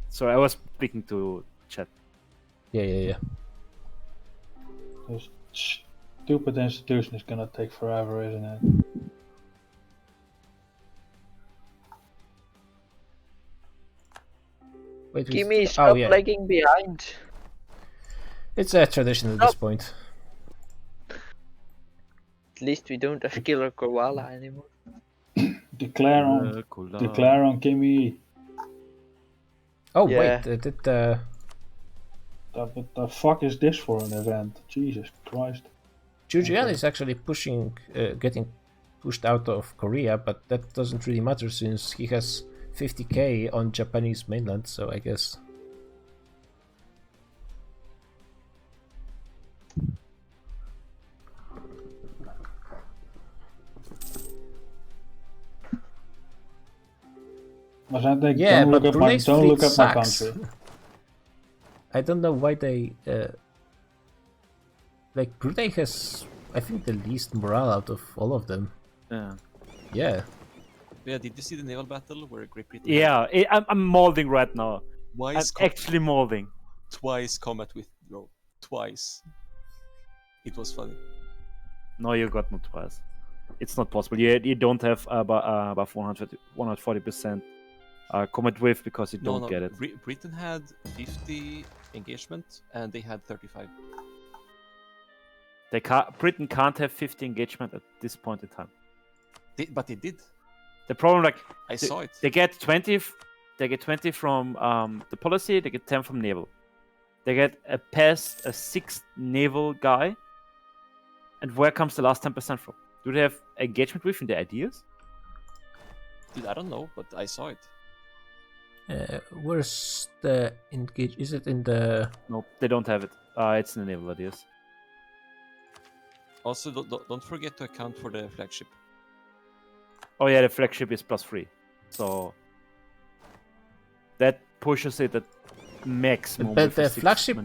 [SPEAKER 7] So I was speaking to chat.
[SPEAKER 1] Yeah.
[SPEAKER 10] This stupid institution is gonna take forever, isn't it?
[SPEAKER 1] Wait,
[SPEAKER 6] Gimme, stop
[SPEAKER 1] yeah.
[SPEAKER 6] lagging behind.
[SPEAKER 1] It's a tradition at this point.
[SPEAKER 6] At least we don't have Killer Koala anymore.
[SPEAKER 10] Declare on Kimmy.
[SPEAKER 1] Oh
[SPEAKER 6] Yeah.
[SPEAKER 1] wait, did
[SPEAKER 10] What the fuck is this for an event? Jesus Christ.
[SPEAKER 1] Jujian is actually getting pushed out of Korea, but that doesn't really matter since he has 50k on Japanese mainland, so I guess. Yeah,
[SPEAKER 10] don't
[SPEAKER 1] but
[SPEAKER 10] look
[SPEAKER 1] Brunei's
[SPEAKER 10] don't
[SPEAKER 1] fleet
[SPEAKER 10] look up my
[SPEAKER 1] sucks.
[SPEAKER 10] country.
[SPEAKER 1] I don't know why they like Brunei has, I think, the least morale out of all of them.
[SPEAKER 7] Yeah.
[SPEAKER 1] Yeah.
[SPEAKER 11] Yeah, did you see the naval battle where Great Britain?
[SPEAKER 7] Yeah, I'm molding right now. I'm actually molding.
[SPEAKER 11] Twice combat with twice. It was funny.
[SPEAKER 7] No, you got not twice. It's not possible. You don't have above 140% combat width because you don't get it.
[SPEAKER 11] Britain had 50 engagement and they had 35.
[SPEAKER 7] Britain can't have 50 engagement at this point in time.
[SPEAKER 11] But they did.
[SPEAKER 7] The problem, like
[SPEAKER 11] I saw it.
[SPEAKER 7] They get 20. They get 20 from the policy. They get 10 from naval. They get a 6th naval guy. And where comes the last 10% from? Do they have engagement with in the ideas?
[SPEAKER 11] Dude, I don't know, but I saw it.
[SPEAKER 1] Where's the engage? Is it in the?
[SPEAKER 7] Nope, they don't have it. It's in the naval ideas.
[SPEAKER 11] Also, don't forget to account for the flagship.
[SPEAKER 7] Oh yeah, the flagship is +3, so that pushes it at maximum.
[SPEAKER 1] But the flagship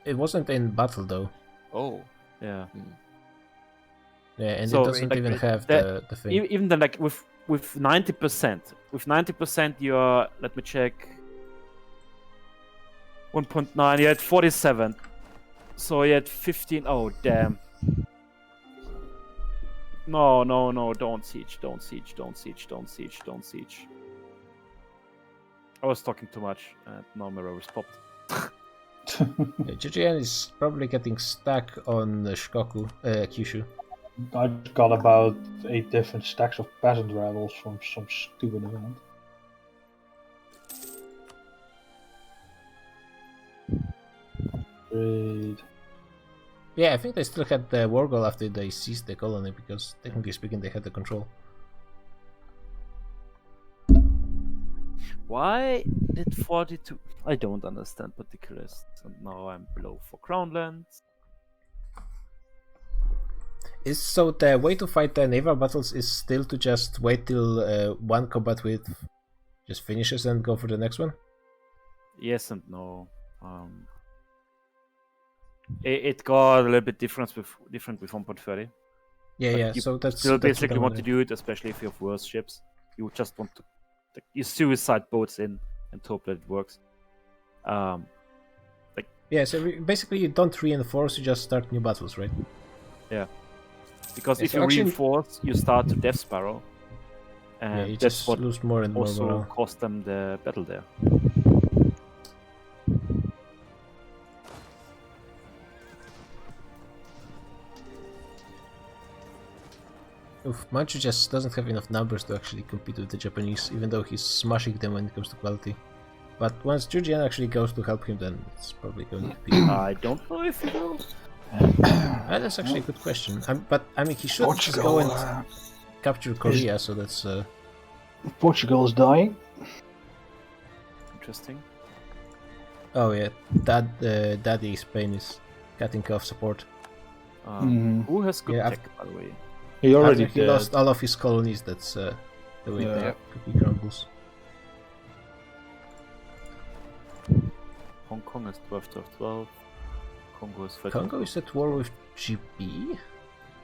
[SPEAKER 1] it wasn't in battle though.
[SPEAKER 11] Oh.
[SPEAKER 7] Yeah.
[SPEAKER 1] Yeah, and
[SPEAKER 7] so,
[SPEAKER 1] it doesn't even have the thing.
[SPEAKER 7] Even then, like with 90%, you're, let me check. 1.9. You had 47, so you had 15. Oh damn. No, don't siege. I was talking too much, and now my rover popped.
[SPEAKER 1] GGN is probably getting stuck on Shikoku, Kyushu.
[SPEAKER 10] I got about 8 different stacks of peasant rebels from some stupid event. Great.
[SPEAKER 1] Yeah, I think they still had the war goal after they seized the colony, because technically speaking they had the control.
[SPEAKER 7] Why did 42... I don't understand particulars. And now I'm below for Crownlands.
[SPEAKER 1] So the way to fight the naval battles is still to just wait till one combat with just finishes and go for the next one?
[SPEAKER 7] Yes and no. It got a little bit different with 1.30.
[SPEAKER 1] Yeah,
[SPEAKER 7] You
[SPEAKER 1] so that's
[SPEAKER 7] still
[SPEAKER 1] that's
[SPEAKER 7] basically
[SPEAKER 1] what
[SPEAKER 7] want to do it, especially if you have worse ships. You just want to you suicide boats in and hope that it works.
[SPEAKER 1] Yeah, so basically you don't reinforce, you just start new battles, right?
[SPEAKER 7] Yeah. Because
[SPEAKER 1] Yeah,
[SPEAKER 7] if
[SPEAKER 1] so
[SPEAKER 7] you
[SPEAKER 1] actually-
[SPEAKER 7] reinforce, you start to Death Spiral. And
[SPEAKER 1] Yeah, you
[SPEAKER 7] that's
[SPEAKER 1] just
[SPEAKER 7] what
[SPEAKER 1] lose more and more
[SPEAKER 7] also
[SPEAKER 1] morale.
[SPEAKER 7] cost them the battle there.
[SPEAKER 1] Oof, Manchu just doesn't have enough numbers to actually compete with the Japanese, even though he's smashing them when it comes to quality. But once Jujian actually goes to help him, then it's probably going to be...
[SPEAKER 7] I don't know if he will.
[SPEAKER 1] That's actually a good question. But I mean, he should just go and capture Korea, so that's...
[SPEAKER 10] Portugal is dying.
[SPEAKER 7] Interesting.
[SPEAKER 1] Oh yeah, Daddy Spain is cutting off support.
[SPEAKER 7] Who has good
[SPEAKER 1] Yeah,
[SPEAKER 7] tech, by the way?
[SPEAKER 10] He already
[SPEAKER 1] After he lost all of his colonies, that's the way the cookie crumbles.
[SPEAKER 7] Hong Kong is 12. Congo is 13.
[SPEAKER 1] Congo is at war with GB?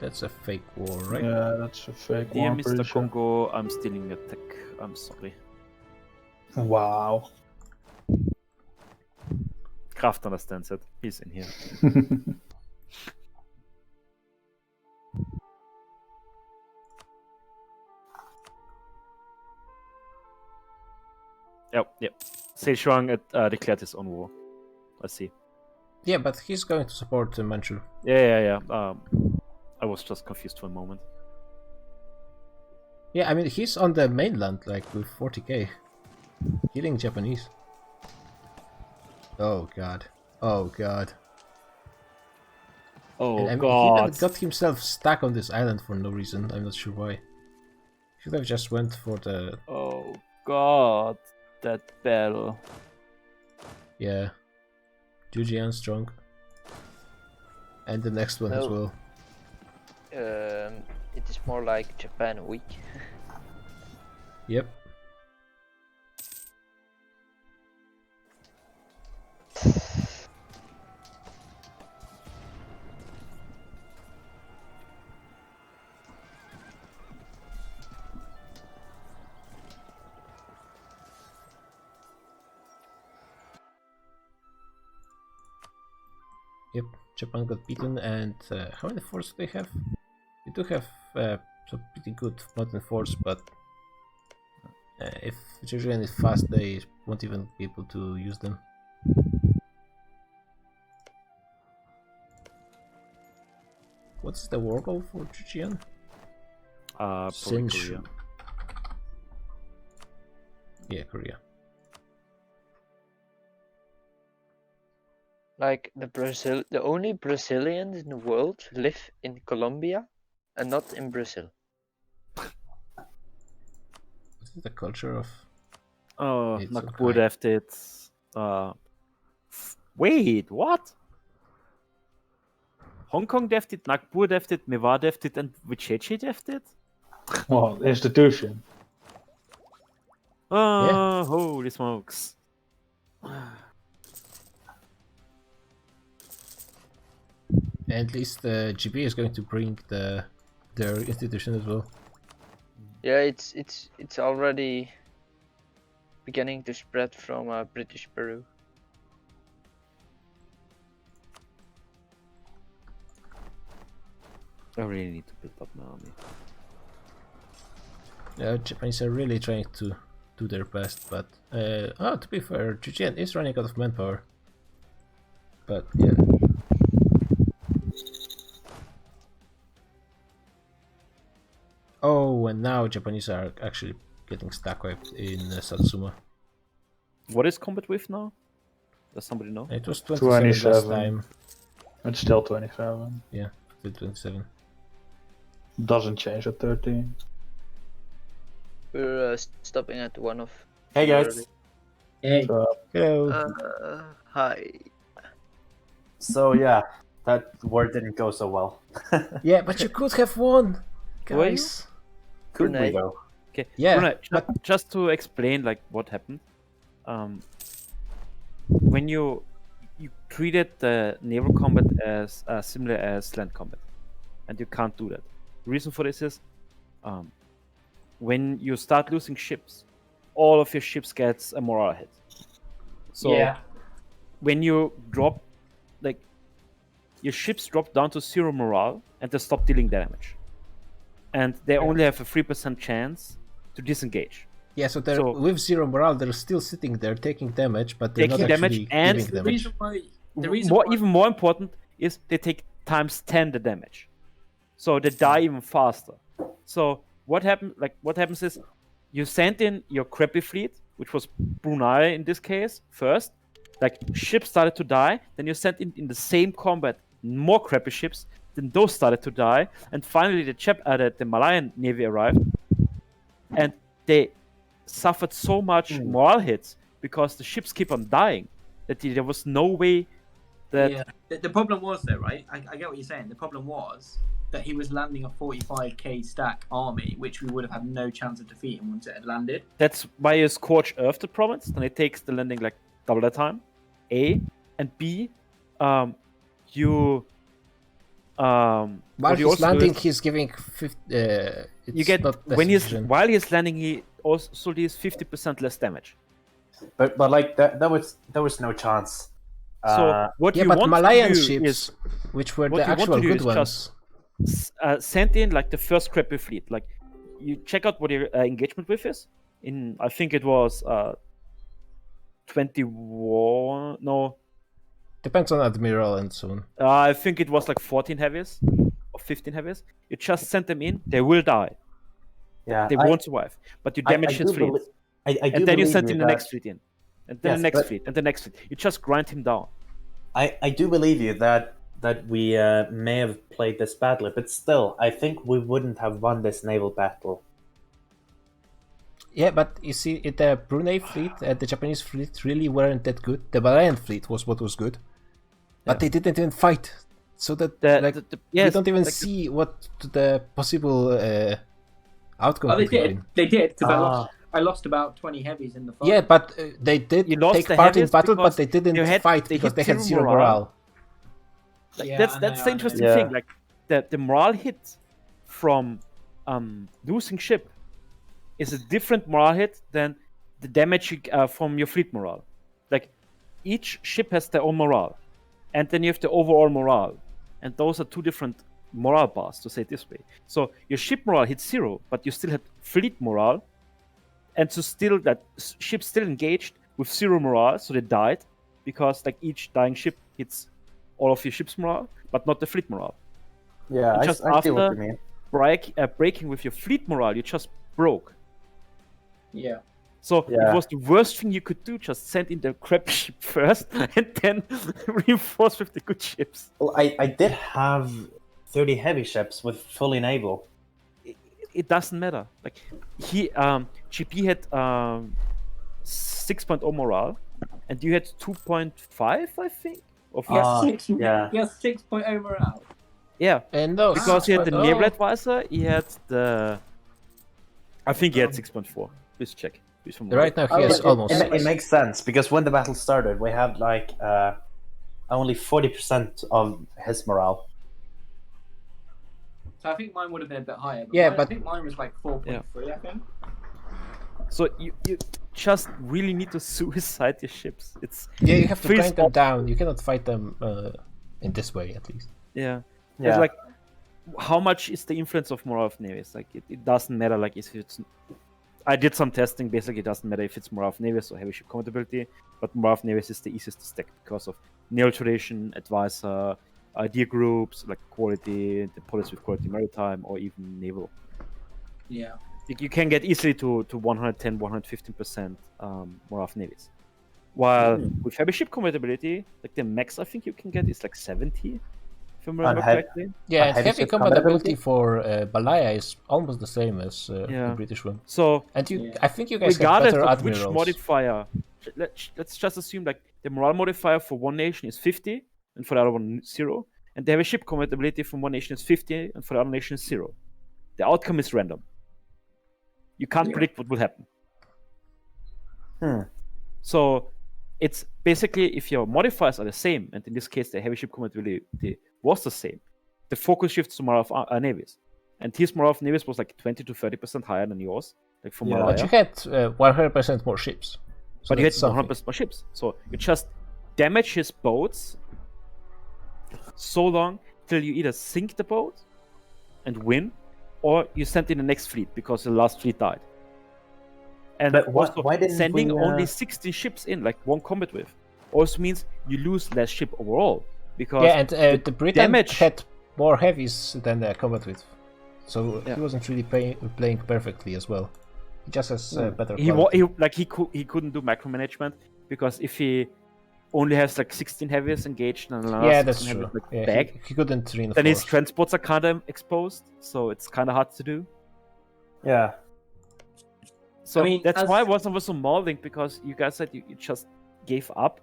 [SPEAKER 1] That's a fake war, right?
[SPEAKER 10] Yeah, that's a fake
[SPEAKER 7] Dear
[SPEAKER 10] one. I'm pretty
[SPEAKER 7] Mr.
[SPEAKER 10] sure.
[SPEAKER 7] Congo, I'm stealing your tech. I'm sorry.
[SPEAKER 10] Wow.
[SPEAKER 7] Kraft understands it. He's in here. Yep. Szechuan declared his own war. I see.
[SPEAKER 1] Yeah, but he's going to support Manchu.
[SPEAKER 7] Yeah. I was just confused for a moment.
[SPEAKER 1] Yeah, I mean, he's on the mainland, like, with 40k. Killing Japanese. Oh god.
[SPEAKER 7] Oh
[SPEAKER 1] And, I mean,
[SPEAKER 7] god.
[SPEAKER 1] he even got himself stuck on this island for no reason. I'm not sure why. Should have just went for the...
[SPEAKER 7] Oh god. That battle.
[SPEAKER 1] Yeah. Jujian strong. And the next one as
[SPEAKER 6] No.
[SPEAKER 1] well.
[SPEAKER 6] It is more like Japan weak.
[SPEAKER 1] Yep. Yep, Japan got beaten, and how many forts do they have? They do have some pretty good modern forts, but if Georgian is fast, they won't even be able to use them. What's the war goal for Georgian?
[SPEAKER 7] Probably
[SPEAKER 1] Senshu.
[SPEAKER 7] Korea.
[SPEAKER 1] Yeah, Korea.
[SPEAKER 6] Like the only Brazilians in the world live in Colombia and not in Brazil.
[SPEAKER 1] What is the culture of...
[SPEAKER 7] Oh,
[SPEAKER 1] It's
[SPEAKER 7] Nagpur
[SPEAKER 1] okay.
[SPEAKER 7] left it. Wait, what? Hong Kong left it, Nagpur left it, Mewar left it, and Vicheche left it?
[SPEAKER 10] Well, institution.
[SPEAKER 7] Oh, holy smokes.
[SPEAKER 1] At least GB is going to bring their institution as well.
[SPEAKER 6] Yeah, it's already beginning to spread from British Peru.
[SPEAKER 7] I really need to build up my army.
[SPEAKER 1] Japanese are really trying to do their best, but to be fair, Jujian is running out of manpower. But yeah. Oh, and now Japanese are actually getting stack wiped in Satsuma.
[SPEAKER 7] What is combat with now? Does somebody know?
[SPEAKER 1] It was 27 last
[SPEAKER 10] 27.
[SPEAKER 1] time.
[SPEAKER 10] It's still 27.
[SPEAKER 1] Yeah, still 27.
[SPEAKER 10] Doesn't change at 13.
[SPEAKER 6] We're stopping at one of.
[SPEAKER 8] Hey guys.
[SPEAKER 12] Hey.
[SPEAKER 1] Hello.
[SPEAKER 6] Hi.
[SPEAKER 12] So yeah, that war didn't go so well.
[SPEAKER 1] Yeah, but you could have won,
[SPEAKER 7] Were you?
[SPEAKER 1] guys.
[SPEAKER 12] Could we
[SPEAKER 6] Brunei.
[SPEAKER 12] though?
[SPEAKER 7] Okay,
[SPEAKER 1] Yeah,
[SPEAKER 7] Brunei, just to explain like what happened. When you treated the naval combat as similar as land combat, and you can't do that. The reason for this is, when you start losing ships, all of your ships gets a morale hit. So
[SPEAKER 12] Yeah.
[SPEAKER 7] when you drop, like, your ships drop down to 0 morale and they stop dealing damage, and they only have a 3% chance to disengage.
[SPEAKER 1] Yeah, so they're
[SPEAKER 7] So-
[SPEAKER 1] with 0 morale, they're still sitting there taking damage, but they're
[SPEAKER 7] Taking
[SPEAKER 1] not
[SPEAKER 7] damage
[SPEAKER 1] actually
[SPEAKER 7] and
[SPEAKER 1] giving
[SPEAKER 12] The
[SPEAKER 1] damage.
[SPEAKER 12] reason why. The reason
[SPEAKER 7] More,
[SPEAKER 12] why-
[SPEAKER 7] even more important is they take times 10 the damage, so they die even faster. So what happens is you send in your crappy fleet, which was Brunei in this case first. Like, ships started to die, then you sent in the same combat more crappy ships, then those started to die, and finally the Malayan Navy arrived, and they suffered so much morale hits because the ships keep on dying that there was no way that
[SPEAKER 12] Yeah. The problem was though, right? I get what you're saying. The problem was that he was landing a 45k stack army, which we would have had no chance of defeating once it had landed.
[SPEAKER 7] that's why you scorch earth the province, then it takes the landing like double the time. A, and B, you
[SPEAKER 1] While
[SPEAKER 7] what you
[SPEAKER 1] he's
[SPEAKER 7] also do
[SPEAKER 1] landing,
[SPEAKER 7] is
[SPEAKER 1] he's giving 50.
[SPEAKER 7] you get when while he's landing, he also deals 50% less damage.
[SPEAKER 13] But like there was no chance.
[SPEAKER 7] So what
[SPEAKER 1] yeah,
[SPEAKER 7] you
[SPEAKER 1] but
[SPEAKER 7] want
[SPEAKER 1] Malayan
[SPEAKER 7] to do
[SPEAKER 1] ships,
[SPEAKER 7] is
[SPEAKER 1] which were
[SPEAKER 7] what
[SPEAKER 1] the
[SPEAKER 7] you want
[SPEAKER 1] actual
[SPEAKER 7] to do
[SPEAKER 1] good
[SPEAKER 7] is
[SPEAKER 1] ones.
[SPEAKER 7] just send in like the first crappy fleet. Like you check out what your engagement with is. In I think it was 21. No,
[SPEAKER 1] Depends on Admiral and so on.
[SPEAKER 7] I think it was like 14 heavies or 15 heavies. You just send them in, they will die.
[SPEAKER 13] Yeah,
[SPEAKER 7] They won't survive. But you damage his fleet. And then you send in the next fleet in. And then the next fleet, and the next fleet. You just grind him down.
[SPEAKER 13] I do believe you that we may have played this badly, but still, I think we wouldn't have won this naval battle.
[SPEAKER 1] Yeah, but you see, the Brunei fleet, the Japanese fleet really weren't that good. The Malayan fleet was what was good, but they didn't even fight. So that we don't even see what the possible outcome.
[SPEAKER 12] Oh, they
[SPEAKER 1] could have
[SPEAKER 12] did.
[SPEAKER 1] been.
[SPEAKER 12] They did because I lost about 20 heavies in the fight.
[SPEAKER 1] Yeah, but they did take part in battle, but they didn't fight because they had zero morale.
[SPEAKER 7] Like, that's the interesting thing. Like the morale hit from losing ship is a different morale hit than the damage from your fleet morale. Like each ship has their own morale, and then you have the overall morale, and those are two different morale bars, to say it this way. So your ship morale hit 0, but you still had fleet morale, and so still that ship still engaged with 0 morale, so they died because like each dying ship hits all of your ship's morale, but not the fleet morale.
[SPEAKER 13] Yeah,
[SPEAKER 7] and
[SPEAKER 13] I
[SPEAKER 7] just
[SPEAKER 13] see what you mean.
[SPEAKER 7] Breaking with your fleet morale, you just broke.
[SPEAKER 12] Yeah.
[SPEAKER 7] So it was the worst thing you could do. Just send in the crap ship first, and then reinforce with the good ships.
[SPEAKER 13] Well, I did have 30 heavy ships with fully naval.
[SPEAKER 7] It doesn't matter. Like GP had 6.0 morale, and you had 2.5, I think.
[SPEAKER 12] Yeah, 6.0 morale.
[SPEAKER 7] Yeah,
[SPEAKER 1] and those
[SPEAKER 7] because he had the naval advisor, he had the. I think he had 6.4. Please check.
[SPEAKER 1] Right now he has almost.
[SPEAKER 13] It makes sense because when the battle started, we had like only 40% of his morale.
[SPEAKER 12] So I think mine would have been a bit higher. I think mine was like 4.3. I think.
[SPEAKER 7] So you just really need to suicide your ships. It's
[SPEAKER 1] you have to grind them down. You cannot fight them in this way, at least.
[SPEAKER 7] Yeah. It's like, how much is the influence of morale of navies? Like it doesn't matter. Like if it's, I did some testing. Basically, it doesn't matter if it's morale of navies or heavy ship compatibility. But morale of navies is the easiest to stack because of naval tradition, advisor, idea groups, like quality, the policy with quality maritime, or even naval.
[SPEAKER 12] Yeah.
[SPEAKER 7] You can get easily to 110, 115% morale of navies. While with heavy ship compatibility, like the max I think you can get is like 70. If I remember correctly.
[SPEAKER 1] Yeah, and heavy compatibility for Balaya is almost the same as the British one.
[SPEAKER 7] So,
[SPEAKER 1] and I think you guys have better admirals.
[SPEAKER 7] Which modifier, let's just assume like the morale modifier for one nation is 50, and for the other one 0, and the heavy ship compatibility from one nation is 50, and for the other nation is 0. The outcome is random. You can't predict what will happen. So it's basically if your modifiers are the same, and in this case the heavy ship compatibility was the same, the focus shifts to morale of navies. And his morale of navies was like 20 to 30% higher than yours. Like for Malaya.
[SPEAKER 1] But you had 100% more ships.
[SPEAKER 7] So but you had 100% more ships. So you just damage his boats so long till you either sink the boat and win, or you send in the next fleet because the last fleet died. And
[SPEAKER 13] but why didn't
[SPEAKER 7] sending only 16 ships in, like one combat with, also means you lose less ship overall. Because
[SPEAKER 1] and the Britain had more heavies than the combat with, so he wasn't really playing perfectly as well. He just has better quality.
[SPEAKER 7] He couldn't do micromanagement because if he only has like 16 heavies engaged and
[SPEAKER 1] that's true. He couldn't reinforce.
[SPEAKER 7] Then his transports are kind of exposed, so it's kind of hard to do.
[SPEAKER 13] Yeah.
[SPEAKER 7] So that's why I was so mauling, because you guys said you just gave up.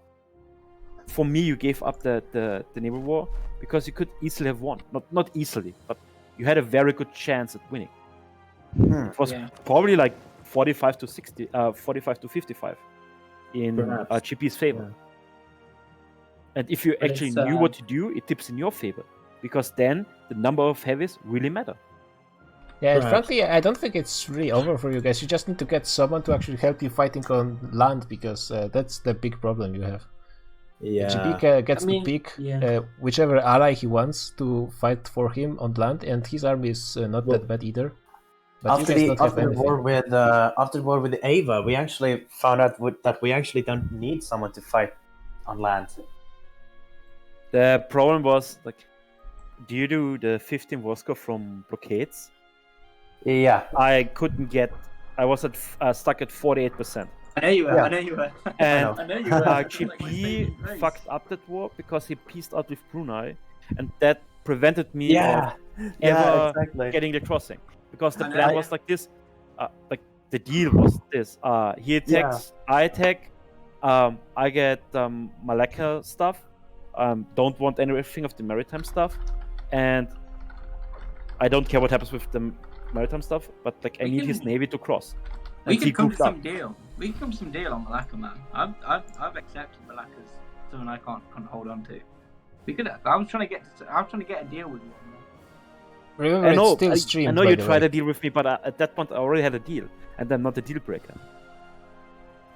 [SPEAKER 7] For me, you gave up the naval war because you could easily have won. Not easily, but you had a very good chance at winning. It was probably like 45 to 55 in GP's favor. And if you
[SPEAKER 12] But
[SPEAKER 7] actually
[SPEAKER 12] it's,
[SPEAKER 7] knew what to do, it tips in your favor, because then the number of heavies really matter.
[SPEAKER 1] Yeah, and
[SPEAKER 7] Perhaps.
[SPEAKER 1] frankly, I don't think it's really over for you guys. You just need to get someone to actually help you fighting on land, because that's the big problem you have.
[SPEAKER 13] Yeah.
[SPEAKER 1] GP gets
[SPEAKER 12] I mean,
[SPEAKER 1] to pick
[SPEAKER 12] yeah.
[SPEAKER 1] whichever ally he wants to fight for him on land, and his army is not that bad either. But you guys don't have anything.
[SPEAKER 13] After the war with Ava, we actually found out that we actually don't need someone to fight on land.
[SPEAKER 7] The problem was, like, due to the 15 war score from blockades,
[SPEAKER 13] Yeah.
[SPEAKER 7] I couldn't get. I was stuck at 48%.
[SPEAKER 12] I know you were.
[SPEAKER 13] Yeah.
[SPEAKER 12] I know you were.
[SPEAKER 7] And
[SPEAKER 12] I know you were.
[SPEAKER 7] GP fucked up that war because he pieced out with Brunei, and that prevented me
[SPEAKER 13] Yeah.
[SPEAKER 7] of
[SPEAKER 13] Yeah,
[SPEAKER 7] ever
[SPEAKER 13] exactly.
[SPEAKER 7] getting the crossing. Because the
[SPEAKER 12] I know,
[SPEAKER 7] plan
[SPEAKER 12] yeah.
[SPEAKER 7] was like this, like the deal was this: he attacks, I attack, I get Malacca stuff, don't want anything of the maritime stuff, and I don't care what happens with the maritime stuff, but like I
[SPEAKER 12] We
[SPEAKER 7] need
[SPEAKER 12] can-
[SPEAKER 7] his navy to cross.
[SPEAKER 12] We
[SPEAKER 7] And he
[SPEAKER 12] can come to
[SPEAKER 7] goofed up.
[SPEAKER 12] some deal. We can come to some deal on Malacca, man. I've accepted Malacca's something I can't hold on to. We could. I was trying to get a deal with you.
[SPEAKER 1] Remember,
[SPEAKER 7] I know,
[SPEAKER 1] it's still streamed,
[SPEAKER 7] I know
[SPEAKER 1] by
[SPEAKER 7] you
[SPEAKER 1] the
[SPEAKER 7] tried
[SPEAKER 1] way.
[SPEAKER 7] to deal with me, but at that point I already had a deal, and I'm not a deal breaker.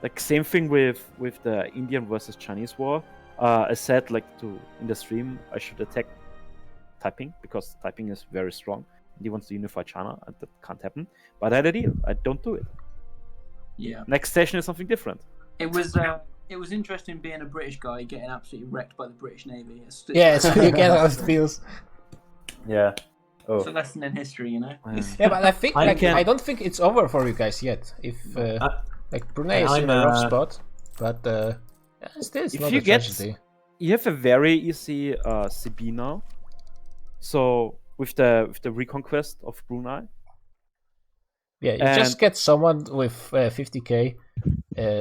[SPEAKER 7] Like same thing with the Indian versus Chinese war. I said like in the stream I should attack Taiping because Taiping is very strong. And he wants to unify China, and that can't happen. But I had a deal. I don't do it.
[SPEAKER 12] Yeah.
[SPEAKER 7] Next session is something different.
[SPEAKER 12] It was interesting being a British guy getting absolutely wrecked by the British Navy.
[SPEAKER 1] Yeah, so you get how it feels.
[SPEAKER 13] Yeah.
[SPEAKER 12] It's a lesson in history, you know.
[SPEAKER 1] Yeah, but I think
[SPEAKER 13] I
[SPEAKER 1] like
[SPEAKER 13] can-
[SPEAKER 1] I don't think it's over for you guys yet. If like Brunei is in a rough spot, but still it's
[SPEAKER 7] If
[SPEAKER 1] not
[SPEAKER 7] you
[SPEAKER 1] a
[SPEAKER 7] get,
[SPEAKER 1] tragedy.
[SPEAKER 7] you have a very easy CB now. So with the reconquest of Brunei.
[SPEAKER 1] Yeah, you just get someone with 50k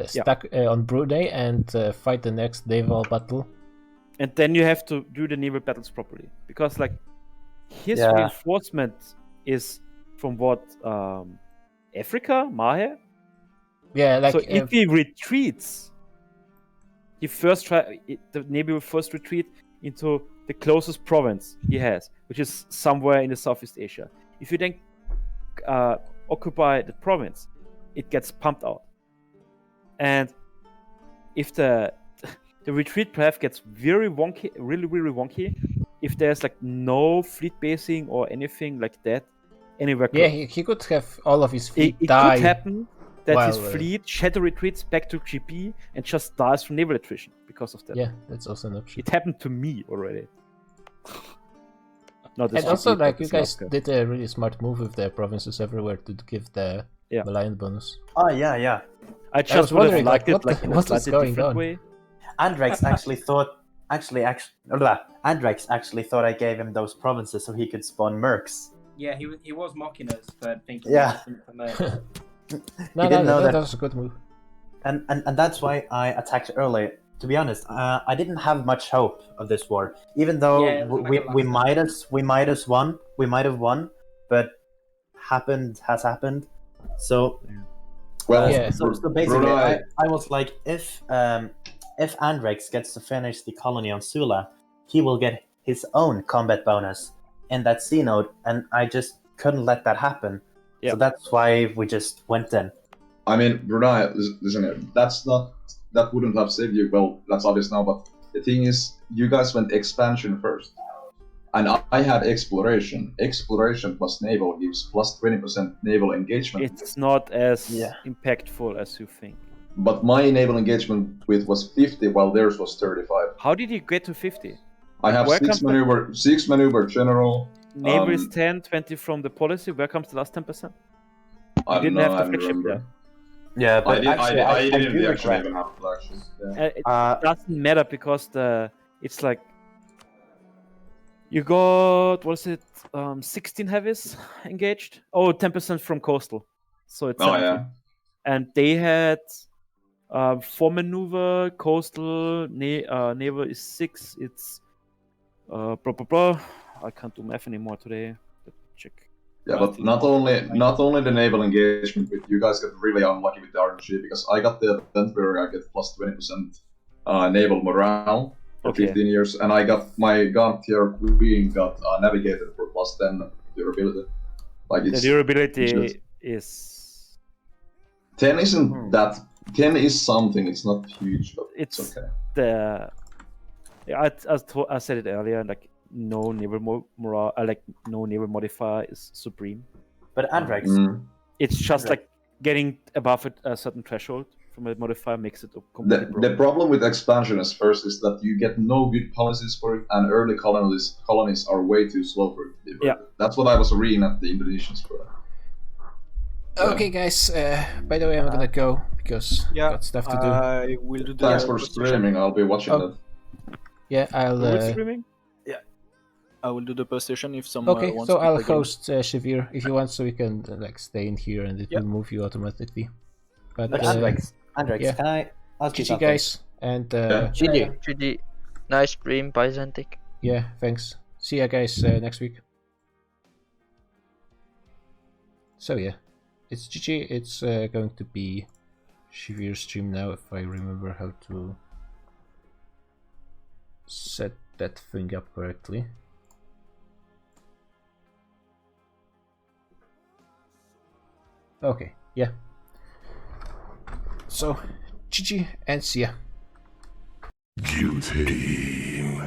[SPEAKER 1] stuck on Brunei and fight the next naval battle.
[SPEAKER 7] And then you have to do the naval battles properly, because like his
[SPEAKER 13] Yeah.
[SPEAKER 7] reinforcement is from what Africa, Mahe.
[SPEAKER 1] Yeah, like
[SPEAKER 7] so if he retreats, the navy will first retreat into the closest province he has, which is somewhere in the Southeast Asia. If you then occupy the province, it gets pumped out. And if the retreat path gets very wonky, really wonky, if there's like no fleet basing or anything like that anywhere close,
[SPEAKER 1] yeah, he could have all of his fleet
[SPEAKER 7] it
[SPEAKER 1] die.
[SPEAKER 7] could happen that his
[SPEAKER 1] while,
[SPEAKER 7] fleet shadow retreats back to GP and just dies from naval attrition because of that.
[SPEAKER 1] Yeah, that's also an option.
[SPEAKER 7] It happened to me already. Not
[SPEAKER 1] And
[SPEAKER 7] as
[SPEAKER 1] also,
[SPEAKER 7] GP,
[SPEAKER 1] like,
[SPEAKER 7] but
[SPEAKER 1] you
[SPEAKER 7] as
[SPEAKER 1] guys
[SPEAKER 7] Alaska.
[SPEAKER 1] did a really smart move with the provinces everywhere to give the Malayan bonus.
[SPEAKER 13] Oh yeah.
[SPEAKER 7] I
[SPEAKER 1] I
[SPEAKER 7] just
[SPEAKER 1] was
[SPEAKER 7] would have
[SPEAKER 1] wondering,
[SPEAKER 7] liked
[SPEAKER 1] like,
[SPEAKER 7] it like in a
[SPEAKER 1] what was
[SPEAKER 7] slightly
[SPEAKER 1] going
[SPEAKER 7] different
[SPEAKER 1] on?
[SPEAKER 7] way.
[SPEAKER 13] Andrex actually thought Andrex actually thought I gave him those provinces so he could spawn mercs.
[SPEAKER 12] Yeah, he was mocking us for thinking.
[SPEAKER 13] Yeah.
[SPEAKER 12] we were for murder.
[SPEAKER 1] No,
[SPEAKER 13] didn't know
[SPEAKER 1] that
[SPEAKER 13] that.
[SPEAKER 1] was a good move.
[SPEAKER 13] And that's why I attacked early. To be honest, I didn't have much hope of this war. Even though
[SPEAKER 12] Yeah, it was like a
[SPEAKER 13] we
[SPEAKER 12] last
[SPEAKER 13] might have won, but has happened. So
[SPEAKER 14] Well,
[SPEAKER 1] Yeah.
[SPEAKER 13] so basically,
[SPEAKER 14] Brunei-
[SPEAKER 13] I was like, if Andrex gets to finish the colony on Sula, he will get his own combat bonus in that C node, and I just couldn't let that happen.
[SPEAKER 7] Yeah.
[SPEAKER 13] So that's why we just went in.
[SPEAKER 14] I mean, Brunei, listen, that wouldn't have saved you. Well, that's obvious now, but the thing is, you guys went expansion first. And I had exploration. Exploration plus naval gives plus 20% naval engagement.
[SPEAKER 7] It's not as impactful as you think.
[SPEAKER 14] But my naval engagement with was 50, while theirs was 35.
[SPEAKER 7] How did you get to 50?
[SPEAKER 14] I have
[SPEAKER 7] Where
[SPEAKER 14] six
[SPEAKER 7] comes
[SPEAKER 14] maneuver general.
[SPEAKER 7] Naval is 10, 20 from the policy. Where comes the last 10%?
[SPEAKER 14] I
[SPEAKER 7] You didn't
[SPEAKER 14] don't know,
[SPEAKER 7] have
[SPEAKER 14] I
[SPEAKER 7] the
[SPEAKER 14] don't
[SPEAKER 7] flagship
[SPEAKER 14] remember.
[SPEAKER 7] there.
[SPEAKER 13] Yeah, but
[SPEAKER 14] I didn't
[SPEAKER 13] do
[SPEAKER 14] actually
[SPEAKER 13] regret.
[SPEAKER 14] even have flagship. Yeah.
[SPEAKER 7] It doesn't matter because it's like you got 16 heavies engaged. Oh, 10% from coastal, so it's 17.
[SPEAKER 14] yeah.
[SPEAKER 7] And they had 4 maneuver coastal. Naval is 6. It's blah blah blah. I can't do math anymore today. Let me check.
[SPEAKER 14] Yeah, but not only the naval engagement, but you guys got really unlucky with the RNG because I got the event where I get plus 20% naval morale, for
[SPEAKER 7] Okay.
[SPEAKER 14] 15 years, and I got my Gantier Queen got Navigator for +10 durability. Like
[SPEAKER 7] The
[SPEAKER 14] it's
[SPEAKER 7] durability is
[SPEAKER 14] 10 isn't that 10 is something. It's not huge, but it's okay.
[SPEAKER 7] the. Yeah, I said it earlier. Like no naval no naval modifier is supreme.
[SPEAKER 13] But Andrex,
[SPEAKER 7] It's just
[SPEAKER 13] Andrex.
[SPEAKER 7] like getting above a certain threshold from a modifier makes it completely
[SPEAKER 14] The
[SPEAKER 7] broken.
[SPEAKER 14] problem with expansion is first is that you get no good policies for it, and early colonies are way too slow for it to be worth it. That's what I was reading at the Indonesians for.
[SPEAKER 1] Okay, guys. By the way, I'm gonna go because
[SPEAKER 15] Yeah,
[SPEAKER 1] got stuff to do.
[SPEAKER 15] I will do the
[SPEAKER 14] Thanks for
[SPEAKER 15] post session.
[SPEAKER 14] streaming. I'll be watching
[SPEAKER 1] Oh.
[SPEAKER 14] that.
[SPEAKER 1] Yeah, I'll.
[SPEAKER 7] streaming?
[SPEAKER 15] Yeah, I will do the post session if someone
[SPEAKER 1] Okay,
[SPEAKER 15] wants
[SPEAKER 1] so
[SPEAKER 15] to
[SPEAKER 1] I'll
[SPEAKER 15] play again.
[SPEAKER 1] host Shavir if you want, so we can like stay in here and it
[SPEAKER 15] Yeah.
[SPEAKER 1] will move you automatically.
[SPEAKER 13] But Andrex,
[SPEAKER 1] yeah.
[SPEAKER 13] can I ask you
[SPEAKER 1] GG
[SPEAKER 13] something?
[SPEAKER 1] guys, and
[SPEAKER 6] GG. Nice stream, Byzantic.
[SPEAKER 1] yeah, thanks. See ya guys next week. So yeah, it's GG. It's going to be Shavir's stream now if I remember how to set that thing up correctly. Okay, yeah. So, GG and see ya.
[SPEAKER 16] Guilty.